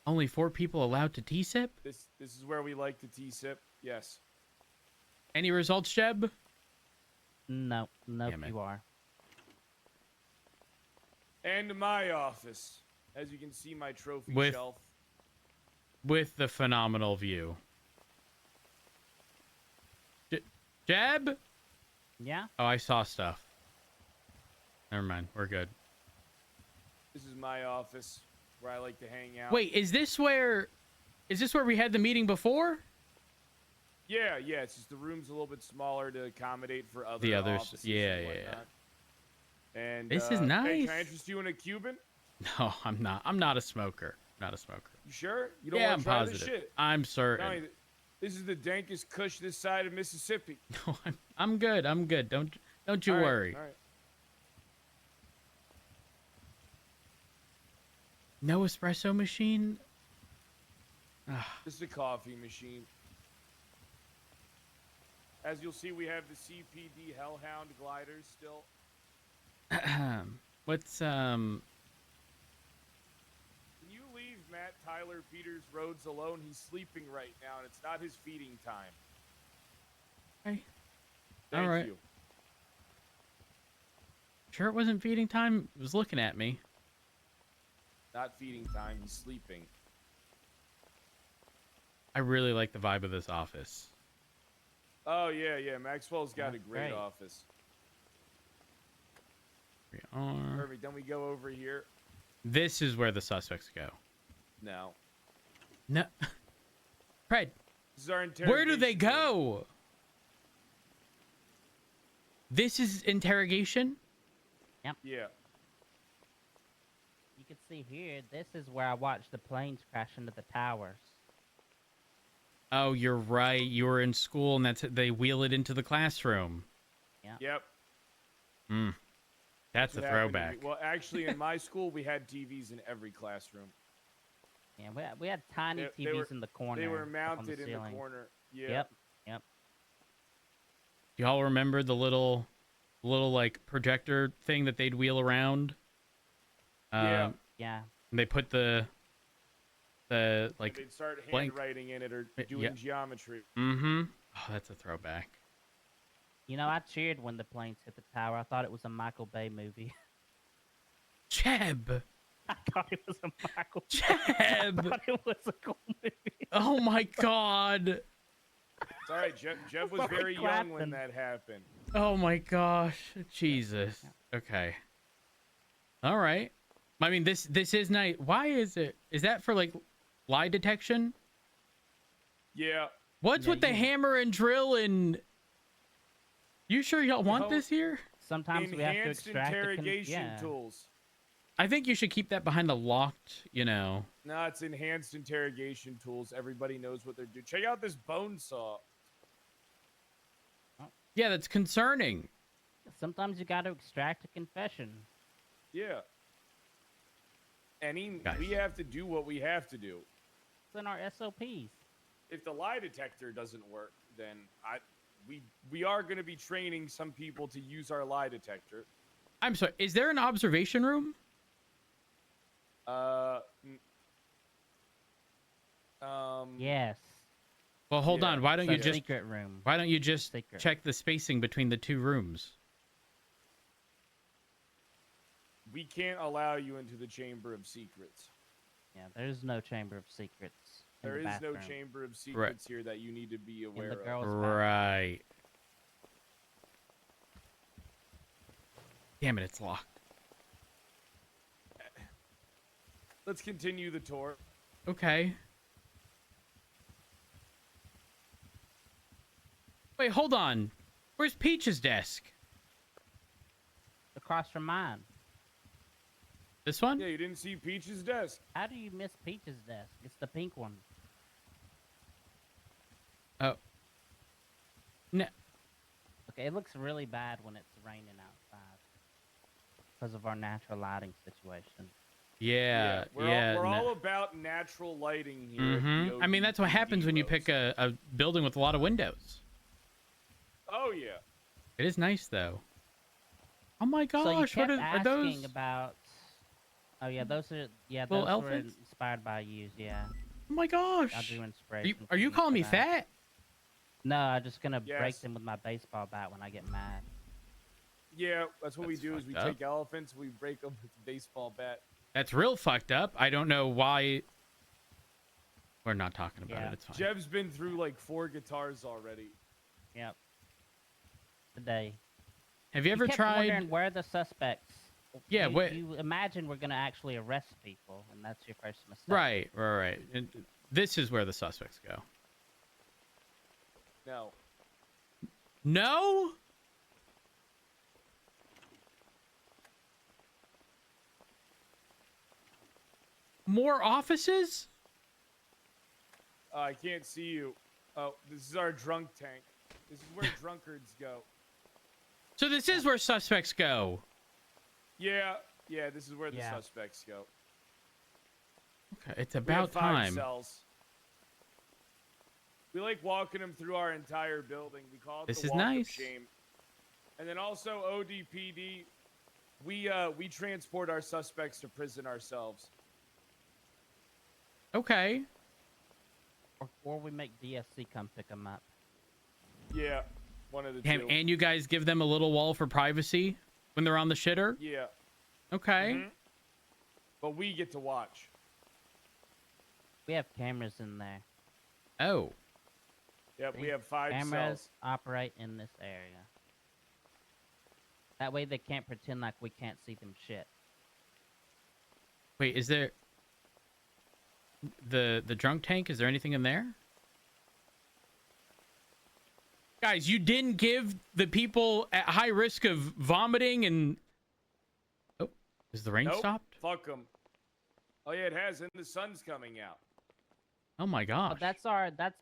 Only 4 people allowed to tea sip? This is where we like to tea sip. Yes. Any results, Jeb? No Damn it. QR. And my office. As you can see, my trophy With- shelf. With the phenomenal view. Jeb? Yeah? Oh, I saw stuff. Never mind. We're good. This is my office where I like to hang out. Wait, is this where we had the meeting before? Yeah. It's just the room's a little bit smaller to accommodate for other The others. offices Yeah. and whatnot. And This is Hey, nice. can I interest you in a Cuban? No, I'm not. I'm not a smoker. Not a smoker. You sure? You don't Yeah, want I'm to try positive. this shit? I'm certain. Tell me, this is the dankest kush this side of Mississippi. No, I'm good. I'm good. Don't you All right, worry. all right. No espresso machine? This is a coffee machine. As you'll see, we have the CPD Hellhound gliders still. What's Can you leave Matt Tyler Peters Rhodes alone? He's sleeping right now, and it's not his feeding time. Hey. Thank All right. you. Sure it wasn't feeding time? It was looking at me. Not feeding time. He's sleeping. I really like the vibe of this office. Oh yeah, yeah. Maxwell's got a great office. We are. Perfect. Then we go over here. This is where the suspects go. No. No. Fred. This is our Where do they interrogation go? This is interrogation? Yep. Yeah. You can see here, this is where I watched the planes crash into the towers. Oh, you're right. You were in school, and they wheel it into the classroom. Yeah. Yep. That's a what happened to throwback. me. Well, actually, in my school, we had TVs in every classroom. Yeah, we had tiny They TVs were- in the corner. They were up on mounted the in the ceiling. corner. Yeah. Yep. Do y'all remember the little like projector thing that they'd wheel around? Yeah. Yeah. And they put the like They'd start blank. handwriting in it or doing Yeah. geometry. Mm-hmm. Oh, that's a throwback. You know, I cheered when the planes hit the tower. I thought it was a Michael Bay movie. Jeb. I thought it was a Michael Jeb. I thought it was a cool movie. Oh my God. It's all right. Jeb was Fucking very young clapping. when that happened. Oh my gosh. Jesus. Okay. All right. I mean, this is nice. Why is it? Is that for like lie detection? Yeah. What's with the hammer and drill and? You sure y'all want this here? Sometimes we have to Enhanced extract interrogation tools. I think you should keep that behind the locked, No, it's enhanced interrogation tools. Everybody knows what they're doing. Check out this bone saw. Yeah, that's concerning. Sometimes you got to extract a confession. Yeah. Guys. We have to do what we have to do. It's in our SOPs. If the lie detector doesn't work, then we are going to be training some people to use our lie detector. I'm sorry. Is there an observation room? Yes. Well, hold on. Why don't you just secret room? Why don't you just Secret. check the spacing between the two rooms? We can't allow you into the Chamber of Secrets. Yeah, there's no chamber of secrets. in There the is no bathroom. Chamber of Secrets here that you need to be aware the of. girls' bathroom. Right. Damn it! It's locked. Let's continue the tour. Okay. Wait, hold on. Where's Peach's desk? Across from mine. This one? Yeah, you didn't see Peach's desk. How do you miss Peach's desk? It's the pink one. Oh. No. Okay, it looks really bad when it's raining outside because of our natural lighting situation. Yeah. We're all about natural lighting here. At the I mean, that's what ODPD happens when you roads. pick a building with a lot of windows. Oh yeah. It is nice though. Oh my gosh! So you kept what are asking those? about? Oh yeah, those are Little those elephants? were inspired by you. Yeah. Oh my gosh! I drew inspiration. Are you calling me fat? No, I'm just gonna break Yes. them with my baseball bat when I get mad. Yeah, that's what we do. Is we fucked up. take elephants, we break them with a baseball bat. That's real fucked up. I don't know why. We're not talking about Yeah. it. It's fine. Jeb's been through like 4 guitars already. Yep. Today. Have you ever kept tried? wondering where the suspects? Yeah, you, wait. you imagine we're gonna actually arrest people, and that's your first mistake. Right. And this is where the suspects go. No. No? More offices? I can't see you. Oh, this is our drunk tank. This is where drunkards go. So this is where suspects go. Yeah, this is where the suspects go. Okay, it's We have about 5 time. cells. We like walking them through our entire building. We call it This the is walk nice. of shame. And then also ODPD, we transport our suspects to prison ourselves. Okay. Or we make DSC come pick them up. Yeah, one of the And, two. and you guys give them a little wall for privacy when they're on the shitter? Yeah. Okay. Mhm. But we get to watch. We have cameras in there. Oh. Yep, we have 5 Cameras cells. operate in this area. That way they can't pretend like we can't see them shit. Wait, is there the drunk tank? Is there anything in there? Guys, you didn't give the people at high risk of vomiting and... Oh, is the rain Nope, stopped? fuck them. Oh yeah, it has, and the sun's coming out. Oh my gosh. Oh, that's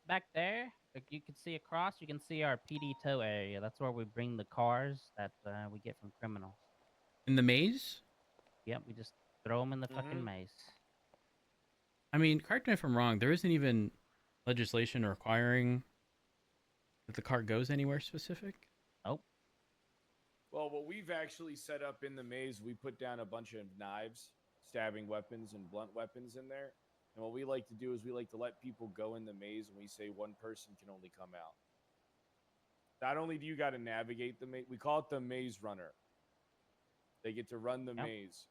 back there. Like you can see across, you can see our PD tow area. That's where we bring the cars that we get from criminals. In the maze? Yep, we just throw them in the fucking maze. I mean, correct me if I'm wrong, there isn't even legislation requiring that the car goes anywhere specific? Nope. Well, what we've actually set up in the maze, we put down a bunch of knives, stabbing weapons, and blunt weapons in there. And what we like to do is we like to let people go in the maze, and we say one person can only come out. Not only do you got to navigate the maze, we call it the maze runner. They get to run the maze.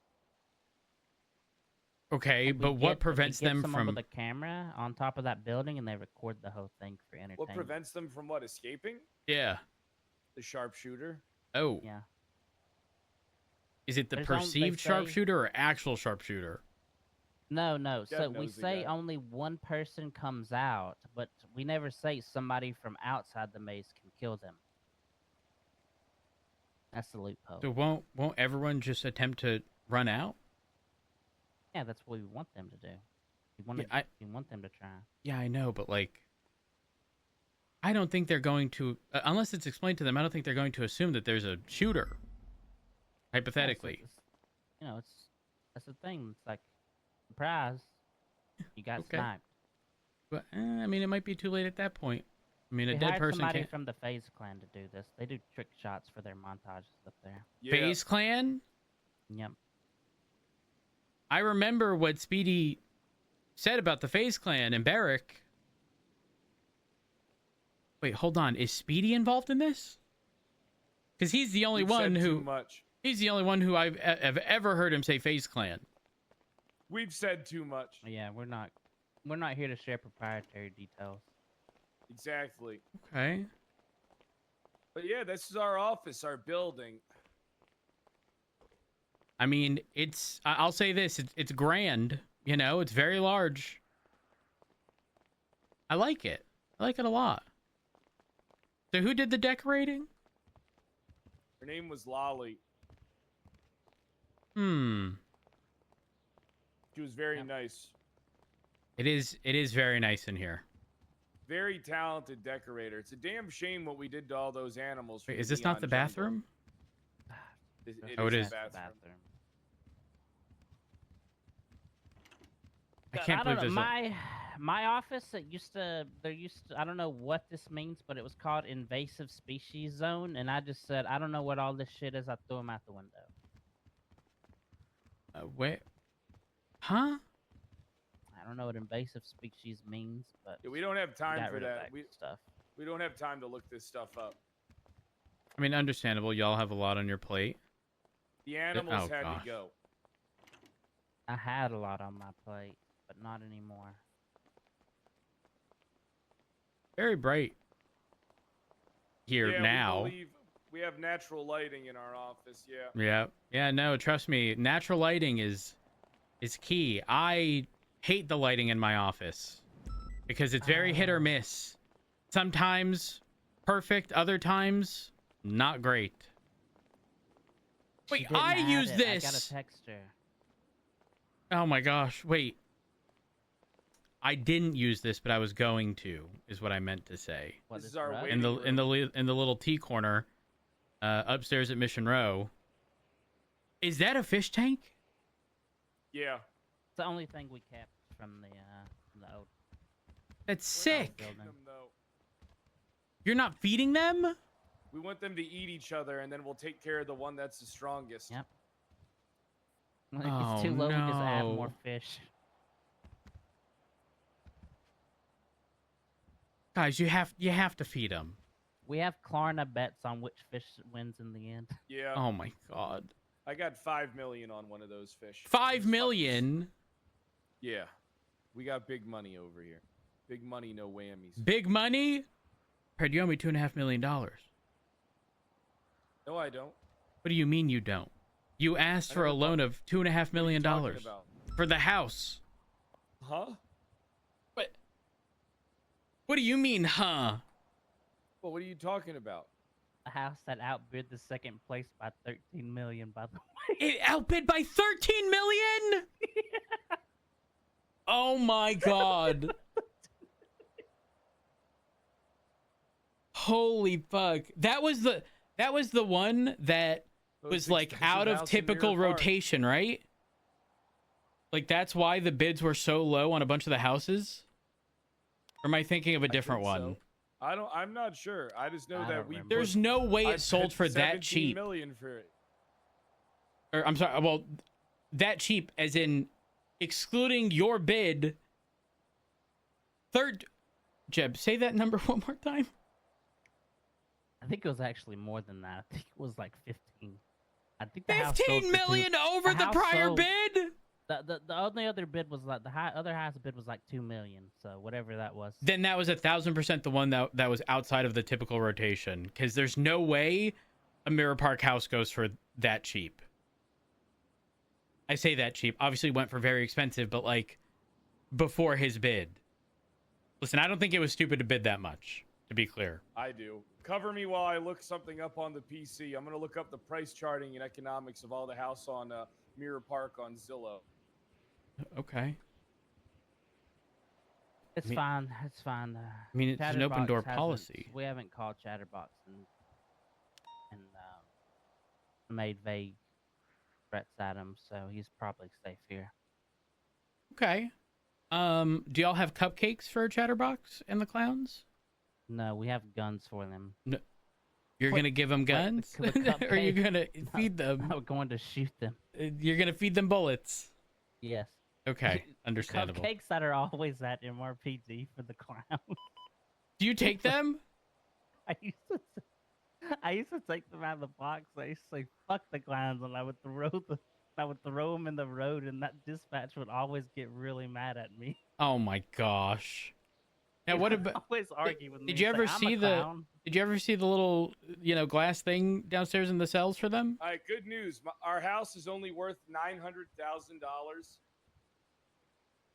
Okay, but what prevents them someone from... with a camera on top of that building and they record the whole thing for entertainment? What prevents them from what? Escaping? Yeah. The sharpshooter. Oh. Yeah. Is it the They perceived say- sharpshooter or actual sharpshooter? No. So Dev we knows the say guy. only one person comes out, but we never say somebody from outside the maze can kill them. That's the loophole. So won't everyone just attempt to run out? Yeah, that's what we want them to do. We want them to try. Yeah, I know, but like, I don't think they're going to, unless it's explained to them, I don't think they're going to assume that there's a shooter. Hypothetically. That's the thing. It's like, surprise, you got sniped. But I mean, it might be too late at that point. I mean, a We dead hired person somebody can't. from the FaZe clan to do this. They do trick shots for their montages up there. FaZe Clan? Yep. I remember what Speedy said about the FaZe Clan and Barrick. Wait, hold on. Is Speedy involved in this? Because he's the only one who. Too much. He's the only one who have ever heard him say FaZe Clan. We've said too much. Yeah, we're not here to share proprietary details. Exactly. Okay. But yeah, this is our office, our building. I mean, I'll say this, it's grand, you know, it's very large. I like it. I like it a lot. So who did the decorating? Her name was Lolly. Hmm. She was very nice. It is very nice in here. Very talented decorator. It's a damn shame what we did to all those animals. Wait, is this not the bathroom? It It is is. the bathroom. I can't believe there's my office. There used to. I don't know what this means, but it was called invasive species zone, and I just said I don't know what all this shit is. I threw them out the window. Where? Huh? I don't know what invasive species means, but Yeah, we don't have time got for rid of that. We don't have time to look this stuff up. I mean, understandable. Y'all have a lot on your plate. The animals had gosh. to go. I had a lot on my plate, but not anymore. Very bright here Yeah, now. We believe we have natural lighting in our office. Yeah. Yeah. Yeah, no, trust me. Natural lighting is key. I hate the lighting in my office because it's very hit or miss. Sometimes perfect, other times not great. Wait, I use this. I got a texture. Oh my gosh. Wait. I didn't use this, but I was going to, is what I meant to say. This is our in the waiting room. in the little T corner upstairs at Mission Row. Is that a fish tank? Yeah. It's the only thing we kept from the old. That's sick. Feeding them, though. You're not feeding them? We want them to eat each other, and then we'll take care of the one that's the strongest. Yep. When it gets too low, we just add more fish. Guys, you have to feed them. We have Klarna bets on which fish wins in the end. Yeah. Oh my god. I got 5 million on one of those fish. 5 million? Yeah. We got big money over here. Big money, no whammies. Big money? Fred, you owe me $2.5 million. No, I don't. What do you mean you don't? You asked for a loan of $2.5 million for the house. Huh? What do you mean, huh? Well, what are you talking about? A house that outbid the second place by 13 million, by the way. It outbid by 13 million? Oh my god. Holy fuck. That was the one that was like out of typical rotation, right? Like that's why the bids were so low on a bunch of the houses? Or am I thinking of a different one? I'm not sure. I just know that There's no way it sold for that cheap. 17 million for it. Or I'm sorry, well, that cheap as in excluding your bid. Jeb, say that number one more time. I think it was actually more than that. I think it was like 15. I think the house 15 million over the prior bid? The only other bid was like other highest bid was like 2 million. So whatever that was. Then that was 1,000% the one that was outside of the typical rotation. Because there's no way a Mirror Park house goes for that cheap. I say that cheap. Obviously went for very expensive, but like before his bid. Listen, I don't think it was stupid to bid that much, to be clear. I do. Cover me while I look something up on the PC. I'm going to look up the price charting and economics of all the house on Mirror Park on Zillow. Okay. It's fine. It's fine. I mean, it's an open door policy. We haven't called Chatterbox and made vague threats at him, so he's probably safe here. Okay. Do y'all have cupcakes for Chatterbox and the clowns? No, we have guns for them. No. You're going to give them guns? Or are you going to feed them? I'm going to shoot them. You're going to feed them bullets? Yes. Okay, understandable. Cupcakes that are always at MRPG for the clown. Do you take them? I used to take them out of the box. I used to say, fuck the clowns, and I would throw them in the road, and that dispatch would always get really mad at me. Oh my gosh. Now what about always argue with me. Did you ever see the little, glass thing downstairs in the cells for them? All right, good news. Our house is only worth $900,000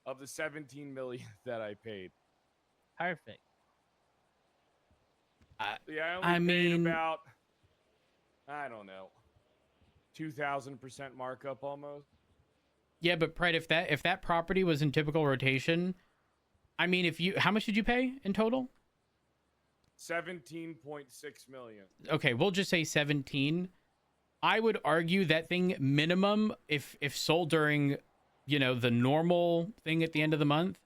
of the $17 million that I paid. Perfect. Yeah, I only paid about, I don't know, 2,000% markup almost. Yeah, but Pred, if that property was in typical rotation, I mean, how much did you pay in total? 17.6 million. Okay, we'll just say 17. I would argue that thing minimum, if sold during, the normal thing at the end of the month,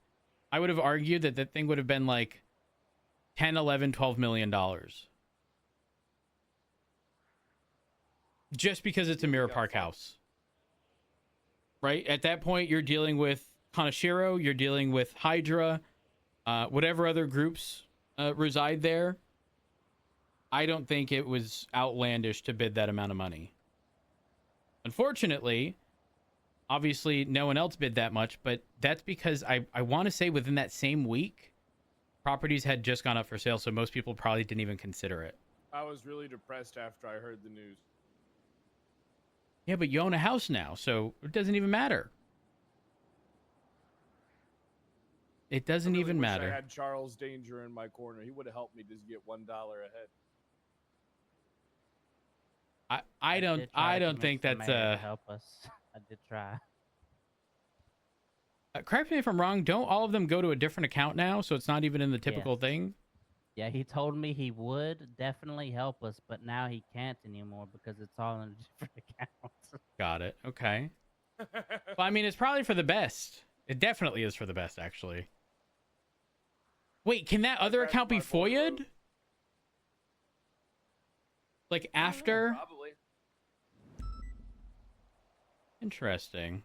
I would have argued that thing would have been like 10, 11, 12 million dollars. Just because it's a Mirror Park house. Right? At that point, you're dealing with Kanashiro, you're dealing with Hydra, whatever other groups reside there. I don't think it was outlandish to bid that amount of money. Unfortunately, obviously no one else bid that much, but that's because I want to say within that same week, properties had just gone up for sale, so most people probably didn't even consider it. I was really depressed after I heard the news. Yeah, but you own a house now, so it doesn't even matter. It doesn't even matter. I had Charles Danger in my corner. He would have helped me just get $1 ahead. I don't think that's help us. I did try. Correct me if I'm wrong. Don't all of them go to a different account now, so it's not even in the typical thing? Yeah, he told me he would definitely help us, but now he can't anymore because it's all in a different account. Got it. Okay. Well, I mean, it's probably for the best. It definitely is for the best, actually. Wait, can that other account be FOIA'd? Like after? Probably. Interesting.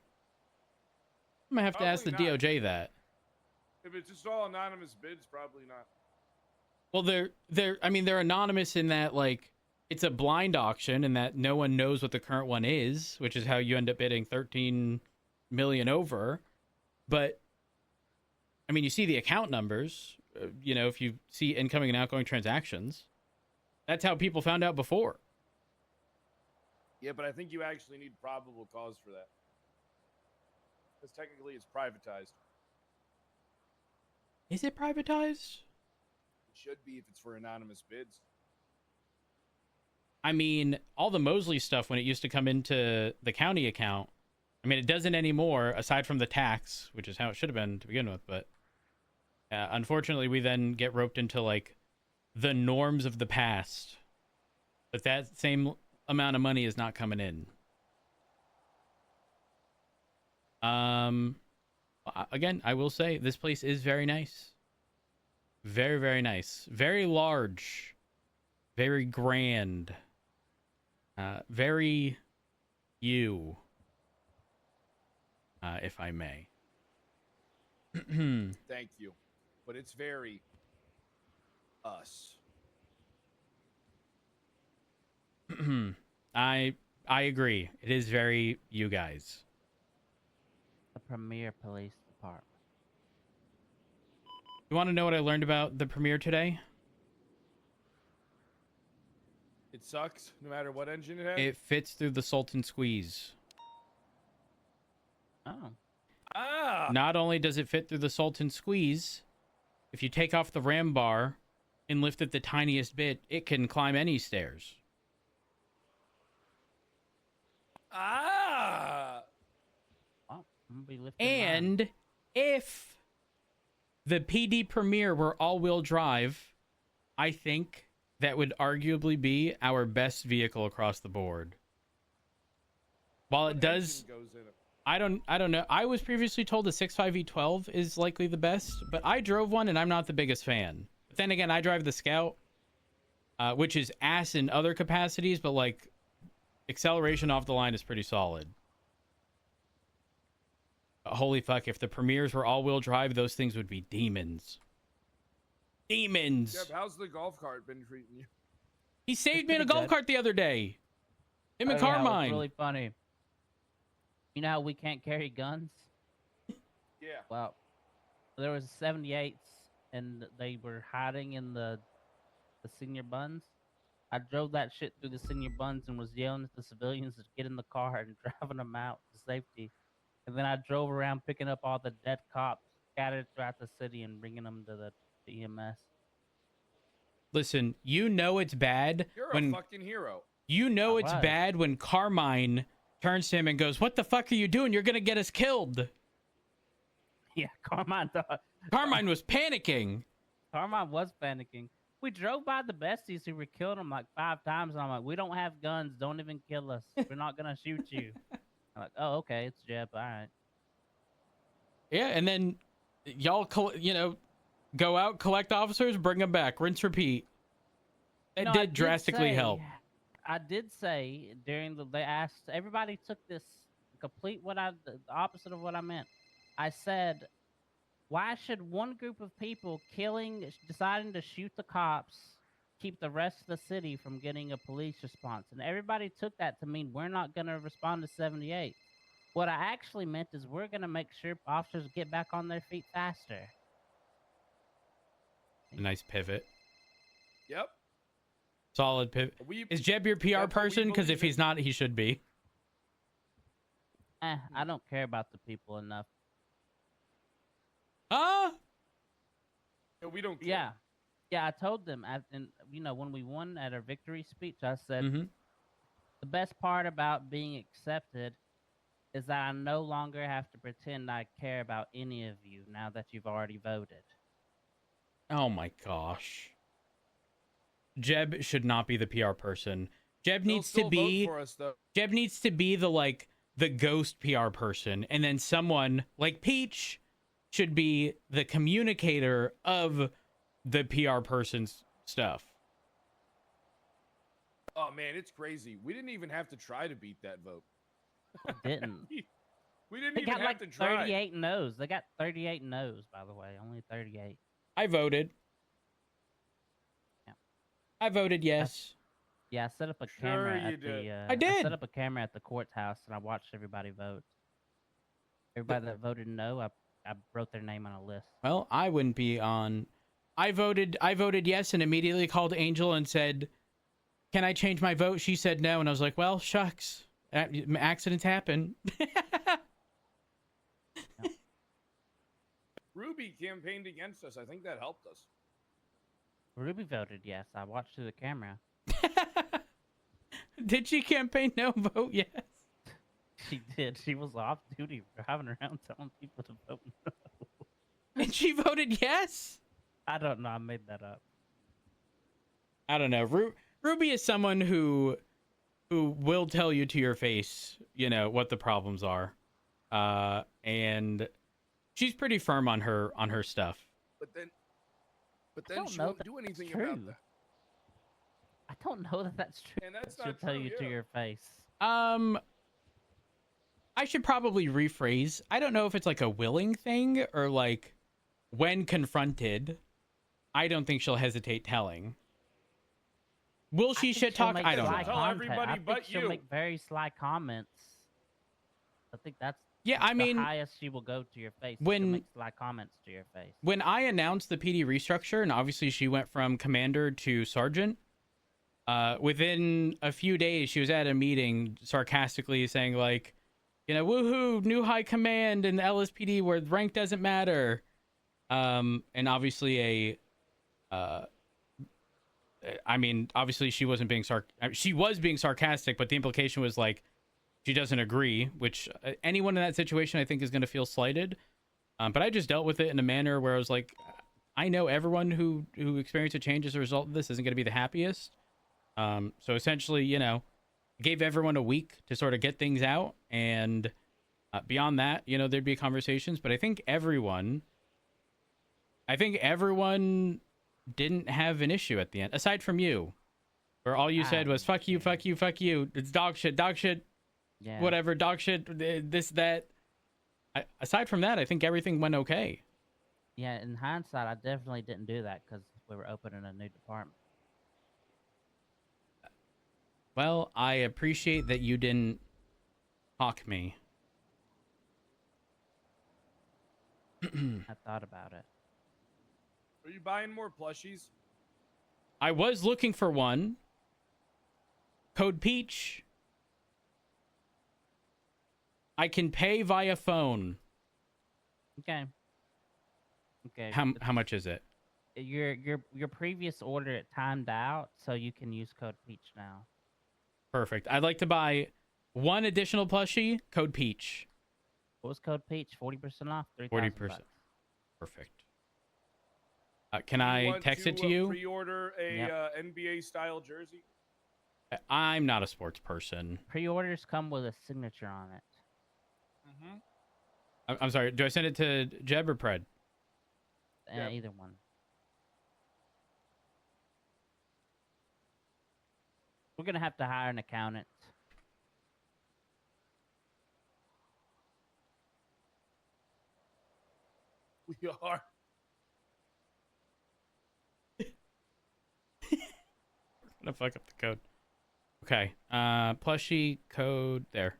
I'm gonna have to ask the Probably not. DOJ that. If it's just all anonymous bids, probably not. Well, they're anonymous in that, like, it's a blind auction and that no one knows what the current one is, which is how you end up bidding 13 million over. But I mean, you see the account numbers. You know, if you see incoming and outgoing transactions, that's how people found out before. Yeah, but I think you actually need probable cause for that. Because technically it's privatized. Is it privatized? It should be if it's for anonymous bids. I mean, all the Mosley stuff when it used to come into the county account, I mean, it doesn't anymore, aside from the tax, which is how it should have been to begin with. But unfortunately, we then get roped into like the norms of the past. But that same amount of money is not coming in. Again, I will say this place is very nice. Very, very nice. Very large. Very grand. Very you. If I may. Thank you. But it's very us. I agree. It is very you guys. The Premier Police Department. You want to know what I learned about the premiere today? It sucks no matter what engine it has. It fits through the Sultan squeeze. Oh. Ah! Not only does it fit through the Sultan squeeze, if you take off the ram bar and lift it the tiniest bit, it can climb any stairs. Ah! Well, I'm gonna be lifting And mine. if the PD Premier were all-wheel drive, I think that would arguably be our best vehicle across the board. While it does, I don't know. I was previously told the 6.5 V12 is likely the best, but I drove one and I'm not the biggest fan. But then again, I drive the Scout, which is ass in other capacities, but like acceleration off the line is pretty solid. Holy fuck, if the Premiers were all-wheel drive, those things would be demons. Demons! Jeff, how's the golf cart been treating you? He saved me in a golf cart the other day. Him and Yeah, it was Carmine. really funny. You know how we can't carry guns? Yeah. Well, there was 78s, and they were hiding in the senior buns. I drove that shit through the senior buns and was yelling at the civilians to get in the car and driving them out to safety. And then I drove around picking up all the dead cops scattered throughout the city and bringing them to the EMS. Listen, you know it's bad You're when a fucking hero. you know I it's was. bad when Carmine turns to him and goes, "What the fuck are you doing? You're gonna get us killed." Yeah, Carmine thought. Carmine was panicking. Carmine was panicking. We drove by the besties who were killed him like 5 times, and I'm like, "We don't have guns. Don't even kill us. We're not gonna shoot you." I'm like, "Oh, okay, it's Jeb. All right." Yeah, and then y'all, go out, collect officers, bring them back, rinse, repeat. That No, I did drastically say- help. I did say during they asked, everybody took this the opposite of what I meant. I said, why should one group of people deciding to shoot the cops, keep the rest of the city from getting a police response? And everybody took that to mean we're not going to respond to 78. What I actually meant is we're going to make sure officers get back on their feet faster. A nice pivot. Yep. Solid pivot. Is Jeb your PR person? Because if he's not, he should be. I don't care about the people enough. Huh? No, we don't care. Yeah, I told them, when we won at our victory speech, I said, Mm-hmm. the best part about being accepted is that I no longer have to pretend I care about any of you now that you've already voted. Oh my gosh. Jeb should not be the PR person. Jeb needs to be vote for us, though. Jeb needs to be the ghost PR person, and then someone like Peach should be the communicator of the PR person's stuff. Oh man, it's crazy. We didn't even have to try to beat that vote. Didn't. We didn't They even got have like to try. 38 no's. They got 38 no's, by the way. Only 38. I voted. Yeah. I voted yes. Yeah, I set up a Sure camera you at the. did. I did. I set up a camera at the courthouse, and I watched everybody vote. Everybody that voted no, I I wrote their name on a list. Well, I wouldn't be on. I voted yes and immediately called Angel and said, "Can I change my vote?" She said no, and I was like, "Well, shucks. Accidents happen." Ruby campaigned against us. I think that helped us. Ruby voted yes. I watched through the camera. Did she campaign no, vote yes? She did. She was off duty driving around telling people to vote no. And she voted yes? I don't know. I made that up. I don't know. Ruby is someone who will tell you to your face, what the problems are. And she's pretty firm on her stuff. But then she won't do anything about that. I don't know that that's true. And that's She'll not tell true, you to yeah. your face. I should probably rephrase. I don't know if it's like a willing thing or like when confronted, I don't think she'll hesitate telling. Will she shit talk? I don't know. Tell everybody but she'll you. make very sly comments. I think that's the highest she will go to your face. When- She'll make sly comments to your face. When I announced the PD restructure, and obviously she went from commander to sergeant, within a few days she was at a meeting sarcastically saying like, woohoo, new high command in the LSPD where rank doesn't matter. And obviously obviously she wasn't being she was being sarcastic, but the implication was like she doesn't agree, which anyone in that situation I think is going to feel slighted. But I just dealt with it in a manner where I was like, I know everyone who experienced a change as a result of this isn't going to be the happiest. So essentially, gave everyone a week to sort of get things out, and beyond that, there'd be conversations. But I think everyone didn't have an issue at the end, aside from you, where all you said was "fuck you, fuck you, fuck you." It's dog shit, Yeah. whatever, dog shit, this, that. Aside from that, I think everything went okay. Yeah, in hindsight, I definitely didn't do that because we were opening a new department. Well, I appreciate that you didn't hawk me. I thought about it. Are you buying more plushies? I was looking for one. Code Peach. I can pay via phone. Okay. Okay. How much is it? Your previous order it timed out, so you can use Code Peach now. Perfect. I'd like to buy one additional plushie. Code Peach. What was Code Peach? 40% off. 40%. Perfect. Can I text it to you? Pre-order a NBA style jersey. I'm not a sports person. Pre-orders come with a signature on it. I'm sorry. Do I send it to Jeb or Pred? Either one. We're gonna have to hire an accountant. We are. I'm gonna fuck up the code. Okay. Plushie code there.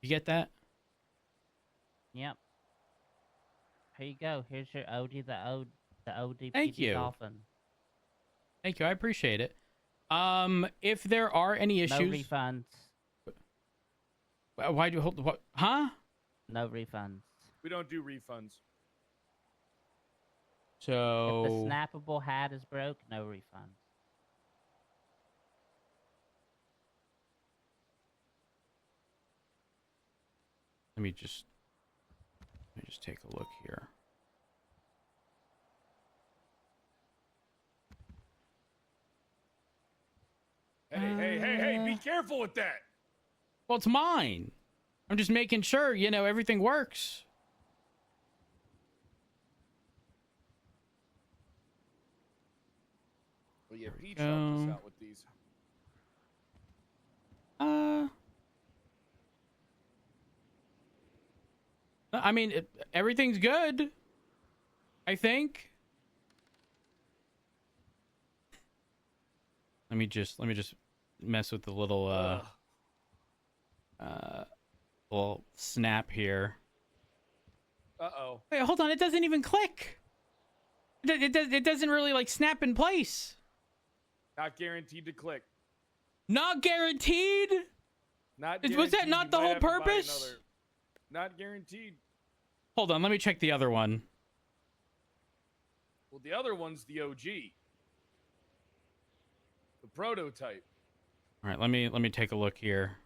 You get that? Yep. Here you go. Here's your OD, the OD Thank PD you. Dolphin. Thank you. I appreciate it. If there are any issues, No refunds. Why do you hold what? Huh? No refunds. We don't do refunds. So If the snappable hat is broke, no refunds. Let me just take a look here. Hey, be careful with that. Well, it's mine. I'm just making sure, everything works. Well, yeah, Peach helped us out with these. I mean, everything's good. I think. Let me just mess with the little little snap here. Uh-oh. Wait, hold on. It doesn't even click. It doesn't really like snap in place. Not guaranteed to click. Not guaranteed. Not Was that guaranteed. not You the might whole have to buy purpose? another. Not guaranteed. Hold on. Let me check the other one. Well, the other one's the OG. The prototype. All right. Let me take a look here.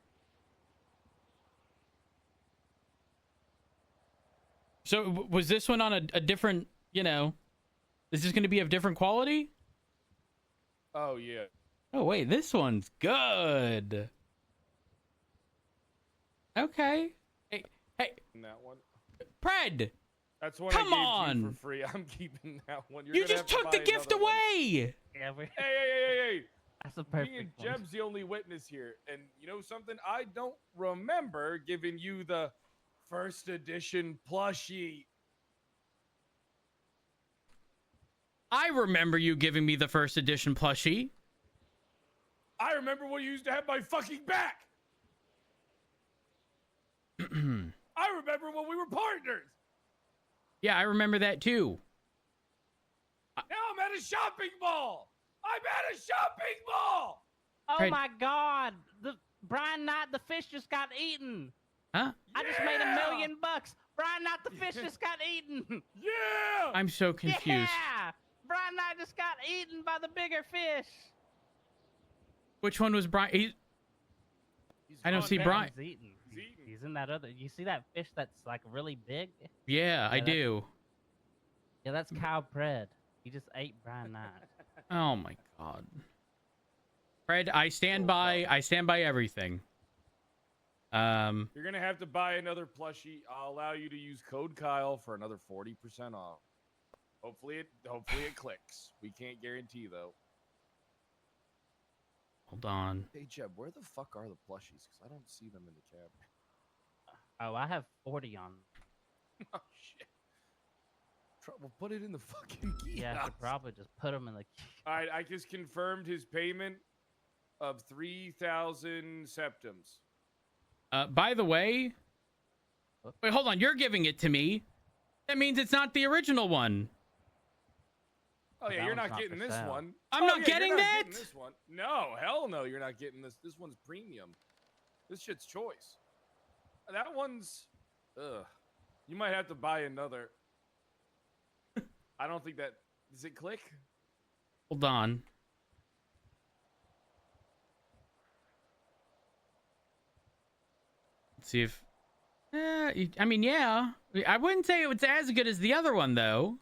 So was this one on a different, you know, is this going to be of different quality? Oh, yeah. Oh, wait, this one's good. Okay. Hey. That one. Pred! That's one Come I gave on! you for free. I'm keeping that one. You're You gonna just have to took the buy gift another one. away! Yeah, Hey. That's a Me perfect and one. Jeb's the only witness here. And you know something? I don't remember giving you the first edition plushie. I remember you giving me the first edition plushie. I remember when you used to have my fucking back. I remember when we were partners. Yeah, I remember that too. Now I'm at a shopping mall. I'm at a shopping mall. Oh Fred- my God! The Brian Knight, the fish just got eaten. Huh? I just made $1 million. Brian Knight, the fish just got eaten. Yeah. I'm so confused. Yeah. Brian Knight just got eaten by the bigger fish. Which one was Brian? I don't see Brian. He's eating. He's in that other. You see that fish that's like really big? Yeah, I that's- do. Yeah, that's Kyle Pred. He just ate Brian Knight. Oh my God. Fred, I stand by everything. You're gonna have to buy another plushie. I'll allow you to use code Kyle for another 40% off. Hopefully it clicks. We can't guarantee though. Hold on. Hey Jeb, where the fuck are the plushies? Because I don't see them in the cab. Oh, I have 40 on. Oh shit. Well, put it in the fucking key. Yeah, I could probably just put them in the. All right, I just confirmed his payment of 3,000 septums. By the way, wait, hold on. You're giving it to me. That means it's not the original one. Oh yeah, That you're one's not getting for this sale. one. I'm Oh, not yeah, getting you're not that? getting this one. No, hell no, you're not getting this. This one's premium. This shit's choice. That one's. Ugh. You might have to buy another. I don't think that. Does it click? Hold on. Let's see if. I mean, yeah. I wouldn't say it was as good as the other one, though.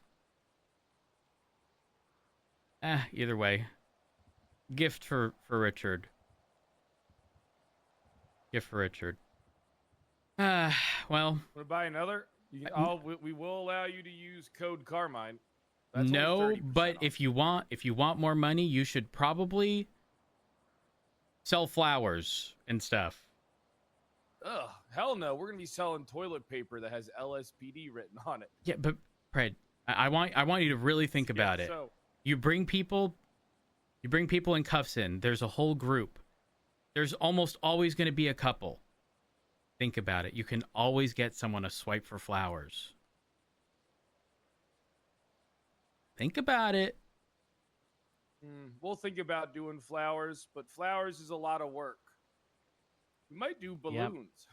Either way. Gift for Richard. Gift for Richard. Well. Want to buy another? You can, we will allow you to use code Carmine. That's No, only 30% but off. if you want more money, you should probably sell flowers and stuff. Ugh, hell no. We're gonna be selling toilet paper that has LSPD written on it. Yeah, but Pred, I want you to really think about it. So You bring people in cuffs in. There's a whole group. There's almost always going to be a couple. Think about it. You can always get someone to swipe for flowers. Think about it. we'll think about doing flowers, but flowers is a lot of work. We might do balloons.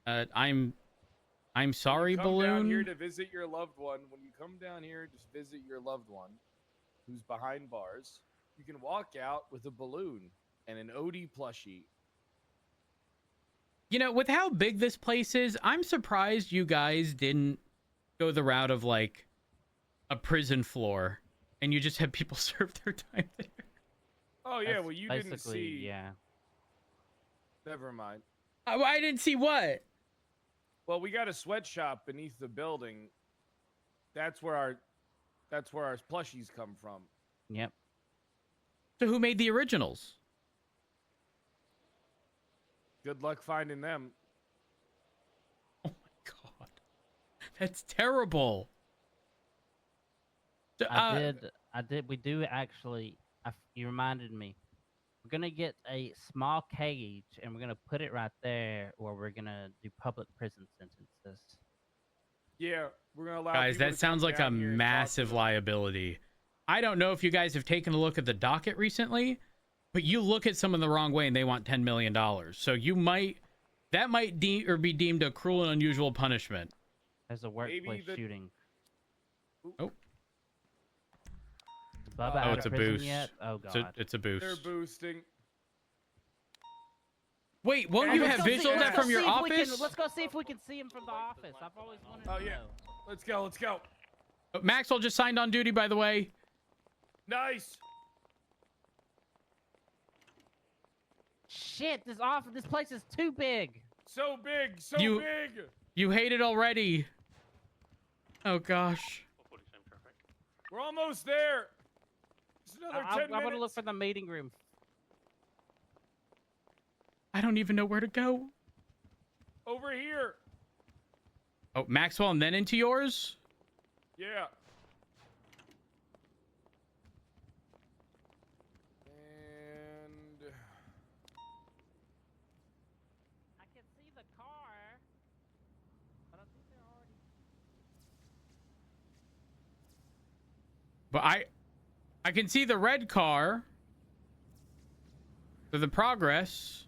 I'm sorry, Come balloon. down here to visit your loved one. When you come down here to visit your loved one who's behind bars, you can walk out with a balloon and an OD plushie. You know, with how big this place is, I'm surprised you guys didn't go the route of like a prison floor and you just had people serve their time there. Oh yeah, That's well you didn't basically, see. Yeah. Never mind. I didn't see what. Well, we got a sweatshop beneath the building. That's where our plushies come from. Yep. So who made the originals? Good luck finding them. Oh my god, that's terrible. So, I did. We do actually. You reminded me. We're gonna get a small cage and we're gonna put it right there, where we're gonna do public prison sentences. Yeah, we're gonna allow Guys, people that to sounds come like a down here and talk to massive them. liability. I don't know if you guys have taken a look at the docket recently, but you look at someone the wrong way and they want $10 million. So that might be deemed a cruel and unusual punishment. There's a workplace shooting. Oh. Is Bubba out It's of a prison boost. yet? Oh god. It's a boost. They're boosting. Wait, won't you have visual of that from your office? Let's go see if we can see him from the office. I've always wanted to know. Let's go, let's go. Maxwell just signed on duty, by the way. Nice. Shit, this place is too big. So big, so You- big. You hate it already. Oh gosh. We're almost there. Just another 10 minutes. I want to look for the meeting room. I don't even know where to go. Over here. Oh, Maxwell, and then into yours? Yeah. And I can see the car, but I think they're already. But I can see the red car. For the progress.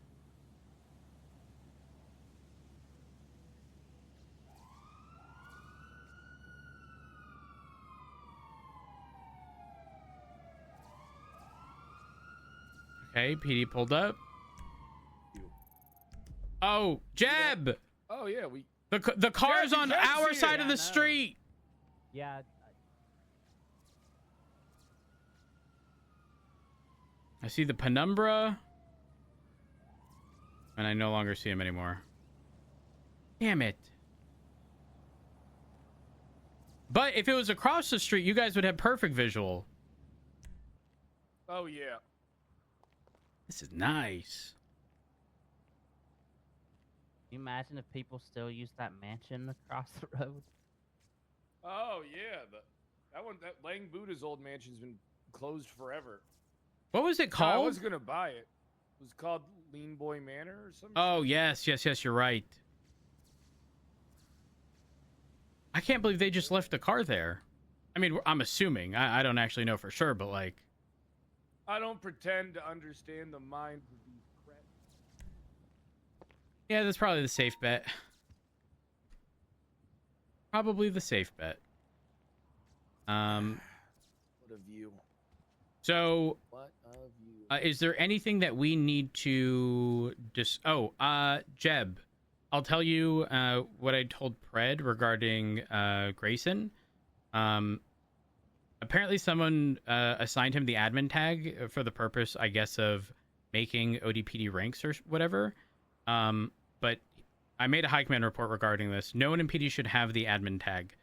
Okay, PD pulled up. Oh, Jeb! oh yeah, The car's Jeb, on Jeb's our here. side of Yeah, the I know. street. Yeah. I see the penumbra. And I no longer see him anymore. Damn it. But if it was across the street, you guys would have perfect visual. oh yeah. This is nice. Can you imagine if people still use that mansion across the road? Oh yeah, that Lang Buddha's old mansion's been closed forever. What was it I called? was gonna buy it. It was called Lean Boy Manor or something. Oh, yes, you're right. I can't believe they just left the car there. I mean, I'm assuming. I don't actually know for sure, but like... I don't pretend to understand the minds of these crap. Yeah, that's probably the safe bet. Probably the safe bet. What a view. So... What a view. is there anything that we need to just... Jeb, I'll tell you what I told Pred regarding Grayson. Apparently someone assigned him the admin tag for the purpose, I guess, of making ODPD ranks or whatever. But I made a high command report regarding this. No one in PD should have the admin tag.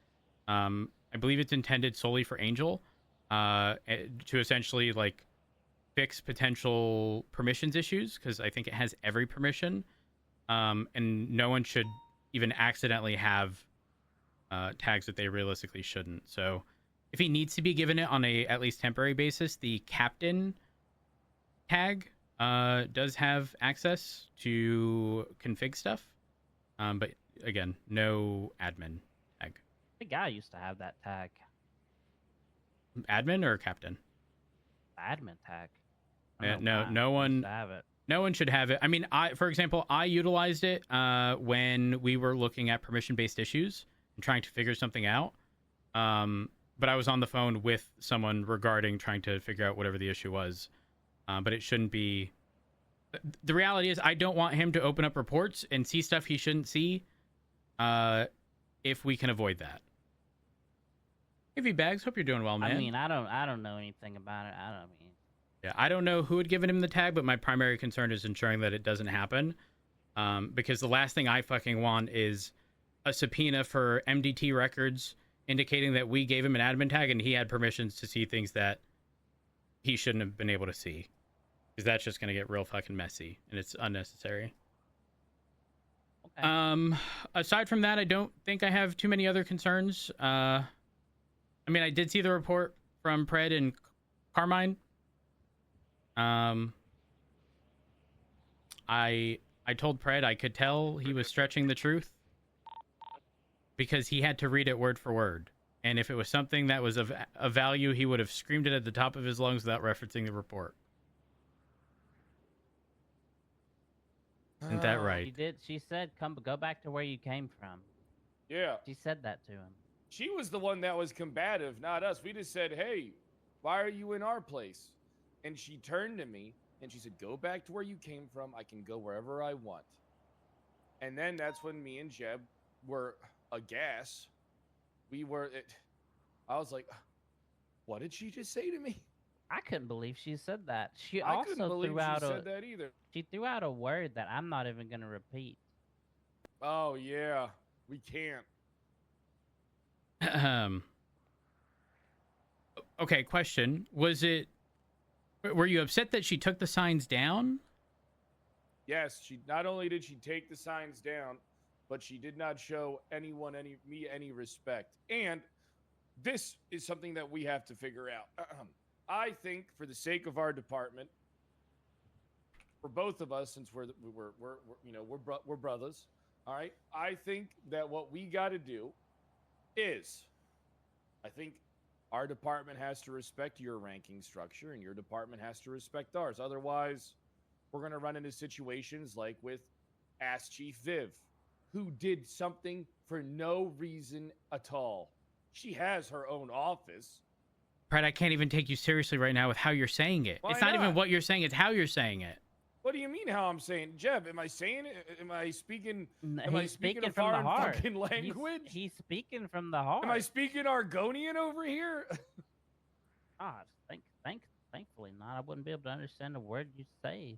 I believe it's intended solely for Angel to essentially like fix potential permissions issues, because I think it has every permission. And no one should even accidentally have tags that they realistically shouldn't. So if he needs to be given it on a at least temporary basis, the captain tag does have access to config stuff. But again, no admin tag. The guy used to have that tag. Admin or captain? Admin tag. Yeah, no one. Have it. No one should have it. I mean, for example, I utilized it when we were looking at permission-based issues and trying to figure something out. But I was on the phone with someone regarding trying to figure out whatever the issue was. But it shouldn't be... The reality is I don't want him to open up reports and see stuff he shouldn't see if we can avoid that. Hey, V-Bags, hope you're doing well, man. I mean, I don't know anything about it. Yeah, I don't know who had given him the tag, but my primary concern is ensuring that it doesn't happen. Because the last thing I fucking want is a subpoena for MDT records indicating that we gave him an admin tag and he had permissions to see things that he shouldn't have been able to see. Because that's just going to get real fucking messy and it's unnecessary. Okay. Aside from that, I don't think I have too many other concerns. I mean, I did see the report from Pred and Carmine. I told Pred I could tell he was stretching the truth because he had to read it word for word. And if it was something that was of value, he would have screamed it at the top of his lungs without referencing the report. Isn't that right? She did. She said, go back to where you came from." Yeah. She said that to him. She was the one that was combative, not us. We just said, "Hey, why are you in our place?" And she turned to me and she said, "Go back to where you came from. I can go wherever I want." And then that's when me and Jeb were aghast. I was like, "What did she just say to me?" I couldn't believe she said that. She I also couldn't believe threw she out said that either. She threw out a word that I'm not even gonna repeat. Oh yeah, we can't. Okay, question. Were you upset that she took the signs down? Yes, she not only did she take the signs down, but she did not show me any respect. And this is something that we have to figure out. I think, for the sake of our department, for both of us, since we're brothers, all right. I think that what we got to do is, I think our department has to respect your ranking structure, and your department has to respect ours. Otherwise, we're going to run into situations like with Ask Chief Viv, who did something for no reason at all. She has her own office. Brad, I can't even take you seriously right now with how you're saying it. Why it's not even not? what you're saying, it's how you're saying it. What do you mean how I'm saying? Jeb, am I saying it? Am I speaking a from foreign the heart. fucking language? He's speaking from the heart. Am I speaking Argonian over here? Thankfully not. I wouldn't be able to understand a word you say.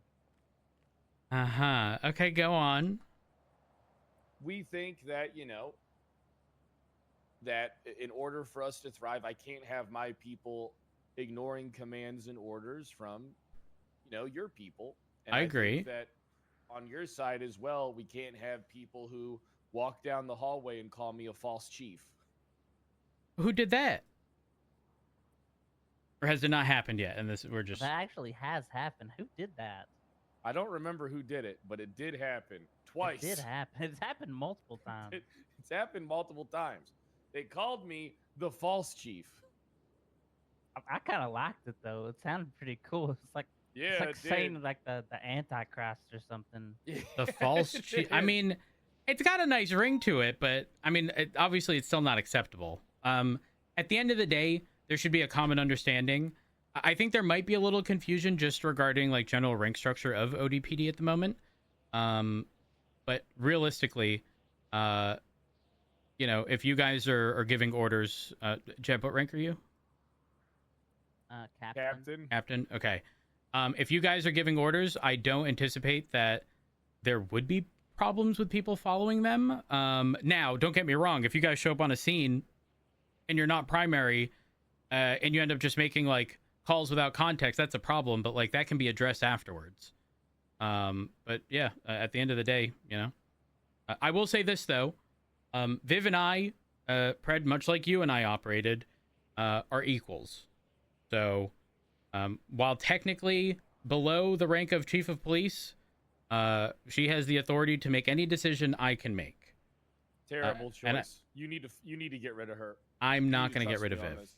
Uh-huh. Okay, go on. We think that, that in order for us to thrive, I can't have my people ignoring commands and orders from, your people. And I agree. think that on your side as well, we can't have people who walk down the hallway and call me a false chief. Who did that? Or has it not happened yet? And we're just... That actually has happened. Who did that? I don't remember who did it, but it did happen twice. It did happen. It's happened multiple times. It's happened multiple times. They called me the false chief. I kind of liked it though. It sounded pretty cool. It's like saying like the Antichrist or something. The false chief. I mean, it's got a nice ring to it, but I mean, obviously, it's still not acceptable. At the end of the day, there should be a common understanding. I think there might be a little confusion just regarding like general rank structure of ODPD at the moment. But realistically, if you guys are giving orders, Jeb, what rank are you? Captain. Captain. Okay. If you guys are giving orders, I don't anticipate that there would be problems with people following them. Now, don't get me wrong. If you guys show up on a scene and you're not primary, and you end up just making like calls without context, that's a problem. But like that can be addressed afterwards. But yeah, at the end of the day, I will say this though. Viv and I, Pred, much like you and I operated, are equals. So, while technically below the rank of Chief of Police, she has the authority to make any decision I can make. Terrible choice. You need to get rid of her. I'm not going to get rid of Viv.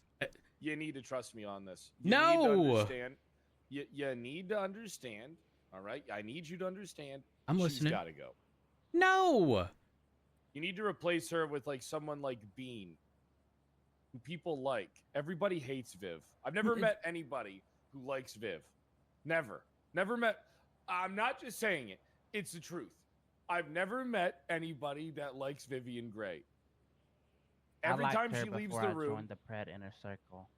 You need to trust me on this. No! Need to understand. You need to understand, all right? I need you to understand. I'm listening. She's got to go. No! You need to replace her with like someone like Bean, who people like. Everybody hates Viv. I've never met anybody who likes Viv. Never met. I'm not just saying it. It's the truth. I've never met anybody that likes Vivian Gray. Every time she leaves the room. I joined the Pred inner circle.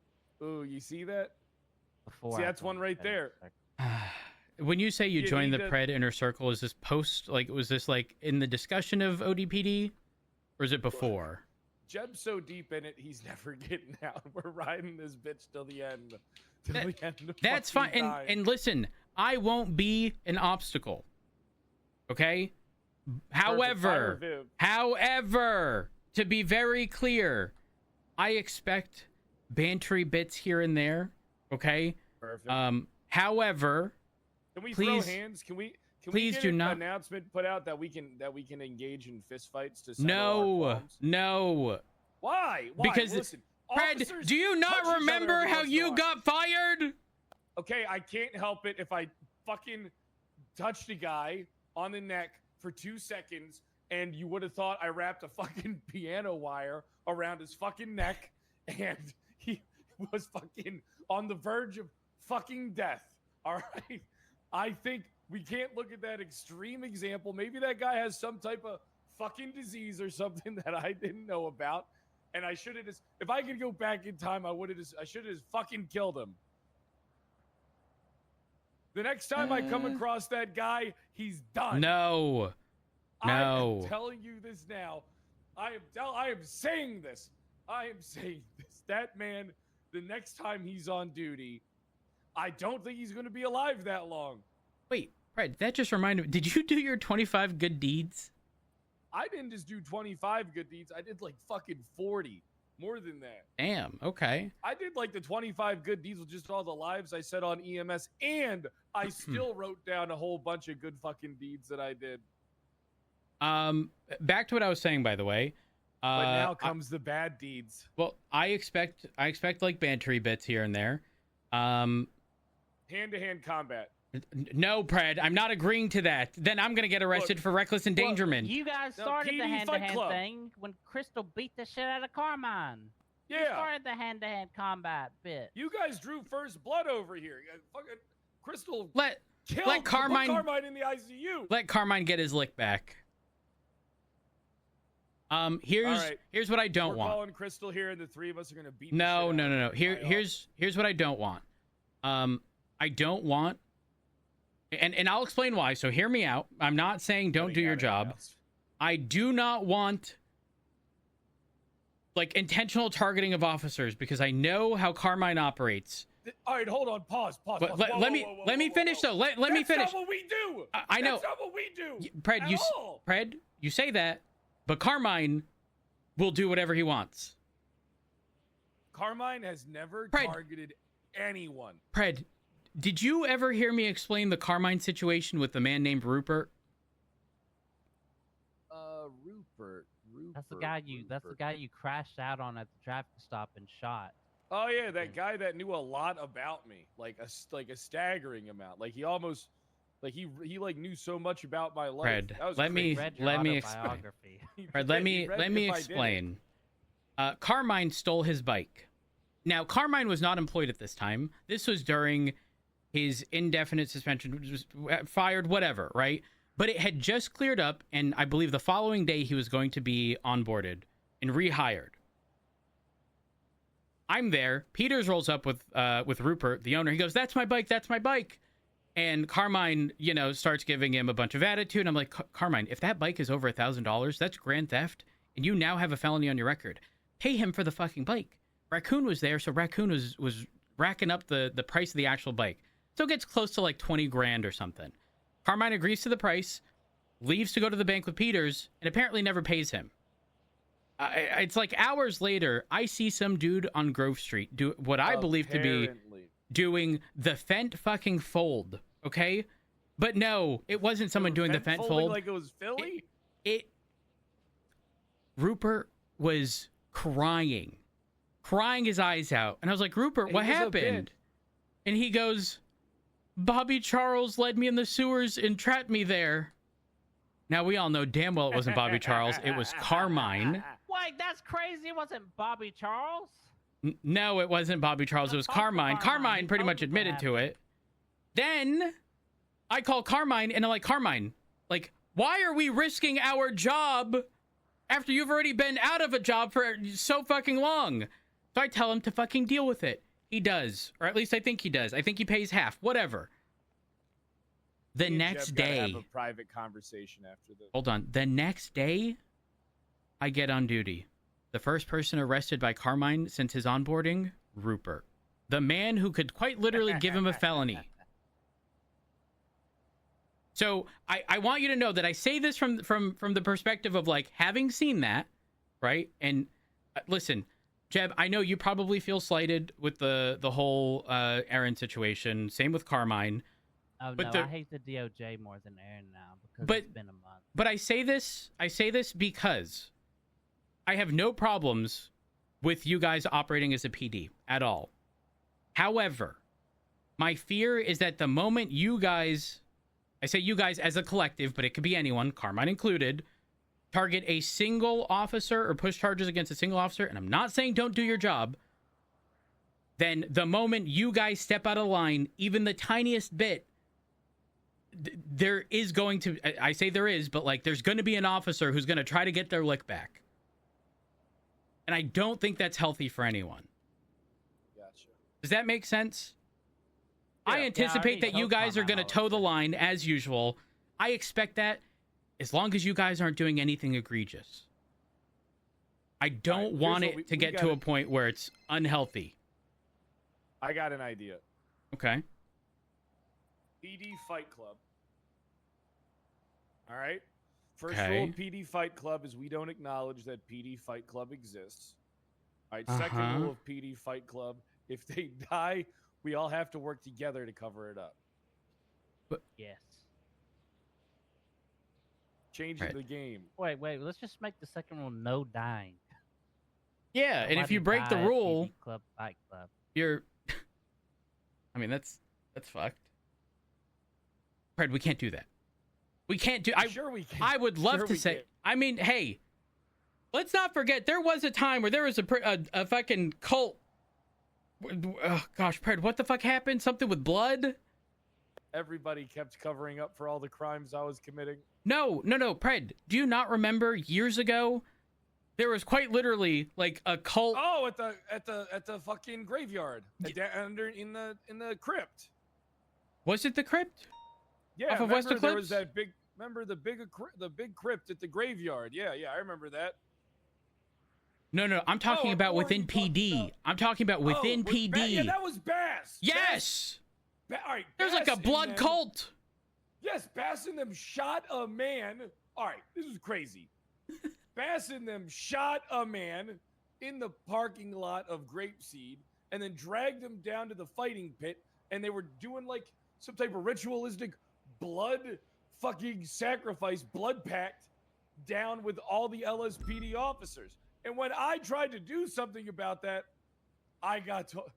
Ooh, you see that? Before that's one right there. When you say you joined the Pred inner circle, is this post, like, was this like in the discussion of ODPD, or is it before? Jeb's so deep in it, he's never getting out. We're riding this bitch till the end. That's fine. And listen, I won't be an obstacle. Okay? However, to be very clear, I expect bantery bits here and there. Okay? Perfect. However, can we please... throw hands? Can Can Please we get do an not. announcement put out that we can engage in fistfights to settle our qualms? No. Why? Because, listen, Fred, officers do you punch not each other remember every how once in a you while. got fired? Okay, I can't help it if I fucking touched a guy on the neck for 2 seconds and you would have thought I wrapped a fucking piano wire around his fucking neck and he was fucking on the verge of fucking death. All right? I think we can't look at that extreme example. Maybe that guy has some type of fucking disease or something that I didn't know about. And I should have just, if I could go back in time, I should have just fucking killed him. The next time I come across that guy, he's done. No. I am telling you this now. I am saying this. I am saying this. That man, the next time he's on duty, I don't think he's going to be alive that long. Wait, Fred, that just reminded me. Did you do your 25 good deeds? I didn't just do 25 good deeds. I did like fucking 40. More than that. Damn, okay. I did like the 25 good deeds with just all the lives I said on EMS, and I still wrote down a whole bunch of good fucking deeds that I did. Back to what I was saying, by the way. But now comes the bad deeds. Well, I expect like bantery bits here and there. Hand-to-hand combat. No, Pred, I'm not agreeing to that. Then I'm gonna get arrested for reckless endangerment. You guys started the hand-to-hand thing when Crystal beat the shit out of Carmine. Yeah. You started the hand-to-hand combat bit. You guys drew first blood over here. Fucking Crystal let Carmine in the ICU. Let Carmine get his lick back. Here's what I don't want. We're calling Crystal here, and the three of us are gonna beat. No. Here's what I don't want. I don't want. And I'll explain why, so hear me out. I'm not saying don't do your job. I do not want, like, intentional targeting of officers, because I know how Carmine operates. All right, hold on. Pause. Let me finish, though. Let me finish. That's not what we do. I know. That's not what we do. Pred, you say that, but Carmine will do whatever he wants. Carmine has never targeted anyone. Pred, did you ever hear me explain the Carmine situation with the man named Rupert? Rupert. That's the guy you crashed out on at the traffic stop and shot. Oh yeah, that guy that knew a lot about me, like a staggering amount. Like he almost, like he knew so much about my life. Fred, let me explain. Fred, let me explain. Carmine stole his bike. Now, Carmine was not employed at this time. This was during his indefinite suspension, was fired, whatever, right? But it had just cleared up, and I believe the following day he was going to be onboarded and rehired. I'm there. Peters rolls up with Rupert, the owner. He goes, "That's my bike. That's my bike." And Carmine, starts giving him a bunch of attitude. I'm like, Carmine, if that bike is over $1,000, that's grand theft, and you now have a felony on your record. Pay him for the fucking bike. Raccoon was there, so Raccoon was racking up the price of the actual bike. So it gets close to like 20 grand or something. Carmine agrees to the price, leaves to go to the bank with Peters, and apparently never pays him. It's like hours later, I see some dude on Grove Street do what I believe to be doing the Fent fucking fold, okay? But no, it wasn't someone doing the Fent fold. Like it was Philly? Rupert was crying his eyes out. And I was like, Rupert, what happened? And he goes, Bobby Charles led me in the sewers and trapped me there. Now, we all know damn well it wasn't Bobby Charles. It was Carmine. Wait, that's crazy. It wasn't Bobby Charles? No, it wasn't Bobby Charles. It was Carmine. Carmine pretty much admitted to it. Then I call Carmine, and I'm like, Carmine, like, why are we risking our job after you've already been out of a job for so fucking long? So I tell him to fucking deal with it. He does. Or at least I think he does. I think he pays half. Whatever. The next day. Have a private conversation after this. Hold on. The next day, I get on duty. The first person arrested by Carmine since his onboarding, Rupert. The man who could quite literally give him a felony. So I want you to know that I say this from the perspective of, like, having seen that, right? And listen, Jeb, I know you probably feel slighted with the whole Aaron situation. Same with Carmine. Oh But no, I hate the DOJ more than Aaron now because but- it's been a month. But I say this because I have no problems with you guys operating as a PD at all. However, my fear is that the moment you guys, I say you guys as a collective, but it could be anyone, Carmine included, target a single officer or push charges against a single officer, and I'm not saying don't do your job, then the moment you guys step out of line, even the tiniest bit, there is going to, I say there is, but like there's going to be an officer who's going to try to get their lick back. And I don't think that's healthy for anyone. Gotcha. Does that make sense? I anticipate that you guys are going to toe the line as usual. I expect that as long as you guys aren't doing anything egregious. I don't want it to get to a point where it's unhealthy. I got an idea. Okay. PD Fight Club. All right. First rule of PD Fight Club is we don't acknowledge that PD Fight Club exists. All right. Second rule of PD Fight Club: if they die, we all have to work together to cover it up. But yes. Changing the game. Wait. Let's just make the second rule no dying. Yeah, and if you break the rule, Club Fight Club. you're. I mean, that's fucked. Fred, we can't do that. We can't do. Sure we can. I would love Sure to we say. can. I mean, hey, let's not forget there was a time where there was a fucking cult. Oh, gosh, Fred, what the fuck happened? Something with blood? Everybody kept covering up for all the crimes I was committing. No, Pred, do you not remember years ago? There was quite literally like a cult. Oh, at the fucking graveyard, under in the crypt. Was it the crypt? Yeah, Off of West remember there Eclipse? was that big. Remember the big crypt at the graveyard? Yeah, I remember that. No, I'm talking about within PD. I'm talking about within PD. Yeah, that was Bass. Yes. All right, There's like Bass a blood and cult. Yes, Bass and them shot a man. All right, this is crazy. Bass and them shot a man in the parking lot of Grapeseed and then dragged him down to the fighting pit, and they were doing like some type of ritualistic blood fucking sacrifice, blood pact down with all the LSPD officers. And when I tried to do something about that, I got told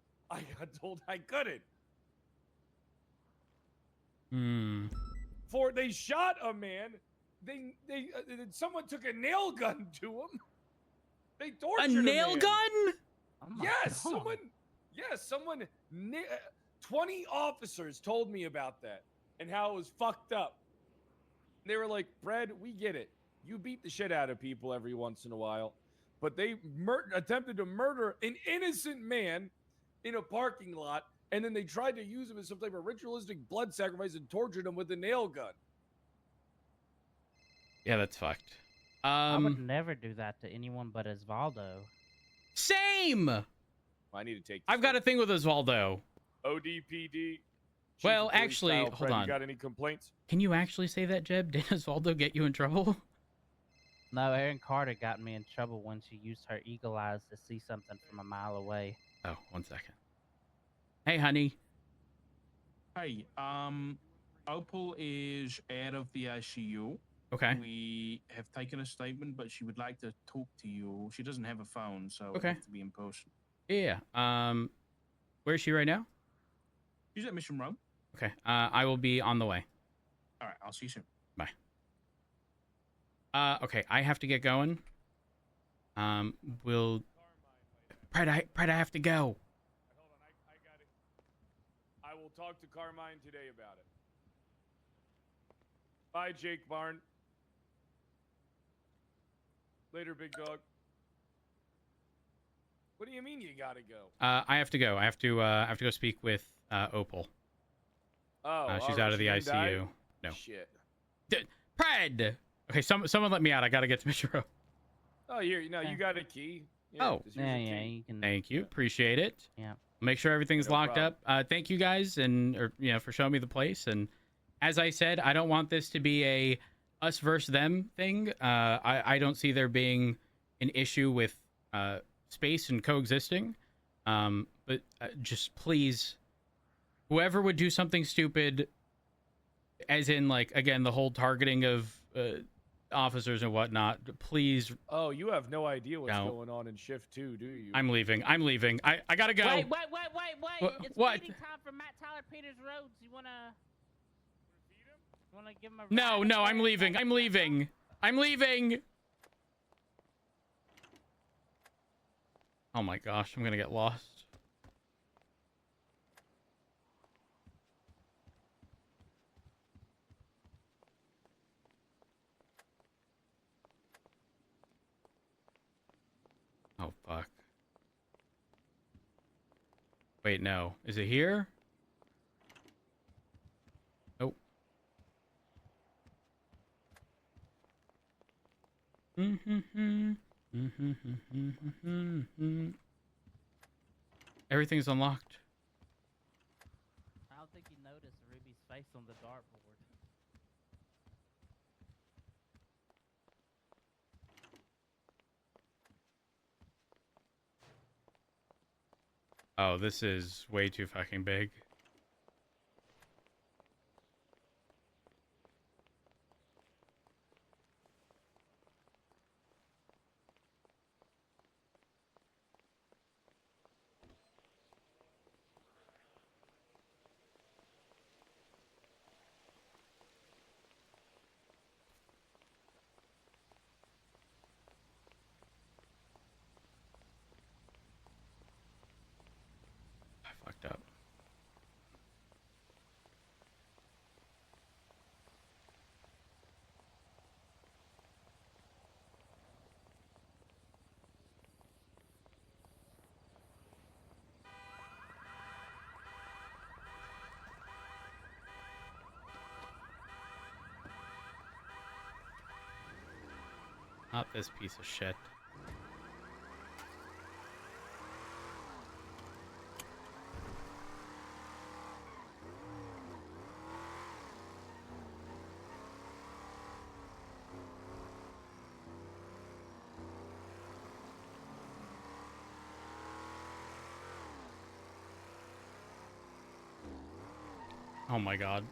I couldn't. For they shot a man. Someone took a nail gun to him. They tortured A nail man. gun? Yes, someone. 20 officers told me about that and how it was fucked up. They were like, "Brad, we get it. You beat the shit out of people every once in a while, but they attempted to murder an innocent man in a parking lot, and then they tried to use him as some type of ritualistic blood sacrifice and tortured him with a nail gun." Yeah, that's fucked. I would never do that to anyone but Osvaldo. Same. I need to take. I've got a thing with Osvaldo. ODPD. Well, actually, hold on. You got any complaints? Can you actually say that, Jeb? Did Osvaldo get you in trouble? No, Erin Carter got me in trouble when she used her eagle eyes to see something from a mile away. Oh, 1 second. Hey, honey. Hey, Opal is out of the ICU. Okay. We have taken a statement, but she would like to talk to you. She doesn't have a phone, so Okay. it has to be in person. Yeah. Where is she right now? She's at Mission Row. Okay. I will be on the way. All right, I'll see you soon. Bye. Okay, I have to get going. We'll. Pred, I have to go. Hold on, I got it. I will talk to Carmine today about it. Bye, Jake Barn. Later, big dog. What do you mean you gotta go? I have to go. I have to go speak with Opal. Oh, she's out of the ICU. Die? No. Shit. Pred. Okay, someone let me out. I gotta get to Metro. Oh, here. No, you got a key. Yeah, Oh. just use the key. You can. Thank you. Appreciate it. Yeah. Make sure everything's No locked problem. up. Thank you guys for showing me the place. And as I said, I don't want this to be a us versus them thing. I don't see there being an issue with space and coexisting. But just please, whoever would do something stupid, as in like again the whole targeting of officers and whatnot. Please. Oh, you have no idea what's No. going on in shift 2, do you? I'm leaving. I gotta go. Wait. It's What? meeting time for Matt Tyler Peters Rhodes. You wanna give him a No, ride? I'm leaving. I'm leaving. Oh my gosh, I'm gonna get lost. Oh fuck. Wait, no. Is it here? Nope. Everything's unlocked. I don't think you noticed Ruby's face on the dartboard. Oh, this is way too fucking big. I fucked up. Not this piece of shit. Oh my god.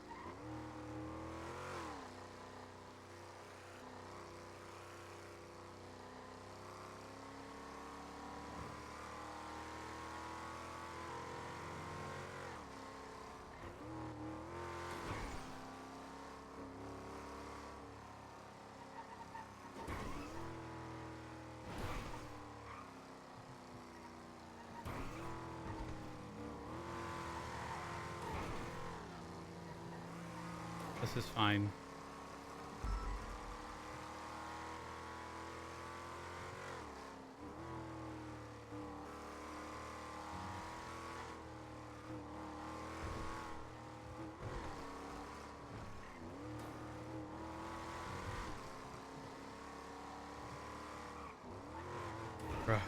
This is fine. Bruh.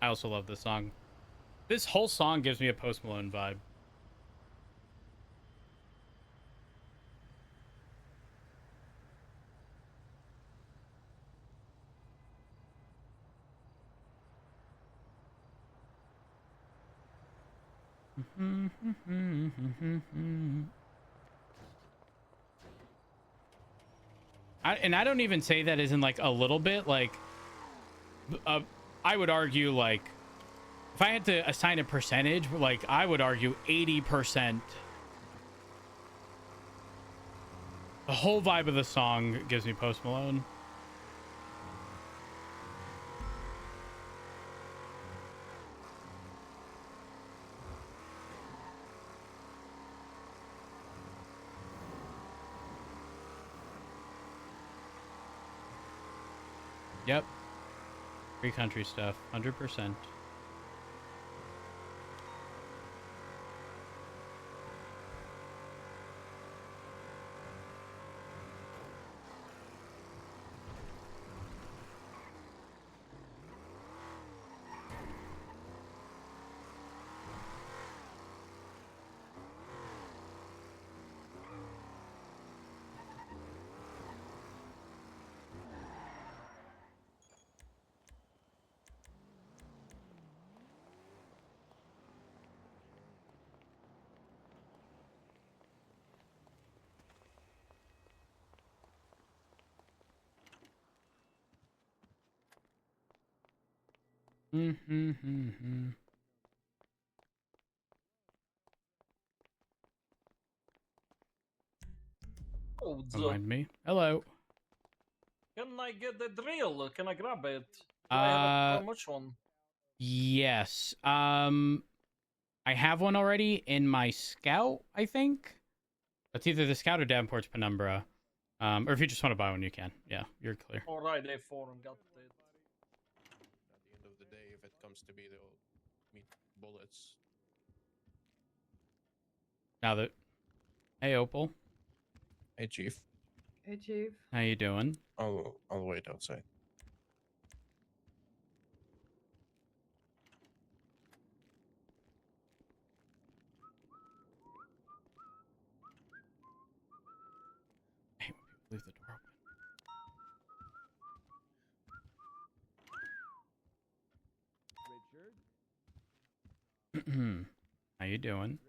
I also love this song. This whole song gives me a Post Malone vibe. I don't even say that as in like a little bit. Like, I would argue like, if I had to assign a percentage, like I would argue 80%. The whole vibe of the song gives me Post Malone. Yep. Free country stuff, 100%. Oh, Don't mind me. Hello. can I get the drill? Can I grab it? Do I have a much one? Yes. I have one already in my scout, I think. It's either the scout or Davenport's Penumbra. Or if you just want to buy one, you can. Yeah, you're clear. Alright, A4 got it. At the end of the day, if it comes to be, they'll meet bullets. Now that... Hey, Opal. Hey, Chief. Hey, Chief. How you doing? I'll wait outside. Leave the door open. How you doing?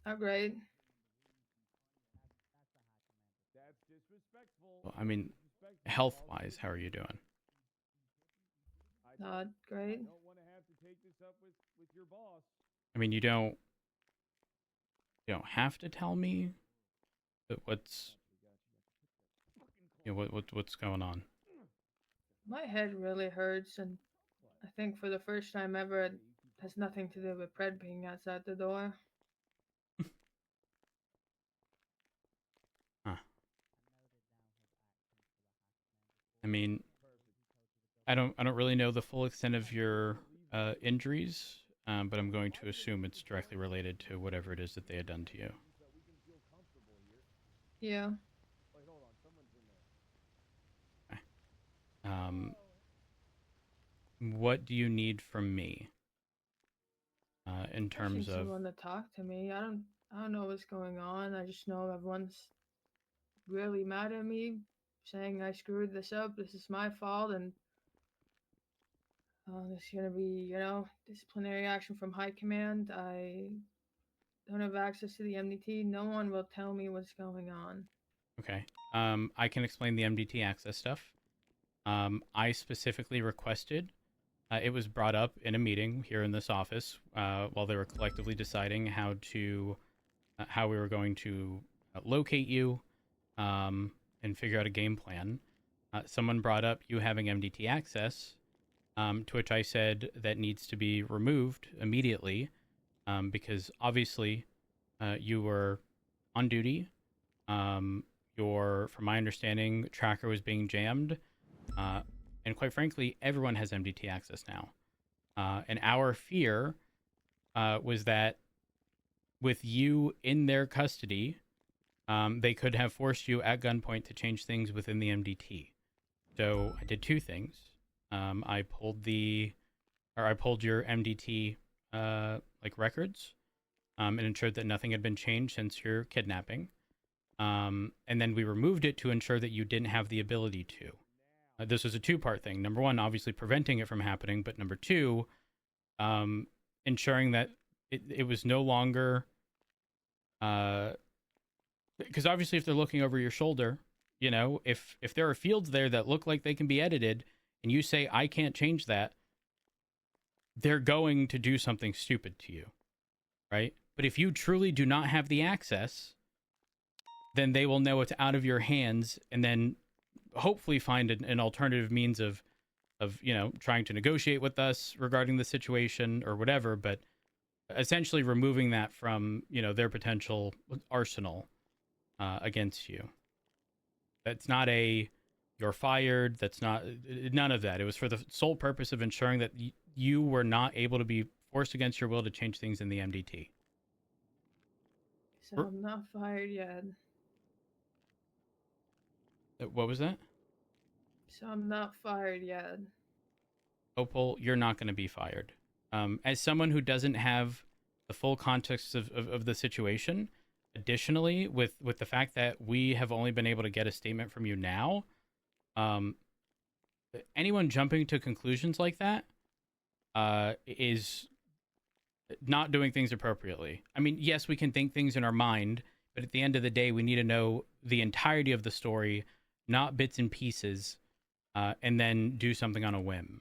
Not great. Well, I mean, health-wise, how are you doing? Not great. I mean, you don't have to tell me, but what's what's going on? My head really hurts, and I think for the first time ever, it has nothing to do with Pred being outside the door. Huh. I mean, I don't really know the full extent of your injuries, but I'm going to assume it's directly related to whatever it is that they had done to you. Yeah. What do you need from me? In I terms need of... someone to talk to me. I don't know what's going on. I just know everyone's really mad at me, saying I screwed this up. This is my fault, and there's gonna be, disciplinary action from high command. I don't have access to the MDT. No one will tell me what's going on. Okay. I can explain the MDT access stuff. I specifically requested, it was brought up in a meeting here in this office while they were collectively deciding how we were going to locate you and figure out a game plan. Someone brought up you having MDT access, to which I said that needs to be removed immediately because obviously you were on duty. From my understanding, tracker was being jammed. And quite frankly, everyone has MDT access now. And our fear was that with you in their custody, they could have forced you at gunpoint to change things within the MDT. So I did two things. I pulled your MDT records and ensured that nothing had been changed since your kidnapping. And then we removed it to ensure that you didn't have the ability to. This was a two-part thing. Number one, obviously preventing it from happening, but number two, ensuring that it was no longer... because obviously if they're looking over your shoulder, if there are fields there that look like they can be edited, and you say, I can't change that, they're going to do something stupid to you, right? But if you truly do not have the access, then they will know it's out of your hands, and then hopefully find an alternative means of trying to negotiate with us regarding the situation or whatever, but essentially removing that from, their potential arsenal. against you. That's not a you're fired. That's not none of that. It was for the sole purpose of ensuring that you were not able to be forced against your will to change things in the MDT. So I'm not fired yet. What was that? So I'm not fired yet. Opal, you're not going to be fired. As someone who doesn't have the full context of the situation, additionally, with the fact that we have only been able to get a statement from you now, anyone jumping to conclusions like that is not doing things appropriately. I mean, yes, we can think things in our mind, but at the end of the day, we need to know the entirety of the story, not bits and pieces, and then do something on a whim.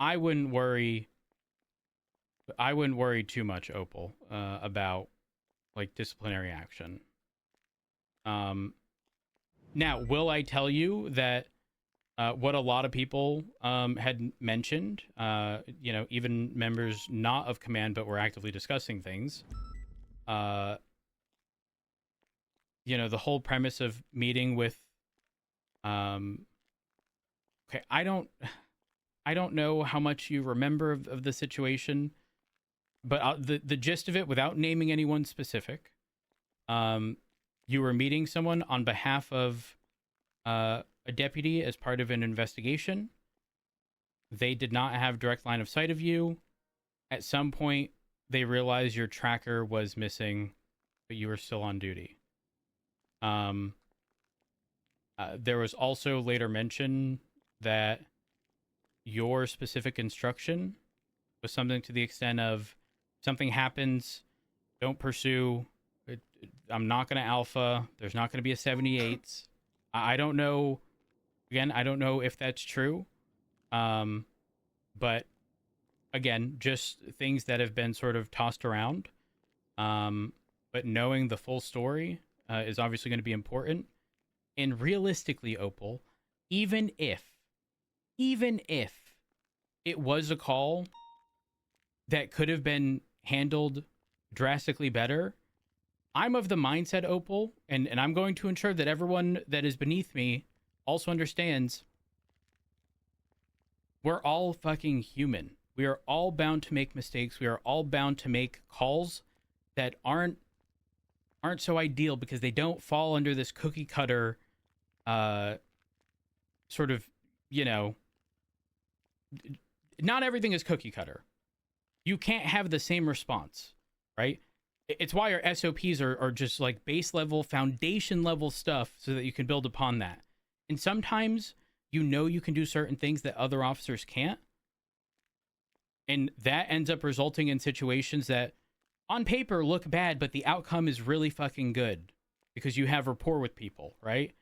I wouldn't worry too much, Opal, about like disciplinary action. Now, will I tell you that what a lot of people had mentioned, even members not of command but were actively discussing things, the whole premise of meeting with okay, I don't know how much you remember of the situation, but the gist of it, without naming anyone specific, you were meeting someone on behalf of a deputy as part of an investigation. They did not have direct line of sight of you. At some point, they realized your tracker was missing, but you were still on duty. There was also later mention that your specific instruction was something to the extent of something happens, don't pursue. I'm not going to alpha. There's not going to be a 78. I don't know. Again, I don't know if that's true. But again, just things that have been sort of tossed around. But knowing the full story is obviously going to be important. And realistically, Opal, even if it was a call that could have been handled drastically better, I'm of the mindset, Opal, and I'm going to ensure that everyone that is beneath me also understands we're all fucking human. We are all bound to make mistakes. We are all bound to make calls that aren't so ideal because they don't fall under this cookie cutter sort of, not everything is cookie cutter. You can't have the same response, right? It's why our SOPs are just like base level, foundation level stuff so that you can build upon that. And sometimes you can do certain things that other officers can't. And that ends up resulting in situations that on paper look bad, but the outcome is really fucking good because you have rapport with people, right?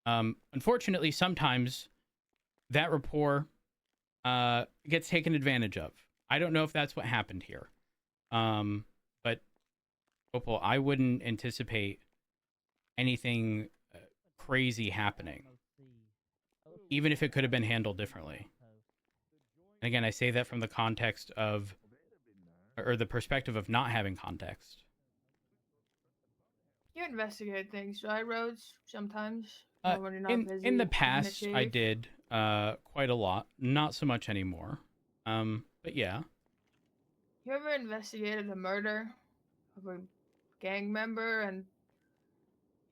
Unfortunately, sometimes that rapport gets taken advantage of. I don't know if that's what happened here. But Opal, I wouldn't anticipate anything crazy happening, even if it could have been handled differently. And again, I say that from the context of, or the perspective of not having context. You investigate things, right, Rhodes? Sometimes. When you're not busy In the past, in the I chief. did quite a lot. Not so much anymore. But yeah. You ever investigated the murder of a gang member? And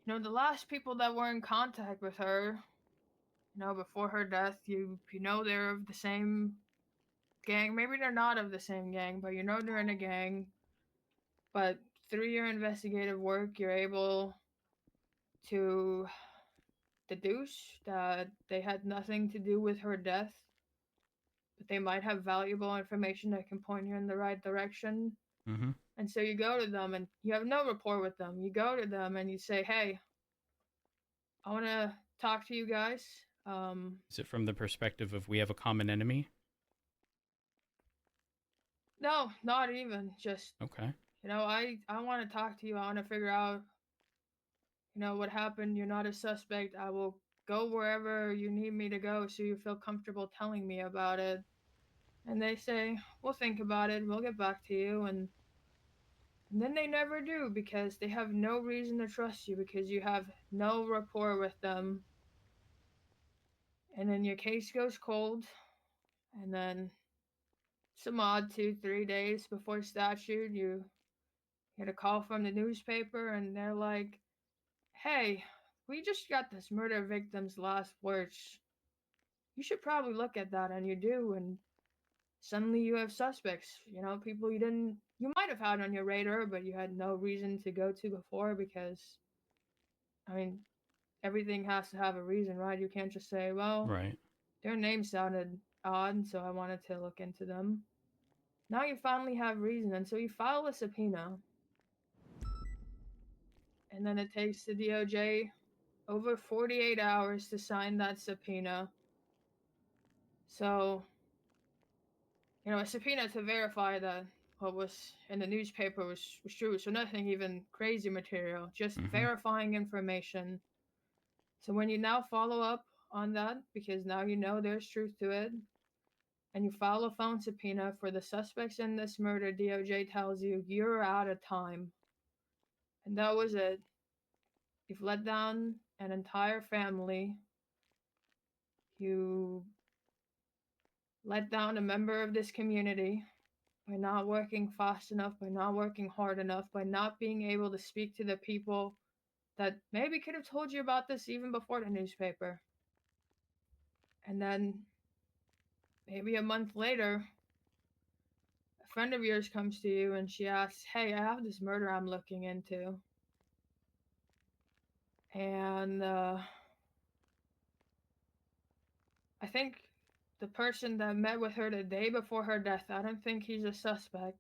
the last people that were in contact with her, before her death, you know they're of the same gang. Maybe they're not of the same gang, but they're in a gang. But through your investigative work, you're able to deduce that they had nothing to do with her death, but they might have valuable information that can point you in the right direction. Mm-hmm. And so you go to them and you have no rapport with them. You go to them and you say, hey, I want to talk to you guys. Is it from the perspective of we have a common enemy? No, not even. Just, Okay. I want to talk to you. I want to figure out, what happened. You're not a suspect. I will go wherever you need me to go so you feel comfortable telling me about it. And they say, we'll think about it. We'll get back to you. And And then they never do because they have no reason to trust you because you have no rapport with them. And then your case goes cold. And then some odd 2-3 days before statute, you get a call from the newspaper and they're like, hey, we just got this murder victim's last words. You should probably look at that, and you do, and suddenly you have suspects, people you might have had on your radar, but you had no reason to go to before because, everything has to have a reason, right? You can't just say, well, Right. their name sounded odd, so I wanted to look into them. Now you finally have reason, and so you file a subpoena. And then it takes the DOJ over 48 hours to sign that subpoena. So, a subpoena to verify that what was in the newspaper was true. So nothing even crazy material, just verifying information. So when you now follow up on that, because now you know there's truth to it, and you file a phone subpoena for the suspects in this murder, DOJ tells you you're out of time. And that was it. You've let down an entire family. You let down a member of this community by not working fast enough, by not working hard enough, by not being able to speak to the people that maybe could have told you about this even before the newspaper. And then maybe a month later, a friend of yours comes to you and she asks, hey, I have this murder I'm looking into. And I think the person that met with her the day before her death, I don't think he's a suspect.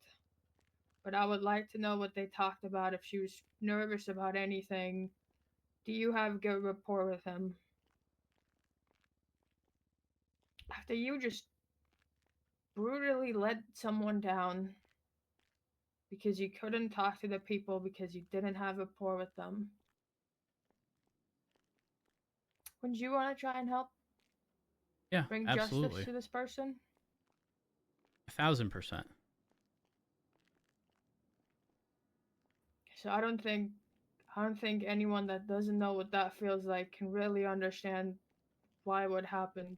But I would like to know what they talked about, if she was nervous about anything. Do you have good rapport with him? After you just brutally let someone down because you couldn't talk to the people because you didn't have rapport with them. Wouldn't you want to try and help? Yeah, Bring absolutely. justice to this person? 1000%. So I don't think anyone that doesn't know what that feels like can really understand why what happened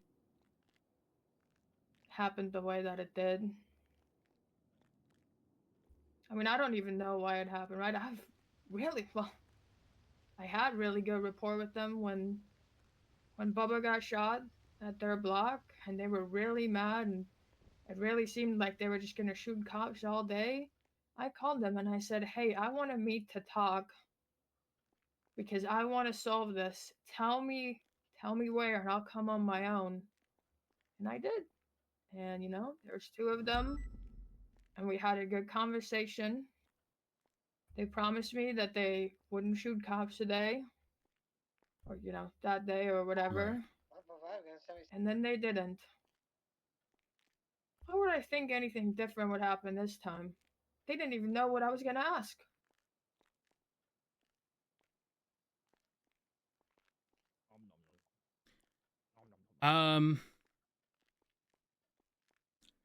the way that it did. I don't even know why it happened, right? I had really good rapport with them when Bubba got shot at their block, and they were really mad, and it really seemed like they were just gonna shoot cops all day. I called them and I said, hey, I want to meet to talk because I want to solve this. Tell me where, and I'll come on my own. And I did. And there's two of them, and we had a good conversation. They promised me that they wouldn't shoot cops today, or that day or whatever. Right. And then they didn't. Why would I think anything different would happen this time? They didn't even know what I was gonna ask.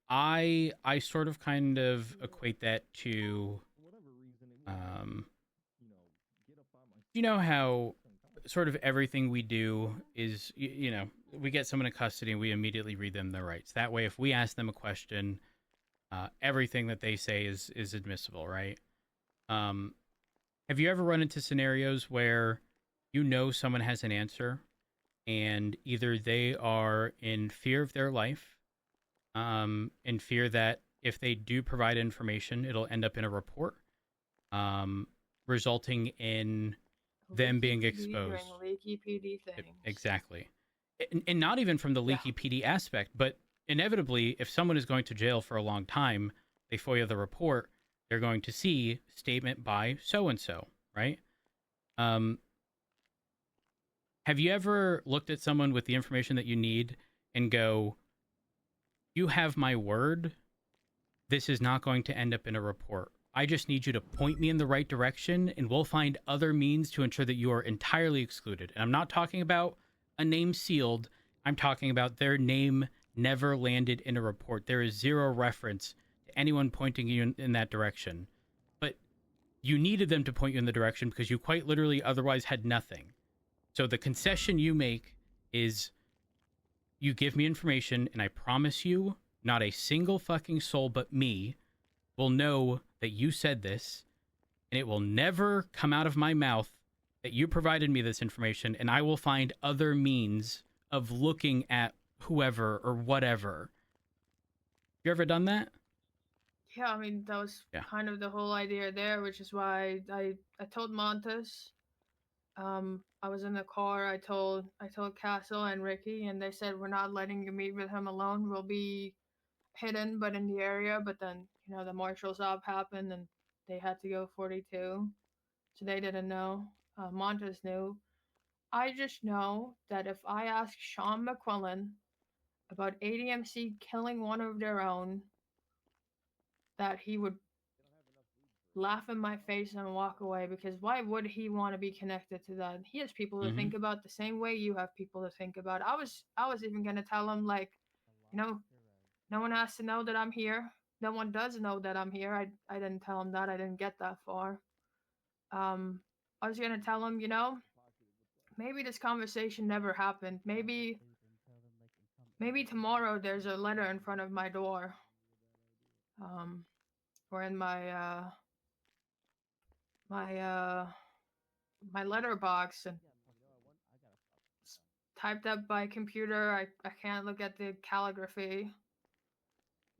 I sort of kind of equate that to you know how sort of everything we do is, we get someone in custody and we immediately read them their rights. That way, if we ask them a question, everything that they say is admissible, right? Have you ever run into scenarios where someone has an answer and either they are in fear of their life, in fear that if they do provide information, it'll end up in a report, resulting in them being exposed. Leaky PD things. Exactly. And not even from the leaky PD aspect, but inevitably, if someone is going to jail for a long time, they FOIA the report, they're going to see statement by so-and-so, right? Have you ever looked at someone with the information that you need and go, you have my word, this is not going to end up in a report. I just need you to point me in the right direction, and we'll find other means to ensure that you are entirely excluded. And I'm not talking about a name sealed. I'm talking about their name never landed in a report. There is zero reference to anyone pointing you in that direction. But you needed them to point you in the direction because you quite literally otherwise had nothing. So the concession you make is you give me information, and I promise you not a single fucking soul but me will know that you said this, and it will never come out of my mouth that you provided me this information, and I will find other means of looking at whoever or whatever. You ever done that? Yeah, I mean, that was kind of the whole idea there, which is why I told Montes. I was in the car. I told Castle and Ricky, and they said we're not letting you meet with him alone. We'll be hidden, but in the area. But then the marshals op happened, and they had to go 42, so they didn't know. Montes knew. I just know that if I ask Sean McQuillan about ADMC killing one of their own, that he would laugh in my face and walk away, because why would he want to be connected to that? He has people to think about the same way you have people to think about. I was even gonna tell him, like, no one has to know that I'm here. No one does know that I'm here. I didn't tell him that. I didn't get that far. I was gonna tell him, maybe this conversation never happened. Maybe tomorrow there's a letter in front of my door. Or in my my letterbox, and it's typed up by computer. I can't look at the calligraphy,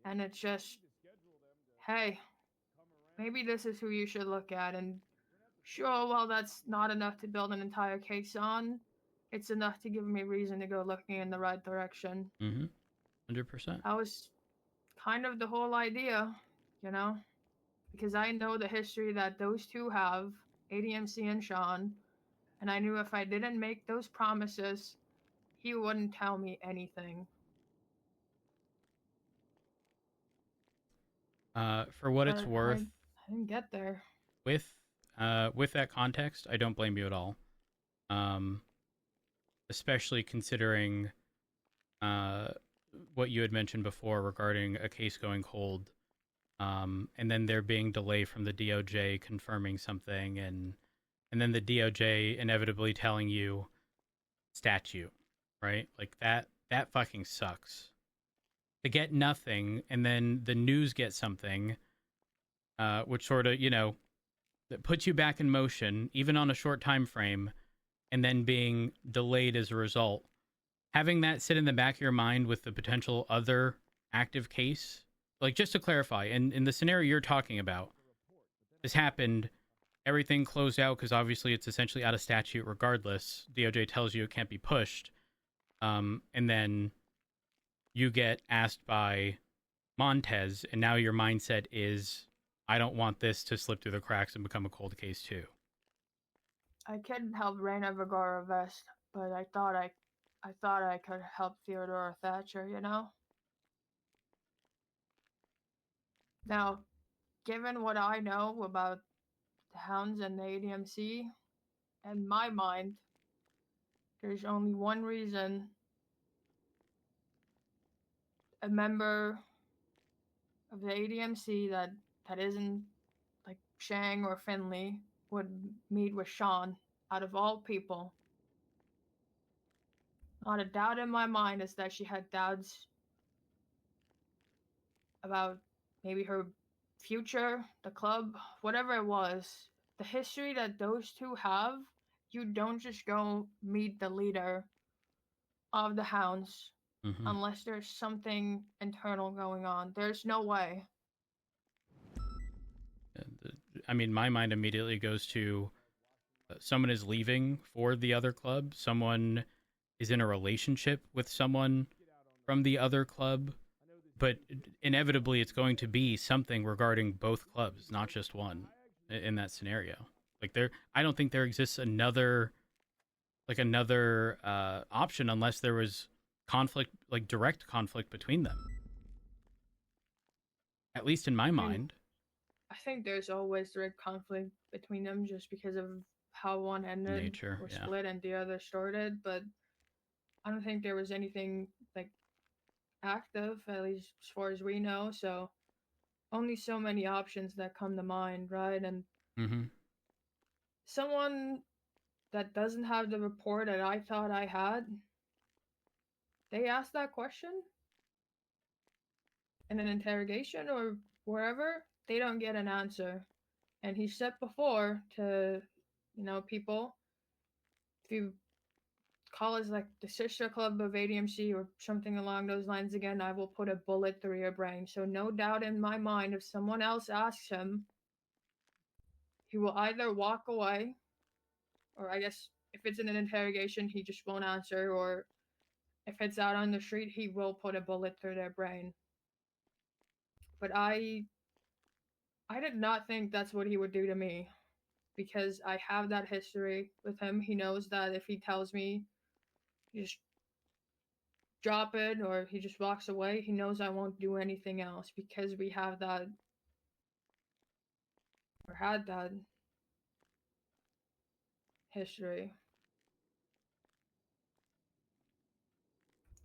and it's just, hey, maybe this is who you should look at. And sure, well, that's not enough to build an entire case on. It's enough to give me reason to go looking in the right direction. 100%. That was kind of the whole idea, because I know the history that those two have, ADMC and Sean, and I knew if I didn't make those promises, he wouldn't tell me anything. For what it's worth, I didn't get there. With that context, I don't blame you at all. Especially considering what you had mentioned before regarding a case going cold, and then there being delay from the DOJ confirming something, and then the DOJ inevitably telling you statute, right? Like that fucking sucks. To get nothing, and then the news gets something, which sort of, that puts you back in motion, even on a short time frame, and then being delayed as a result. Having that sit in the back of your mind with the potential other active case, like, just to clarify, in the scenario you're talking about, this happened, everything closed out because obviously it's essentially out of statute regardless. DOJ tells you it can't be pushed, and then you get asked by Montez, and now your mindset is, I don't want this to slip through the cracks and become a cold case too. I couldn't help Reina Vergara Vest, but I thought I could help Theodora Thatcher, Now, given what I know about the Hounds and the ADMC, in my mind, there's only one reason a member of the ADMC that isn't like Shang or Finley would meet with Sean out of all people. Not a doubt in my mind is that she had doubts about maybe her future, the club, whatever it was. The history that those two have, you don't just go meet the leader of the Hounds unless there's something internal going on. There's no way. I mean, my mind immediately goes to someone is leaving for the other club. Someone is in a relationship with someone from the other club. But inevitably, it's going to be something regarding both clubs, not just one, in that scenario. Like, I don't think there exists another option unless there was conflict, like direct conflict between them. At least in my mind. I think there's always direct conflict between them just because of how one ended Nature, or yeah. split and the other started. But I don't think there was anything like active, at least as far as we know. So only so many options that come to mind, right? And Mm-hmm. Someone that doesn't have the report that I thought I had, they asked that question in an interrogation or wherever, they don't get an answer. And he said before to, people, if you call us like the sister club of ADMC or something along those lines again, I will put a bullet through your brain. So no doubt in my mind, if someone else asks him, he will either walk away, or I guess if it's in an interrogation, he just won't answer, or if it's out on the street, he will put a bullet through their brain. But I did not think that's what he would do to me, because I have that history with him. He knows that if he tells me just drop it or he just walks away, he knows I won't do anything else, because we have that, or had that history.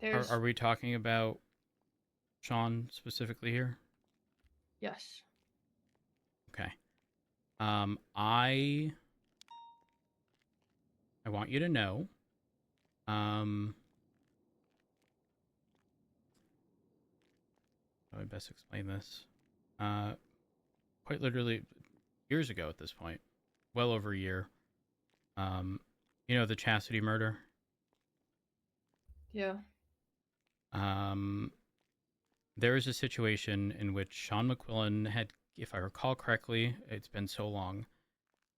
Are we talking about Sean specifically here? Yes. Okay. I want you to know, how do I best explain this? Quite literally years ago at this point, well over a year. The Chastity murder? Yeah. There was a situation in which Sean McQuillan had, if I recall correctly, it's been so long,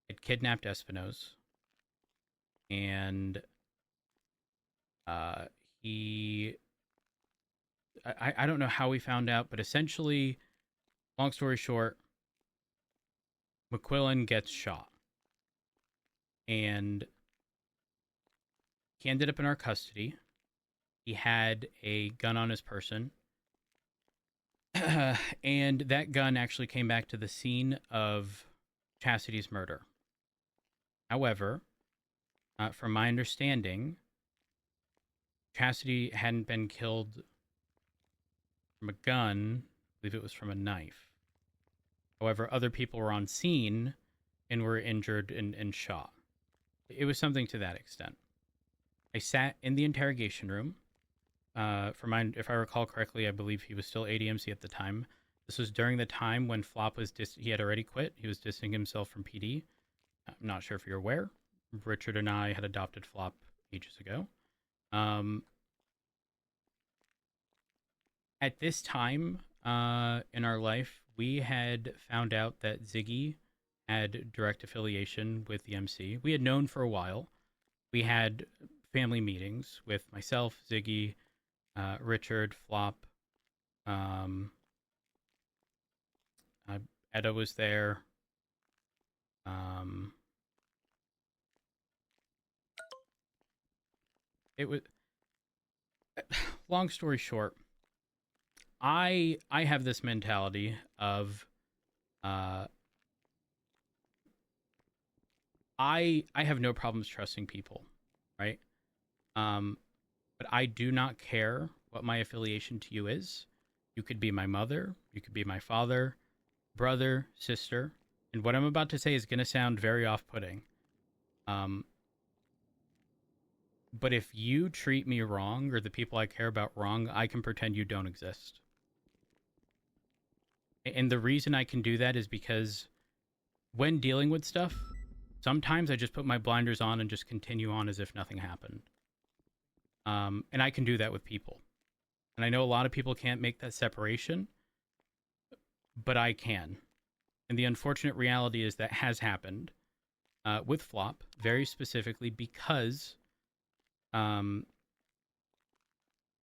had kidnapped Espinosa. And I don't know how we found out, but essentially, long story short, McQuillan gets shot. And he ended up in our custody. He had a gun on his person. And that gun actually came back to the scene of Chastity's murder. However, from my understanding, Chastity hadn't been killed from a gun. I believe it was from a knife. However, other people were on scene and were injured and shot. It was something to that extent. I sat in the interrogation room. If I recall correctly, I believe he was still ADMC at the time. This was during the time when Flop was he had already quit. He was distancing himself from PD. I'm not sure if you're aware. Richard and I had adopted Flop ages ago. At this time in our life, we had found out that Ziggy had direct affiliation with the MC. We had known for a while. We had family meetings with myself, Ziggy, Richard, Flop. Edda was there. It was, long story short, I have this mentality of I have no problems trusting people, right? But I do not care what my affiliation to you is. You could be my mother, you could be my father, brother, sister, and what I'm about to say is going to sound very off-putting. But if you treat me wrong, or the people I care about wrong, I can pretend you don't exist. And the reason I can do that is because when dealing with stuff, sometimes I just put my blinders on and just continue on as if nothing happened. And I can do that with people. And I know a lot of people can't make that separation, but I can. And the unfortunate reality is that has happened with Flop, very specifically because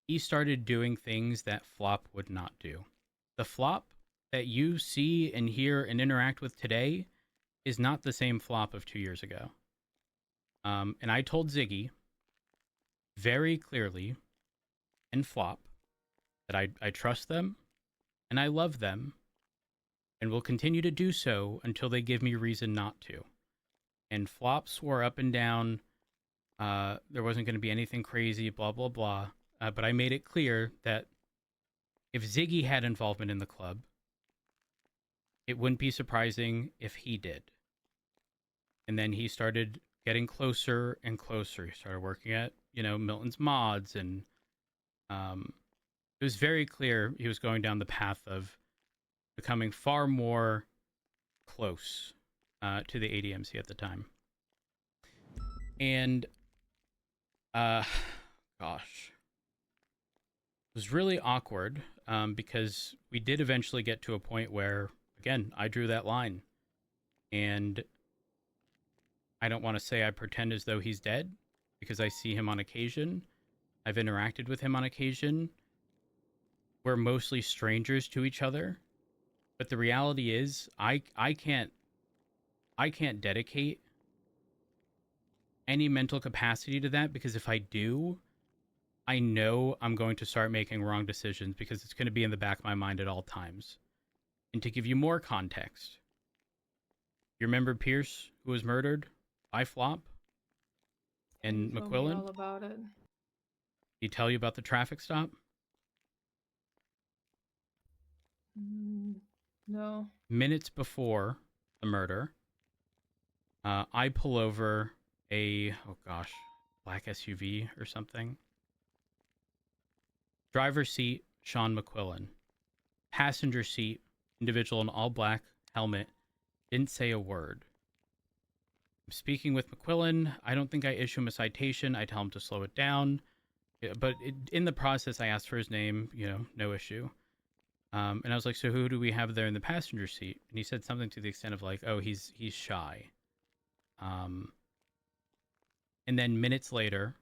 he started doing things that Flop would not do. The Flop that you see and hear and interact with today is not the same Flop of 2 years ago. And I told Ziggy very clearly and Flop that I trust them and I love them and will continue to do so until they give me reason not to. And Flop swore up and down there wasn't going to be anything crazy, blah, blah, blah. But I made it clear that if Ziggy had involvement in the club, it wouldn't be surprising if he did. And then he started getting closer and closer. He started working at, Milton's Mods, and it was very clear he was going down the path of becoming far more close to the ADMC at the time. And, gosh, it was really awkward because we did eventually get to a point where, again, I drew that line. And I don't want to say I pretend as though he's dead, because I see him on occasion. I've interacted with him on occasion. We're mostly strangers to each other. But the reality is, I can't dedicate any mental capacity to that, because if I do, I know I'm going to start making wrong decisions, because it's going to be in the back of my mind at all times. And to give you more context, you remember Pierce, who was murdered by Flop and Tell me McQuillan? all about it. Did he tell you about the traffic stop? No. Minutes before the murder, I pull over a, black SUV or something. Driver's seat, Sean McQuillan. Passenger seat, individual in all black, helmet, didn't say a word. I'm speaking with McQuillan. I don't think I issue him a citation. I tell him to slow it down. But in the process, I asked for his name, no issue. And I was like, so who do we have there in the passenger seat? And he said something to the extent of like, oh, he's shy. And then minutes later,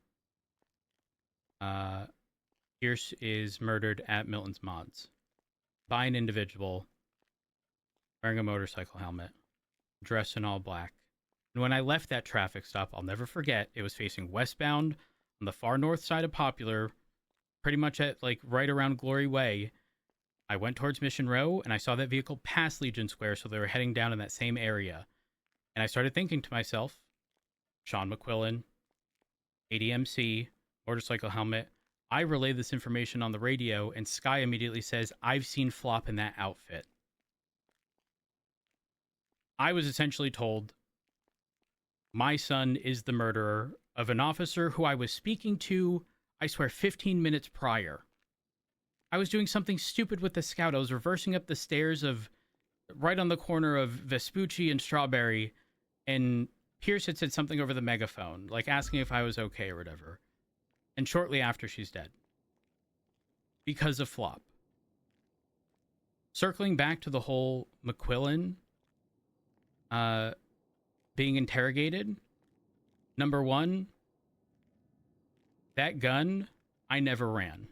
Pierce is murdered at Milton's Mods by an individual wearing a motorcycle helmet, dressed in all black. And when I left that traffic stop, I'll never forget, it was facing westbound on the far north side of Popular, pretty much at like right around Glory Way. I went towards Mission Row and I saw that vehicle pass Legion Square, so they were heading down in that same area. And I started thinking to myself, Sean McQuillan, ADMC, motorcycle helmet. I relay this information on the radio, and Sky immediately says, I've seen Flop in that outfit. I was essentially told my son is the murderer of an officer who I was speaking to, I swear, 15 minutes prior. I was doing something stupid with the Scout. I was reversing up the stairs of right on the corner of Vespucci and Strawberry, and Pierce had said something over the megaphone, like asking if I was okay or whatever. And shortly after, she's dead. Because of Flop. Circling back to the whole McQuillan being interrogated, number one, that gun, I never ran.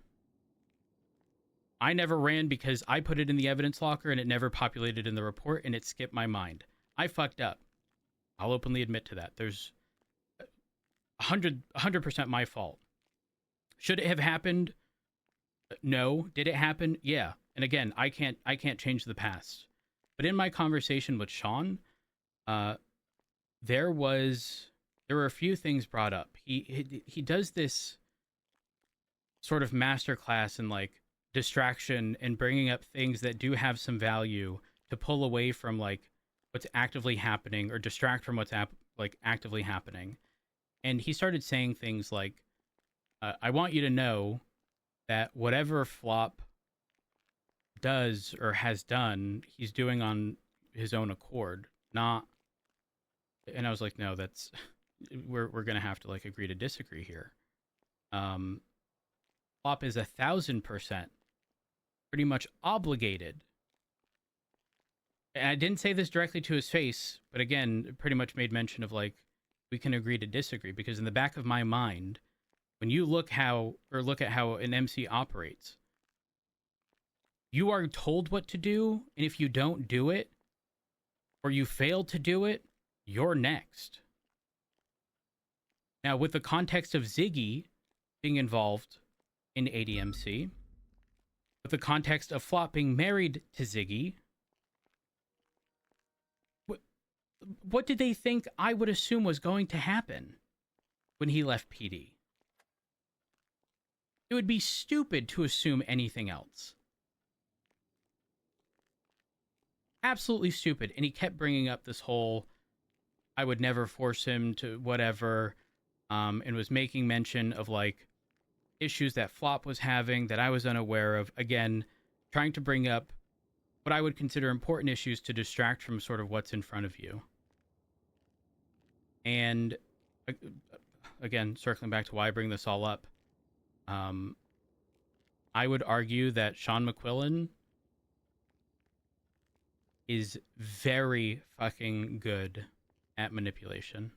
I never ran because I put it in the evidence locker and it never populated in the report and it skipped my mind. I fucked up. I'll openly admit to that. There's 100% my fault. Should it have happened? No. Did it happen? Yeah. And again, I can't change the past. But in my conversation with Sean, there were a few things brought up. He does this sort of masterclass in like distraction and bringing up things that do have some value to pull away from like what's actively happening or distract from what's actively happening. And he started saying things like, I want you to know that whatever Flop does or has done, he's doing on his own accord, not. And I was like, no, that's we're gonna have to like agree to disagree here. Flop is 1,000% pretty much obligated. And I didn't say this directly to his face, but again, pretty much made mention of like, we can agree to disagree, because in the back of my mind, when you look at how an MC operates, you are told what to do, and if you don't do it, or you fail to do it, you're next. Now, with the context of Ziggy being involved in ADMC, with the context of Flop being married to Ziggy, what did they think I would assume was going to happen when he left PD? It would be stupid to assume anything else. Absolutely stupid. And he kept bringing up this whole, I would never force him to whatever, and was making mention of like issues that Flop was having that I was unaware of. Again, trying to bring up what I would consider important issues to distract from sort of what's in front of you. And again, circling back to why I bring this all up, I would argue that Sean McQuillan is very fucking good at manipulation.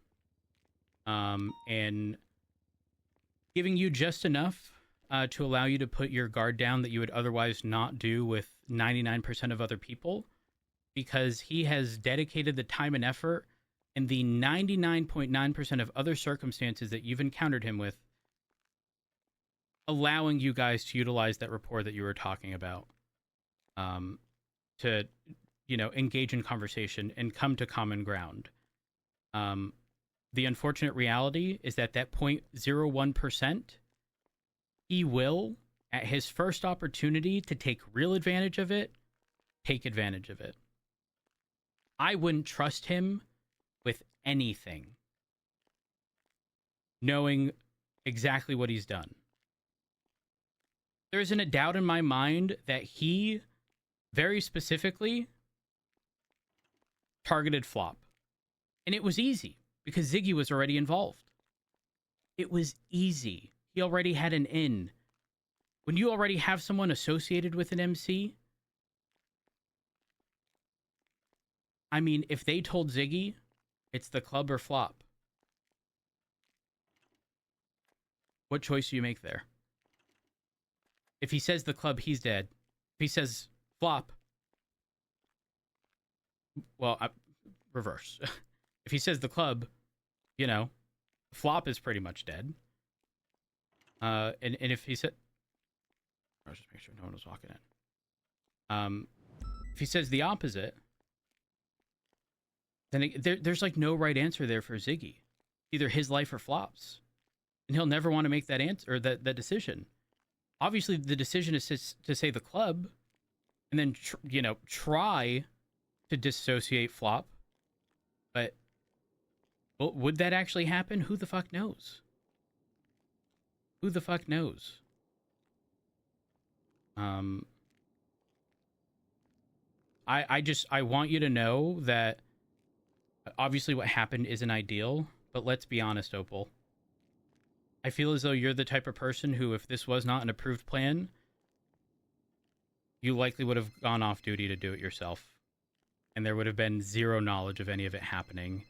And giving you just enough to allow you to put your guard down that you would otherwise not do with 99% of other people, because he has dedicated the time and effort in the 99.9% of other circumstances that you've encountered him with, allowing you guys to utilize that rapport that you were talking about, to, you know, engage in conversation and come to common ground. The unfortunate reality is that 0.01%, he will, at his first opportunity to take real advantage of it, take advantage of it. I wouldn't trust him with anything, knowing exactly what he's done. There isn't a doubt in my mind that he very specifically targeted Flop. And it was easy because Ziggy was already involved. It was easy. He already had an in. When you already have someone associated with an MC, I mean, if they told Ziggy it's the club or Flop, what choice do you make there? If he says the club, he's dead. If he says Flop, well, reverse. If he says the club, you know, Flop is pretty much dead. And if he said, I'll just make sure no one was walking in. If he says the opposite, then there's like no right answer there for Ziggy. Either his life or Flop's, and he'll never want to make that answer or that decision. Obviously, the decision is to say the club, and then try to dissociate Flop. But would that actually happen? Who the fuck knows? Who the fuck knows? I want you to know that obviously what happened isn't ideal, but let's be honest, Opal. I feel as though you're the type of person who, if this was not an approved plan, you likely would have gone off duty to do it yourself. And there would have been zero knowledge of any of it happening.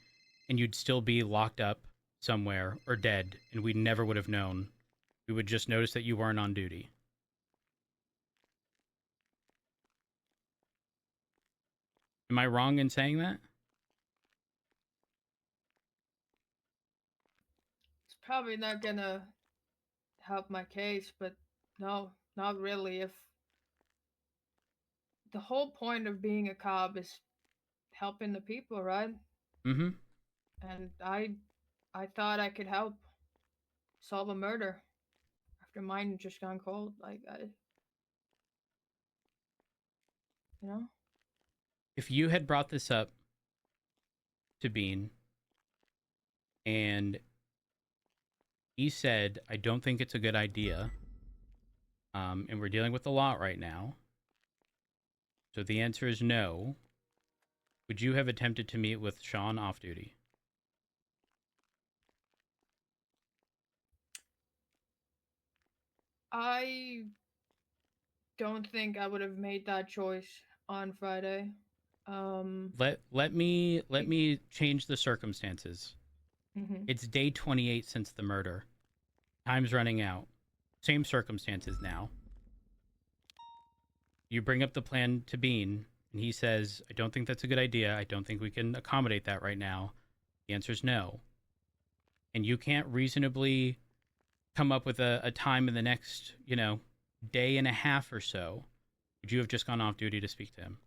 And you'd still be locked up somewhere or dead, and we never would have known. We would just notice that you weren't on duty. Am I wrong in saying that? It's probably not gonna help my case, but no, not really. If the whole point of being a cop is helping the people, right? Mm-hmm. And I thought I could help solve a murder after mine just gone cold. Like you know? If you had brought this up to Bean and he said, I don't think it's a good idea, and we're dealing with a lot right now, so the answer is no, would you have attempted to meet with Sean off duty? I don't think I would have made that choice on Friday. Let me change the circumstances. Mhm. It's day 28 since the murder. Time's running out. Same circumstances now. You bring up the plan to Bean, and he says, I don't think that's a good idea. I don't think we can accommodate that right now. The answer is no. And you can't reasonably come up with a time in the next, day and a half or so. Would you have just gone off duty to speak to him?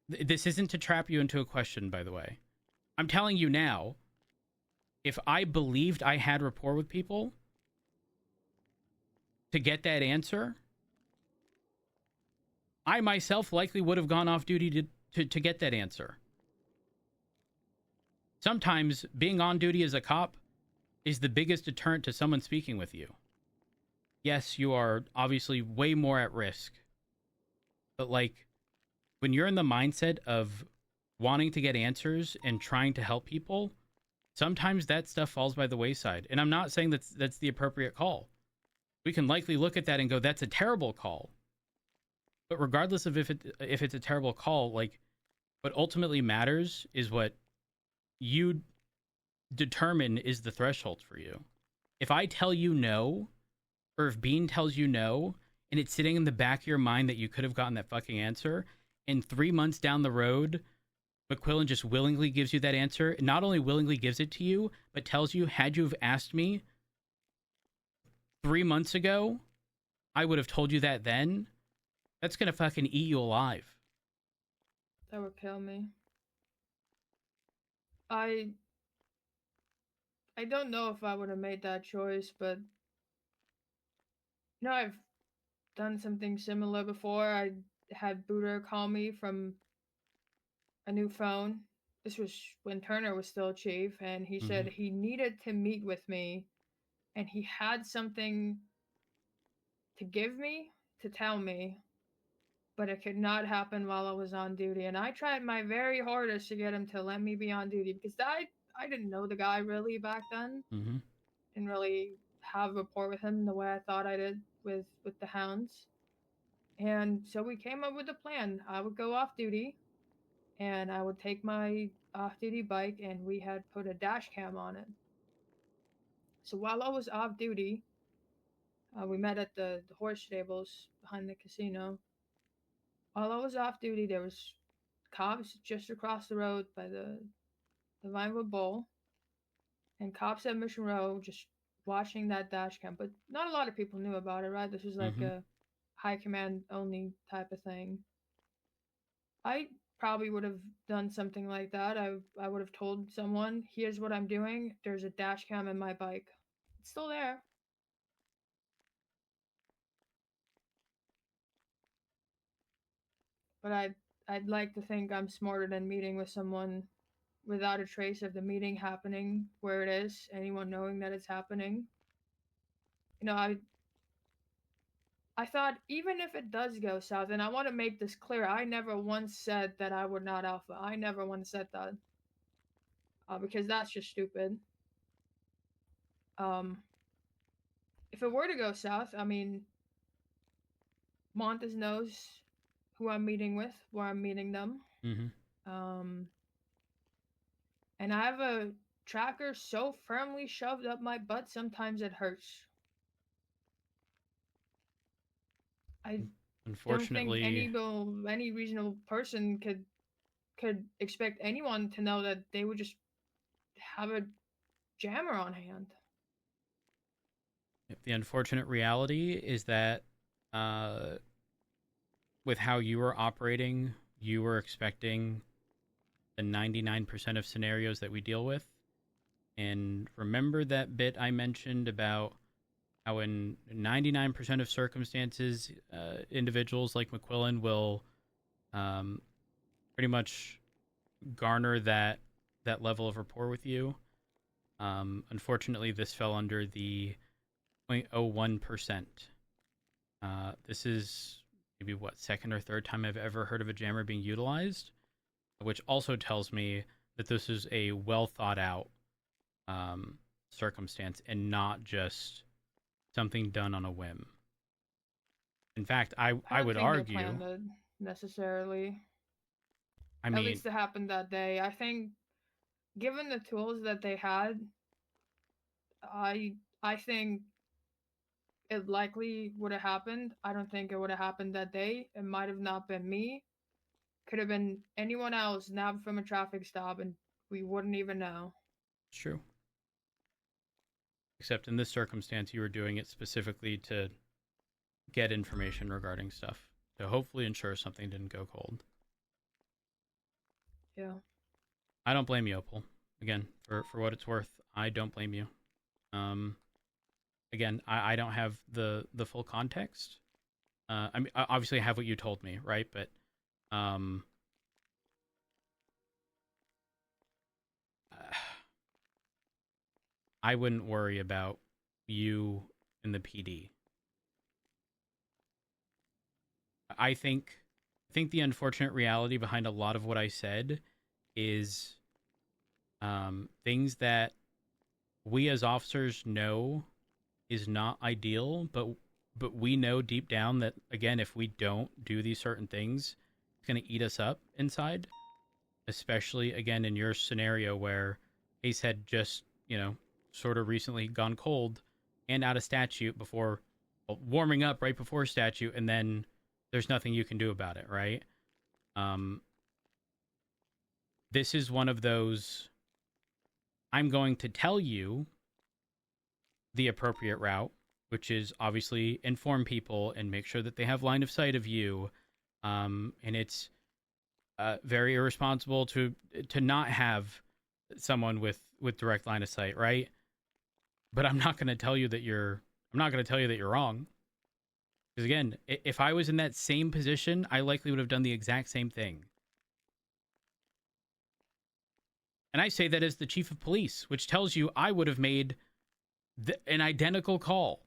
This isn't to trap you into a question, by the way. I'm telling you now, if I believed I had rapport with people to get that answer, I myself likely would have gone off duty to get that answer. Sometimes being on duty as a cop is the biggest deterrent to someone speaking with you. Yes, you are obviously way more at risk. But like, when you're in the mindset of wanting to get answers and trying to help people, sometimes that stuff falls by the wayside. And I'm not saying that's the appropriate call. We can likely look at that and go, that's a terrible call. But regardless of if it's a terrible call, like, what ultimately matters is what you determine is the threshold for you. If I tell you no, or if Bean tells you no, and it's sitting in the back of your mind that you could have gotten that fucking answer, and 3 months down the road, McQuillan just willingly gives you that answer, and not only willingly gives it to you, but tells you, had you have asked me 3 months ago, I would have told you that then, that's gonna fucking eat you alive. That would kill me. I don't know if I would have made that choice, but you know, I've done something similar before. I had Booter call me from a new phone. This was when Turner was still chief, and he said he needed to meet with me, and he had something to give me, to tell me, but it could not happen while I was on duty. And I tried my very hardest to get him to let me be on duty, because I didn't know the guy really back then. Didn't really have a rapport with him the way I thought I did with the hounds. And so we came up with a plan. I would go off duty, and I would take my off-duty bike, and we had put a dash cam on it. So while I was off duty, we met at the horse stables behind the casino. While I was off duty, there was cops just across the road by the Vinewood Bowl, and cops at Mission Row just watching that dash cam. But not a lot of people knew about it, right? This was like a high command only type of thing. I probably would have done something like that. I would have told someone, here's what I'm doing. There's a dash cam in my bike. It's still there. But I'd like to think I'm smarter than meeting with someone without a trace of the meeting happening where it is, anyone knowing that it's happening. You know, I thought, even if it does go south, and I want to make this clear, I never once said that I would not alpha. I never once said that. Because that's just stupid. If it were to go south, I mean, Montes knows who I'm meeting with, where I'm meeting them. And I have a tracker so firmly shoved up my butt, sometimes it hurts. I Unfortunately, don't think any reasonable person could expect anyone to know that they would just have a jammer on hand. the unfortunate reality is that with how you were operating, you were expecting the 99% of scenarios that we deal with. And remember that bit I mentioned about how in 99% of circumstances, individuals like McQuillan will pretty much garner that level of rapport with you. Unfortunately, this fell under the 0.01%. This is maybe second or third time I've ever heard of a jammer being utilized, which also tells me that this is a well thought out circumstance and not just something done on a whim. In fact, I would argue they planned it necessarily. I mean, at least it happened that day. I think, given the tools that they had, I think it likely would have happened. I don't think it would have happened that day. It might have not been me. Could have been anyone else nabbed from a traffic stop, and we wouldn't even know. It's true. Except in this circumstance, you were doing it specifically to get information regarding stuff, to hopefully ensure something didn't go cold. Yeah. I don't blame you, Opal. Again, for what it's worth, I don't blame you. Again, I don't have the full context. I mean, obviously I have what you told me, right? But I wouldn't worry about you and the PD. I think the unfortunate reality behind a lot of what I said is things that we as officers know is not ideal, but we know deep down that, again, if we don't do these certain things, it's going to eat us up inside. Especially, again, in your scenario where Ace had just, sort of recently gone cold and out of statute before, well, warming up right before statute, and then there's nothing you can do about it, right? This is one of those, I'm going to tell you the appropriate route, which is obviously inform people and make sure that they have line of sight of you. And it's very irresponsible to not have someone with direct line of sight, right? But I'm not going to tell you that you're wrong. Because again, if I was in that same position, I likely would have done the exact same thing. And I say that as the chief of police, which tells you I would have made an identical call.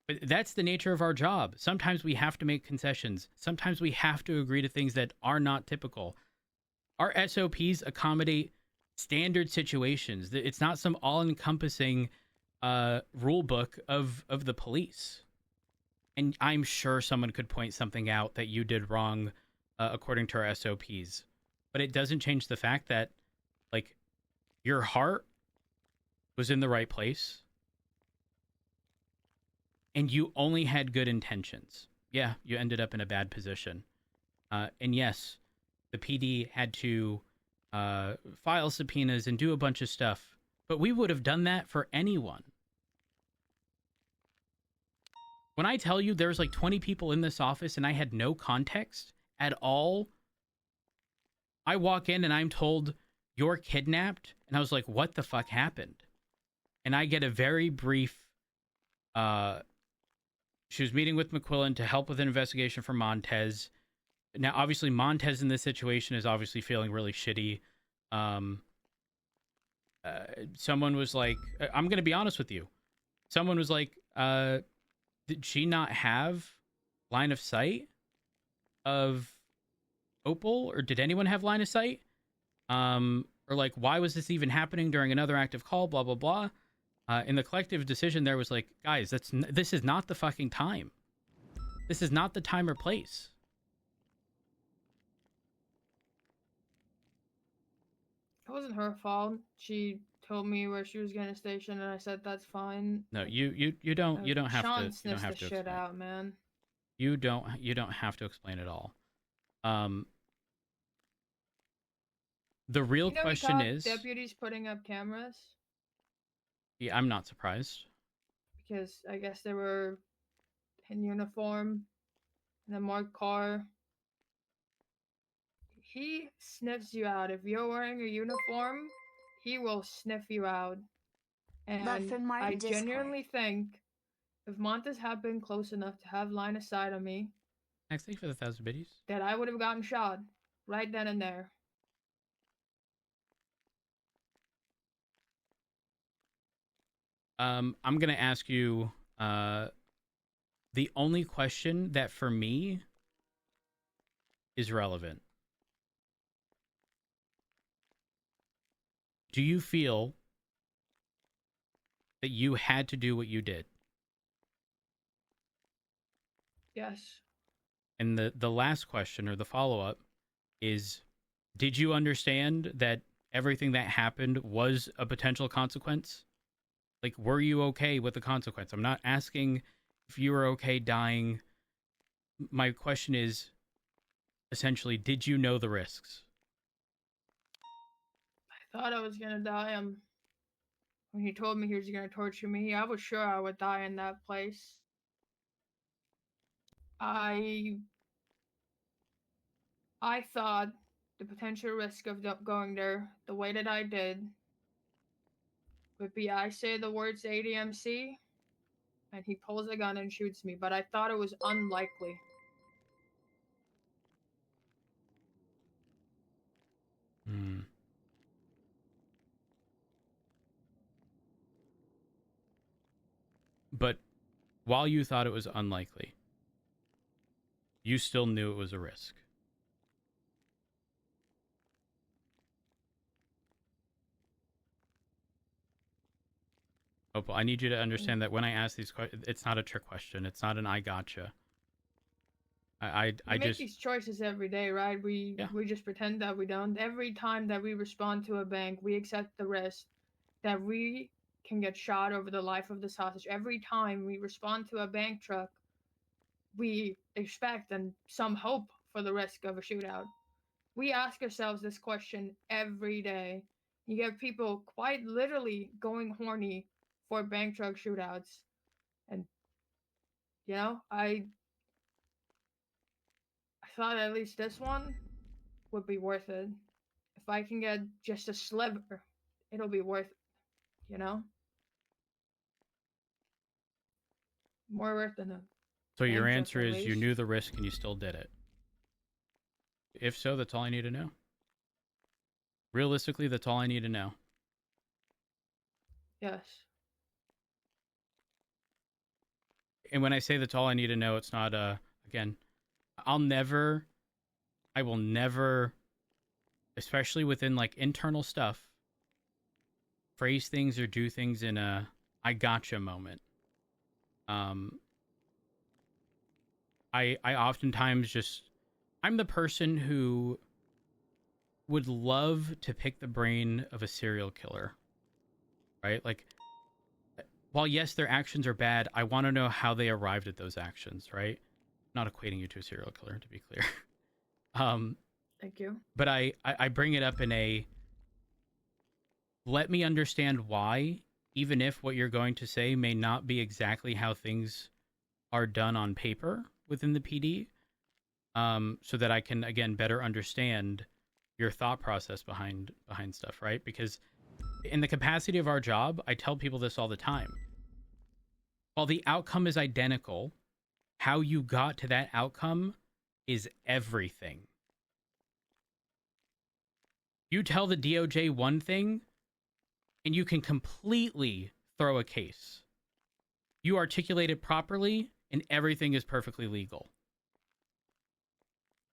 But that's the nature of our job. Sometimes we have to make concessions. Sometimes we have to agree to things that are not typical. Our SOPs accommodate standard situations. It's not some all-encompassing rule book of the police. And I'm sure someone could point something out that you did wrong according to our SOPs. But it doesn't change the fact that, like, your heart was in the right place. And you only had good intentions. Yeah, you ended up in a bad position. And yes, the PD had to file subpoenas and do a bunch of stuff. But we would have done that for anyone. When I tell you there's like 20 people in this office and I had no context at all, I walk in and I'm told, you're kidnapped. And I was like, what the fuck happened? And I get a very brief... she was meeting with McQuillan to help with an investigation for Montez. Now, obviously, Montez in this situation is obviously feeling really shitty. Someone was like, I'm going to be honest with you. Someone was like, did she not have line of sight of Opal? Or did anyone have line of sight? Or like, why was this even happening during another active call? Blah, blah, blah. And the collective decision there was like, guys, this is not the fucking time. This is not the time or place. It wasn't her fault. She told me where she was getting stationed, and I said that's fine. No, you don't have Sean to. sniffs the shit out, man. You don't have to explain it all. The real question is, deputies putting up cameras. Yeah, I'm not surprised. Because I guess they were in uniform, in a marked car. He sniffs you out. If you're wearing a uniform, he will sniff you out. And That's in my I Discord. genuinely think if Montez had been close enough to have line of sight on me, thanks for the 1,000 biddies, that I would have gotten shot right then and there. I'm going to ask you the only question that for me is relevant. Do you feel that you had to do what you did? Yes. And the last question, or the follow-up, is, did you understand that everything that happened was a potential consequence? Like, were you okay with the consequence? I'm not asking if you were okay dying. My question is, essentially, did you know the risks? I thought I was gonna die. When he told me he was gonna torture me, I was sure I would die in that place. I thought the potential risk of going there the way that I did would be I say the words ADMC and he pulls a gun and shoots me, but I thought it was unlikely. But while you thought it was unlikely, you still knew it was a risk. Opal, I need you to understand that when I ask these questions, it's not a trick question. It's not an I gotcha. I We make just these choices every day, right? We just pretend that we don't. Every time that we respond to a bank, we accept the risk that we can get shot over the life of this hostage. Every time we respond to a bank truck, we expect and some hope for the risk of a shootout. We ask ourselves this question every day. You get people quite literally going horny for bank truck shootouts. And, you know, I thought at least this one would be worth it. If I can get just a sliver, it'll be worth it, you know? More worth than a so your bank truck, answer at is you least. knew the risk and you still did it. If so, that's all I need to know. Realistically, that's all I need to know. Yes. And when I say that's all I need to know, it's not again, I will never, especially within like internal stuff, phrase things or do things in a I gotcha moment. I oftentimes I'm the person who would love to pick the brain of a serial killer, right? Like, while yes, their actions are bad, I want to know how they arrived at those actions, right? Not equating you to a serial killer, to be clear. Thank you. But I bring it up in a let me understand why, even if what you're going to say may not be exactly how things are done on paper within the PD, so that I can, again, better understand your thought process behind stuff, right? Because in the capacity of our job, I tell people this all the time. While the outcome is identical, how you got to that outcome is everything. You tell the DOJ one thing, and you can completely throw a case. You articulate it properly, and everything is perfectly legal.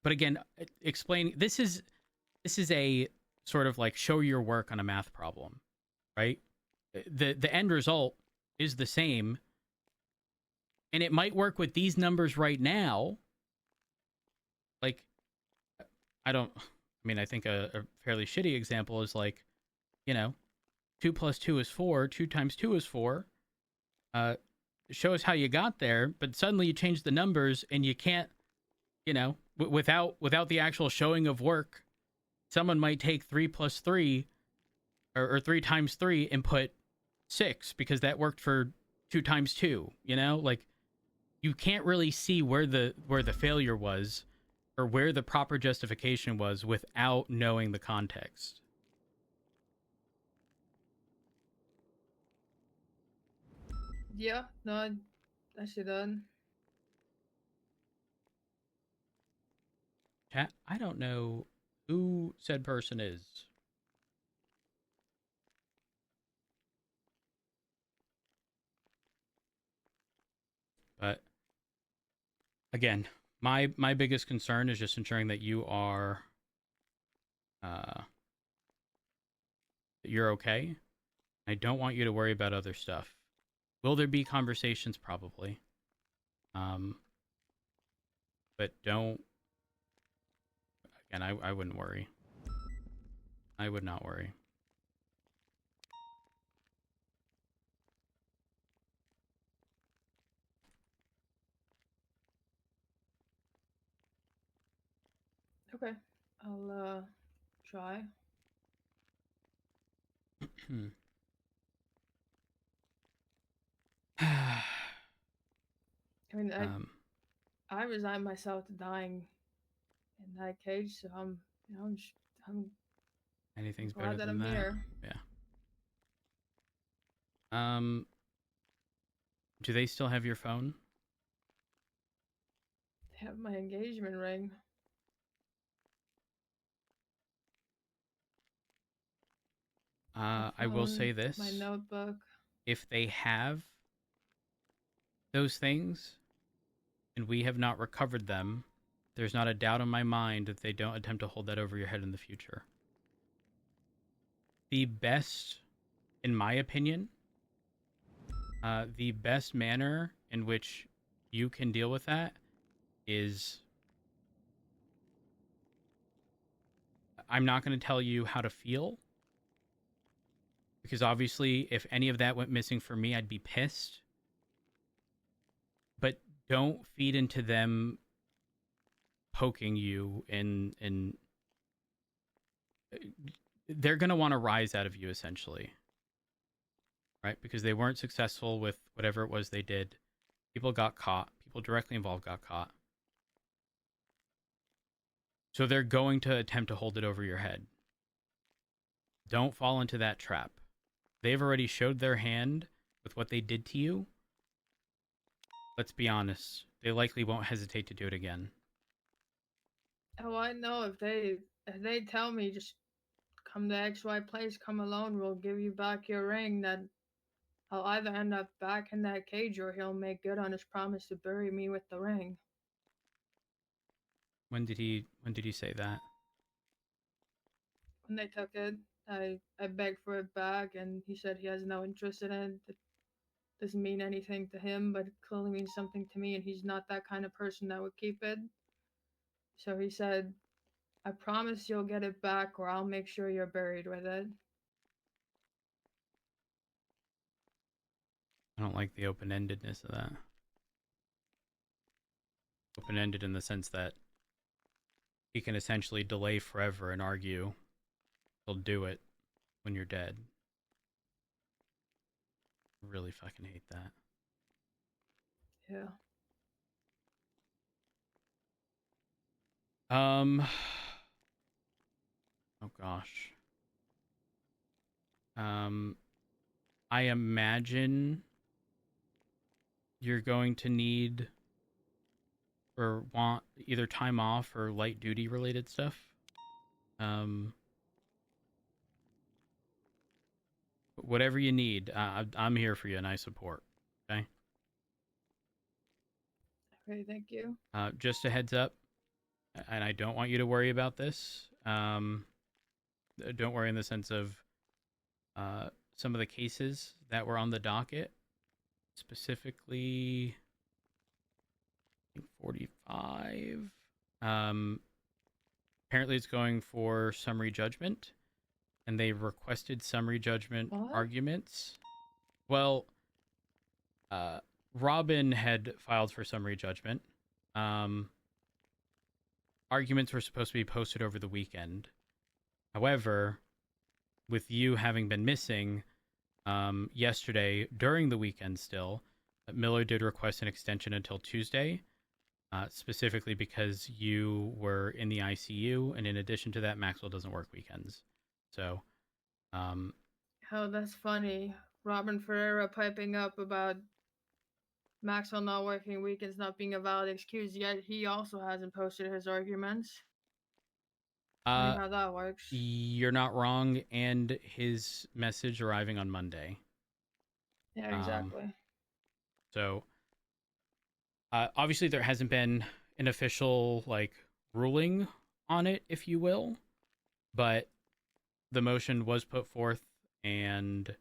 But again, explain this is a sort of like show your work on a math problem, right? The end result is the same, and it might work with these numbers right now. Like, I think a fairly shitty example is like, 2 plus 2 is 4, 2 times 2 is 4. Shows how you got there, but suddenly you change the numbers and you can't, without the actual showing of work, someone might take 3 plus 3 or 3 times 3 and put 6 because that worked for 2 times 2, like you can't really see where the failure was or where the proper justification was without knowing the context. Yeah, no, I see that. Chat, I don't know who said person is. But again, my biggest concern is just ensuring that you are you're okay. I don't want you to worry about other stuff. Will there be conversations? Probably. But don't. Again, I wouldn't worry. I would not worry. Okay, I'll try. I mean, I resign myself to dying in that cage, so I'm anything's glad better that than I'm that. here. Yeah. Do they still have your phone? They have my engagement ring. I will say this. My notebook. If they have, those things and we have not recovered them, there's not a doubt in my mind that they don't attempt to hold that over your head in the future. The best, in my opinion, the best manner in which you can deal with that is, I'm not going to tell you how to feel, because obviously if any of that went missing for me, I'd be pissed. But don't feed into them poking you, and they're going to want to rise out of you, essentially. Right? Because they weren't successful with whatever it was they did. People got caught. People directly involved got caught. So they're going to attempt to hold it over your head. Don't fall into that trap. They've already showed their hand with what they did to you. Let's be honest. They likely won't hesitate to do it again. Oh, I know if they tell me just come to XY place, come alone, we'll give you back your ring, that I'll either end up back in that cage or he'll make good on his promise to bury me with the ring. When did he say that? When they took it, I begged for it back, and he said he has no interest in it. It doesn't mean anything to him, but it clearly means something to me, and he's not that kind of person that would keep it. So he said, I promise you'll get it back, or I'll make sure you're buried with it. I don't like the open-endedness of that. Open-ended in the sense that he can essentially delay forever and argue. He'll do it when you're dead. I really fucking hate that. Yeah. Oh gosh. I imagine you're going to need or want either time off or light duty related stuff. Whatever you need, I'm here for you and I support. Okay. Okay, thank you. Just a heads up, and I don't want you to worry about this. Don't worry in the sense of some of the cases that were on the docket, specifically I think 45. Apparently it's going for summary judgment, and they requested summary judgment arguments. Well, Robin had filed for summary judgment. Arguments were supposed to be posted over the weekend. However, with you having been missing yesterday during the weekend still, Miller did request an extension until Tuesday, specifically because you were in the ICU, and in addition to that, Maxwell doesn't work weekends. So, Oh, that's funny. Robin Ferreira piping up about Maxwell not working weekends not being a valid excuse, yet he also hasn't posted his arguments. Funny how that works. You're not wrong, and his message arriving on Monday. Yeah, exactly. So, obviously there hasn't been an official, ruling on it, if you will, but the motion was put forth, and,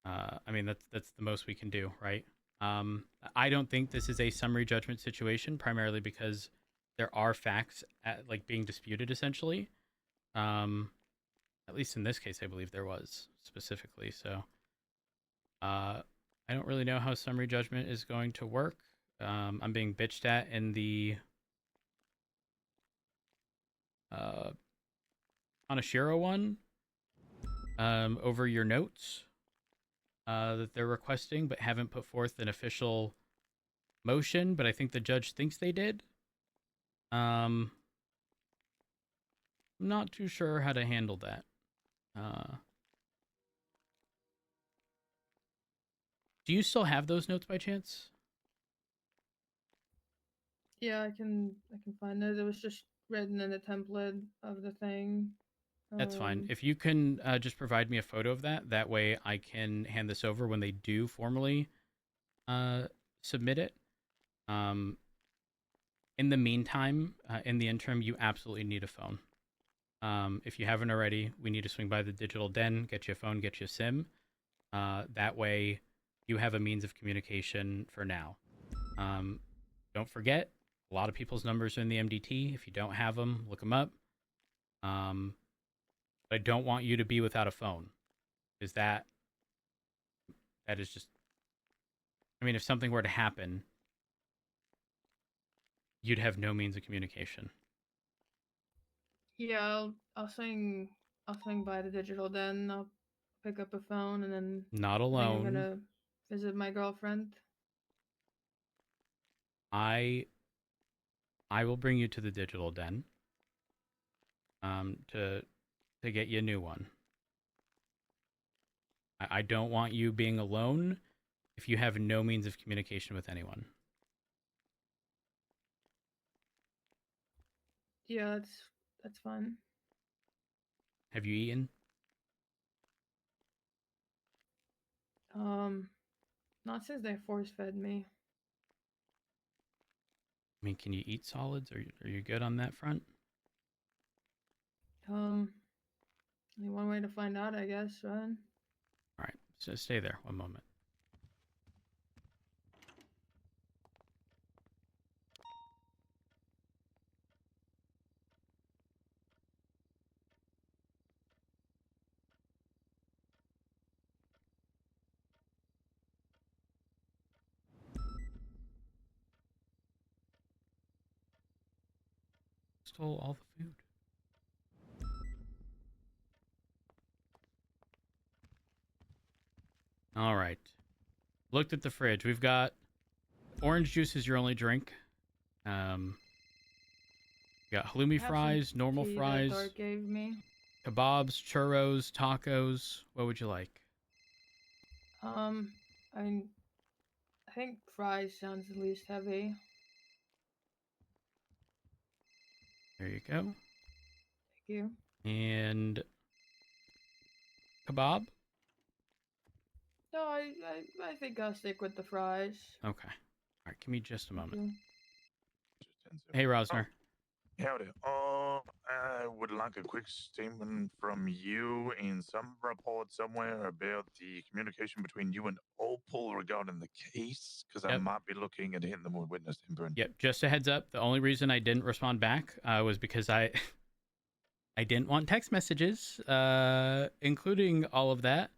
I mean, that's the most we can do, right? I don't think this is a summary judgment situation, primarily because there are facts being disputed, essentially. At least in this case, I believe there was, specifically, so... I don't really know how summary judgment is going to work. I'm being bitched at in the Kanashiro one over your notes that they're requesting, but haven't put forth an official motion, but I think the judge thinks they did. I'm not too sure how to handle that. Do you still have those notes by chance? Yeah, I can find it. It was just written in the template of the thing. That's fine. If you can just provide me a photo of that, that way I can hand this over when they do formally submit it. In the meantime, in the interim, you absolutely need a phone. If you haven't already, we need to swing by the digital den, get you a phone, get you a SIM. That way, you have a means of communication for now. Don't forget, a lot of people's numbers are in the MDT. If you don't have them, look them up. But I don't want you to be without a phone, because that is just. I mean, if something were to happen, you'd have no means of communication. Yeah, I'll swing by the digital den. I'll pick up a phone and then. Not I think alone. I'm gonna visit my girlfriend. I will bring you to the digital den. To get you a new one. I don't want you being alone if you have no means of communication with anyone. Yeah, that's fine. Have you eaten? Not since they force fed me. I mean, can you eat solids? Are you good on that front? Only one way to find out, I guess, right? All right, so stay there 1 moment. Stole all the food. All right. Looked at the fridge. We've got orange juice is your only drink. We got halloumi fries, normal fries, Dart gave me. kebabs, churros, tacos. What would you like? I mean, I think fries sounds the least heavy. There you go. Thank you. And kebab? No, I think I'll stick with the fries. Okay. All right, give me just a moment. you. Hey, Rosner. Howdy. I would like a quick statement from you in some report somewhere about the communication between you and Opal regarding the case, because I might be looking at hitting them with witness tampering. Yep, just a heads up. The only reason I didn't respond back was because I didn't want text messages, including all of that.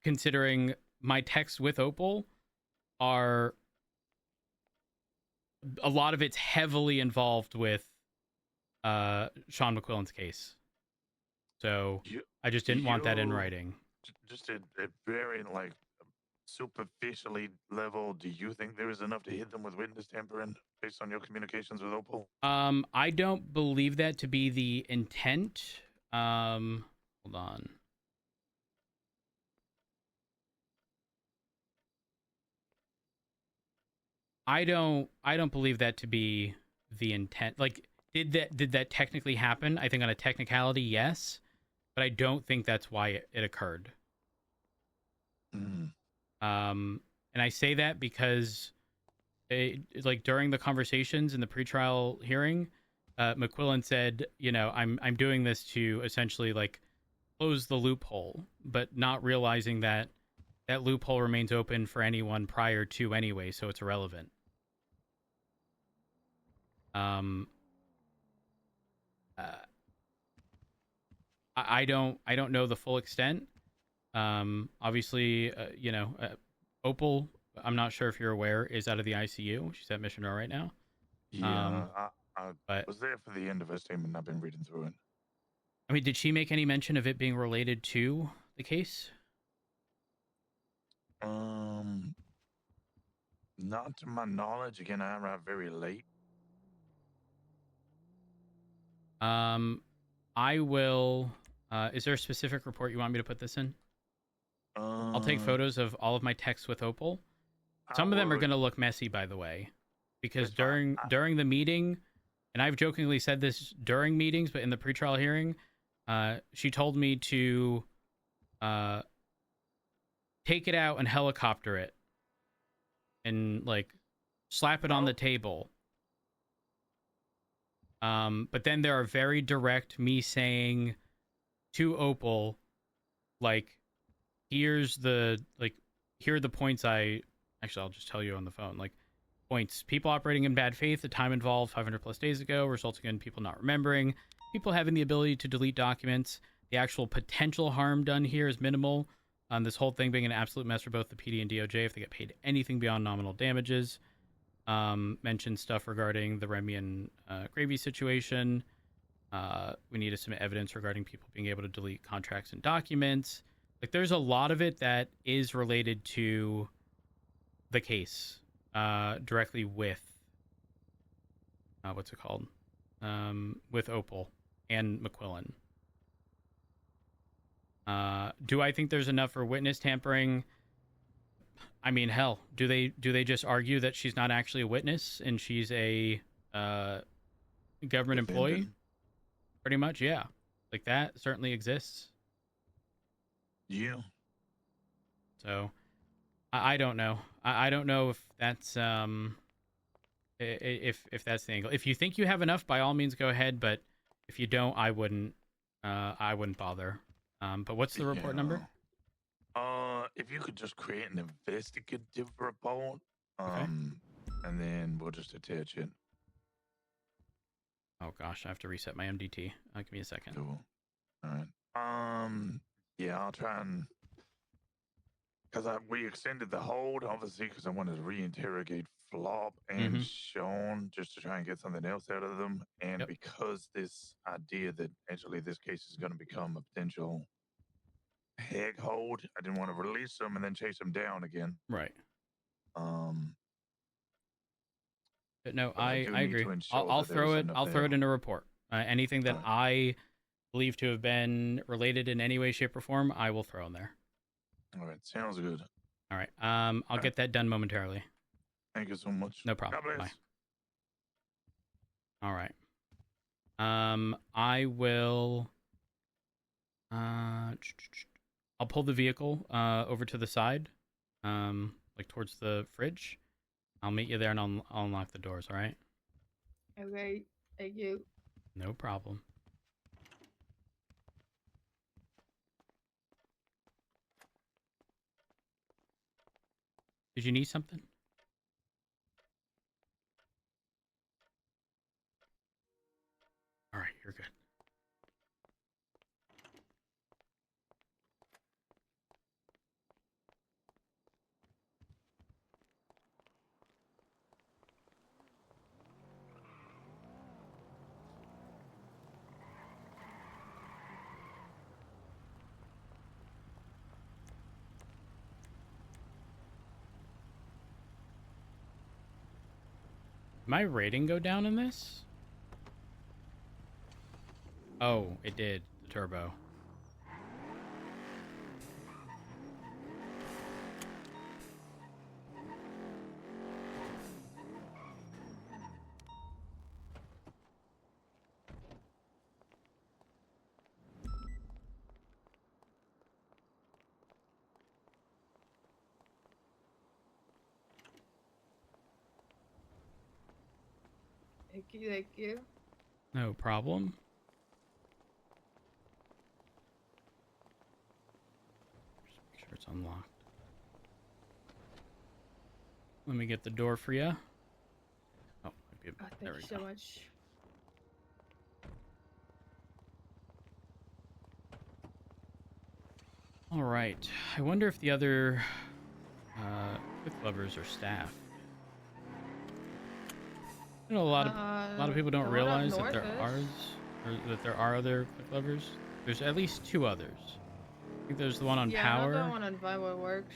Considering my texts with Opal are a lot of it's heavily involved with Sean McQuillan's case. So I just didn't want that in writing. Just a very, superficially level, do you think there is enough to hit them with witness tampering based on your communications with Opal? I don't believe that to be the intent. Hold on. I don't believe that to be the intent. Like, did that technically happen? I think on a technicality, yes, but I don't think that's why it occurred. And I say that because during the conversations in the pretrial hearing, McQuillan said, I'm doing this to essentially close the loophole, but not realizing that that loophole remains open for anyone prior to anyway, so it's irrelevant. I don't know the full extent. Obviously, Opal, I'm not sure if you're aware, is out of the ICU. She's at Mission Row right now. Yeah, I was there for the end of her statement. I've been reading through it. I mean, did she make any mention of it being related to the case? Not to my knowledge. Again, I arrived very late. I will. Is there a specific report you want me to put this in? I'll take photos of all of my texts with Opal. Some of them are going to look messy, by the way, because during the meeting, and I've jokingly said this during meetings, but in the pretrial hearing, she told me to take it out and helicopter it and like slap it on the table. But then there are very direct me saying to Opal, like, here are the points I'll just tell you on the phone. Like, points: people operating in bad faith, the time involved 500 plus days ago, resulting in people not remembering, people having the ability to delete documents, the actual potential harm done here is minimal. This whole thing being an absolute mess for both the PD and DOJ if they get paid anything beyond nominal damages. Mentioned stuff regarding the Remy and Gravy situation. We needed some evidence regarding people being able to delete contracts and documents. Like, there's a lot of it that is related to the case, directly with what's it called? With Opal and McQuillan. Do I think there's enough for witness tampering? I mean, hell, do they just argue that she's not actually a witness and she's a government employee? Pretty much, yeah. Like, that certainly exists. Yeah. So, I don't know. I don't know if that's if that's the angle. If you think you have enough, by all means, go ahead. But if you don't, I wouldn't bother. But what's the report number? If you could just create an investigative report, Okay. and then we'll just attach it. Oh gosh, I have to reset my MDT. Give me a second. Cool. All right. Yeah, I'll try and because we extended the hold, obviously, because I wanted to reinterrogate Flop and Sean just to try and get something else out of them, and because this idea that actually this case is going to become a potential hag hold, I didn't want to release them and then chase them down again. Right. But no, but I agree. I'll throw it. I'll throw it in a report. Anything that I believe to have been related in any way, shape, or form, I will throw in there. All right, sounds good. All right. I'll get that done momentarily. Thank you so much. No problem. God bless. Bye. All right. I will. I'll pull the vehicle over to the side, like towards the fridge. I'll meet you there and I'll unlock the doors. All right. Okay. Thank you. No problem. Did you need something? All right, you're good. Did my rating go down in this? Oh, it did. The turbo. Thank you. Thank you. No problem. Just make sure it's unlocked. Let me get the door for you. Oh, there Thank we you go. so much. All right. I wonder if the other quick lovers are staff. You know, a lot of people don't realize that there are other quick lovers. There's at least 2 others. I think there's the one on Power. Yeah, another one on Vital Works.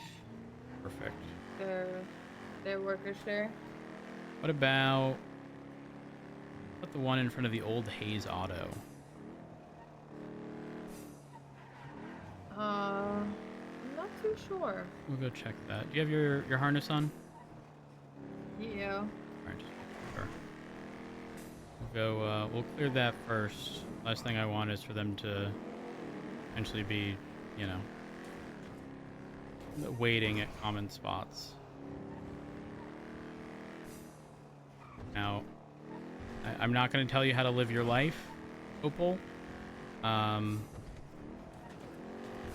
Perfect. They're workers there. What about the one in front of the old Hayes Auto? I'm not too sure. We'll go check that. Do you have your harness on? Yeah. All right, just sure. We'll go. We'll clear that first. Last thing I want is for them to eventually be, waiting at common spots. Now, I'm not going to tell you how to live your life, Opal.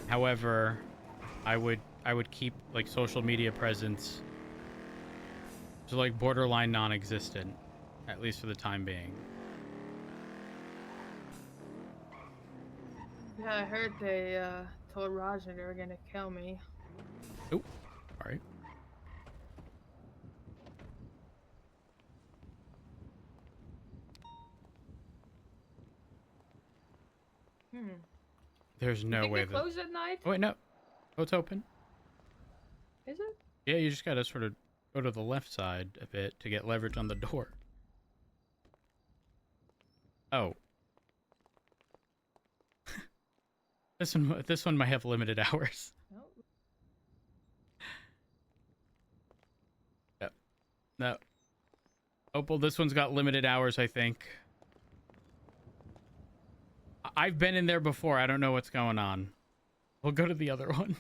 However, I would keep like social media presence to like borderline non-existent, at least for the time being. Yeah, I heard they told Roger they were gonna kill me. Oh, all right. There's You no think way they that. close at night? Oh wait, no. Oh, it's open. Is it? Yeah, you just gotta sort of go to the left side a bit to get leverage on the door. Oh. This one might have limited hours. Nope. Yep. No. Opal, this one's got limited hours, I think. I've been in there before. I don't know what's going on. We'll go to the other one.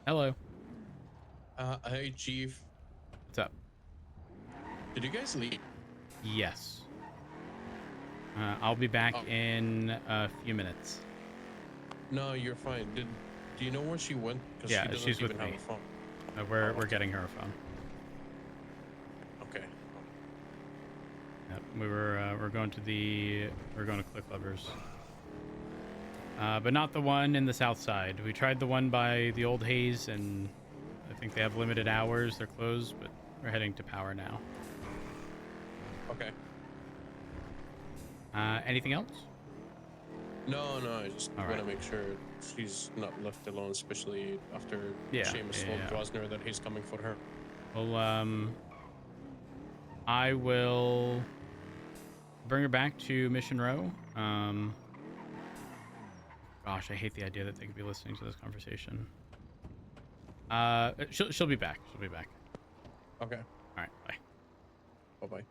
Hello. Hey, Chief. What's up? Did you guys leave? Yes. I'll be back in a few minutes. No, you're fine. Do you know where she went? Because Yeah, she doesn't she's with even have me. a phone. We're getting her a phone. Okay. Yep, we're going to Cliff Lovers. But not the one in the south side. We tried the one by the old Haze, and I think they have limited hours. They're closed, but we're heading to Power now. Okay. Anything else? No, I just All want to right. make sure she's not left alone, especially after Seamus told Rosner that he's coming for her. Well, I will bring her back to Mission Row. Gosh, I hate the idea that they could be listening to this conversation. She'll be back. She'll be back. Okay. All right. Bye. Bye-bye.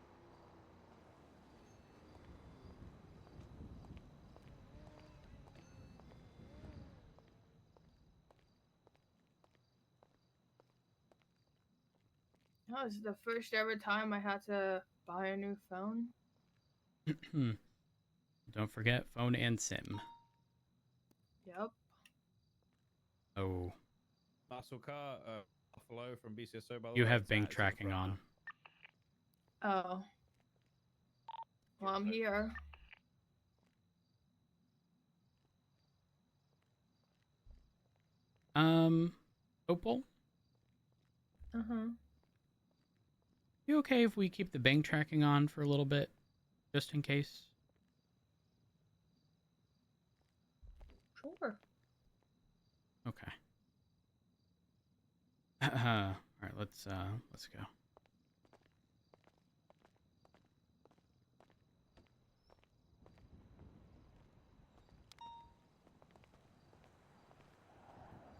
That was the first ever time I had to buy a new phone. Don't forget phone and SIM. Yep. Oh. Muscle car, Buffalo from BCSO, by the You way. have It's Bing in tracking front on. Oh. Well, I'm here. Opal? Uh-huh. You okay if we keep the Bing tracking on for a little bit? Just in case? Sure. Okay. All right, let's go.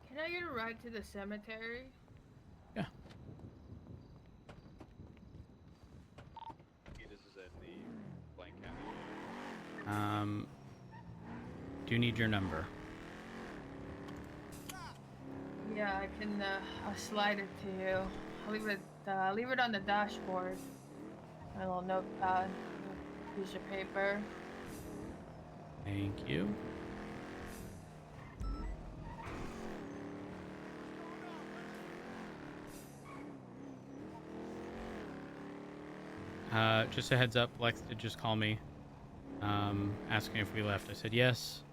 Can I get a ride to the cemetery? Yeah. This is in the Blaine County. Do you need your number? Yeah, I can. I'll slide it to you. I'll leave it on the dashboard. My little notepad, piece of paper. Thank you. Just a heads up, Lex did just call me, asking if we left. I said yes.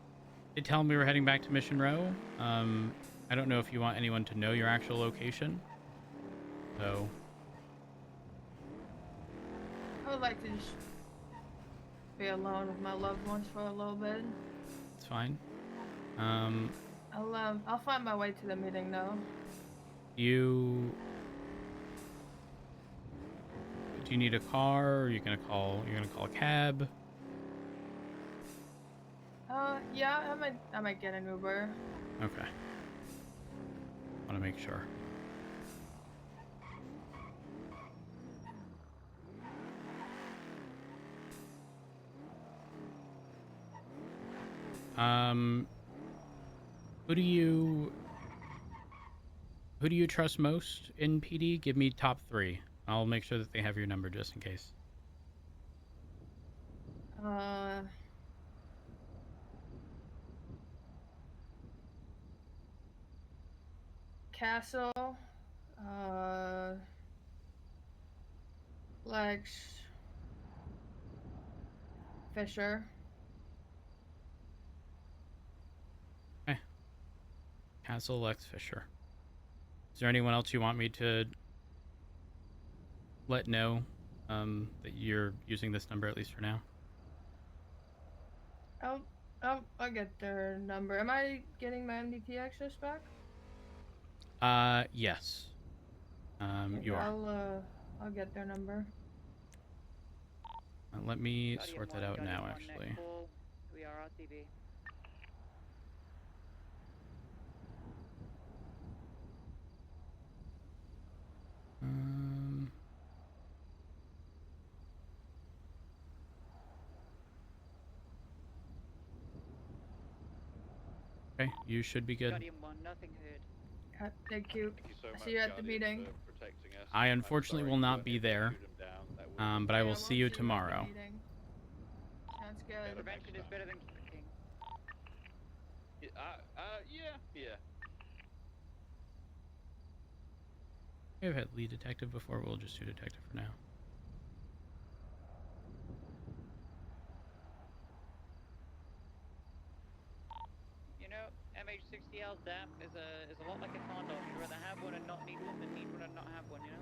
They tell me we're heading back to Mission Row. I don't know if you want anyone to know your actual location. So. I would like to just be alone with my loved ones for a little bit. It's fine. I'll find my way to the meeting though. Do you need a car, or you're gonna call a cab? Yeah, I might get an Uber. Okay. Want to make sure. Who do you trust most in PD? Give me top 3. I'll make sure that they have your number just in case. Castle, Lex, Fisher. Okay. Castle, Lex, Fisher. Is there anyone else you want me to let know that you're using this number at least for now? I'll get their number. Am I getting my MDT access back? Yes. You are. I'll get their number. Let me sort that out now, actually. We are RTB. Okay, you should be good. Guardian 1, nothing heard. Thank you. So I see you at the meeting. I unfortunately will not be there, but I will see you tomorrow. Sounds good. Prevention is better than kicking. Yeah. I've had lead detective before. We'll just do detective for now. You know, MH60L DAP is a lot like a car dog. You'd rather have one and not need one than need one and not have one, you know?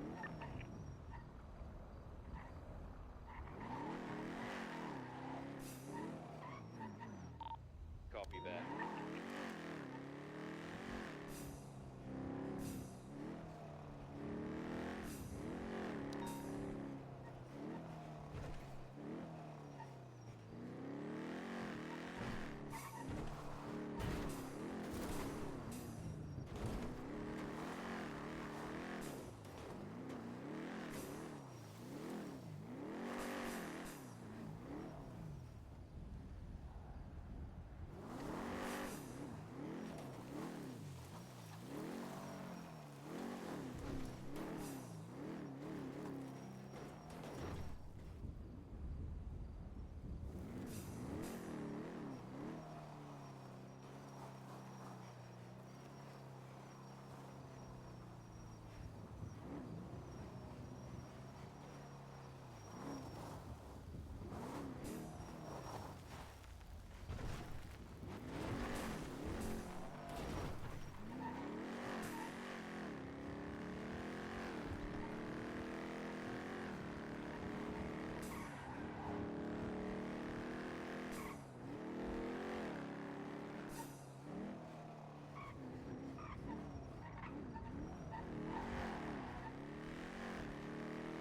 Copy that.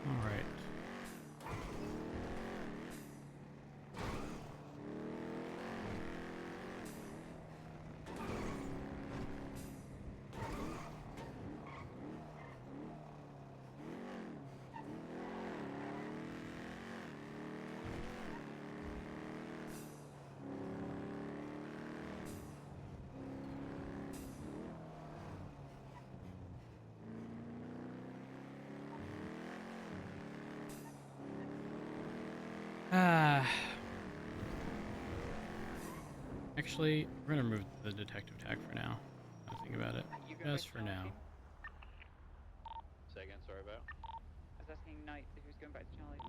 All right. Actually, we're gonna remove the detective tag for now. I think about it. Just for now. Say again, sorry about. I was asking Knight if he was going back to Charlie.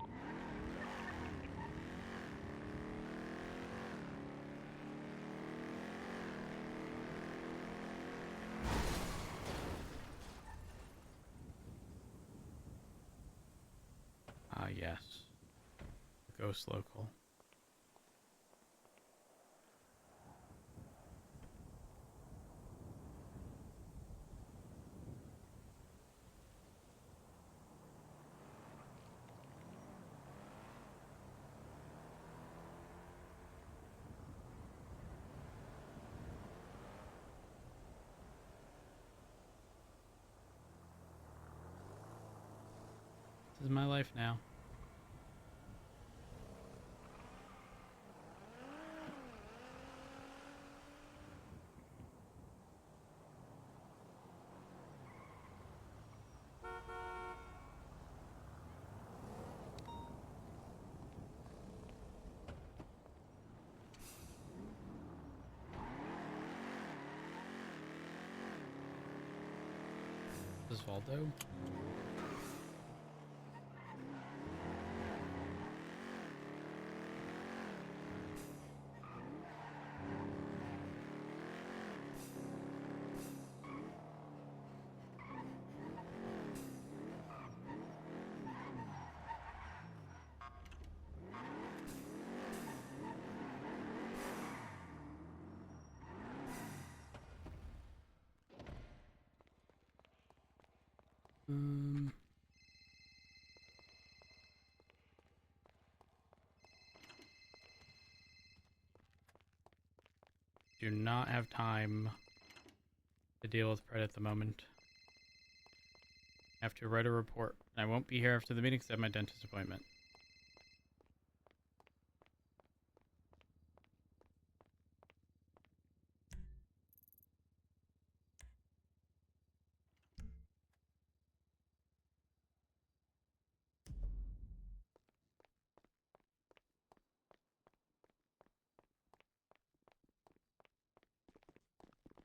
Ah, yes. Ghost local. This is my life now. Osvaldo. Do not have time to deal with Brett at the moment. I have to write a report. I won't be here after the meeting because I have my dentist appointment.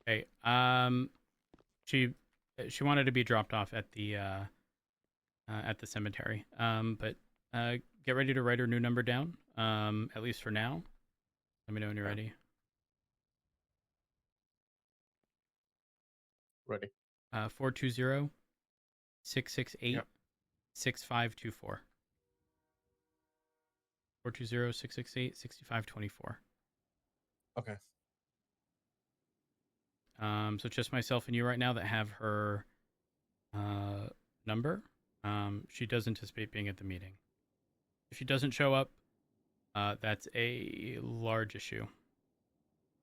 Okay. She wanted to be dropped off at the cemetery. But get ready to write her new number down. At least for now. Let me know when you're ready. Ready. 420-668-6524. 420-668-6524. Okay. So it's just myself and you right now that have her number. She does anticipate being at the meeting. If she doesn't show up, that's a large issue.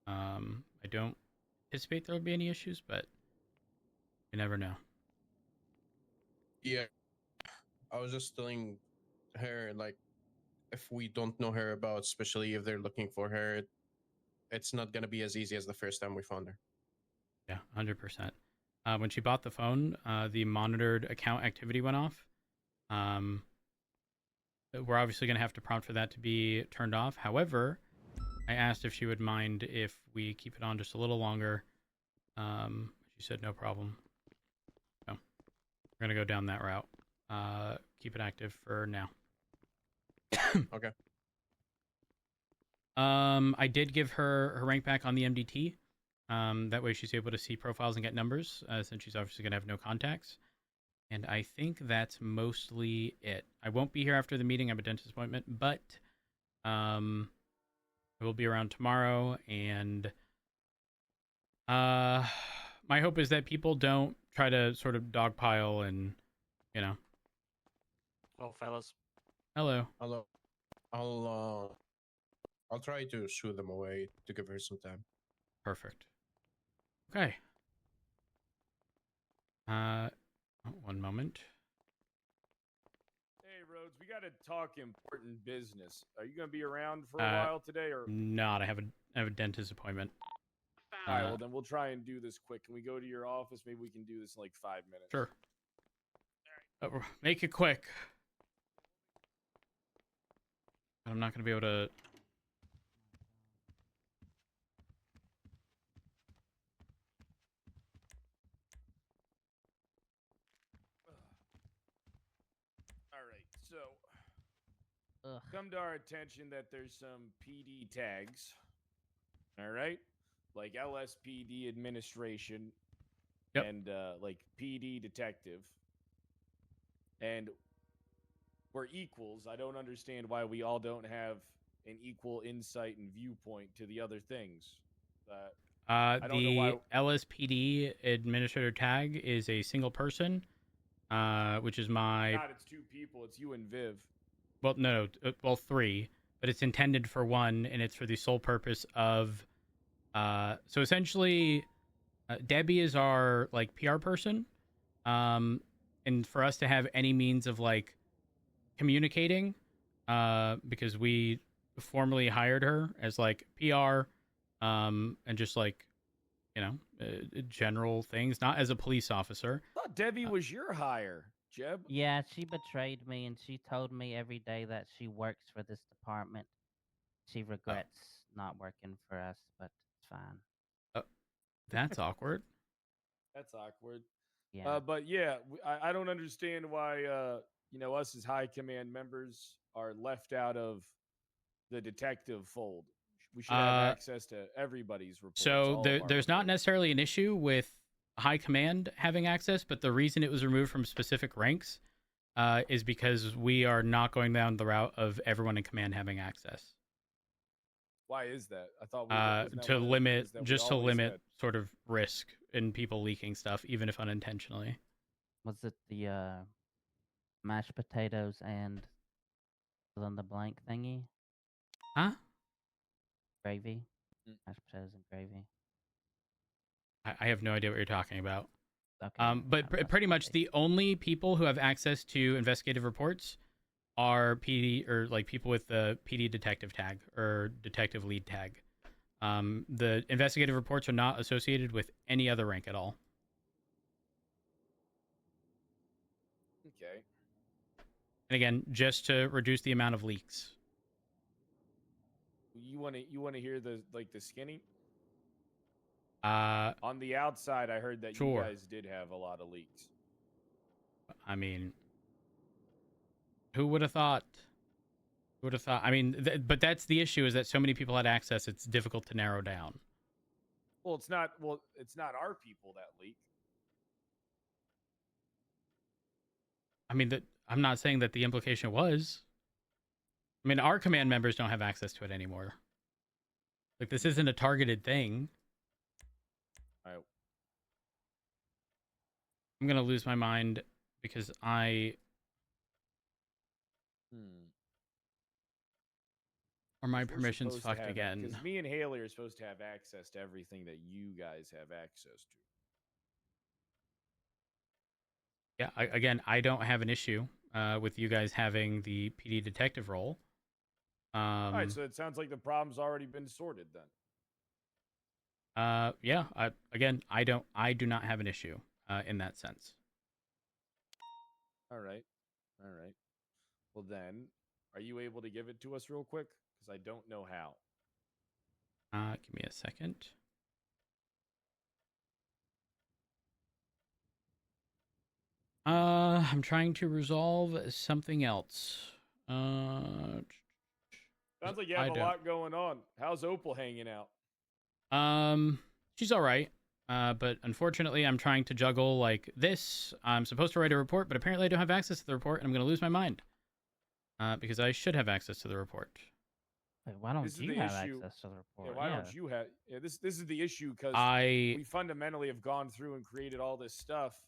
I don't anticipate there will be any issues, but you never know. Yeah. I was just telling her, like, if we don't know her about, especially if they're looking for her, it's not going to be as easy as the first time we found her. Yeah, 100%. When she bought the phone, the monitored account activity went off. We're obviously going to have to prompt for that to be turned off. However, I asked if she would mind if we keep it on just a little longer. She said no problem. So we're going to go down that route. Keep it active for now. Okay. I did give her rank back on the MDT. That way she's able to see profiles and get numbers, since she's obviously going to have no contacts. And I think that's mostly it. I won't be here after the meeting. I have a dentist appointment, but I will be around tomorrow. And my hope is that people don't try to sort of dogpile and, you know. Well, fellas. Hello. Hello. I'll try to shoo them away to give her some time. Perfect. Okay. One moment. Hey, Rhodes, we got to talk important business. Are you going to be around for a Uh, while today, or Not. I have a dentist appointment. All right, well then we'll try and do this quick. Can we go to your office? Maybe we can do this in like 5 minutes. Sure. Make it quick. I'm not going to be able to. All right, so come to our attention that there's some PD tags. All right, like LSPD administration, and like PD detective, and we're equals. I don't understand why we all don't have an equal insight and viewpoint to the other things. I don't know The why. LSPD administrator tag is a single person, which is my. God, it's 2 people. It's you and Viv. Well, no, well, 3, but it's intended for 1, and it's for the sole purpose of. So essentially, Debbie is our like PR person, and for us to have any means of like communicating, because we formally hired her as like PR, and just like, you know, general things, not as a police officer. I thought Debbie was your hire, Jeb. Yeah, she betrayed me, and she told me every day that she works for this department. She regrets not working for us, but it's fine. That's awkward. That's awkward. Yeah. But yeah, I don't understand why us as high command members are left out of the detective fold. We should have access to everybody's reports. So there's not necessarily an issue with high command having access, but the reason it was removed from specific ranks is because we are not going down the route of everyone in command having access. Why is that? I thought to limit sort of risk in people leaking stuff, even if unintentionally. Was it the mashed potatoes and fill in the blank thingy? Huh? Gravy. Mashed potatoes and gravy. I have no idea what you're talking about. Okay. But pretty much the only people who have access to investigative reports are PD or like people with the PD detective tag or detective lead tag. The investigative reports are not associated with any other rank at all. Okay. And again, just to reduce the amount of leaks. You want to hear the skinny? On the outside, I heard that you guys did have a lot of leaks. I mean, who would have thought? Who would have thought? I mean, but that's the issue, is that so many people had access, it's difficult to narrow down. Well, it's not our people that leak. I mean, I'm not saying that the implication was. I mean, our command members don't have access to it anymore. Like, this isn't a targeted thing. All right. I'm going to lose my mind because Or my permission's fucked again. Because me and Haley are supposed to have access to everything that you guys have access to. Yeah, again, I don't have an issue with you guys having the PD detective role. All right, so it sounds like the problem's already been sorted then. Yeah. Again, I do not have an issue in that sense. All right. Well then, are you able to give it to us real quick? Because I don't know how. Give me a second. I'm trying to resolve something else. Sounds like you have a lot going on. How's Opal hanging out? She's all right. But unfortunately, I'm trying to juggle like this. I'm supposed to write a report, but apparently I don't have access to the report, and I'm going to lose my mind. Because I should have access to the report. Wait, why don't you have access to the report? Yeah, why don't you have? Yeah, this is the issue, because we fundamentally have gone through and created all this stuff,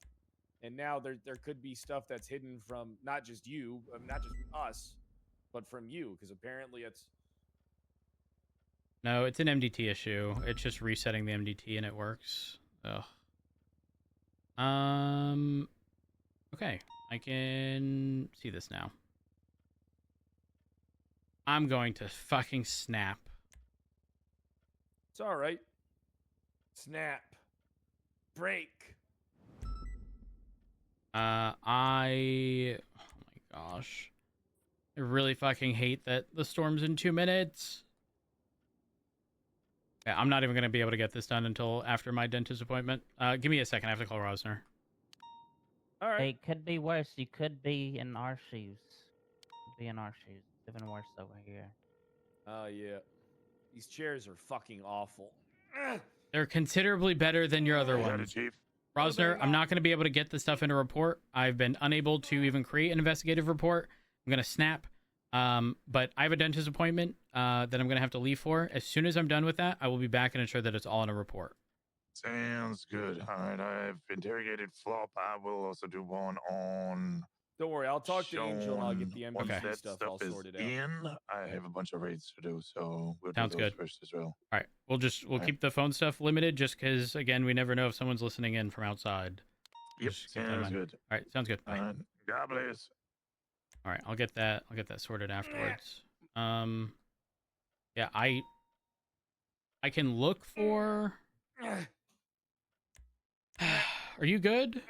and now there could be stuff that's hidden from not just you, not just us, but from you, because apparently it's. No, it's an MDT issue. It's just resetting the MDT and it works. Ugh. Okay, I can see this now. I'm going to fucking snap. It's all right. Snap. Break. Oh my gosh. I really fucking hate that the storm's in 2 minutes. Yeah, I'm not even going to be able to get this done until after my dentist appointment. Give me a second. I have to call Rosner. All right. Hey, it could be worse. You could be in our shoes. Be in our shoes. It's even worse over here. Oh, yeah. These chairs are fucking awful. They're considerably better than your other ones. Rosner, I'm not going to be able to get the stuff in a report. I've been unable to even create an investigative report. I'm going to snap. But I have a dentist appointment that I'm going to have to leave for. As soon as I'm done with that, I will be back and ensure that it's all in a report. Sounds good. All right, I've interrogated Flop. I will also do one on. Don't worry, I'll talk to Angel and I'll get the MDT stuff all sorted out. I have a bunch of raids to do, so we'll Sounds do those good. first as well. All right, we'll keep the phone stuff limited just because, again, we never know if someone's listening in from outside. Yep, sounds good. All right, sounds good. Bye. God bless. All right, I'll get that sorted afterwards. Yeah, I can look for. Are you good?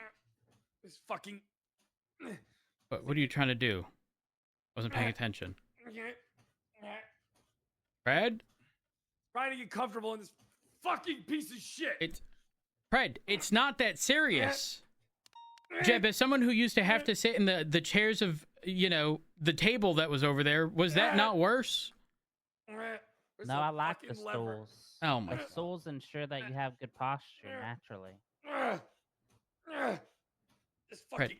This fucking. What are you trying to do? Wasn't paying attention. Fred? Trying to get comfortable in this fucking piece of shit. Fred, it's not that serious. Jeb, as someone who used to have to sit in the chairs of, you know, the table that was over there, was that not worse? No, I like the stools. Oh my The stools ensure that you have good posture naturally. This fucking.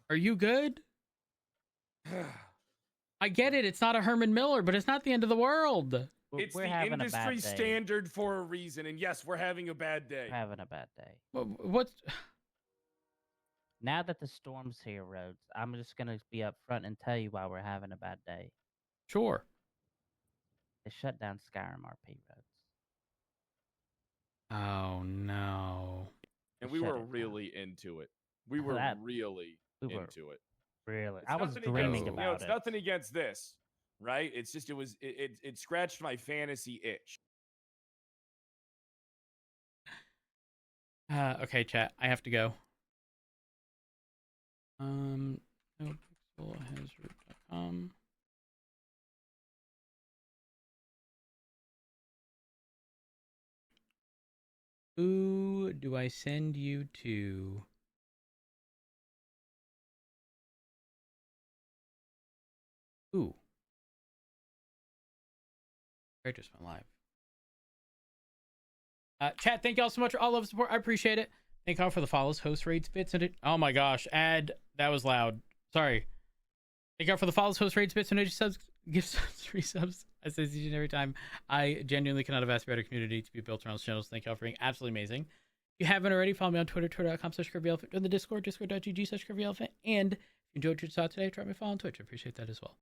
Are you good? I get it. It's not a Herman Miller, but it's not the end of the world. It's We're the having a bad industry day. standard for a reason, and yes, we're having a bad day. We're having a bad day. What? Now that the storm's here, Rhodes, I'm just gonna be upfront and tell you why we're having a bad day. Sure. They shut down Skyrim RP, Rhodes. Oh no. And we were really into it. We were really into it. Really, It's I was nothing dreaming against, about it's it. nothing against this, right? It's just it scratched my fantasy itch. Okay, chat. I have to go. NoPixel has root.com. Who do I send you to? Ooh. I just went live. Chat, thank y'all so much for all of the support. I appreciate it. Thank y'all for the follows, host rates, bits, and oh my gosh, ad, that was loud. Sorry. Thank y'all for the follows, host rates, bits, and subs, gift subs, free subs. I say this each and every time. I genuinely cannot have asked for a better community to be built around this channel. So thank y'all for being absolutely amazing. If you haven't already, follow me on Twitter, twitter.com/Curvyelephant, join the Discord, discord.gg/Curvyelephant, and if you enjoyed your thought today, drop me a follow on Twitch. I appreciate that as well.